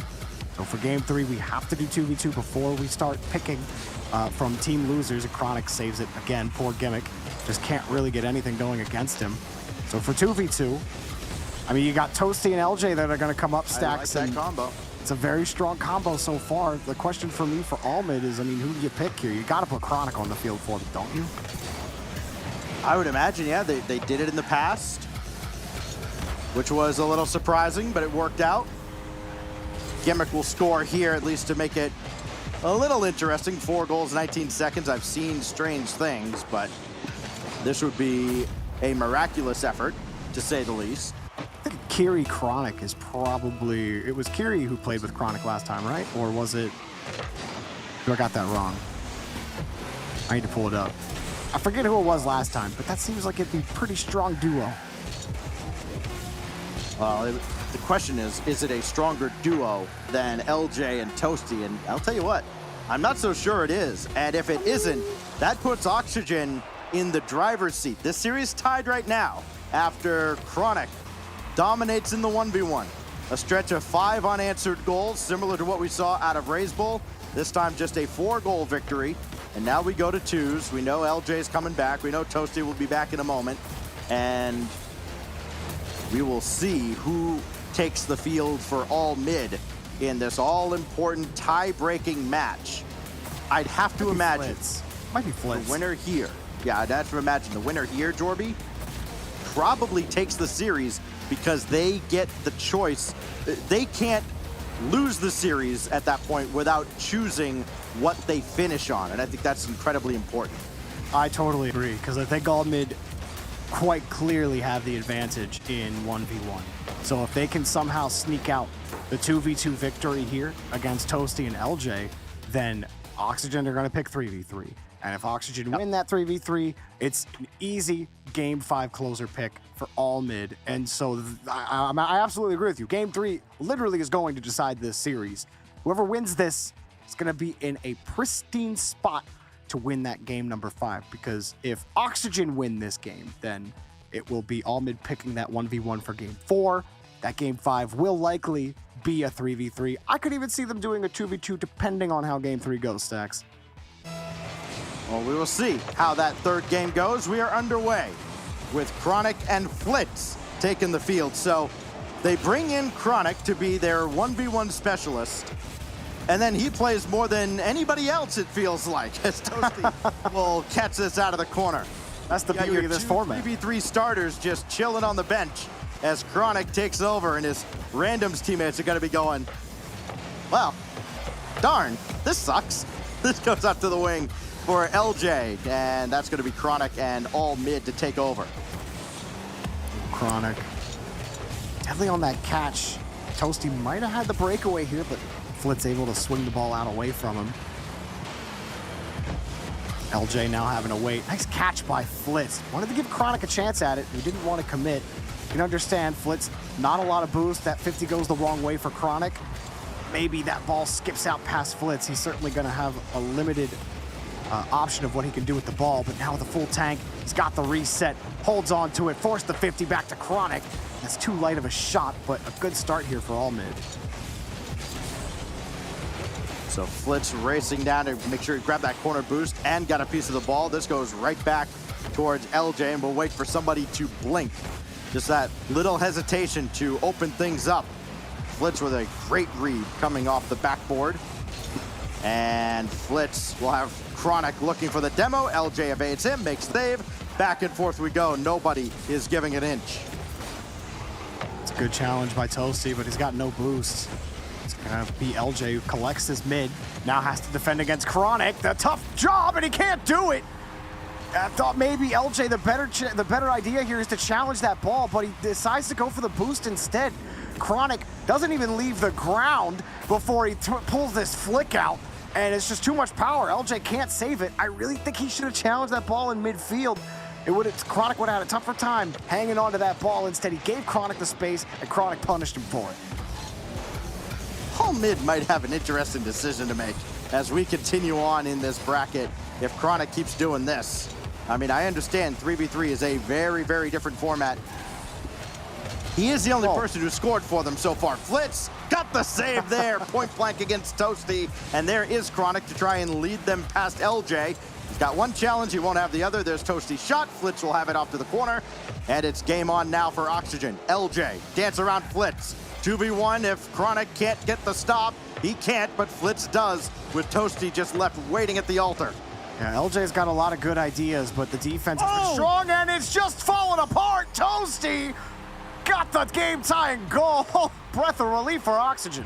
So for game 3, we have to do 2v2 before we start picking from team losers. And Chronic saves it again. Poor Gimmick. Just can't really get anything going against him. So for 2v2, I mean, you got Toasty and LJ that are going to come up stacks. I like that combo. It's a very strong combo so far. The question for me for Almid is, I mean, who do you pick here? You got to put Chronic on the field for them, don't you? I would imagine, yeah, they did it in the past, which was a little surprising, but it worked out. Gimmick will score here, at least to make it a little interesting. 4 goals, 19 seconds. I've seen strange things, but this would be a miraculous effort, to say the least. I think Kiri Chronic is probably... It was Kiri who played with Chronic last time, right? Or was it... I got that wrong. I need to pull it up. I forget who it was last time, but that seems like it'd be a pretty strong duo. Well, the question is it a stronger duo than LJ and Toasty? And I'll tell you what, I'm not so sure it is. And if it isn't, that puts Oxygen in the driver's seat. This series tied right now after Chronic dominates in the 1v1. A stretch of 5 unanswered goals, similar to what we saw out of Raise Bowl. This time just a 4-goal victory. And now we go to 2s. We know LJ's coming back. We know Toasty will be back in a moment. And we will see who takes the field for all mid in this all-important tie-breaking match. I'd have to imagine might be Flitz. The winner here. Yeah, I'd have to imagine the winner here, Jorby, probably takes the series because they get the choice. They can't lose the series at that point without choosing what they finish on, and I think that's incredibly important. I totally agree, because I think all mid quite clearly have the advantage in 1v1. So if they can somehow sneak out the 2v2 victory here against Toasty and LJ, then Oxygen are going to pick 3v3. And if Oxygen win that 3v3, it's an easy Game 5 closer pick for all mid. And so I absolutely agree with you. Game 3 literally is going to decide this series. Whoever wins this is going to be in a pristine spot to win that game number 5. Because if Oxygen win this game, then it will be all mid picking that 1v1 for Game 4. That Game 5 will likely be a 3v3. I could even see them doing a 2v2 depending on how Game 3 goes, Stacks. Well, we will see how that third game goes. We are underway with Chronic and Flitz taking the field. So they bring in Chronic to be their 1v1 specialist. And then he plays more than anybody else, it feels like, as Toasty will catch this out of the corner. That's the beauty of this format. 3v3 starters just chilling on the bench as Chronic takes over, and his randoms teammates are going to be going, well, darn, this sucks. This goes up to the wing for LJ, and that's going to be Chronic and all mid to take over. Chronic definitely on that catch. Toasty might have had the breakaway here, but Flitz able to swing the ball out away from him. LJ now having to wait. Nice catch by Flitz. Wanted to give Chronic a chance at it. He didn't want to commit. You can understand, Flitz, not a lot of boost. That 50 goes the wrong way for Chronic. Maybe that ball skips out past Flitz. He's certainly going to have a limited option of what he can do with the ball, but now with the full tank, he's got the reset, holds on to it, forced the 50 back to Chronic. That's too light of a shot, but a good start here for all mid. So Flitz racing down to make sure he grabbed that corner boost and got a piece of the ball. This goes right back towards LJ, and we'll wait for somebody to blink. Just that little hesitation to open things up. Flitz with a great read coming off the backboard. And Flitz will have Chronic looking for the demo. LJ evades him, makes the save. Back and forth we go. Nobody is giving an inch. It's a good challenge by Toasty, but he's got no boost. It's gonna be LJ who collects his mid. Now has to defend against Chronic. The tough job, and he can't do it. I thought maybe LJ, the better idea here is to challenge that ball, but he decides to go for the boost instead. Chronic doesn't even leave the ground before he pulls this flick out, and it's just too much power. LJ can't save it. I really think he should have challenged that ball in midfield. Chronic would have had a tougher time hanging on to that ball. Instead, he gave Chronic the space, and Chronic punished him for it. All mid might have an interesting decision to make as we continue on in this bracket if Chronic keeps doing this. I mean, I understand 3v3 is a very, very different format. He is the only person who scored for them so far. Flitz got the save there, point blank against Toasty, and there is Chronic to try and lead them past LJ. He's got one challenge, he won't have the other. There's Toasty's shot. Flitz will have it off to the corner, and it's game on now for Oxygen. LJ, dance around Flitz. 2v1 if Chronic can't get the stop. He can't, but Flitz does, with Toasty just left waiting at the altar. Yeah, LJ's got a lot of good ideas, but the defense has been strong, and it's just falling apart. Toasty got the game-tying goal. Breath of relief for Oxygen.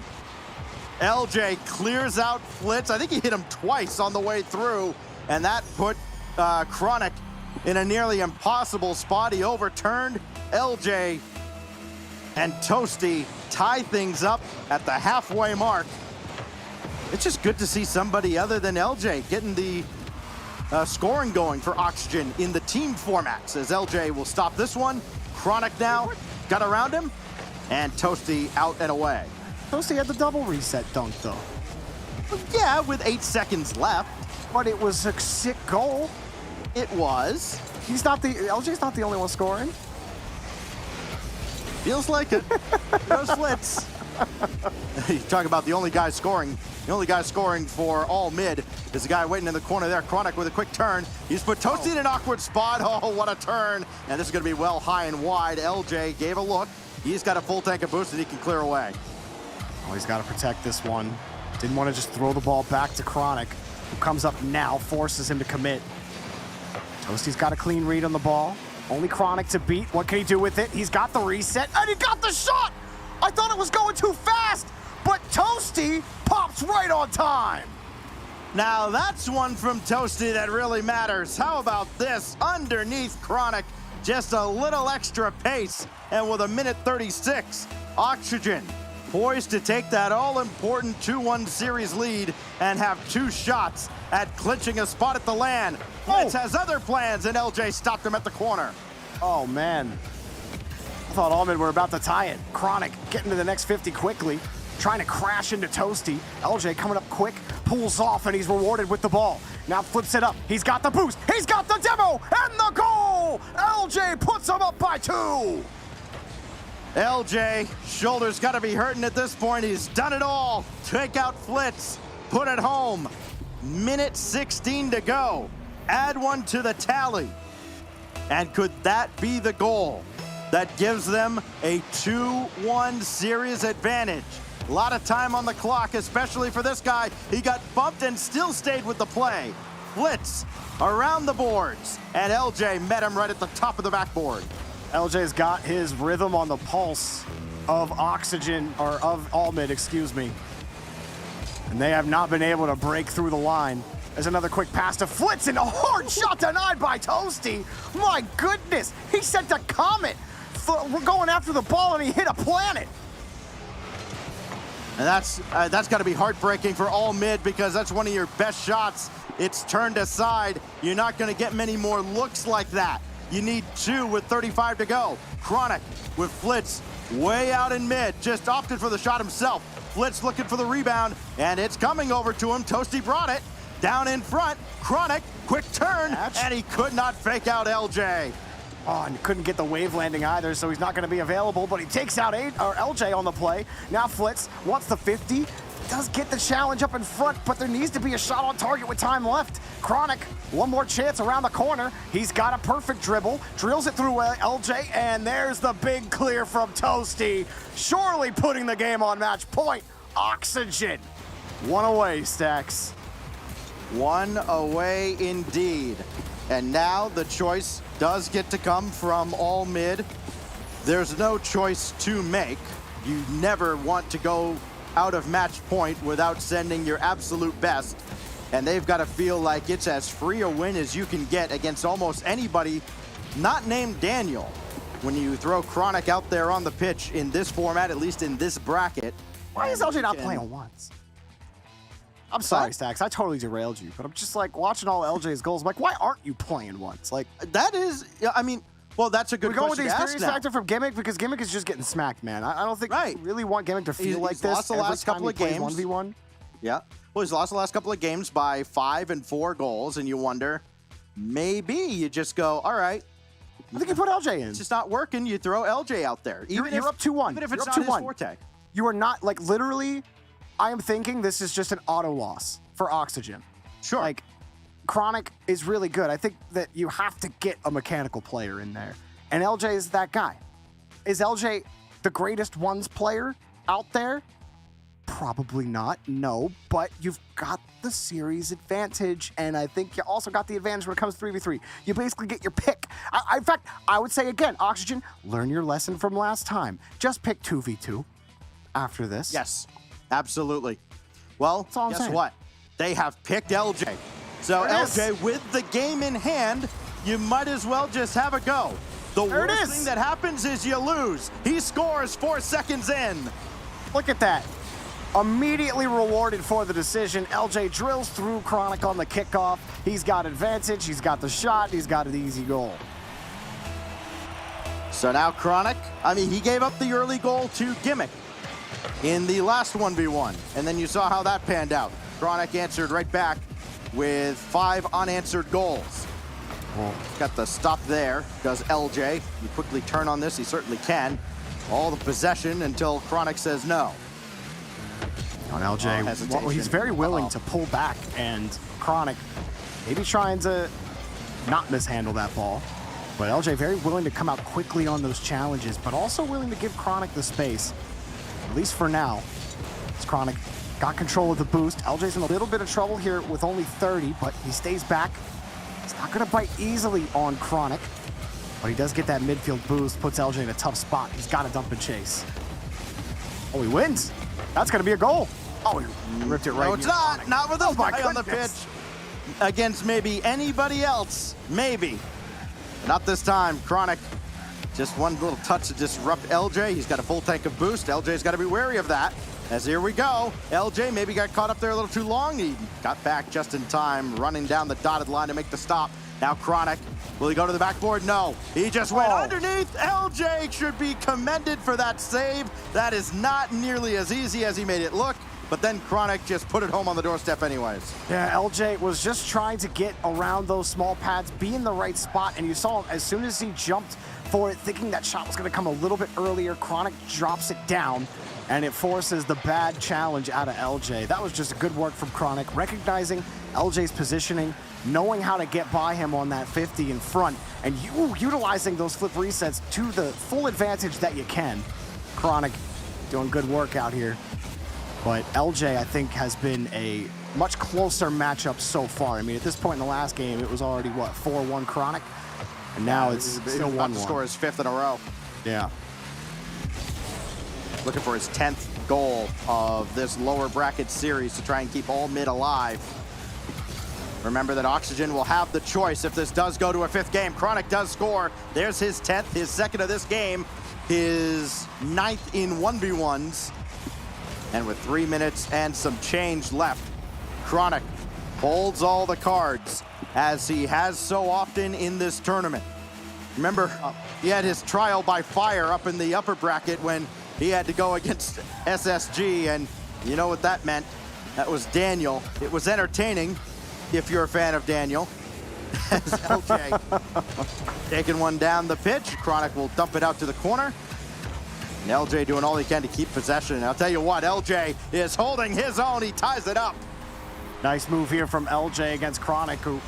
LJ clears out Flitz. I think he hit him twice on the way through, and that put Chronic in a nearly impossible spot. He overturned LJ, and Toasty tie things up at the halfway mark. It's just good to see somebody other than LJ getting the scoring going for Oxygen in the team formats, as LJ will stop this one. Chronic now got around him, and Toasty out and away. Toasty had the double reset dunk, though. Yeah, with 8 seconds left. But it was a sick goal. It was. LJ's not the only one scoring. Feels like it. Goes Flitz. You talk about the only guy scoring. The only guy scoring for all mid is the guy waiting in the corner there. Chronic with a quick turn. He's put Toasty in an awkward spot. Oh, what a turn. And this is going to be well high and wide. LJ gave a look. He's got a full tank of boost that he can clear away. Oh, he's got to protect this one. Didn't want to just throw the ball back to Chronic, who comes up now, forces him to commit. Toasty's got a clean read on the ball. Only Chronic to beat. What can he do with it? He's got the reset, and he got the shot! I thought it was going too fast, but Toasty pops right on time. Now that's one from Toasty that really matters. How about this? Underneath Chronic, just a little extra pace, and with 1:36, Oxygen poised to take that all-important 2-1 series lead and have 2 shots at clinching a spot at the LAN. Flitz has other plans, and LJ stopped him at the corner. Oh, man. I thought Almond were about to tie it. Chronic getting to the next 50 quickly, trying to crash into Toasty. LJ coming up quick, pulls off, and he's rewarded with the ball. Now flips it up. He's got the boost. He's got the demo, and the goal! LJ puts him up by 2. LJ, shoulders got to be hurting at this point. He's done it all. Take out Flitz, put it home. 1:16 to go. Add 1 to the tally. And could that be the goal that gives them a 2-1 series advantage? A lot of time on the clock, especially for this guy. He got bumped and still stayed with the play. Flitz around the boards, and LJ met him right at the top of the backboard. LJ's got his rhythm on the pulse of Oxygen, or of Almid, excuse me. And they have not been able to break through the line. There's another quick pass to Flitz, and a hard shot denied by Toasty. My goodness, he sent a comet. We're going after the ball, and he hit a planet. And that's got to be heartbreaking for all mid, because that's one of your best shots. It's turned aside. You're not going to get many more looks like that. You need 2 with 35 to go. Chronic with Flitz way out in mid, just opted for the shot himself. Flitz looking for the rebound, and it's coming over to him. Toasty brought it. Down in front, Chronic, quick turn, and he could not fake out LJ. Oh, and couldn't get the wave landing either, so he's not going to be available, but he takes out LJ on the play. Now Flitz wants the 50. Does get the challenge up in front, but there needs to be a shot on target with time left. Chronic, one more chance around the corner. He's got a perfect dribble, drills it through LJ, and there's the big clear from Toasty, surely putting the game on match point. Oxygen, 1 away, Stacks. 1 away indeed. And now the choice does get to come from all mid. There's no choice to make. You never want to go out of match point without sending your absolute best. And they've got to feel like it's as free a win as you can get against almost anybody not named Daniel. When you throw Chronic out there on the pitch in this format, at least in this bracket. Why is LJ not playing once? I'm sorry, Stacks. I totally derailed you, but I'm just like watching all LJ's goals. I'm like, why aren't you playing once? Like that is, I mean, well, that's a good question. We go with the experience factor from Gimmick, because Gimmick is just getting smacked, man. I don't think we really want Gimmick to feel like this. Lost the last couple of games. 1v1. Yeah. Well, he's lost the last couple of games by 5 and 4 goals, and you wonder, maybe you just go, all right. I think you put LJ in. It's just not working. You throw LJ out there. You're up 2-1. Even if it's not his forte. You are not, like, literally, I am thinking this is just an auto loss for Oxygen. Sure. Like, Chronic is really good. I think that you have to get a mechanical player in there. And LJ is that guy. Is LJ the greatest ones player out there? Probably not, no, but you've got the series advantage, and I think you also got the advantage when it comes to 3v3. You basically get your pick. In fact, I would say again, Oxygen, learn your lesson from last time. Just pick 2v2 after this. Yes, absolutely. Well, I'm guess saying. what? They have picked LJ. So There it LJ, is. with the game in hand, you might as well just have a go. The There it worst is. thing that happens is you lose. He scores 4 seconds in. Look at that. Immediately rewarded for the decision. LJ drills through Chronic on the kickoff. He's got advantage, he's got the shot, he's got an easy goal. So now Chronic, he gave up the early goal to Gimmick in the last 1v1. And then you saw how that panned out. Chronic answered right back with 5 unanswered goals. Well, got the stop there. Does LJ. You quickly turn on this, he certainly can. All the possession until Chronic says no. On LJ, well, he's very willing to pull back, and Chronic maybe trying to not mishandle that ball. But LJ very willing to come out quickly on those challenges, but also willing to give Chronic the space, at least for now. As Chronic got control of the boost. LJ's in a little bit of trouble here with only 30, but he stays back. He's not going to bite easily on Chronic, but he does get that midfield boost, puts LJ in a tough spot. He's got to dump and chase. Oh, he wins. That's going to be a goal. Oh, he ripped it right. No, it's near not. Chronic. Not with this my guy on the goodness. pitch. Against maybe anybody else. Maybe. Not this time. Chronic, just one little touch to disrupt LJ. He's got a full tank of boost. LJ's got to be wary of that. As here we go. LJ maybe got caught up there a little too long. He got back just in time, running down the dotted line to make the stop. Now Chronic, will he go to the backboard? No. He just went underneath. LJ should be commended for that save. That is not nearly as easy as he made it look. But then Chronic just put it home on the doorstep anyways. Yeah, LJ was just trying to get around those small pads, be in the right spot, and you saw him as soon as he jumped for it, thinking that shot was going to come a little bit earlier. Chronic drops it down, and it forces the bad challenge out of LJ. That was just good work from Chronic, recognizing LJ's positioning, knowing how to get by him on that 50 in front, and utilizing those flip resets to the full advantage that you can. Chronic doing good work out here. But LJ, I think, has been a much closer matchup so far. I mean, at this point in the last game, it was already, 4-1 Chronic? And now it's still 1-1. About to score his 5th in a row. Yeah. Looking for his 10th goal of this lower bracket series to try and keep all mid alive. Remember that Oxygen will have the choice if this does go to a 5th game. Chronic does score. There's his 10th, his 2nd of this game, his 9th in 1v1s. And with 3 minutes and some change left, Chronic holds all the cards, as he has so often in this tournament. Remember, he had his trial by fire up in the upper bracket when he had to go against SSG, and you know what that meant. That was Daniel. It was entertaining, if you're a fan of Daniel. As LJ taking one down the pitch. Chronic will dump it out to the corner. And LJ doing all he can to keep possession. And I'll tell you what, LJ is holding his own. He ties it up. Nice move here from LJ against Chronic, who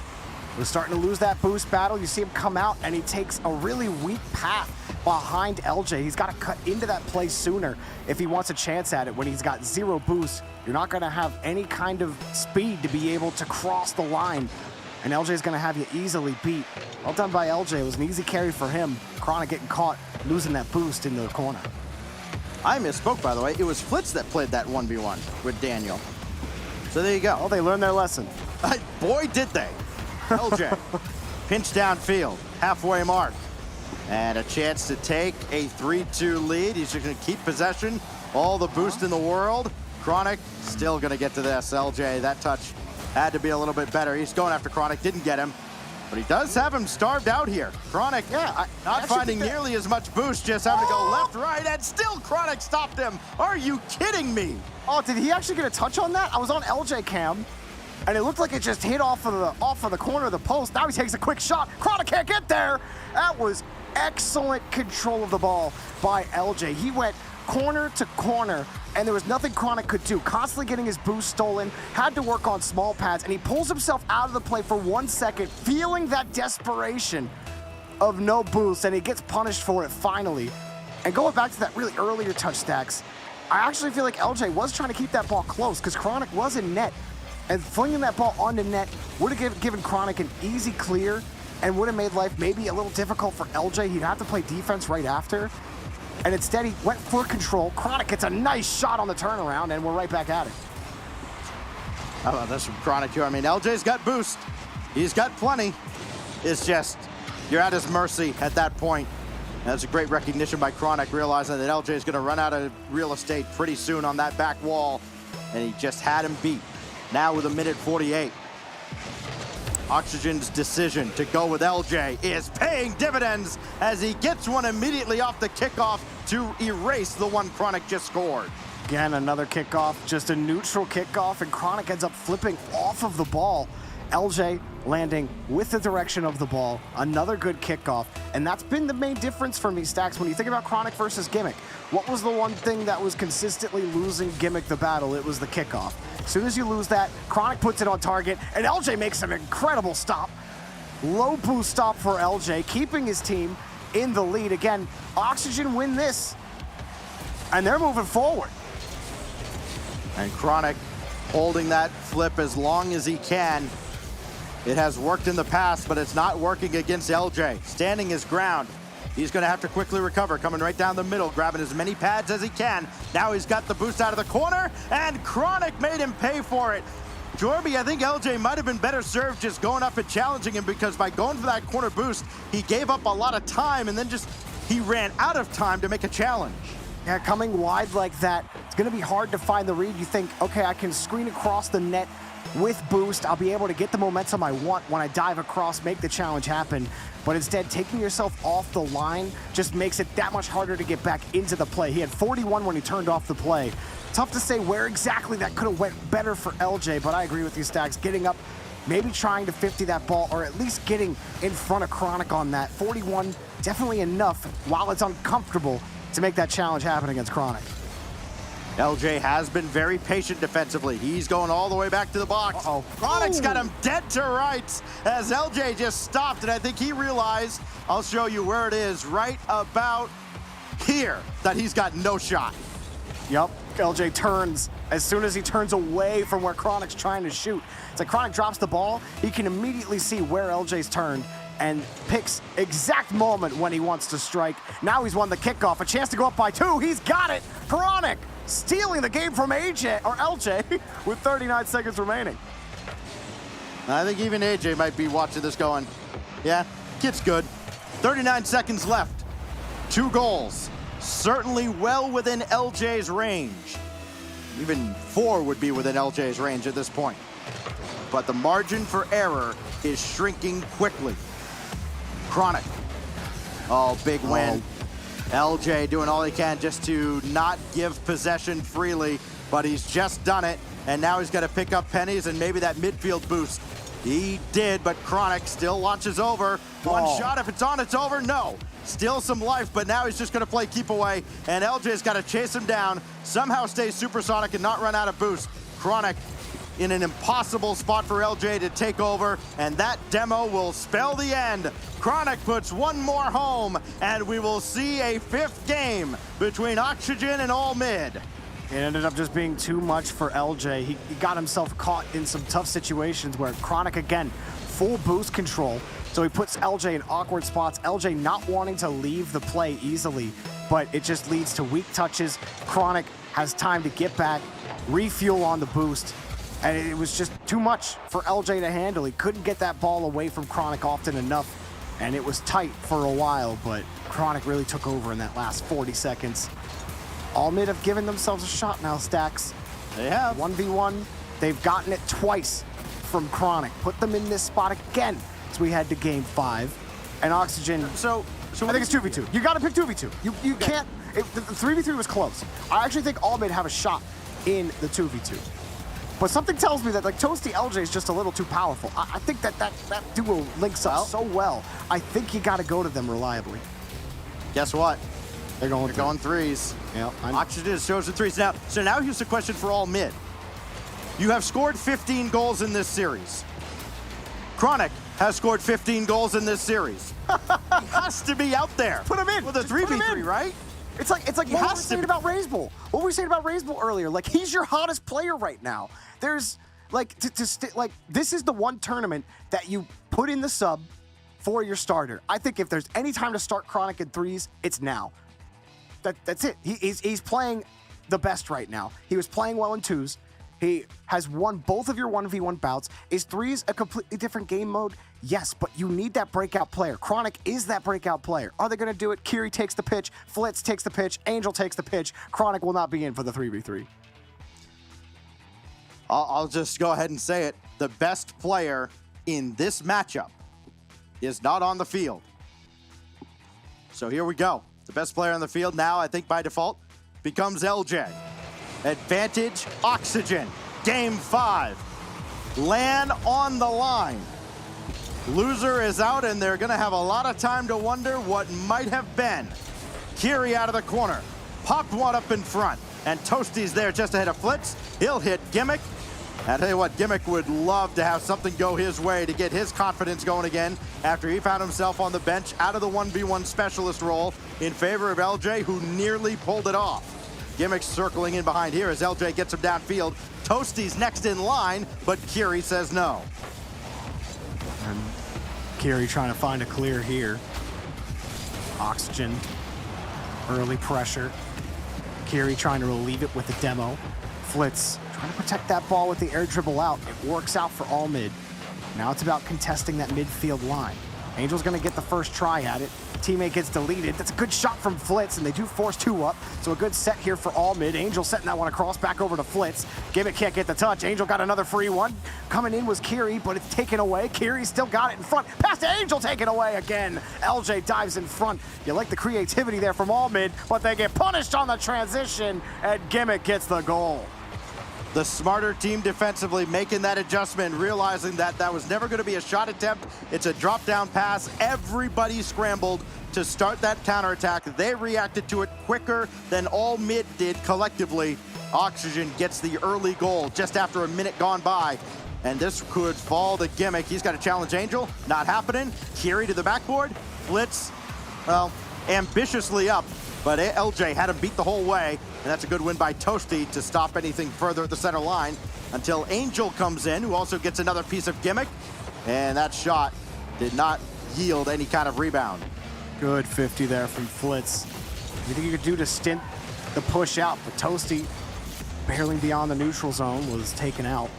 was starting to lose that boost battle. You see him come out, and he takes a really weak path behind LJ. He's got to cut into that play sooner if he wants a chance at it. When he's got 0 boost, you're not going to have any kind of speed to be able to cross the line. And LJ's going to have you easily beat. Well done by LJ. It was an easy carry for him. Chronic getting caught, losing that boost in the corner. I misspoke, by the way. It was Flitz that played that 1v1 with Daniel. So there you go. Oh, they learned their lesson. Boy, did they. LJ, pinch downfield, halfway mark. And a chance to take a 3-2 lead. He's just going to keep possession. All the boost in the world. Chronic still going to get to this. LJ, that touch had to be a little bit better. He's going after Chronic, didn't get him. But he does have him starved out here. Chronic, not finding nearly as much boost, just having to go left, right, and still Chronic stopped him. Are you kidding me? Oh, did he actually get a touch on that? I was on LJ cam, and it looked like it just hit off of the corner of the post. Now he takes a quick shot. Chronic can't get there. That was excellent control of the ball by LJ. He went corner to corner, and there was nothing Chronic could do. Constantly getting his boost stolen, had to work on small pads, and he pulls himself out of the play for 1 second, feeling that desperation of no boost, and he gets punished for it finally. And going back to that really earlier touch, Stacks, I actually feel like LJ was trying to keep that ball close because Chronic was in net. And flinging that ball onto net would have given Chronic an easy clear and would have made life maybe a little difficult for LJ. He'd have to play defense right after. And instead, he went for control. Chronic gets a nice shot on the turnaround, and we're right back at it. How about this from Chronic here? I mean, LJ's got boost. He's got plenty. It's just, you're at his mercy at that point. That's a great recognition by Chronic, realizing that LJ is going to run out of real estate pretty soon on that back wall, and he just had him beat. Now with 1:48. Oxygen's decision to go with LJ is paying dividends as he gets one immediately off the kickoff to erase the one Chronic just scored. Again, another kickoff, just a neutral kickoff, and Chronic ends up flipping off of the ball. LJ landing with the direction of the ball. Another good kickoff, and that's been the main difference for me, Stacks. When you think about Chronic versus Gimmick, what was the one thing that was consistently losing Gimmick the battle? It was the kickoff. As soon as you lose that, Chronic puts it on target, and LJ makes an incredible stop. Low boost stop for LJ, keeping his team in the lead. Again, Oxygen win this, and they're moving forward. And Chronic holding that flip as long as he can. It has worked in the past, but it's not working against LJ. Standing his ground. He's going to have to quickly recover, coming right down the middle, grabbing as many pads as he can. Now he's got the boost out of the corner, and Chronic made him pay for it. Jorby, I think LJ might have been better served just going up and challenging him, because by going for that corner boost, he gave up a lot of time, and then he ran out of time to make a challenge. Yeah, coming wide like that, it's going to be hard to find the read. You think, okay, I can screen across the net with boost. I'll be able to get the momentum I want when I dive across, make the challenge happen. But instead, taking yourself off the line just makes it that much harder to get back into the play. He had 41 when he turned off the play. Tough to say where exactly that could have went better for LJ, but I agree with you, Stacks. Getting up, maybe trying to 50 that ball, or at least getting in front of Chronic on that. 41, definitely enough, while it's uncomfortable, to make that challenge happen against Chronic. LJ has been very patient defensively. He's going all the way back to the box. Chronic's got him dead to rights as LJ just stopped, and I think he realized, I'll show you where it is, right about here, that he's got no shot. Yep, LJ turns. As soon as he turns away from where Chronic's trying to shoot, it's like Chronic drops the ball, he can immediately see where LJ's turned and picks exact moment when he wants to strike. Now he's won the kickoff, a chance to go up by 2. He's got it. Chronic stealing the game from AJ, or LJ, with 39 seconds remaining. I think even AJ might be watching this going, yeah, kid's good. 39 seconds left. 2 goals. Certainly well within LJ's range. Even 4 would be within LJ's range at this point. But the margin for error is shrinking quickly. Chronic. Oh, big win. LJ doing all he can just to not give possession freely, but he's just done it, and now he's got to pick up pennies and maybe that midfield boost. He did, but Chronic still launches over. One shot, if it's on, it's over. No. Still some life, but now he's just going to play keep away, and LJ's got to chase him down, somehow stay supersonic and not run out of boost. Chronic in an impossible spot for LJ to take over, and that demo will spell the end. Chronic puts one more home, and we will see a 5th game between Oxygen and All Mid. It ended up just being too much for LJ. He got himself caught in some tough situations where Chronic, again, full boost control. So he puts LJ in awkward spots. LJ not wanting to leave the play easily, but it just leads to weak touches. Chronic has time to get back, refuel on the boost, and it was just too much for LJ to handle. He couldn't get that ball away from Chronic often enough, and it was tight for a while, but Chronic really took over in that last 40 seconds. All Mid have given themselves a shot now, Stacks. They have. 1v1. They've gotten it twice from Chronic. Put them in this spot again as we head to game 5. And Oxygen, so I think it's 2v2. You got to pick 2v2. You can't. The 3v3 was close. I actually think All Mid have a shot in the 2v2. But something tells me that like Toasty LJ is just a little too powerful. I think that duo links up so well. I think you got to go to them reliably. Guess what? They're going threes. Yep. Oxygen has chosen threes. Now here's the question for All Mid. You have scored 15 goals in this series. Chronic has scored 15 goals in this series. He has to be out there. Put him in. With a 3v3, right? It's like what we were saying about Razebull. What were we saying about Razebull earlier? Like, he's your hottest player right now. There's like this is the one tournament that you put in the sub for your starter. I think if there's any time to start Chronic in threes, it's now. That's it. He's playing the best right now. He was playing well in twos. He has won both of your 1v1 bouts. Is threes a completely different game mode? Yes, but you need that breakout player. Chronic is that breakout player. Are they going to do it? Kiri takes the pitch. Flitz takes the pitch. Angel takes the pitch. Chronic will not be in for the 3v3. I'll just go ahead and say it. The best player in this matchup is not on the field. So here we go. The best player on the field now, I think by default, becomes LJ. Advantage, Oxygen. Game 5. LAN on the line. Loser is out, and they're going to have a lot of time to wonder what might have been. Kiri out of the corner. Popped one up in front. And Toasty's there just ahead of Flitz. He'll hit Gimmick. I tell you what, Gimmick would love to have something go his way to get his confidence going again after he found himself on the bench out of the 1v1 specialist role in favor of LJ, who nearly pulled it off. Gimmick circling in behind here as LJ gets him downfield. Toasty's next in line, but Kiri says no. And Kiri trying to find a clear here. Oxygen, early pressure. Kiri trying to relieve it with the demo. Flitz trying to protect that ball with the air dribble out. It works out for all mid. Now it's about contesting that midfield line. Angel's going to get the first try at it. Teammate gets deleted. That's a good shot from Flitz, and they do force 2 up. So a good set here for all mid. Angel setting that one across back over to Flitz. Gimmick can't get the touch. Angel got another free one. Coming in was Kiri, but it's taken away. Kiri still got it in front. Pass to Angel, taken away again. LJ dives in front. You like the creativity there from all mid, but they get punished on the transition, and Gimmick gets the goal. The smarter team defensively making that adjustment, realizing that that was never going to be a shot attempt. It's a drop-down pass. Everybody scrambled to start that counterattack. They reacted to it quicker than all mid did collectively. Oxygen gets the early goal just after a minute gone by. And this could fall to Gimmick. He's got to challenge Angel. Not happening. Kiri to the backboard. Flitz, well, ambitiously up. But LJ had him beat the whole way, and that's a good win by Toasty to stop anything further at the center line until Angel comes in, who also gets another piece of Gimmick, and that shot did not yield any kind of rebound. Good 50 there from Flitz. Anything you could do to stint the push out, but Toasty, barely beyond the neutral zone, was taken out.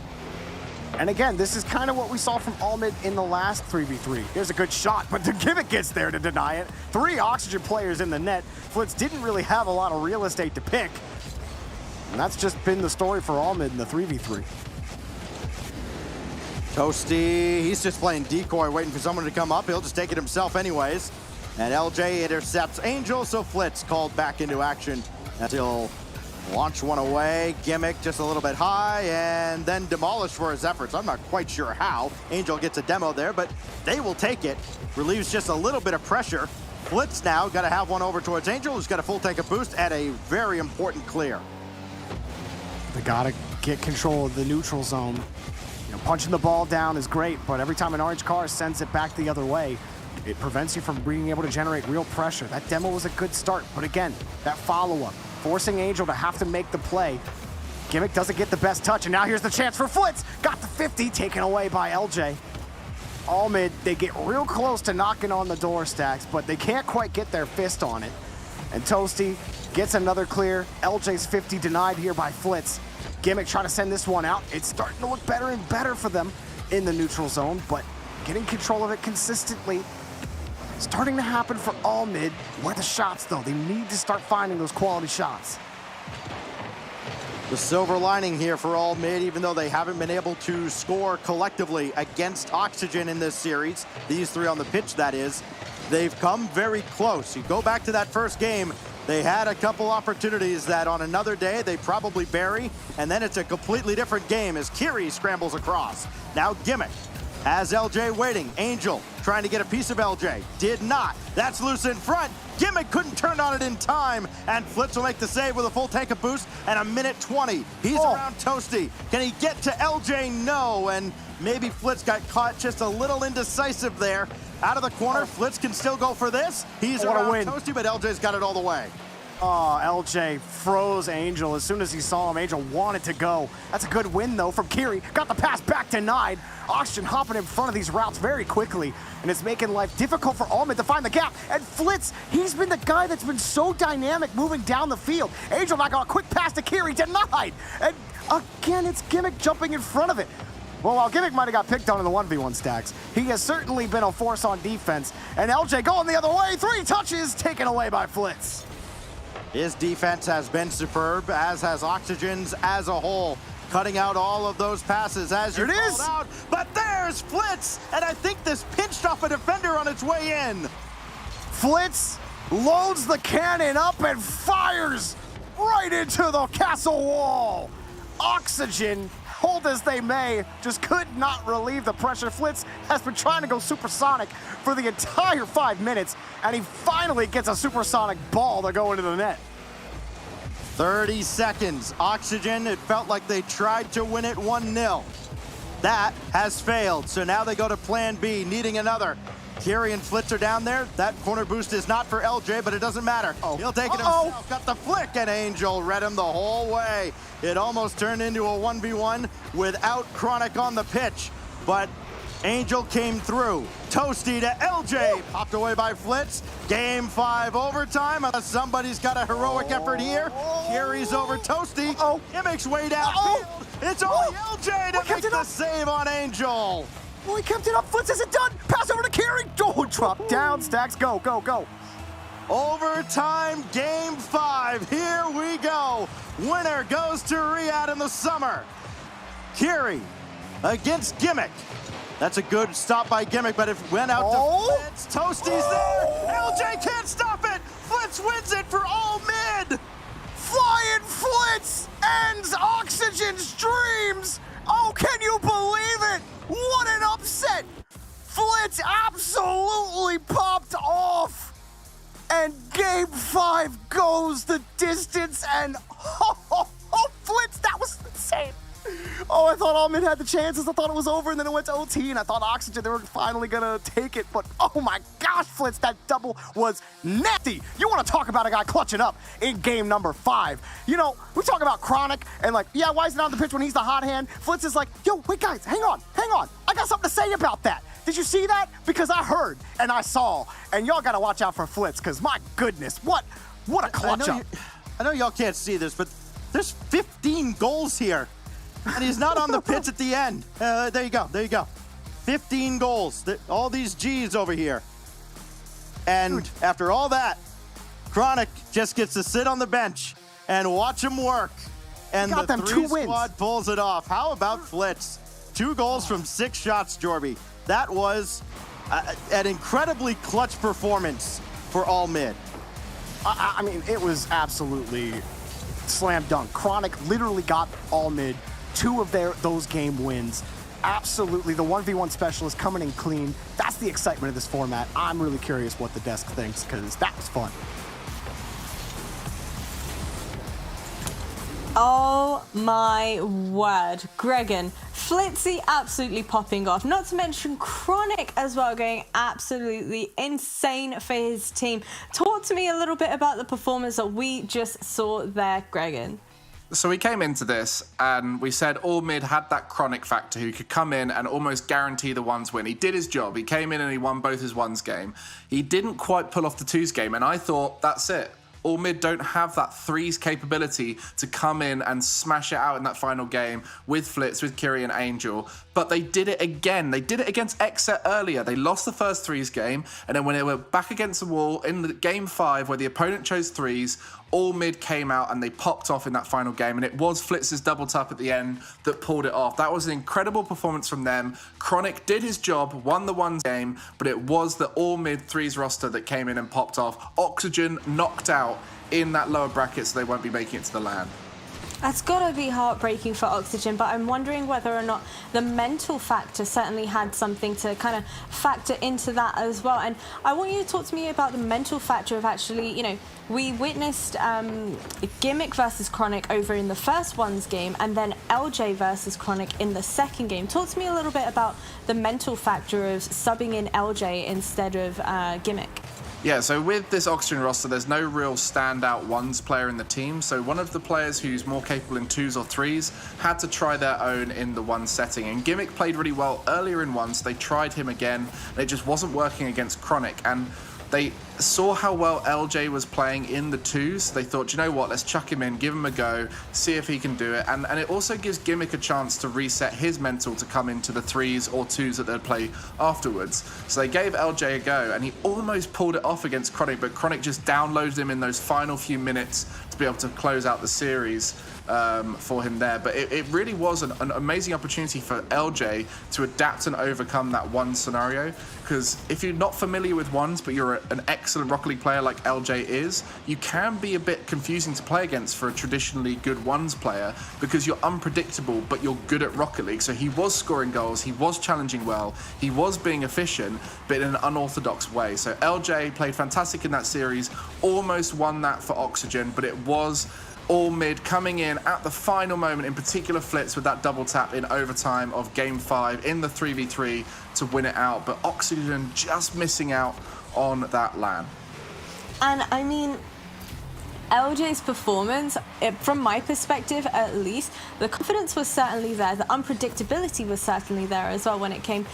And again, this is kind of what we saw from all mid in the last 3v3. There's a good shot, but the Gimmick gets there to deny it. 3 Oxygen players in the net. Flitz didn't really have a lot of real estate to pick. And that's just been the story for all mid in the 3v3. Toasty, he's just playing decoy, waiting for someone to come up. He'll just take it himself anyways. And LJ intercepts Angel, so Flitz called back into action as he'll launch one away. Gimmick just a little bit high and then demolished for his efforts. I'm not quite sure how. Angel gets a demo there, but they will take it. Relieves just a little bit of pressure. Flitz now got to have one over towards Angel, who's got a full tank of boost at a very important clear. They got to get control of the neutral zone. You know, punching the ball down is great, but every time an orange car sends it back the other way, it prevents you from being able to generate real pressure. That demo was a good start, but again, that follow-up, forcing Angel to have to make the play. Gimmick doesn't get the best touch, and now here's the chance for Flitz. Got the 50, taken away by LJ. All mid, they get real close to knocking on the door stacks, but they can't quite get their fist on it. And Toasty gets another clear. LJ's 50 denied here by Flitz. Gimmick trying to send this one out. It's starting to look better and better for them in the neutral zone, but getting control of it consistently starting to happen for all mid. Where the shots, though? They need to start finding those quality shots. The silver lining here for all mid, even though they haven't been able to score collectively against Oxygen in this series, these 3 on the pitch, that is, they've come very close. You go back to that first game, they had a couple opportunities that on another day they probably bury, and then it's a completely different game as Kiri scrambles across. Now Gimmick has LJ waiting. Angel trying to get a piece of LJ. Did not. That's loose in front. Gimmick couldn't turn on it in time. And Flitz will make the save with a full tank of boost and a minute 20. He's around Toasty. Can he get to LJ? No. And maybe Flitz got caught just a little indecisive there. Out of the corner, Flitz can still go for this. He's around Toasty, but LJ's got it all the way. Oh, LJ froze Angel as soon as he saw him. Angel wanted to go. That's a good win, though, from Kiri. Got the pass back denied. Oxygen hopping in front of these routes very quickly, and it's making life difficult for Allmid to find the gap. And Flitz, he's been the guy that's been so dynamic moving down the field. Angel now got a quick pass to Kiri, denied. And again, it's Gimmick jumping in front of it. Well, while Gimmick might have got picked on in the 1v1 stacks, he has certainly been a force on defense. And LJ going the other way, 3 touches taken away by Flitz. His defense has been superb, as has Oxygen's as a whole, cutting out all of those passes as you called out. But there's Flitz, and I think this pinched off a defender on its way in. Flitz loads the cannon up and fires right into the castle wall. Oxygen, hold as they may, just could not relieve the pressure. Flitz has been trying to go supersonic for the entire 5 minutes, and he finally gets a supersonic ball to go into the net. 30 seconds. Oxygen, it felt like they tried to win it 1-0. That has failed, so now they go to plan B, needing another. Kiri and Flitz are down there. That corner boost is not for LJ, but it doesn't matter. He'll take it himself. Got the flick, and Angel read him the whole way. It almost turned into a 1v1 without Chronic on the pitch, but Angel came through. Toasty to LJ, popped away by Flitz. Game 5 overtime. Somebody's got a heroic effort here. Kiri's over Toasty. Gimmick's way downfield. It's only LJ to make the save on Angel. Oh, he kept it up. Flitz isn't done. Pass over to Kiri. Oh, drop down. Stacks, go, go, go. Overtime, game 5. Here we go. Winner goes to Riyadh in the summer. Kiri against Gimmick. That's a good stop by Gimmick, but it went out to Flitz. Toasty's there. LJ can't stop it. Flitz wins it for all mid. Flying Flitz ends Oxygen's dreams. Oh, can you believe it? What an upset. Flitz absolutely popped off. And game 5 goes the distance, and Flitz, that was insane. Oh, I thought Allmid had the chances. I thought it was over, and then it went to OT, and I thought Oxygen, they were finally gonna take it. But oh my gosh, Flitz, that double was nasty. You want to talk about a guy clutching up in game number 5. You know, we talk about Chronic, and like, yeah, why is he not on the pitch when he's the hot hand? Flitz is like, yo, wait guys, hang on. I got something to say about that. Did you see that? Because I heard and I saw, and y'all gotta watch out for Flitz, because my goodness, what a clutch up. I know y'all can't see this, but there's 15 goals here. And he's not on the pitch at the end. There you go. 15 goals. All these G's over here. And after all that, Chronic just gets to sit on the bench and watch him work. And the 3 squad pulls it off. How about Flitz? 2 goals from 6 shots, Jorby. That was an incredibly clutch performance for all mid. I mean, it was absolutely slam dunk. Chronic literally got all mid 2 of those game wins. Absolutely, the 1v1 specialist coming in clean. That's the excitement of this format. I'm really curious what the desk thinks, because that was fun. Oh my word. Gregan, Flitzy absolutely popping off. Not to mention Chronic as well, going absolutely insane for his team. Talk to me a little bit about the performance that we just saw there, Gregan. So we came into this and we said all mid had that Chronic factor who could come in and almost guarantee the ones win. He did his job. He came in and he won both his ones game. He didn't quite pull off the twos game, and I thought, that's it. All mid don't have that threes capability to come in and smash it out in that final game with Flitz, with Kiri and Angel. But they did it again. They did it against Xset earlier. They lost the first threes game, and then when they were back against the wall in the game 5 where the opponent chose threes, all mid came out and they popped off in that final game, and it was Flitz's double tap at the end that pulled it off. That was an incredible performance from them. Chronic did his job, won the one game, but it was the all mid threes roster that came in and popped off. Oxygen knocked out in that lower bracket, so they won't be making it to the LAN. That's got to be heartbreaking for Oxygen, but I'm wondering whether or not the mental factor certainly had something to kind of factor into that as well. And I want you to talk to me about the mental factor of actually, you know, we witnessed Gimmick versus Chronic over in the first ones game, and then LJ versus Chronic in the second game. Talk to me a little bit about the mental factor of subbing in LJ instead of Gimmick. Yeah, so with this Oxygen roster, there's no real standout ones player in the team. So one of the players who's more capable in 2s or 3s had to try their own in the 1 setting. And Gimmick played really well earlier in 1s. They tried him again, and it just wasn't working against Chronic. And they saw how well LJ was playing in the 2s. They thought, you know what, let's chuck him in, give him a go, see if he can do it. And it also gives Gimmick a chance to reset his mental to come into the 3s or 2s that they'd play afterwards. So they gave LJ a go, and he almost pulled it off against Chronic, but Chronic just downloaded him in those final few minutes to be able to close out the series for him there. But it really was an amazing opportunity for LJ to adapt and overcome that 1 scenario, because if you're not familiar with 1s but you're an excellent Rocket League player like LJ is, you can be a bit confusing to play against for a traditionally good 1s player, because you're unpredictable but you're good at Rocket League. So he was scoring goals, he was challenging well, he was being efficient, but in an unorthodox way. So LJ played fantastic in that series, almost won that for Oxygen, but it was all mid coming in at the final moment, in particular Flitz with that double tap in overtime of game 5 in the 3v3 to win it out, but Oxygen just missing out on that LAN. And I mean, LJ's performance, from my perspective at least, the confidence was certainly there, the unpredictability was certainly there as well when it came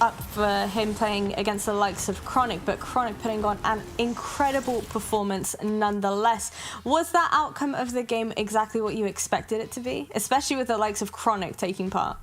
up for him playing against the likes of Chronic, but Chronic putting on an incredible performance nonetheless. Was that outcome of the game exactly what you expected it to be, especially with the likes of Chronic taking part?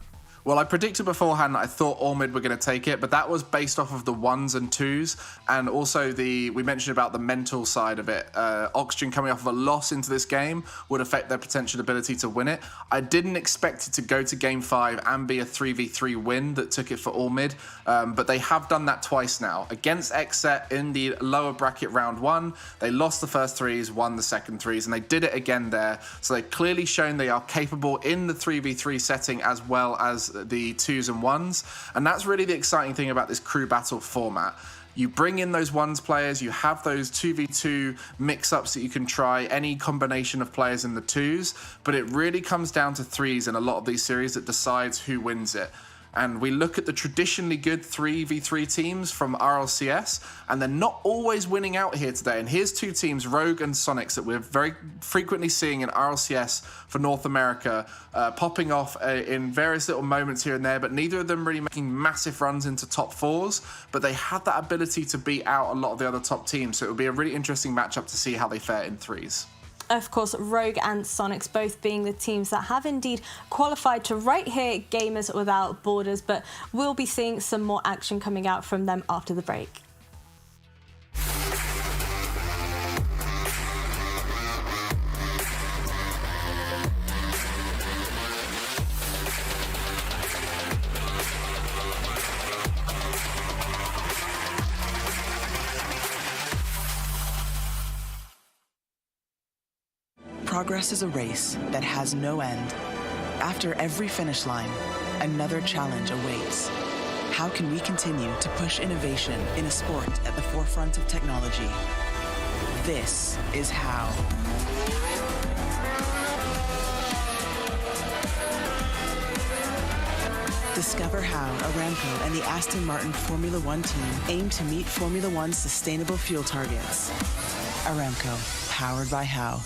Well, I predicted beforehand that I thought All Mid were going to take it, but that was based off of the 1s and 2s, and also we mentioned about the mental side of it. Oxygen coming off of a loss into this game would affect their potential ability to win it. I didn't expect it to go to game 5 and be a 3v3 win that took it for All Mid, but they have done that twice now. Against XSET in the lower bracket round 1, they lost the first 3s, won the second 3s, and they did it again there. So they've clearly shown they are capable in the 3v3 setting as well as the 2s and 1s, and that's really the exciting thing about this crew battle format. You bring in those 1s players, you have those 2v2 mix-ups that you can try, any combination of players in the 2s, but it really comes down to 3s in a lot of these series that decides who wins it. And we look at the traditionally good 3v3 teams from RLCS, and they're not always winning out here today. And here's 2 teams, Rogue and Sonics, that we're very frequently seeing in RLCS for North America, popping off in various little moments here and there, but neither of them really making massive runs into top 4s, but they have that ability to beat out a lot of the other top teams. So it will be a really interesting matchup to see how they fare in 3s. Of course, Rogue and Sonics both being the teams that have indeed qualified to right here Gamers Without Borders, but we'll be seeing some more action coming out from them after the break. Progress is a race that has no end. After every finish line, another challenge awaits. How can we continue to push innovation in a sport at the forefront of technology? This is how. Discover how Aramco and the Aston Martin Formula One team aim to meet Formula One's sustainable fuel targets. Aramco, powered by How.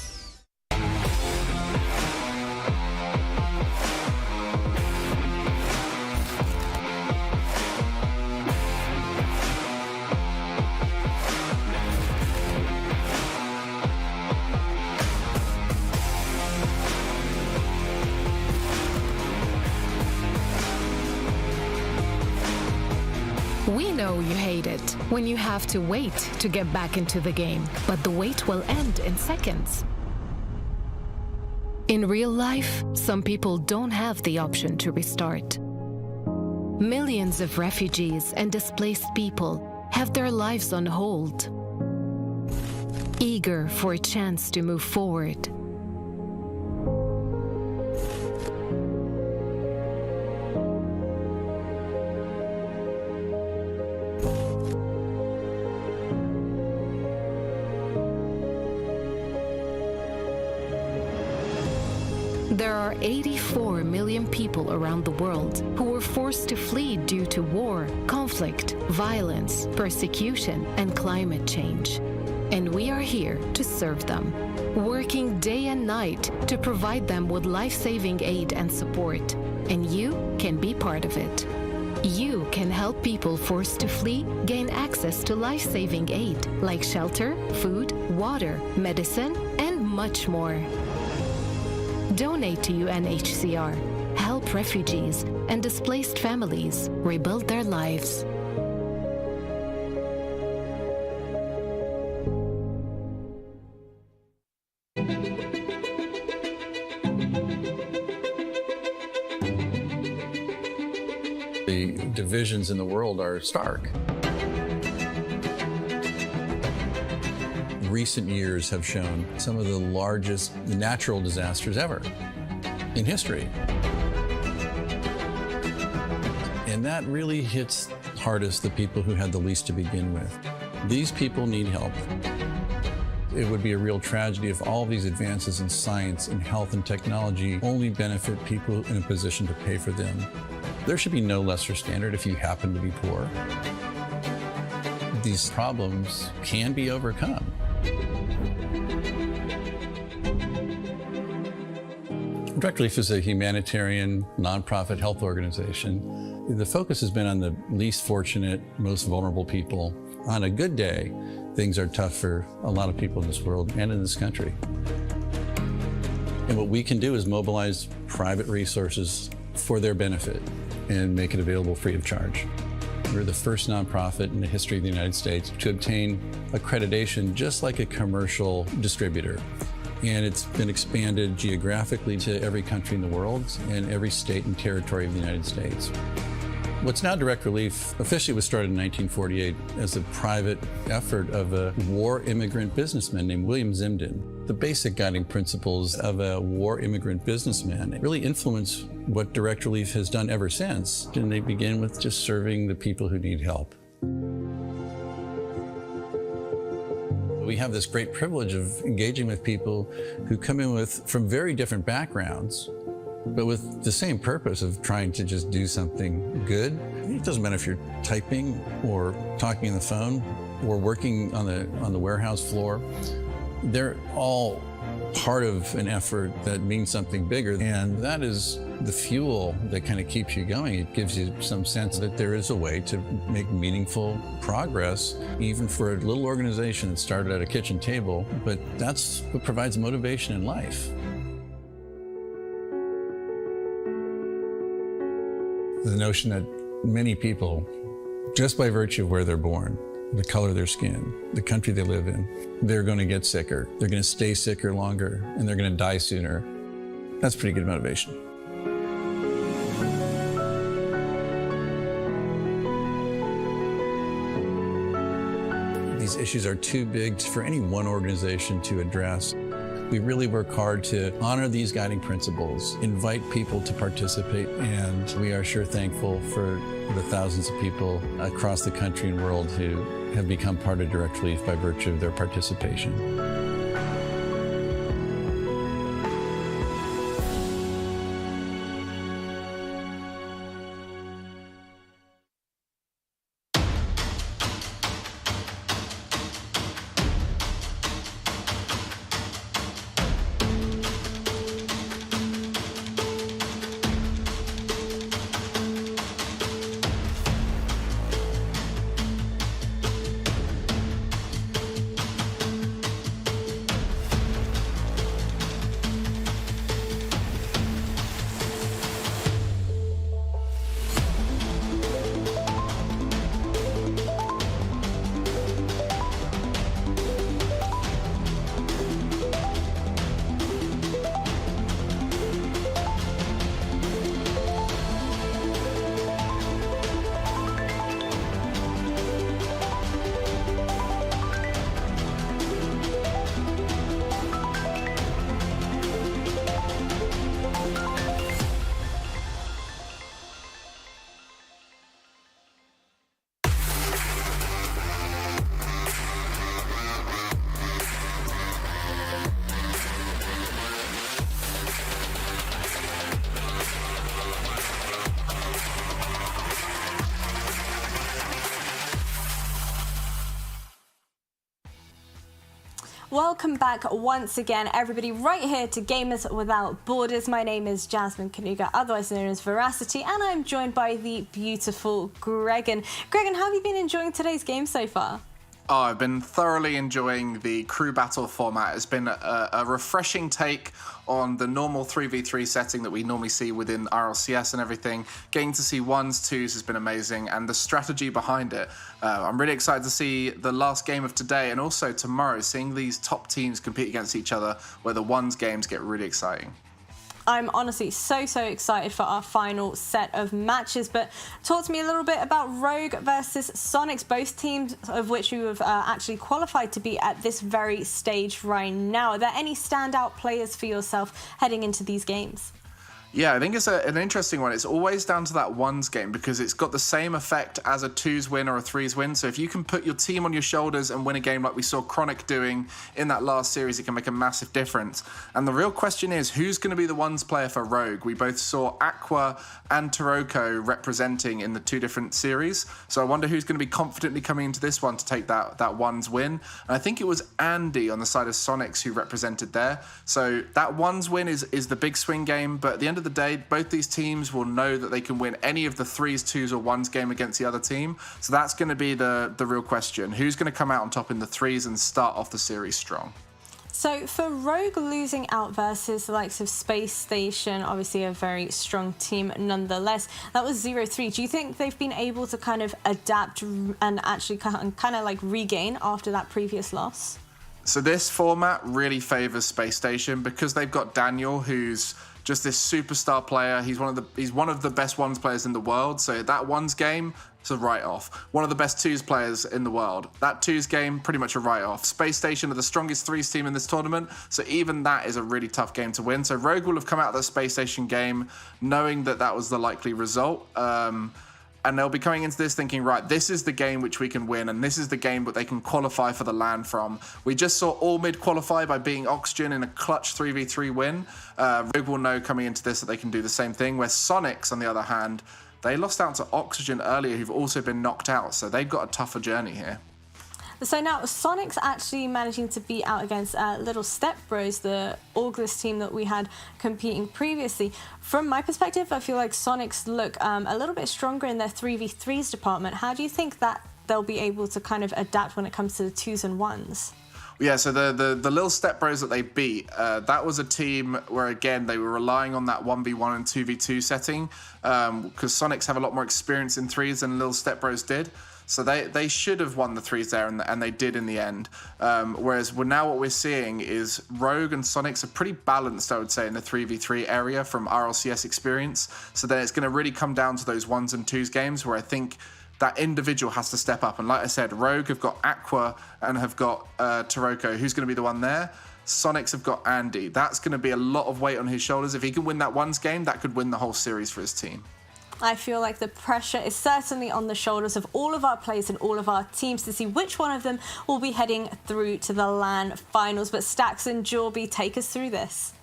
We know you hate it when you have to wait to get back into the game, but the wait will end in seconds. In real life, some people don't have the option to restart. Millions of refugees and displaced people have their lives on hold, eager for a chance to move forward. There are 84 million people around the world who were forced to flee due to war, conflict, violence, persecution, and climate change. And we are here to serve them, working day and night to provide them with life-saving aid and support. And you can be part of it. You can help people forced to flee gain access to life-saving aid like shelter, food, water, medicine, and much more. Donate to UNHCR. Help refugees and displaced families rebuild their lives. The divisions in the world are stark. Recent years have shown some of the largest natural disasters ever in history. And that really hits hardest the people who had the least to begin with. These people need help. It would be a real tragedy if all these advances in science and health and technology only benefit people in a position to pay for them. There should be no lesser standard if you happen to be poor. These problems can be overcome. Direct Relief is a humanitarian, nonprofit health organization. The focus has been on the least fortunate, most vulnerable people. On a good day, things are tough for a lot of people in this world and in this country. And what we can do is mobilize private resources for their benefit and make it available free of charge. We're the first nonprofit in the history of the United States to obtain accreditation just like a commercial distributor. And it's been expanded geographically to every country in the world and every state and territory of the United States. What's now Direct Relief officially was started in 1948 as a private effort of a war immigrant businessman named William Zimden. The basic guiding principles of a war immigrant businessman really influence what Direct Relief has done ever since. And they begin with just serving the people who need help. We have this great privilege of engaging with people who come in from very different backgrounds, but with the same purpose of trying to just do something good. It doesn't matter if you're typing or talking on the phone or working on the warehouse floor. They're all part of an effort that means something bigger, and that is the fuel that kind of keeps you going. It gives you some sense that there is a way to make meaningful progress, even for a little organization that started at a kitchen table, but that's what provides motivation in life. The notion that many people, just by virtue of where they're born, the color of their skin, the country they live in, they're going to get sicker, they're going to stay sicker longer, and they're going to die sooner. That's pretty good motivation. These issues are too big for any one organization to address. We really work hard to honor these guiding principles, invite people to participate, and we are sure thankful for the thousands of people across the country and world who have become part of Direct Relief by virtue of their participation. Welcome back once again, everybody, right here to Gamers Without Borders. My name is Jasmine Kanuga, otherwise known as Veracity, and I'm joined by the beautiful Gregan. Gregan, how have you been enjoying today's game so far? Oh, I've been thoroughly enjoying the crew battle format. It's been a refreshing take on the normal 3v3 setting that we normally see within RLCS and everything. Getting to see ones, twos has been amazing, and the strategy behind it. I'm really excited to see the last game of today and also tomorrow, seeing these top teams compete against each other, where the ones games get really exciting. I'm honestly so excited for our final set of matches, but talk to me a little bit about Rogue versus Sonics, both teams of which you have actually qualified to be at this very stage right now. Are there any standout players for yourself heading into these games? Yeah, I think it's an interesting one. It's always down to that ones game because it's got the same effect as a twos win or a threes win. So if you can put your team on your shoulders and win a game like we saw Chronic doing in that last series, it can make a massive difference. And the real question is, who's going to be the ones player for Rogue? We both saw Aqua and Taroko representing in the two different series. So I wonder who's going to be confidently coming into this one to take that ones win. And I think it was Andy on the side of Sonics who represented there. So that ones win is the big swing game, but at the end of the day, both these teams will know that they can win any of the threes, twos, or ones game against the other team. So that's going to be the real question. Who's going to come out on top in the threes and start off the series strong? So for Rogue losing out versus the likes of Space Station, obviously a very strong team nonetheless, that was 0-3. Do you think they've been able to kind of adapt and actually kind of like regain after that previous loss? So this format really favors Space Station because they've got Daniel, who's just this superstar player. He's one of the best ones players in the world. So that ones game, it's a write-off. One of the best twos players in the world. That twos game, pretty much a write-off. Space Station are the strongest threes team in this tournament, so even that is a really tough game to win. So Rogue will have come out of the Space Station game knowing that was the likely result. And they'll be coming into this thinking, right, this is the game which we can win, and this is the game that they can qualify for the LAN from. We just saw All Mid qualify by beating Oxygen in a clutch 3v3 win. Rogue will know coming into this that they can do the same thing, where Sonics, on the other hand, they lost out to Oxygen earlier, who've also been knocked out, so they've got a tougher journey here. So now Sonic's actually managing to beat out against Little Step Bros, the August team that we had competing previously. From my perspective, I feel like Sonic's look a little bit stronger in their 3v3s department. How do you think that they'll be able to kind of adapt when it comes to the twos and ones? Yeah, so the Little Step Bros that they beat, that was a team where, again, they were relying on that 1v1 and 2v2 setting because Sonics have a lot more experience in threes than Little Step Bros did. So they should have won the threes there, and they did in the end. Whereas now what we're seeing is Rogue and Sonics are pretty balanced, I would say, in the 3v3 area from RLCS experience. So then it's going to really come down to those ones and twos games where I think that individual has to step up. And like I said, Rogue have got Aqua and have got Taroko. Who's going to be the one there? Sonics have got Andy. That's going to be a lot of weight on his shoulders. If he can win that ones game, that could win the whole series for his team. I feel like the pressure is certainly on the shoulders of all of our players and all of our teams to see which one of them will be heading through to the LAN finals. But Stax and Jorby, take us through this.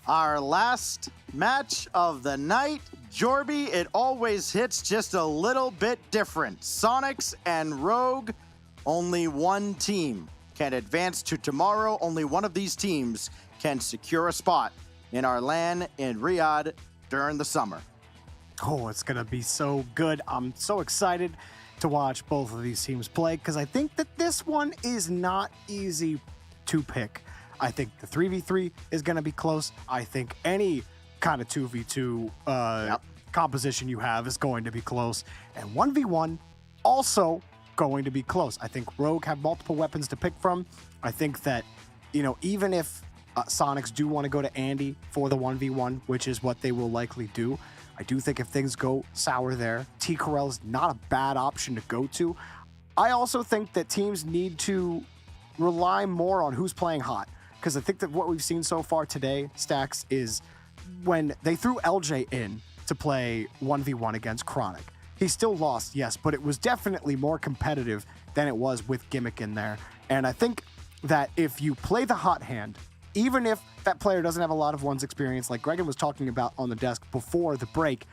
Our last match of the night, Jorby, it always hits just a little bit different. Sonics and Rogue, only one team can advance to tomorrow. Only one of these teams can secure a spot in our LAN in Riyadh during the summer. Oh, it's going to be so good. I'm so excited to watch both of these teams play because I think that this one is not easy to pick. I think the 3v3 is going to be close. I think any kind of 2v2 composition you have is going to be close. And 1v1 also going to be close. I think Rogue have multiple weapons to pick from. I think that, even if Sonics do want to go to Andy for the 1v1, which is what they will likely do, I do think if things go sour there, T-Corel is not a bad option to go to. I also think that teams need to rely more on who's playing hot, because I think that what we've seen so far today, Stax, is when they threw LJ in to play 1v1 against Chronic. He still lost, yes, but it was definitely more competitive than it was with Gimmick in there. And I think that if you play the hot hand, even if that player doesn't have a lot of ones experience, like Gregan was talking about on the desk before the break,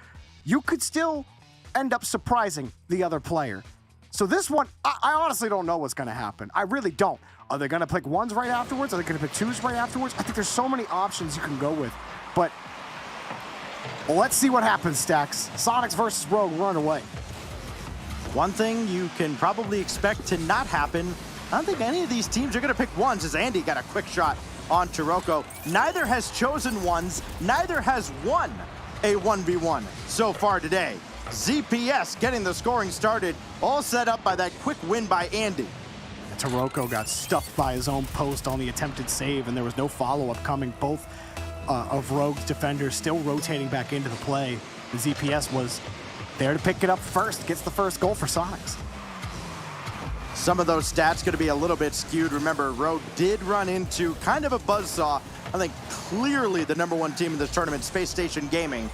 you could still end up surprising the other player. So this one, I honestly don't know what's going to happen. I really don't. Are they going to pick ones right afterwards? Are they going to pick twos right afterwards? I think there's so many options you can go with. But let's see what happens, Stacks. Sonics versus Rogue, run away. One thing you can probably expect to not happen, I don't think any of these teams are going to pick ones, as Andy got a quick shot on Taroko. Neither has chosen ones, neither has won a 1v1 so far today. ZPS getting the scoring started, all set up by that quick win by Andy. Taroko got stuffed by his own post on the attempted save, and there was no follow-up coming. Both of Rogue's defenders still rotating back into the play. The ZPS was there to pick it up first, gets the first goal for Sonics. Some of those stats going to be a little bit skewed. Remember, Rogue did run into kind of a buzzsaw. I think clearly the #1 team in this tournament, Space Station Gaming.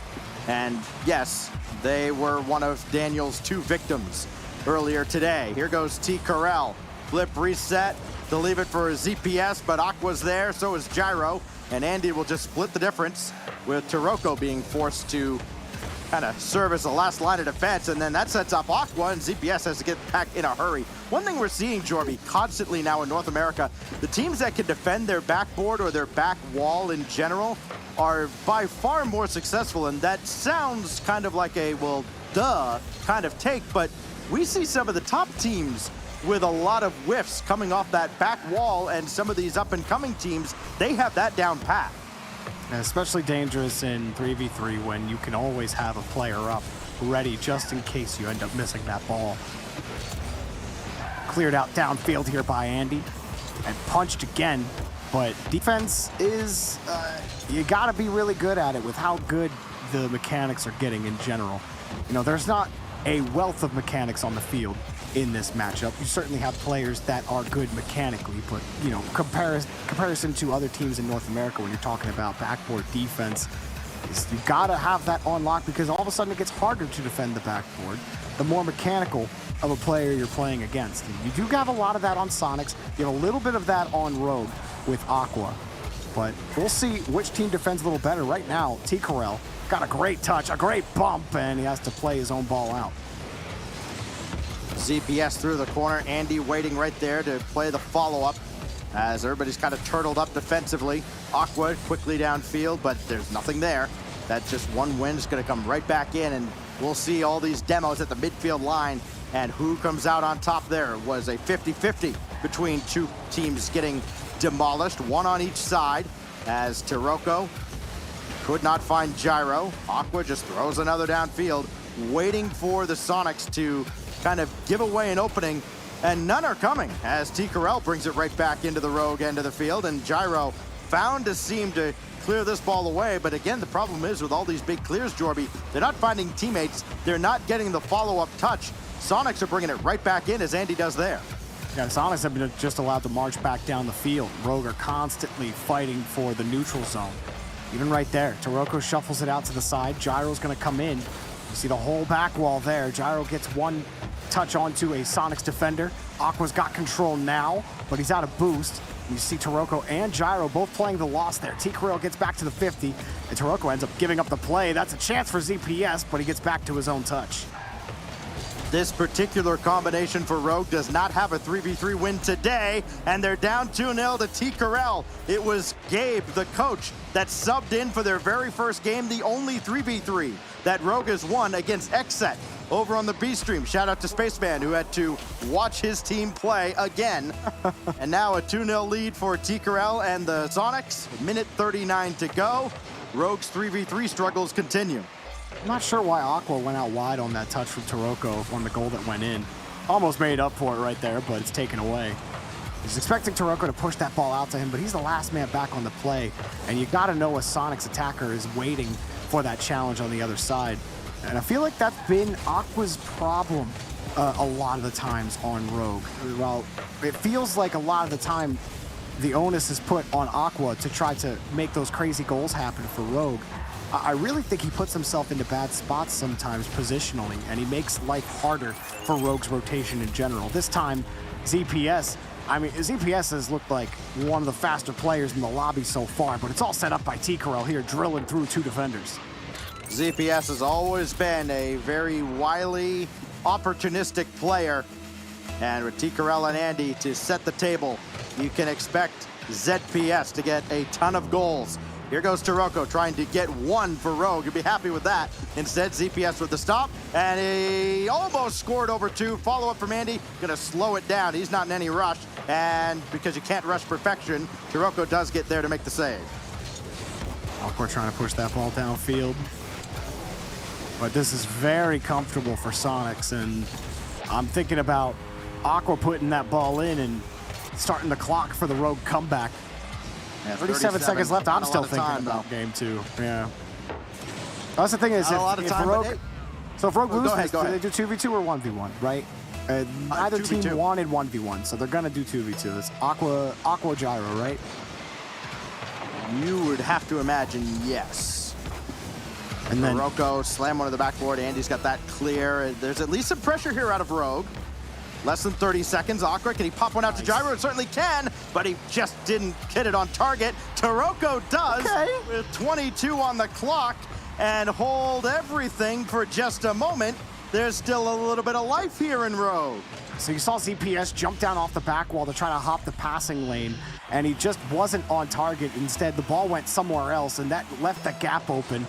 And yes, they were one of Daniel's 2 victims earlier today. Here goes T. Corral. Flip reset to leave it for ZPS, but Aqua's there, so is Gyro. And Andy will just split the difference with Taroko being forced to kind of serve as the last line of defense, and then that sets up Aqua, and ZPS has to get back in a hurry. One thing we're seeing, Jorby, constantly now in North America, the teams that can defend their backboard or their back wall in general are by far more successful, and that sounds kind of like a, well, duh kind of take, but we see some of the top teams with a lot of whiffs coming off that back wall, and some of these up-and-coming teams, they have that down pat. And especially dangerous in 3v3 when you can always have a player up ready just in case you end up missing that ball. Cleared out downfield here by Andy and punched again, but defense is, you gotta be really good at it with how good the mechanics are getting in general. You know, there's not a wealth of mechanics on the field in this matchup. You certainly have players that are good mechanically, but, you know, comparison to other teams in North America when you're talking about backboard defense, is you gotta have that on lock, because all of a sudden it gets harder to defend the backboard the more mechanical of a player you're playing against. And you do have a lot of that on Sonics. You have a little bit of that on Rogue with Aqua, but we'll see which team defends a little better. Right now, T. Corral got a great touch, a great bump, and he has to play his own ball out. ZPS through the corner. Andy waiting right there to play the follow-up as everybody's kind of turtled up defensively. Aqua quickly downfield, but there's nothing there. That just one win is going to come right back in, and we'll see all these demos at the midfield line. And who comes out on top there? It was a 50-50 between 2 teams getting demolished, one on each side, as Taroko could not find Gyro. Aqua just throws another downfield, waiting for the Sonics to kind of give away an opening, and none are coming as T. Corral brings it right back into the Rogue end of the field, and Gyro found to seem to clear this ball away. But again, the problem is with all these big clears, Jorby, they're not finding teammates, they're not getting the follow-up touch. Sonics are bringing it right back in, as Andy does there. Yeah, the Sonics have been just allowed to march back down the field. Rogue are constantly fighting for the neutral zone. Even right there, Taroko shuffles it out to the side. Gyro's gonna come in. You see the whole back wall there. Gyro gets one touch onto a Sonics defender. Aqua's got control now, but he's out of boost. You see Taroko and Gyro both playing the loss there. T. Corral gets back to the 50, and Taroko ends up giving up the play. That's a chance for ZPS, but he gets back to his own touch. This particular combination for Rogue does not have a 3v3 win today, and they're down 2-0 to T. Corral. It was Gabe, the coach, that subbed in for their very first game, the only 3v3 that Rogue has won against Xset over on the B stream. Shout out to Spaceman, who had to watch his team play again. And now a 2-0 lead for T. Corral and the Sonics. Minute 39 to go. Rogue's 3v3 struggles continue. I'm not sure why Aqua went out wide on that touch from Taroko on the goal that went in. Almost made up for it right there, but it's taken away. He's expecting Taroko to push that ball out to him, but he's the last man back on the play. And you gotta know a Sonics attacker is waiting for that challenge on the other side. And I feel like that's been Aqua's problem a lot of the times on Rogue. Well, it feels like a lot of the time the onus is put on Aqua to try to make those crazy goals happen for Rogue. I really think he puts himself into bad spots sometimes positionally, and he makes life harder for Rogue's rotation in general. This time, ZPS has looked like one of the faster players in the lobby so far, but it's all set up by T. Corral here, drilling through 2 defenders. ZPS has always been a very wily, opportunistic player, And with T-Corell and Andy to set the table, you can expect ZPS to get a ton of goals. Here goes Taroko trying to get one for Rogue. You'll be happy with that. Instead, ZPS with the stop, and he almost scored over 2. Follow-up from Andy, gonna slow it down. He's not in any rush, and because you can't rush perfection, Taroko does get there to make the save. Aqua trying to push that ball downfield. But this is very comfortable for Sonics, and I'm thinking about Aqua putting that ball in and starting the clock for the Rogue comeback. Yeah, 37 seconds left. I'm still thinking about game 2. Yeah. That's the thing is, if Rogue, so if Rogue loses, do they do 2v2 or 1v1, right? Neither team wanted 1v1, so they're gonna do 2v2. It's Aqua Gyro, right? You would have to imagine yes. And then Taroko slam one to the backboard. Andy's got that clear. There's at least some pressure here out of Rogue. Less than 30 seconds. Aqua, can he pop one out to Gyro? It certainly can, but he just didn't hit it on target. Taroko does with 22 on the clock and hold everything for just a moment. There's still a little bit of life here in Rogue. So you saw ZPS jump down off the back wall to try to hop the passing lane, and he just wasn't on target. Instead, the ball went somewhere else, and that left the gap open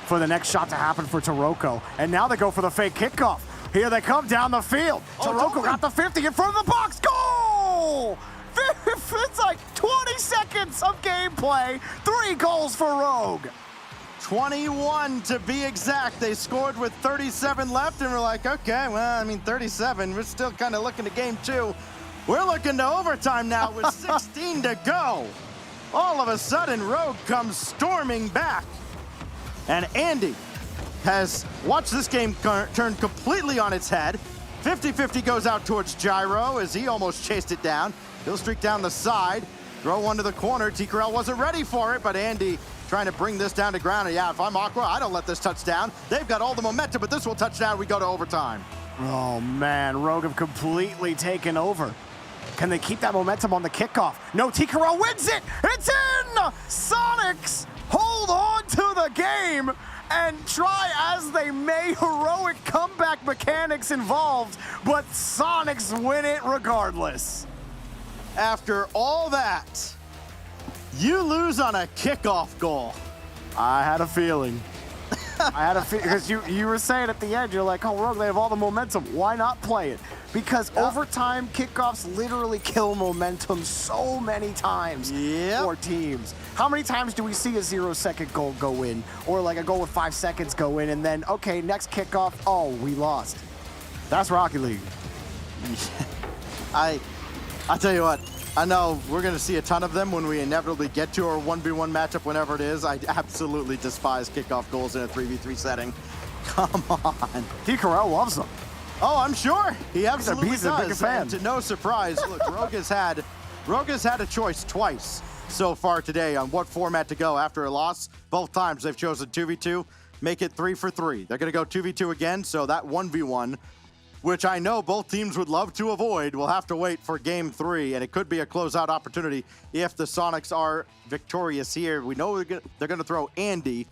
for the next shot to happen for Taroko. And now they go for the fake kickoff. Here they come down the field. Taroko got the 50 in front of the box. Goal! It's like 20 seconds of gameplay. 3 goals for Rogue. 21 to be exact. They scored with 37 left, and we're like, okay, well, I mean, 37. We're still kind of looking to game 2. We're looking to overtime now with 16 to go. All of a sudden, Rogue comes storming back. And Andy has watched this game turn completely on its head. 50-50 goes out towards Gyro as he almost chased it down. He'll streak down the side, throw one to the corner. T-Corell wasn't ready for it, but Andy trying to bring this down to ground. And yeah, if I'm Aqua, I don't let this touch down. They've got all the momentum, but this will touch down. We go to overtime. Oh, man, Rogue have completely taken over. Can they keep that momentum on the kickoff? No, T-Corell wins it. It's in! Sonics hold on to the game. And try as they may, heroic comeback mechanics involved, but Sonics win it regardless. After all that, you lose on a kickoff goal. I had a feeling. Because you were saying at the end, you're like, oh, Rogue, they have all the momentum. Why not play it? Because overtime kickoffs literally kill momentum so many times for teams. How many times do we see a 0-second goal go in? Or like a goal with 5 seconds go in, and then, okay, next kickoff, oh, we lost. That's Rocket League. I tell you what, I know we're going to see a ton of them when we inevitably get to our 1v1 matchup, whenever it is. I absolutely despise kickoff goals in a 3v3 setting. Come on. T-Corell loves them. Oh, I'm sure. He absolutely He's does. a big fan. And to no surprise, look, Rogue has had a choice twice so far today on what format to go after a loss. Both times they've chosen 2v2, make it 3 for 3. They're going to go 2v2 again, so that 1v1, which I know both teams would love to avoid, will have to wait for game 3, and it could be a closeout opportunity if the Sonics are victorious here. We know they're going to throw Andy.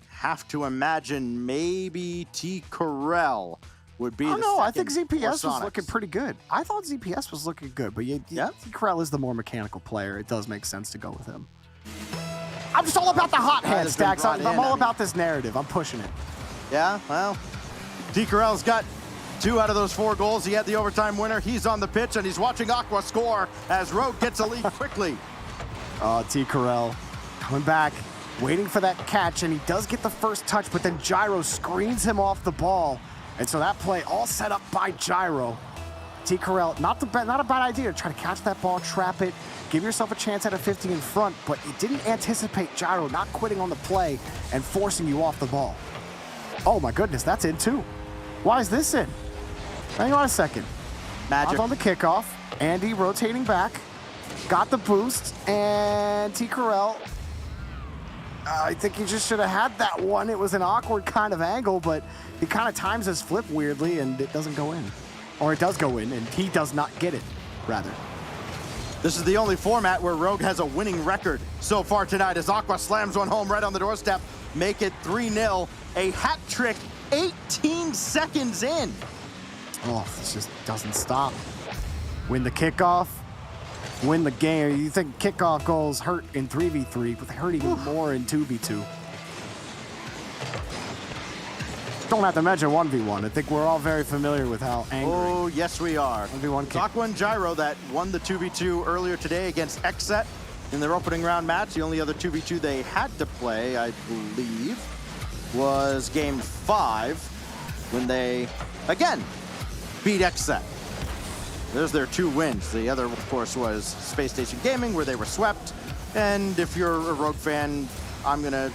Have to imagine maybe T-Corell would be I think ZPS was looking pretty good. I thought ZPS was looking good, but T-Corell is the more mechanical player. It does make sense to go with him. I'm just all about the hot hand, Stacks. I'm all about this narrative. I'm pushing it. Yeah, well, T-Corell's got 2 out of those 4 goals. He had the overtime winner. He's on the pitch, and he's watching Aqua score as Rogue gets a lead quickly. T-Corell coming back, waiting for that catch, and he does get the first touch, but then Gyro screens him off the ball. And so that play all set up by Gyro. T-Corell, not a bad idea to try to catch that ball, trap it, give yourself a chance at a 50 in front, but it didn't anticipate Gyro not quitting on the play and forcing you off the ball. Oh my goodness, that's in too. Why is this in? Hang on a second. Magic. On the kickoff, Andy rotating back, got the boost, and T-Corell, I think he just should have had that one. It was an awkward kind of angle, but he kind of times his flip weirdly, and it doesn't go in. Or it does go in, and he does not get it, rather. This is the only format where Rogue has a winning record so far tonight as Aqua slams one home right on the doorstep. Make it 3-0. A hat trick 18 seconds in. Oh, this just doesn't stop. Win the kickoff, win the game. You think kickoff goals hurt in 3v3, but they hurt even more in 2v2. Don't have to mention 1v1. I think we're all very familiar with how angry. Oh, yes, we are. 1v1 kick. Aqua and Gyro that won the 2v2 earlier today against Xset in their opening round match. The only other 2v2 they had to play, I believe, was game 5 when they, again, beat Xset. There's their 2 wins. The other, of course, was Space Station Gaming, where they were swept. And if you're a Rogue fan, I'm going to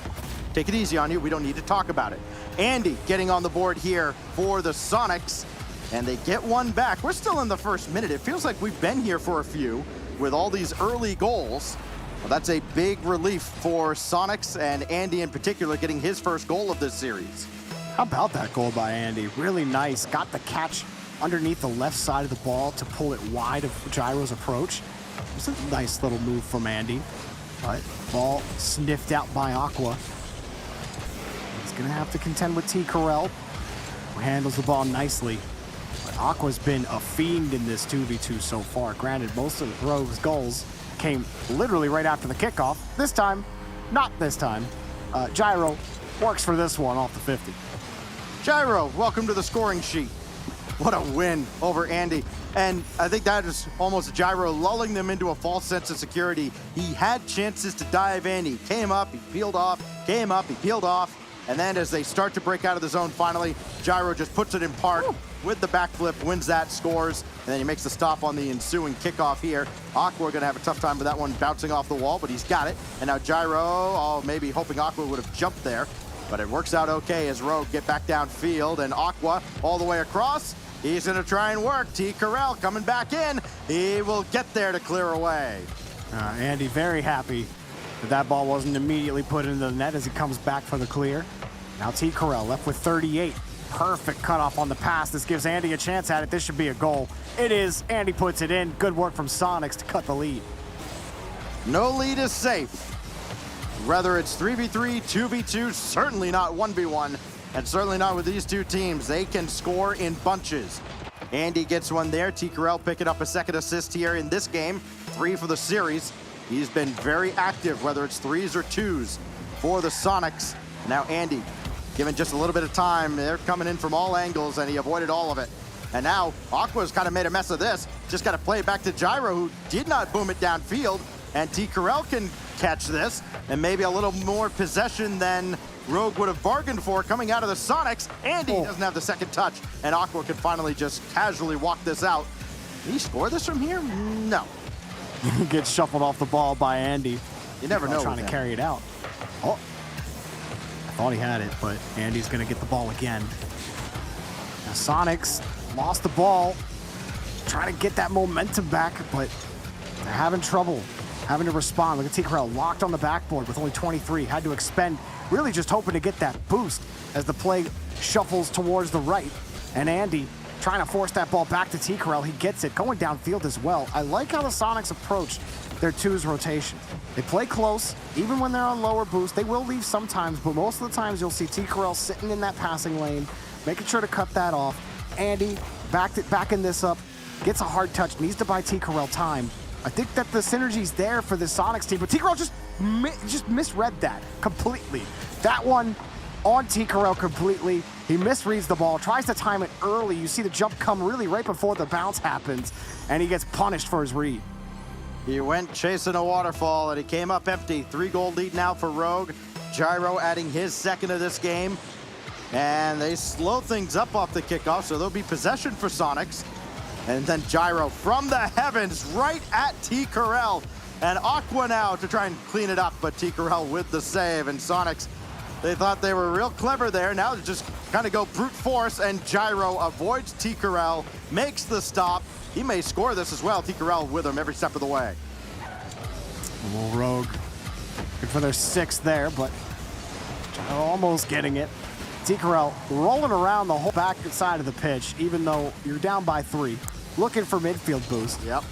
take it easy on you. We don't need to talk about it. Andy getting on the board here for the Sonics, and they get one back. We're still in the first minute. It feels like we've been here for a few with all these early goals. Well, that's a big relief for Sonics, and Andy in particular getting his first goal of this series. How about that goal by Andy? Really nice. Got the catch underneath the left side of the ball to pull it wide of Gyro's approach. It's a nice little move from Andy. But ball sniffed out by Aqua. He's going to have to contend with T. Carell, who handles the ball nicely. But Aqua's been a fiend in this 2v2 so far. Granted, most of Rogue's goals came literally right after the kickoff. This time, not this time. Gyro works for this one off the 50. Gyro, welcome to the scoring sheet. What a win over Andy. And I think that is almost Gyro lulling them into a false sense of security. He had chances to dive in. He came up, he peeled off, came up, he peeled off. And then as they start to break out of the zone finally, Gyro just puts it in park with the backflip, wins that, scores, and then he makes the stop on the ensuing kickoff here. Aqua going to have a tough time with that one bouncing off the wall, but he's got it. And now Gyro, maybe hoping Aqua would have jumped there, but it works out okay as Rogue get back downfield, and Aqua all the way across. He's going to try and work. T. Carell coming back in. He will get there to clear away. Andy very happy that that ball wasn't immediately put into the net as he comes back for the clear. Now T. Carell left with 38. Perfect cutoff on the pass. This gives Andy a chance at it. This should be a goal. It is. Andy puts it in. Good work from Sonics to cut the lead. No lead is safe. Whether it's 3v3, 2v2, certainly not 1v1, and certainly not with these two teams. They can score in bunches. Andy gets one there. T. Carell picking up a second assist here in this game. 3 for the series. He's been very active, whether it's 3s or 2s for the Sonics. Now Andy, given just a little bit of time, they're coming in from all angles, and he avoided all of it. And now Aqua's kind of made a mess of this. Just got to play it back to Gyro, who did not boom it downfield. And T. Carell can catch this, and maybe a little more possession than Rogue would have bargained for coming out of the Sonics. Andy doesn't have the second touch, and Aqua can finally just casually walk this out. Did he score this from here? No. He gets shuffled off the ball by Andy. You never know. Trying to carry it out. Oh, I thought he had it, but Andy's going to get the ball again. Now Sonics lost the ball, trying to get that momentum back, but they're having trouble having to respond. Look at T. Carell locked on the backboard with only 23. Had to expend, really just hoping to get that boost as the play shuffles towards the right. And Andy trying to force that ball back to T. Carell. He gets it, going downfield as well. I like how the Sonics approach their 2s rotation. They play close, even when they're on lower boost. They will leave sometimes, but most of the times you'll see T. Carell sitting in that passing lane, making sure to cut that off. Andy backing this up, gets a hard touch, needs to buy T. Carell time. I think that the synergy's there for the Sonics team, but T. Carell just misread that completely. That one on T. Carell completely. He misreads the ball, tries to time it early. You see the jump come really right before the bounce happens, and he gets punished for his read. He went chasing a waterfall, and he came up empty. 3-goal lead now for Rogue. Gyro adding his second of this game. And they slow things up off the kickoff, so there'll be possession for Sonics. And then Gyro from the heavens right at T. Carell. And Aqua now to try and clean it up, but T. Carell with the save. And Sonics, they thought they were real clever there. Now they just kind of go brute force, and Gyro avoids T. Carell, makes the stop. He may score this as well. T. Carell with him every step of the way. Well, Rogue, good for their 6th there, but Gyro almost getting it. T. Carell rolling around the whole back side of the pitch, even though you're down by 3. Looking for midfield boost. Yep.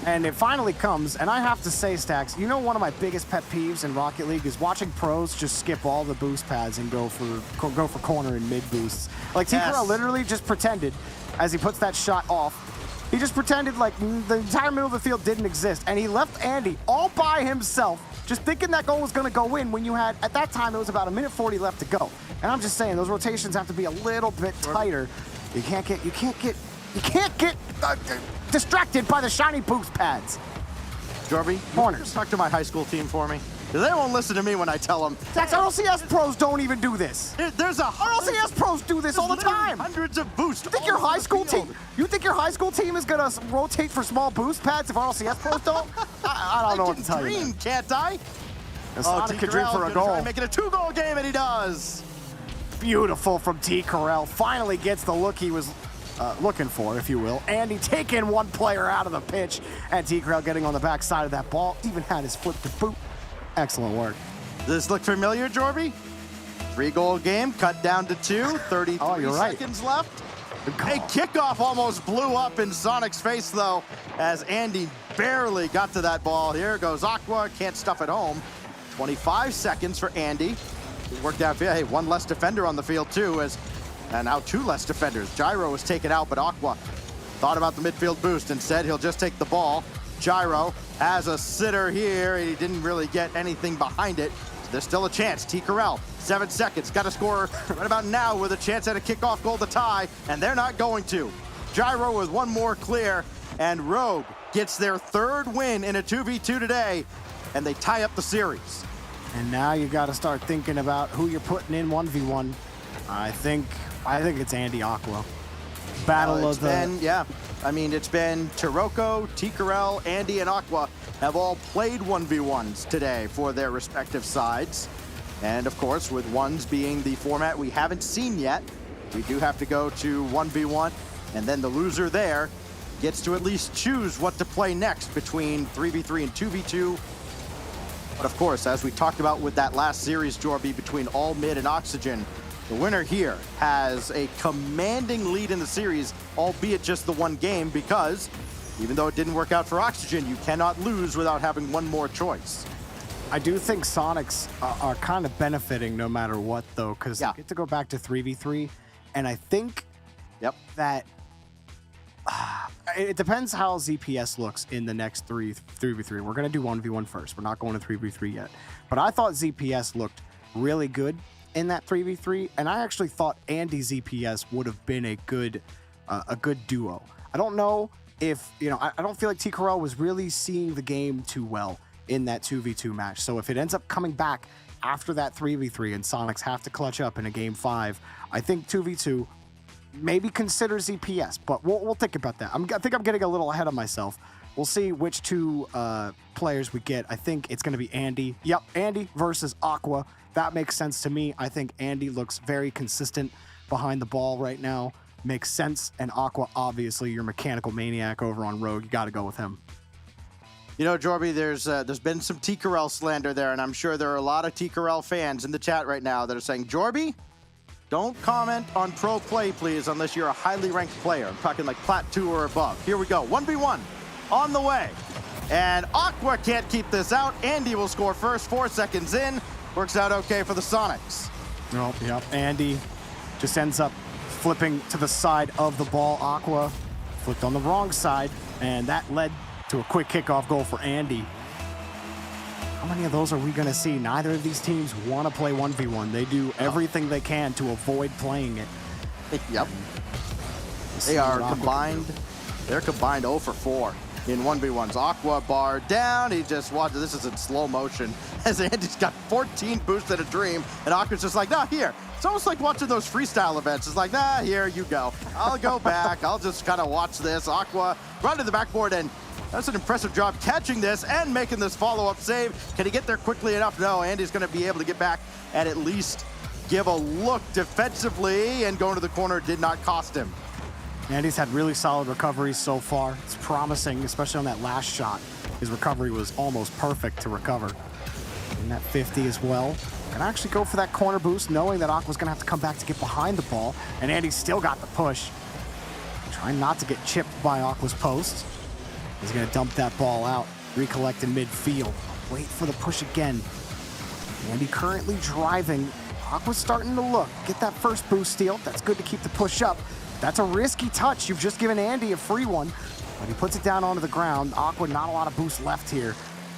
And it finally comes, and I have to say, Stacks, you know one of my biggest pet peeves in Rocket League is watching pros just skip all the boost pads and go for corner and mid boosts. Like T-Corral literally just pretended, as he puts that shot off, he just pretended like the entire middle of the field didn't exist, and he left Andy all by himself, just thinking that goal was going to go in when you had, at that time, it was about 1:40 left to go. And I'm just saying, those rotations have to be a little bit tighter. You can't get distracted by the shiny boost pads. Jorby, corners. Talk to my high school team for me. Because they won't listen to me when I tell them. Stacks, RLCS pros don't even do this. RLCS pros do this all the time. Hundreds of boosts. You think your high school team? You think your high school team is gonna rotate for small boost pads if RLCS pros don't? I don't know what to tell you. Dream, can't I? Sonic could dream for a goal. Make it a 2-goal game, and he does. Beautiful from T-Corral. Finally gets the look he was looking for, if you will. Andy taking one player out of the pitch, and T-Corral getting on the back side of that ball. Even had his foot to boot. Excellent work. Does this look familiar, Jorby? 3-goal game, cut down to 2, 33 seconds left. A kickoff almost blew up in Sonic's face, though, as Andy barely got to that ball. Here goes Aqua, can't stuff it home. 25 seconds for Andy. It worked out, hey, one less defender on the field, too, and now 2 less defenders. Gyro was taken out, but Aqua thought about the midfield boost and said he'll just take the ball. Gyro has a sitter here. He didn't really get anything behind it. There's still a chance. T-Corral, 7 seconds. Got to score right about now with a chance at a kickoff goal to tie, and they're not going to. Gyro with one more clear, and Rogue gets their 3rd win in a 2v2 today, and they tie up the series. And now you got to start thinking about who you're putting in 1v1. I think it's Andy Aqua. Battle of the... I mean, it's been Taroko, T-Corral, Andy, and Aqua have all played 1v1s today for their respective sides. And of course, with ones being the format we haven't seen yet, we do have to go to 1v1, and then the loser there gets to at least choose what to play next between 3v3 and 2v2. But of course, as we talked about with that last series, Jorby, between All Mid and Oxygen, the winner here has a commanding lead in the series, albeit just the one game, because even though it didn't work out for Oxygen, you cannot lose without having one more choice. I do think Sonics are kind of benefiting no matter what, though, because they get to go back to 3v3, and I think that it depends how ZPS looks in the next 3v3. We're going to do 1v1 first. We're not going to 3v3 yet. But I thought ZPS looked really good in that 3v3, and I actually thought Andy ZPS would have been a good duo. I don't know if, I don't feel like T-Corral was really seeing the game too well in that 2v2 match. So if it ends up coming back after that 3v3 and Sonics have to clutch up in a game 5, I think 2v2 maybe consider ZPS, but we'll think about that. I think I'm getting a little ahead of myself. We'll see which 2 players we get. I think it's going to be Andy. Yep, Andy versus Aqua. That makes sense to me. I think Andy looks very consistent behind the ball right now. Makes sense. And Aqua, obviously, your mechanical maniac over on Rogue. You got to go with him. You know, Jorby, there's been some T-Corral slander there, and I'm sure there are a lot of T-Corral fans in the chat right now that are saying, Jorby, don't comment on pro play, please, unless you're a highly ranked player. I'm talking like Plat 2 or above. Here we go. 1v1 on the way. And Aqua can't keep this out. Andy will score first, 4 seconds in. Works out okay for the Sonics. Oh, yep. Andy just ends up flipping to the side of the ball. Aqua flipped on the wrong side, and that led to a quick kickoff goal for Andy. How many of those are we going to see? Neither of these teams want to play 1v1. They do everything they can to avoid playing it. Yep. They are combined. They're combined 0 for 4 in 1v1s. Aqua bar down. He just watches. This is in slow motion as Andy's got 14 boosts at a dream, and Aqua's just like, nah, here. It's almost like watching those freestyle events. It's like, nah, here you go. I'll go back. I'll just kind of watch this. Aqua run to the backboard, and that's an impressive job catching this and making this follow-up save. Can he get there quickly enough? No, Andy's going to be able to get back and at least give a look defensively, and going to the corner did not cost him. Andy's had really solid recoveries so far. It's promising, especially on that last shot. His recovery was almost perfect to recover. And that 50 as well. And actually go for that corner boost, knowing that Aqua's going to have to come back to get behind the ball. And Andy still got the push. Trying not to get chipped by Aqua's post. He's going to dump that ball out, recollect in midfield, wait for the push again. Andy currently driving. Aqua's starting to look. Get that first boost steal. That's good to keep the push up. That's a risky touch. You've just given Andy a free one, but he puts it down onto the ground. Aqua, not a lot of boost left here.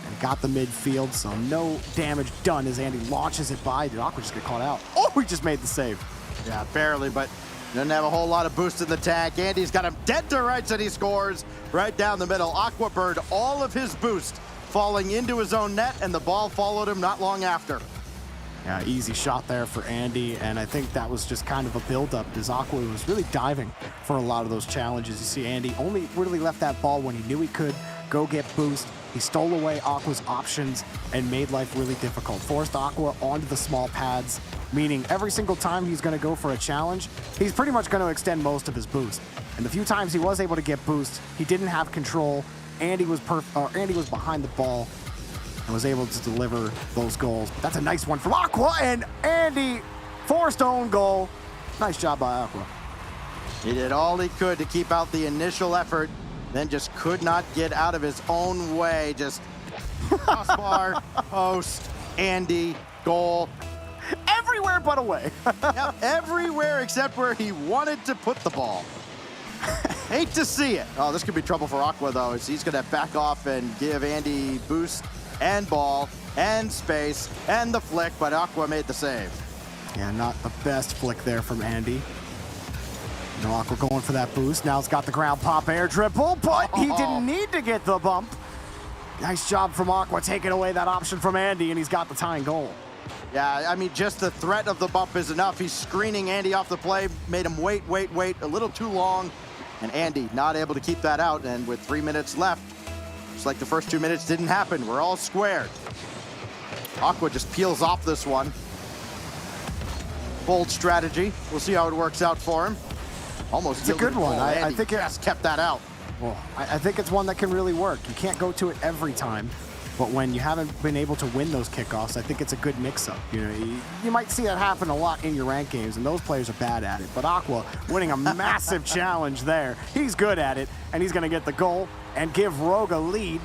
And got the midfield, so no damage done as Andy launches it by. Did Aqua just get caught out? Oh, he just made the save. Yeah, barely, but doesn't have a whole lot of boost in the tank. Andy's got him dead to rights, and he scores right down the middle. Aqua burned all of his boost, falling into his own net, and the ball followed him not long after. Yeah, easy shot there for Andy, and I think that was just kind of a build-up as Aqua was really diving for a lot of those challenges. You see Andy only really left that ball when he knew he could go get boost. He stole away Aqua's options and made life really difficult. Forced Aqua onto the small pads, meaning every single time he's going to go for a challenge, he's pretty much going to extend most of his boost. And the few times he was able to get boost, he didn't have control. Andy was behind the ball and was able to deliver those goals. That's a nice one from Aqua, and Andy forced own goal. Nice job by Aqua. He did all he could to keep out the initial effort, then just could not get out of his own way. Just crossbar, post, Andy, goal. Everywhere but away. Yep, everywhere except where he wanted to put the ball. Hate to see it. Oh, this could be trouble for Aqua, though, as he's going to back off and give Andy boost and ball and space and the flick, but Aqua made the save. Yeah, not the best flick there from Andy. No, Aqua going for that boost. Now it's got the ground pop air dribble, but he didn't need to get the bump. Nice job from Aqua taking away that option from Andy, and he's got the tying goal. Yeah, I mean, just the threat of the bump is enough. He's screening Andy off the play, made him wait a little too long, and Andy not able to keep that out, and with 3 minutes left, it's like the first 2 minutes didn't happen. We're all squared. Aqua just peels off this one. Bold strategy. We'll see how it works out for him. Almost it's a good one. I think it just kept that out. Well, I think it's one that can really work. You can't go to it every time, but when you haven't been able to win those kickoffs, I think it's a good mix-up. You know, you might see that happen a lot in your ranked games, and those players are bad at it. But Aqua winning a massive challenge there. He's good at it, and he's going to get the goal and give Rogue a lead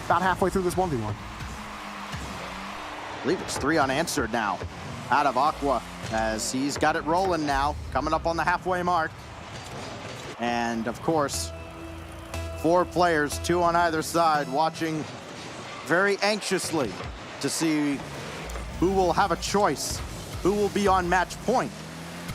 about halfway through this 1v1. I believe it's 3 unanswered now out of Aqua, as he's got it rolling now, coming up on the halfway mark. And of course, 4 players, 2 on either side, watching very anxiously to see who will have a choice, who will be on match point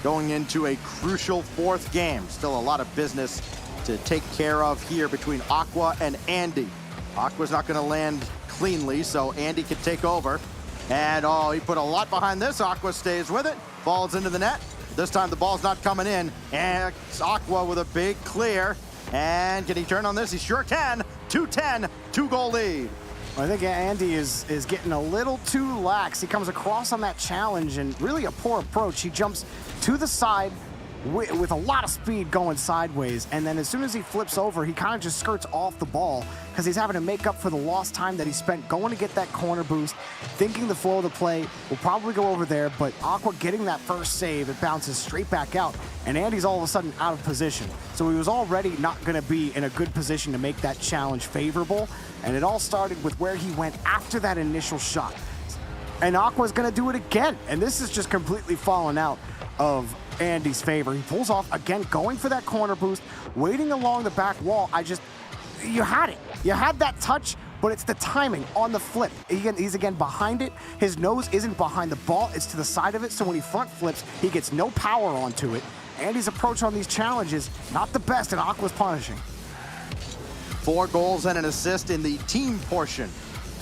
going into a crucial 4th game. Still a lot of business to take care of here between Aqua and Andy. Aqua's not going to land cleanly, so Andy can take over. And oh, he put a lot behind this. Aqua stays with it, falls into the net. This time the ball's not coming in, and it's Aqua with a big clear. And can he turn on this? He sure can. 2-10, 2-goal lead. I think Andy is getting a little too lax. He comes across on that challenge, and really a poor approach. He jumps to the side with a lot of speed going sideways, and then as soon as he flips over, he kind of just skirts off the ball because he's having to make up for the lost time that he spent going to get that corner boost, thinking the flow of the play will probably go over there, but Aqua getting that first save, it bounces straight back out, and Andy's all of a sudden out of position. So he was already not going to be in a good position to make that challenge favorable, and it all started with where he went after that initial shot. And Aqua's going to do it again, and this is just completely fallen out of Andy's favor. He pulls off again, going for that corner boost, waiting along the back wall. You had it. You had that touch, but it's the timing on the flip. He's again behind it. His nose isn't behind the ball, it's to the side of it, so when he front flips, he gets no power onto it. Andy's approach on these challenges, not the best, and Aqua's punishing. 4 goals and an assist in the team portion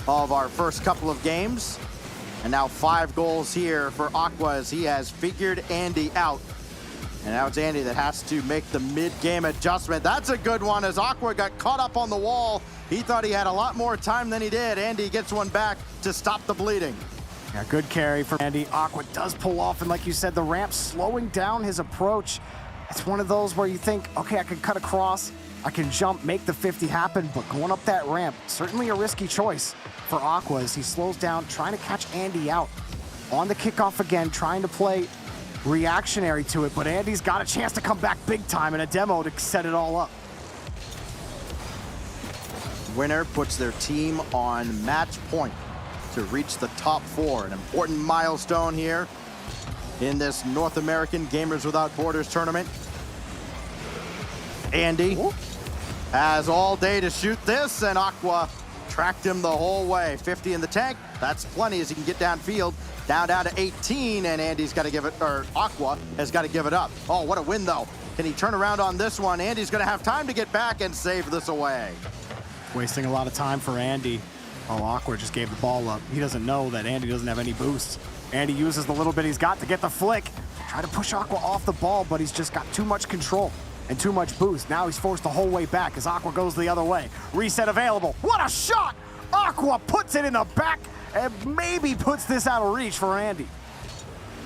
of our first couple of games. And now 5 goals here for Aqua as he has figured Andy out. And now it's Andy that has to make the mid-game adjustment. That's a good one as Aqua got caught up on the wall. He thought he had a lot more time than he did. Andy gets one back to stop the bleeding. Yeah, good carry for Andy. Aqua does pull off, and like you said, the ramp slowing down his approach. It's one of those where you think, okay, I can cut across, I can jump, make the 50 happen, but going up that ramp, certainly a risky choice for Aqua as he slows down, trying to catch Andy out. On the kickoff again, trying to play reactionary to it, but Andy's got a chance to come back big time and a demo to set it all up. winner puts their team on match point to reach the top 4. An important milestone here in this North American Gamers Without Borders tournament. Andy has all day to shoot this, and Aqua tracked him the whole way. 50 in the tank, that's plenty as he can get downfield. Down to 18, and Andy's got to give it, or Aqua has got to give it up. Oh, what a win, though. Can he turn around on this one? Andy's going to have time to get back and save this away. Wasting a lot of time for Andy. Oh, Aqua just gave the ball up. He doesn't know that Andy doesn't have any boosts. Andy uses the little bit he's got to get the flick. Try to push Aqua off the ball, but he's just got too much control and too much boost. Now he's forced the whole way back as Aqua goes the other way. Reset available. What a shot! Aqua puts it in the back and maybe puts this out of reach for Andy.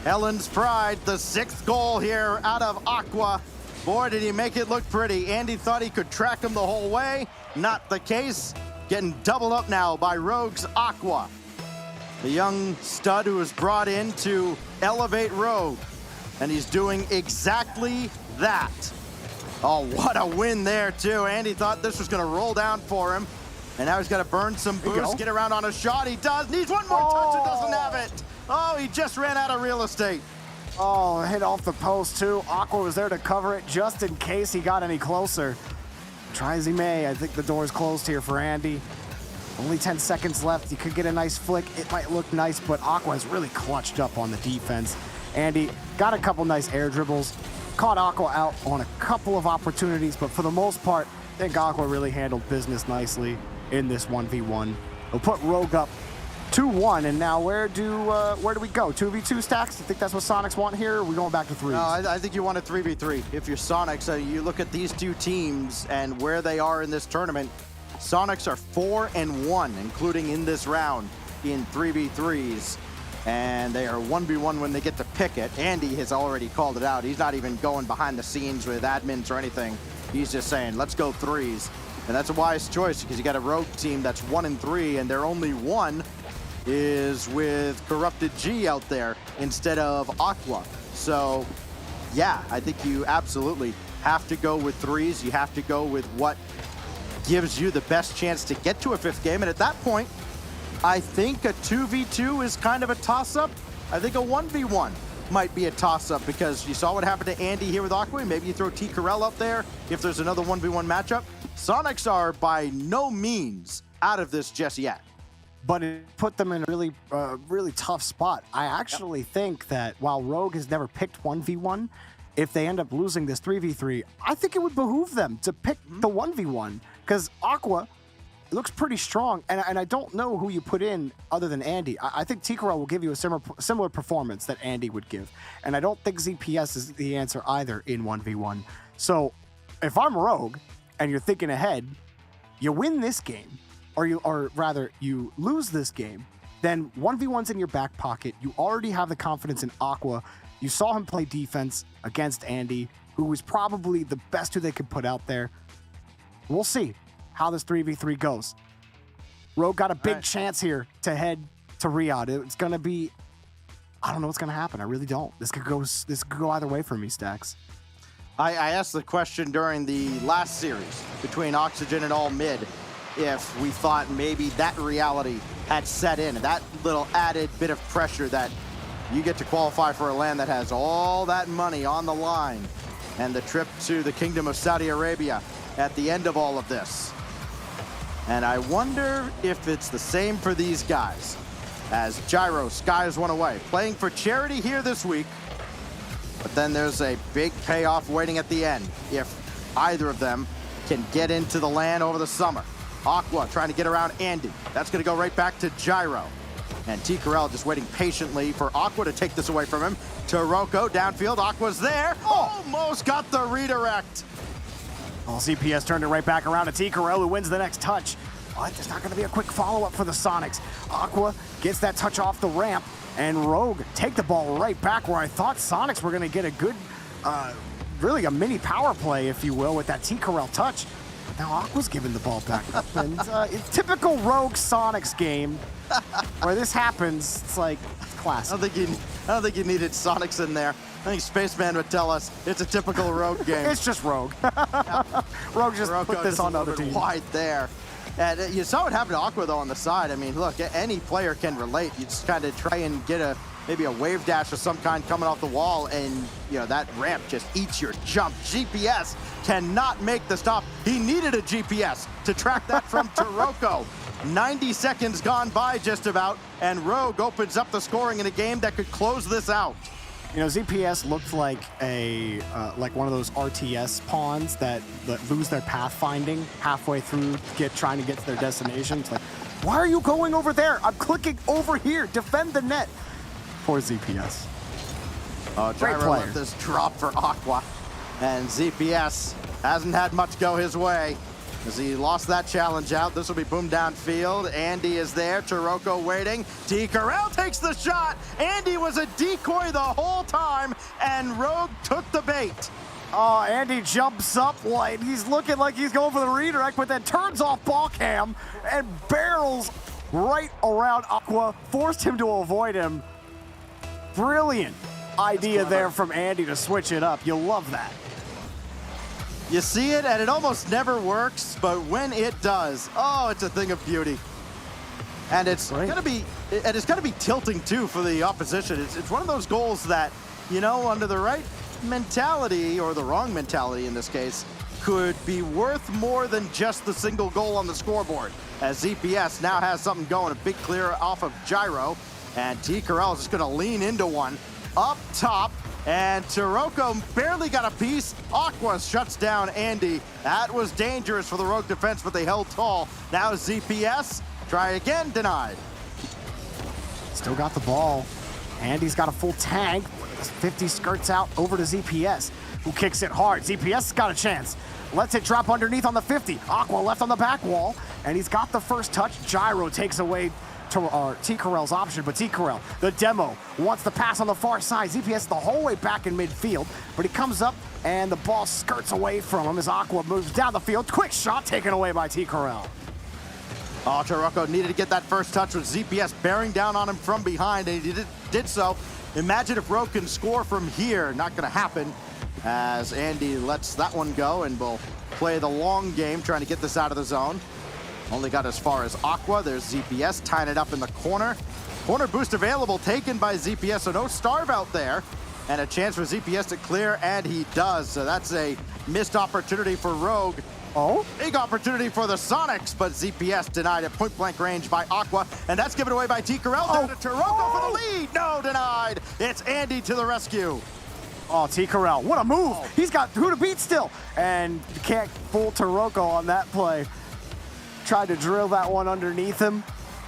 Ellen's Pride, the 6th goal here out of Aqua. Boy, did he make it look pretty. Andy thought he could track him the whole way. Not the case. Getting doubled up now by Rogue's Aqua. The young stud who was brought in to elevate Rogue. And he's doing exactly that. Oh, what a win there, too. Andy thought this was going to roll down for him. And now he's got to burn some boost, get around on a shot. He does. Needs one more touch and doesn't have it. Oh, he just ran out of real estate. Oh, hit off the post, too. Aqua was there to cover it just in case he got any closer. Try as he may, I think the door is closed here for Andy. Only 10 seconds left. He could get a nice flick. It might look nice, but Aqua has really clutched up on the defense. Andy got a couple nice air dribbles, caught Aqua out on a couple of opportunities, but for the most part, I think Aqua really handled business nicely in this 1v1. We'll put Rogue up 2-1, and now where do we go? 2v2 stacks? You think that's what Sonics want here, or are we going back to 3s? No, I think you want a 3v3. If you're Sonics, you look at these two teams and where they are in this tournament. Sonics are 4-1, including in this round in 3v3s. And they are 1v1 when they get to pick it. Andy has already called it out. He's not even going behind the scenes with admins or anything. He's just saying, let's go 3s. And that's a wise choice because you got a Rogue team that's 1-3, and their only one is with Corrupted G out there instead of Aqua. So, yeah, I think you absolutely have to go with 3s. You have to go with what gives you the best chance to get to a 5th game. And at that point, I think a 2v2 is kind of a toss-up. I think a 1v1 might be a toss-up because you saw what happened to Andy here with Aqua. Maybe you throw T. Corell up there if there's another 1v1 matchup. Sonics are by no means out of this just yet. But it put them in a really tough spot. I actually think that while Rogue has never picked 1v1, if they end up losing this 3v3, I think it would behoove them to pick the 1v1 because Aqua looks pretty strong, and I don't know who you put in other than Andy. I think T-Corell will give you a similar performance that Andy would give, and I don't think ZPS is the answer either in 1v1. So if I'm Rogue and you're thinking ahead, you win this game, or rather you lose this game, then 1v1's in your back pocket. You already have the confidence in Aqua. You saw him play defense against Andy, who was probably the best who they could put out there. We'll see how this 3v3 goes. Rogue got a big chance here to head to Riyadh. It's going to be, I don't know what's going to happen. I really don't. This could go either way for me, Stacks. I asked the question during the last series between Oxygen and All Mid if we thought maybe that reality had set in, that little added bit of pressure that you get to qualify for a land that has all that money on the line and the trip to the Kingdom of Saudi Arabia at the end of all of this. And I wonder if it's the same for these guys, as Gyro skies one away, playing for charity here this week. But then there's a big payoff waiting at the end if either of them can get into the LAN over the summer. Aqua trying to get around Andy. That's going to go right back to Gyro. And T. Corell just waiting patiently for Aqua to take this away from him. Taroko downfield. Aqua's there. Almost got the redirect. Well, CPS turned it right back around to T. Corell, who wins the next touch. But there's not going to be a quick follow-up for the Sonics. Aqua gets that touch off the ramp, and Rogue take the ball right back where I thought Sonics were going to get a good, really a mini power play, if you will, with that T. Corell touch. Now Aqua's giving the ball back up, and typical Rogue Sonics game where this happens, it's like classic. I don't think you needed Sonics in there. I think Spaceman would tell us it's a typical Rogue game. It's just Rogue. Rogue just put this on other teams. Wide there. And you saw what happened to Aqua, though, on the side. I mean, look, any player can relate. You just kind of try and get maybe a wave dash of some kind coming off the wall, and, that ramp just eats your jump. GPS cannot make the stop. He needed a GPS to track that from Taroko. 90 seconds gone by just about, and Rogue opens up the scoring in a game that could close this out. ZPS looked like like one of those RTS pawns that lose their pathfinding halfway through trying to get to their destination. It's like, why are you going over there? I'm clicking over here. Defend the net. Poor ZPS. Oh, Gyro let this drop for Aqua. And ZPS hasn't had much go his way as he lost that challenge out. This will be boom downfield. Andy is there. Taroko waiting. T. Corral takes the shot. Andy was a decoy the whole time, and Rogue took the bait. Oh, Andy jumps up like he's looking like he's going for the redirect, but then turns off ball cam and barrels right around Aqua, forced him to avoid him. Brilliant idea there from Andy to switch it up. You'll love that. You see it, and it almost never works, but when it does, oh, it's a thing of beauty. And it's gonna be tilting too for the opposition. It's one of those goals that, under the right mentality, or the wrong mentality in this case, could be worth more than just the single goal on the scoreboard. As ZPS now has something going, a big clear off of Gyro, and T. Corral is just gonna lean into one up top. And Taroko barely got a piece. Aqua shuts down Andy. That was dangerous for the Rogue defense, but they held tall. Now ZPS, try again, denied. Still got the ball. Andy's got a full tank. 50 skirts out over to ZPS, who kicks it hard. ZPS has got a chance. Lets it drop underneath on the 50. Aqua left on the back wall, and he's got the first touch. Gyro takes away T. Corral's option, but T. Corral, the demo, wants the pass on the far side. ZPS the whole way back in midfield, but he comes up and the ball skirts away from him as Aqua moves down the field. Quick shot taken away by T. Corral. Oh, Taroko needed to get that first touch with ZPS bearing down on him from behind, and he did so. Imagine if Rogue can score from here. Not going to happen, as Andy lets that one go and will play the long game, trying to get this out of the zone. Only got as far as Aqua. There's ZPS tying it up in the corner. Corner boost available, taken by ZPS, so no starve out there. And a chance for ZPS to clear, and he does. So that's a missed opportunity for Rogue. Oh? Big opportunity for the Sonics, but ZPS denied at point-blank range by Aqua, and that's given away by T. Corral down to Taroko for the lead. No, denied. It's Andy to the rescue. Oh, T. Corral, what a move. He's got who to beat still, and you can't fool Taroko on that play. Tried to drill that one underneath him,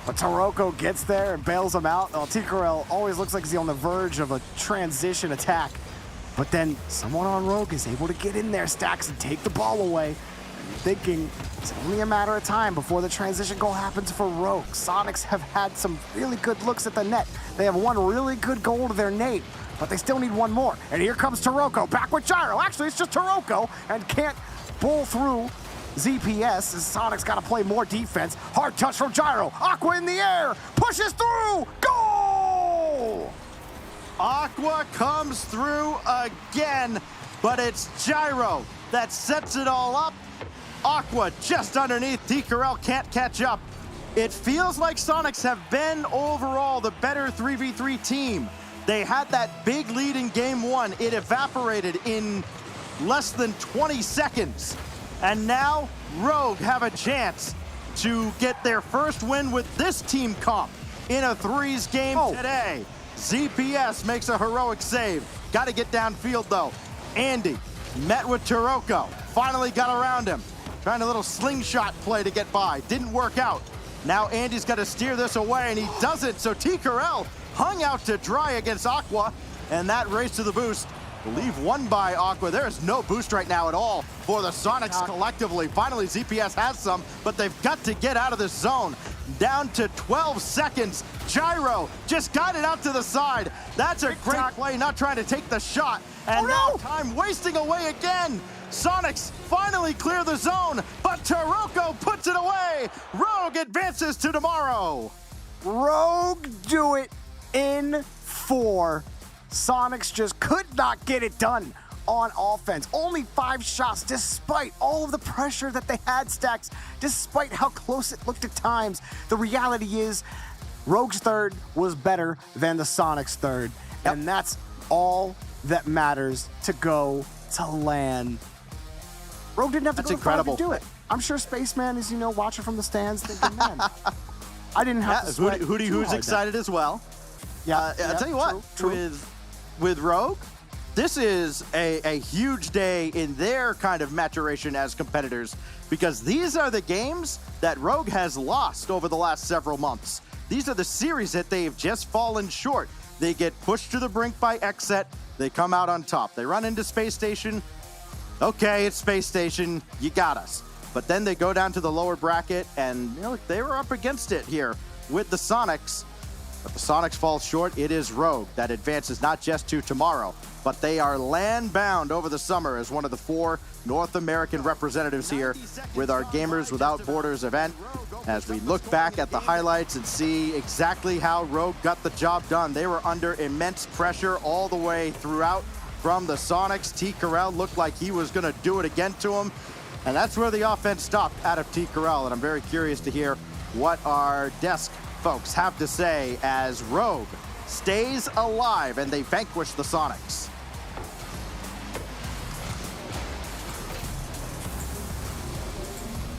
but Taroko gets there and bails him out. Oh, T. Corral always looks like he's on the verge of a transition attack, but then someone on Rogue is able to get in there, Stacks, and take the ball away. And you're thinking it's only a matter of time before the transition goal happens for Rogue. Sonics have had some really good looks at the net. They have one really good goal to their name, but they still need one more. And here comes Taroko, back with Gyro. Actually, it's just Taroko, and can't pull through ZPS, as Sonic's got to play more defense. Hard touch from Gyro. Aqua in the air. Pushes through. Goal! Aqua comes through again, but it's Gyro that sets it all up. Aqua just underneath. T. Corral can't catch up. It feels like Sonics have been overall the better 3v3 team. They had that big lead in game one. It evaporated in less than 20 seconds. And now Rogue have a chance to get their first win with this team comp in a threes game today. ZPS makes a heroic save. Got to get downfield though. Andy met with Taroko. Finally got around him. Trying a little slingshot play to get by. Didn't work out. Now Andy's got to steer this away, and he doesn't. So T. Corral hung out to dry against Aqua, and that race to the boost. Believe won by Aqua. There is no boost right now at all for the Sonics collectively. Finally, ZPS has some, but they've got to get out of this zone. Down to 12 seconds. Gyro just got it out to the side. That's a great play, not trying to take the shot. And now time wasting away again. Sonics finally clear the zone, but Taroko puts it away. Rogue advances to tomorrow. Rogue do it in 4. Sonics just could not get it done on offense. Only 5 shots despite all of the pressure that they had, Stacks, despite how close it looked at times. The reality is Rogue's third was better than the Sonics' third, and that's all that matters to go to LAN. Rogue didn't have to go to 5 to do it. I'm sure Spaceman is, watching from the stands thinking, man, I didn't have to sweat Who's excited as well. Yeah, I'll tell you what, true. with Rogue, this is a huge day in their kind of maturation as competitors, because these are the games that Rogue has lost over the last several months. These are the series that they've just fallen short. They get pushed to the brink by Xset, they come out on top. They run into Space Station. Okay, it's Space Station, you got us. But then they go down to the lower bracket, and they were up against it here with the Sonics. But the Sonics fall short. It is Rogue that advances not just to tomorrow, but they are land-bound over the summer as one of the 4 North American representatives here with our Gamers Without Borders event. As we look back at the highlights and see exactly how Rogue got the job done, they were under immense pressure all the way throughout from the Sonics. T. Corral looked like he was going to do it again to him. And that's where the offense stopped out of T. Corral. And I'm very curious to hear what our desk folks have to say as Rogue stays alive and they vanquish the Sonics.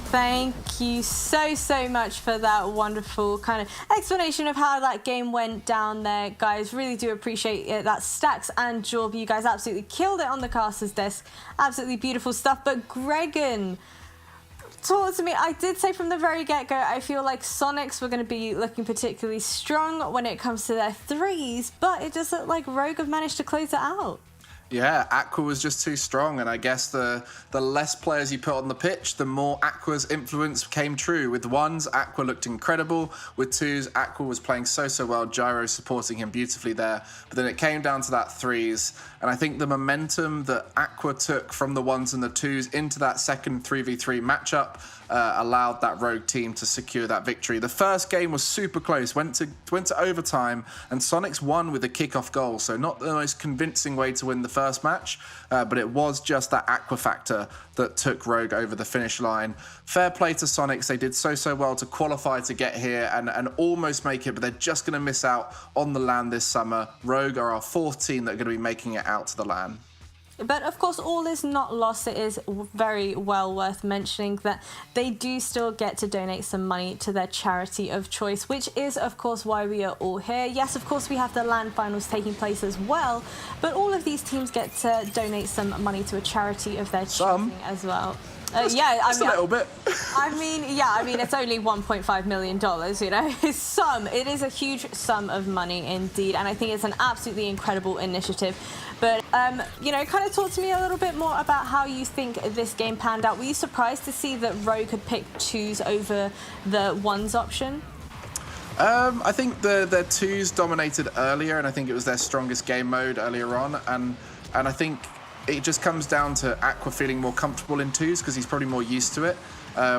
Thank you so much for that wonderful kind of explanation of how that game went down there, guys. Really do appreciate it. That Stacks and Jorb, you guys absolutely killed it on the caster's desk. Absolutely beautiful stuff. But Gregan, talk to me. I did say from the very get-go, I feel like Sonics were going to be looking particularly strong when it comes to their threes, but it just looked like Rogue have managed to close it out. Yeah, Aqua was just too strong, and I guess the less players you put on the pitch, the more Aqua's influence came true. With 1s, Aqua looked incredible. With 2s, Aqua was playing so well, Gyro supporting him beautifully there. But then it came down to that 3s, and I think the momentum that Aqua took from the 1s and the 2s into that second 3v3 matchup allowed that Rogue team to secure that victory. The first game was super close, went to overtime, and Sonics won with a kickoff goal, so not the most convincing way to win the first match, but it was just that Aqua factor that took Rogue over the finish line. Fair play to Sonics, they did so well to qualify to get here and almost make it, but they're just going to miss out on the LAN this summer. Rogue are our 4th team that are going to be making it out to the LAN. But of course, all is not lost. It is very well worth mentioning that they do still get to donate some money to their charity of choice, which is, of course, why we are all here. Yes, of course, we have the LAN finals taking place as well, but all of these teams get to donate some money to a charity of their choosing as well. Yeah, I mean, a little bit. I mean, it's only $1.5 million, It is a huge sum of money indeed, and I think it's an absolutely incredible initiative. But, kind of talk to me a little bit more about how you think this game panned out. Were you surprised to see that Rogue had picked 2s over the 1s option? I think their 2s dominated earlier, and I think it was their strongest game mode earlier on, and I think it just comes down to Aqua feeling more comfortable in 2s because he's probably more used to it.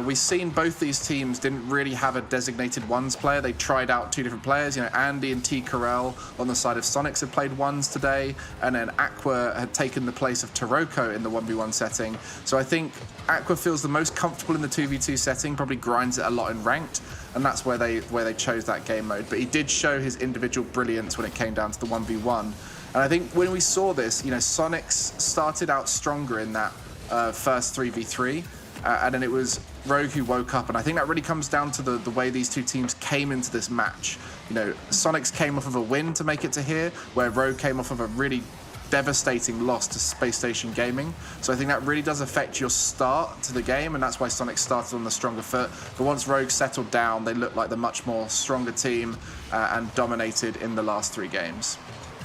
We've seen both these teams didn't really have a designated 1s player. They tried out 2 different players. Andy and T. Corral on the side of Sonics have played 1s today, and then Aqua had taken the place of Taroko in the 1v1 setting. So I think Aqua feels the most comfortable in the 2v2 setting, probably grinds it a lot in ranked, and that's where they chose that game mode. But he did show his individual brilliance when it came down to the 1v1. And I think when we saw this, Sonics started out stronger in that first 3v3, and then it was Rogue who woke up, and I think that really comes down to the way these 2 teams came into this match. Sonics came off of a win to make it to here, where Rogue came off of a really devastating loss to Space Station Gaming. So I think that really does affect your start to the game, and that's why Sonics started on the stronger foot. But once Rogue settled down, they looked like the much more stronger team and dominated in the last 3 games.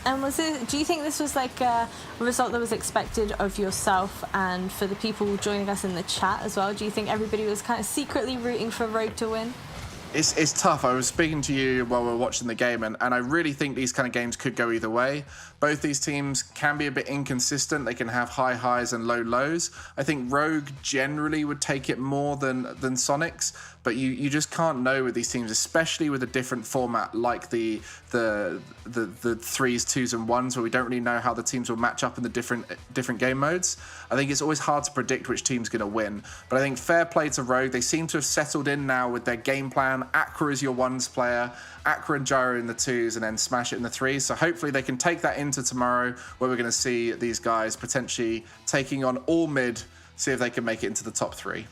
And do you think this was like a result that was expected of yourself and for the people joining us in the chat as well? Do you think everybody was kind of secretly rooting for Rogue to win? It's tough. I was speaking to you while we were watching the game, and I really think these kind of games could go either way. Both these teams can be a bit inconsistent. They can have high highs and low lows. I think Rogue generally would take it more than Sonics, but you just can't know with these teams, especially with a different format like the 3s, 2s, and 1s, where we don't really know how the teams will match up in the different game modes. I think it's always hard to predict which team's going to win. But I think fair play to Rogue. They seem to have settled in now with their game plan. Aqua is your 1s player, Aqua and Gyro in the 2s, and then Smash it in the 3s. So hopefully they can take that into tomorrow, where we're going to see these guys potentially taking on all mid, see if they can make it into the top 3.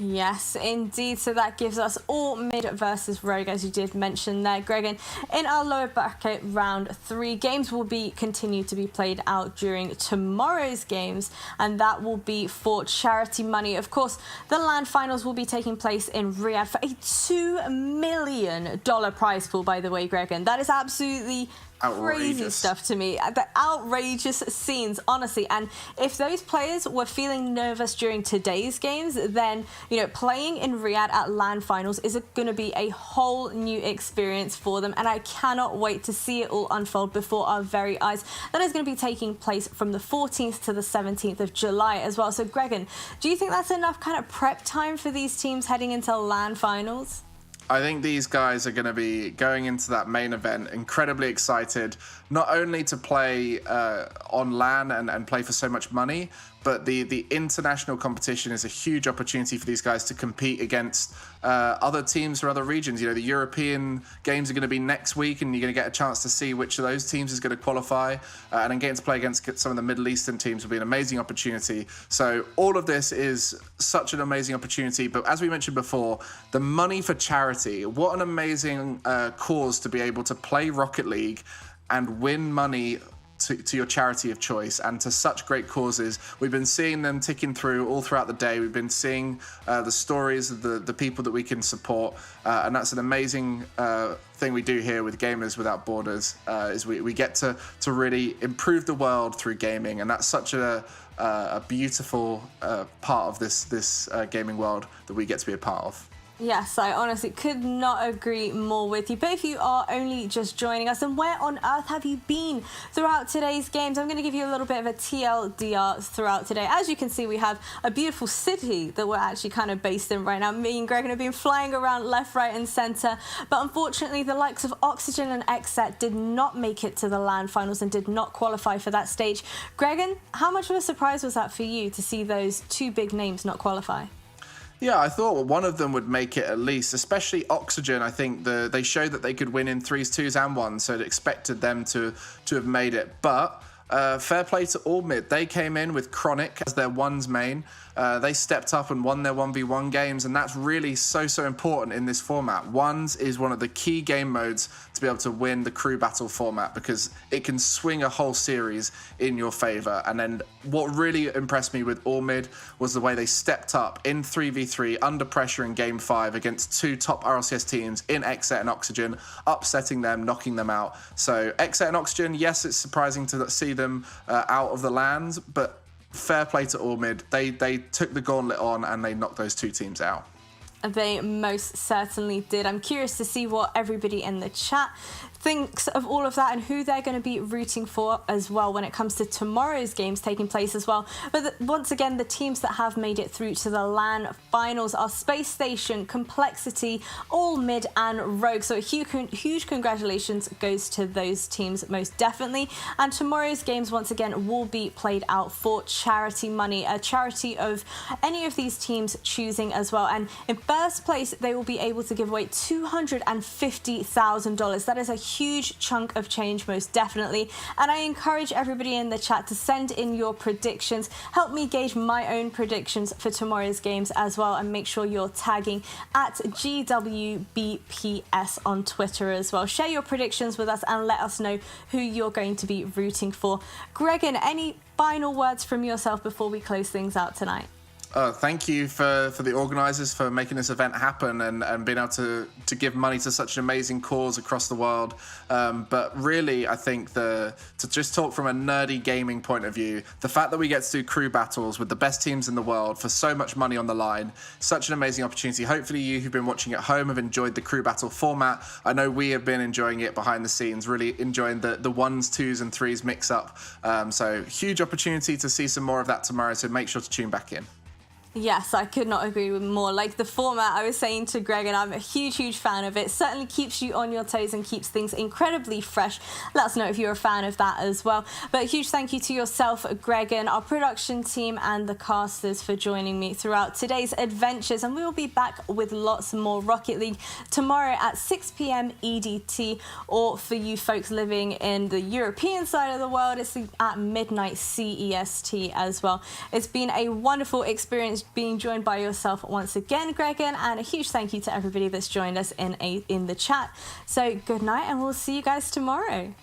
Yes, indeed. So that gives us all mid versus Rogue, as you did mention there, Gregan. In our lower bracket round 3, games will be continued to be played out during tomorrow's games, and that will be for charity money. Of course, the LAN finals will be taking place in Riyadh for a $2 million prize pool, by the way, Gregan. That is absolutely crazy stuff to me. The outrageous scenes, honestly. And if those players were feeling nervous during today's games, then, you know, playing in Riyadh at LAN finals is going to be a whole new experience for them. And I cannot wait to see it all unfold before our very eyes. That is going to be taking place from the 14th to the 17th of July as well. So, Gregan, do you think that's enough kind of prep time for these teams heading into LAN finals? I think these guys are going to be going into that main event incredibly excited, not only to play on LAN and play for so much money, but the international competition is a huge opportunity for these guys to compete against other teams from other regions. You know, the European games are going to be next week, and you're going to get a chance to see which of those teams is going to qualify. And then getting to play against some of the Middle Eastern teams will be an amazing opportunity. So all of this is such an amazing opportunity. But as we mentioned before, the money for charity, what an amazing cause to be able to play Rocket League and win money to your charity of choice, and to such great causes. We've been seeing them ticking through all throughout the day. We've been seeing the stories of the people that we can support, and that's an amazing thing we do here with Gamers Without Borders, is we get to really improve the world through gaming, and that's such a beautiful part of this gaming world that we get to be a part of. Yes, I honestly could not agree more with you. But if you are only just joining us, and where on earth have you been throughout today's games? I'm going to give you a little bit of a TLDR throughout today. As you can see, we have a beautiful city that we're actually kind of based in right now. Me and Gregan have been flying around left, right and centre. But unfortunately, the likes of Oxygen and XSET did not make it to the LAN finals and did not qualify for that stage. Gregan, how much of a surprise was that for you to see those two big names not qualify? Yeah, I thought one of them would make it at least, especially Oxygen. I think they showed that they could win in 3s, 2s and 1s, so I'd expected them to have made it. But fair play to all mid. They came in with Chronic as their 1s main. They stepped up and won their 1v1 games, and that's really so important in this format. 1s is one of the key game modes to be able to win the crew battle format, because it can swing a whole series in your favor. And then what really impressed me with all mid was the way they stepped up in 3v3 under pressure in game 5 against two top RLCS teams in XSET and Oxygen, upsetting them, knocking them out. So XSET and Oxygen, yes, it's surprising to see them out of the LANs, but fair play to all mid. They took the gauntlet on and they knocked those two teams out. They most certainly did. I'm curious to see what everybody in the chat thinks of all of that and who they're going to be rooting for as well when it comes to tomorrow's games taking place as well. But once again, the teams that have made it through to the LAN finals are Space Station, Complexity, All Mid and Rogue. So a huge congratulations goes to those teams most definitely. And tomorrow's games once again will be played out for charity money, a charity of any of these teams choosing as well. And in first place, they will be able to give away $250,000. That is a huge chunk of change, most definitely. And I encourage everybody in the chat to send in your predictions. Help me gauge my own predictions for tomorrow's games as well, and make sure you're tagging at GWBPS on Twitter as well. Share your predictions with us and let us know who you're going to be rooting for. Gregan, any final words from yourself before we close things out tonight? Thank you for the organisers for making this event happen and being able to give money to such an amazing cause across the world. But really, I think to just talk from a nerdy gaming point of view, the fact that we get to do crew battles with the best teams in the world for so much money on the line, such an amazing opportunity. Hopefully you who've been watching at home have enjoyed the crew battle format. I know we have been enjoying it behind the scenes, really enjoying the 1s, 2s and 3s mix up. So huge opportunity to see some more of that tomorrow, so make sure to tune back in. Yes, I could not agree with more. Like the format, I was saying to Greg, and I'm a huge fan of it. Certainly keeps you on your toes and keeps things incredibly fresh. Let us know if you're a fan of that as well. But a huge thank you to yourself, Greg, and our production team and the casters for joining me throughout today's adventures. And we will be back with lots more Rocket League tomorrow at 6 p.m. EDT, or for you folks living in the European side of the world, it's at midnight CEST as well. It's been a wonderful experience being joined by yourself once again, Gregan, and a huge thank you to everybody that's joined us in the chat. So good night, and we'll see you guys tomorrow.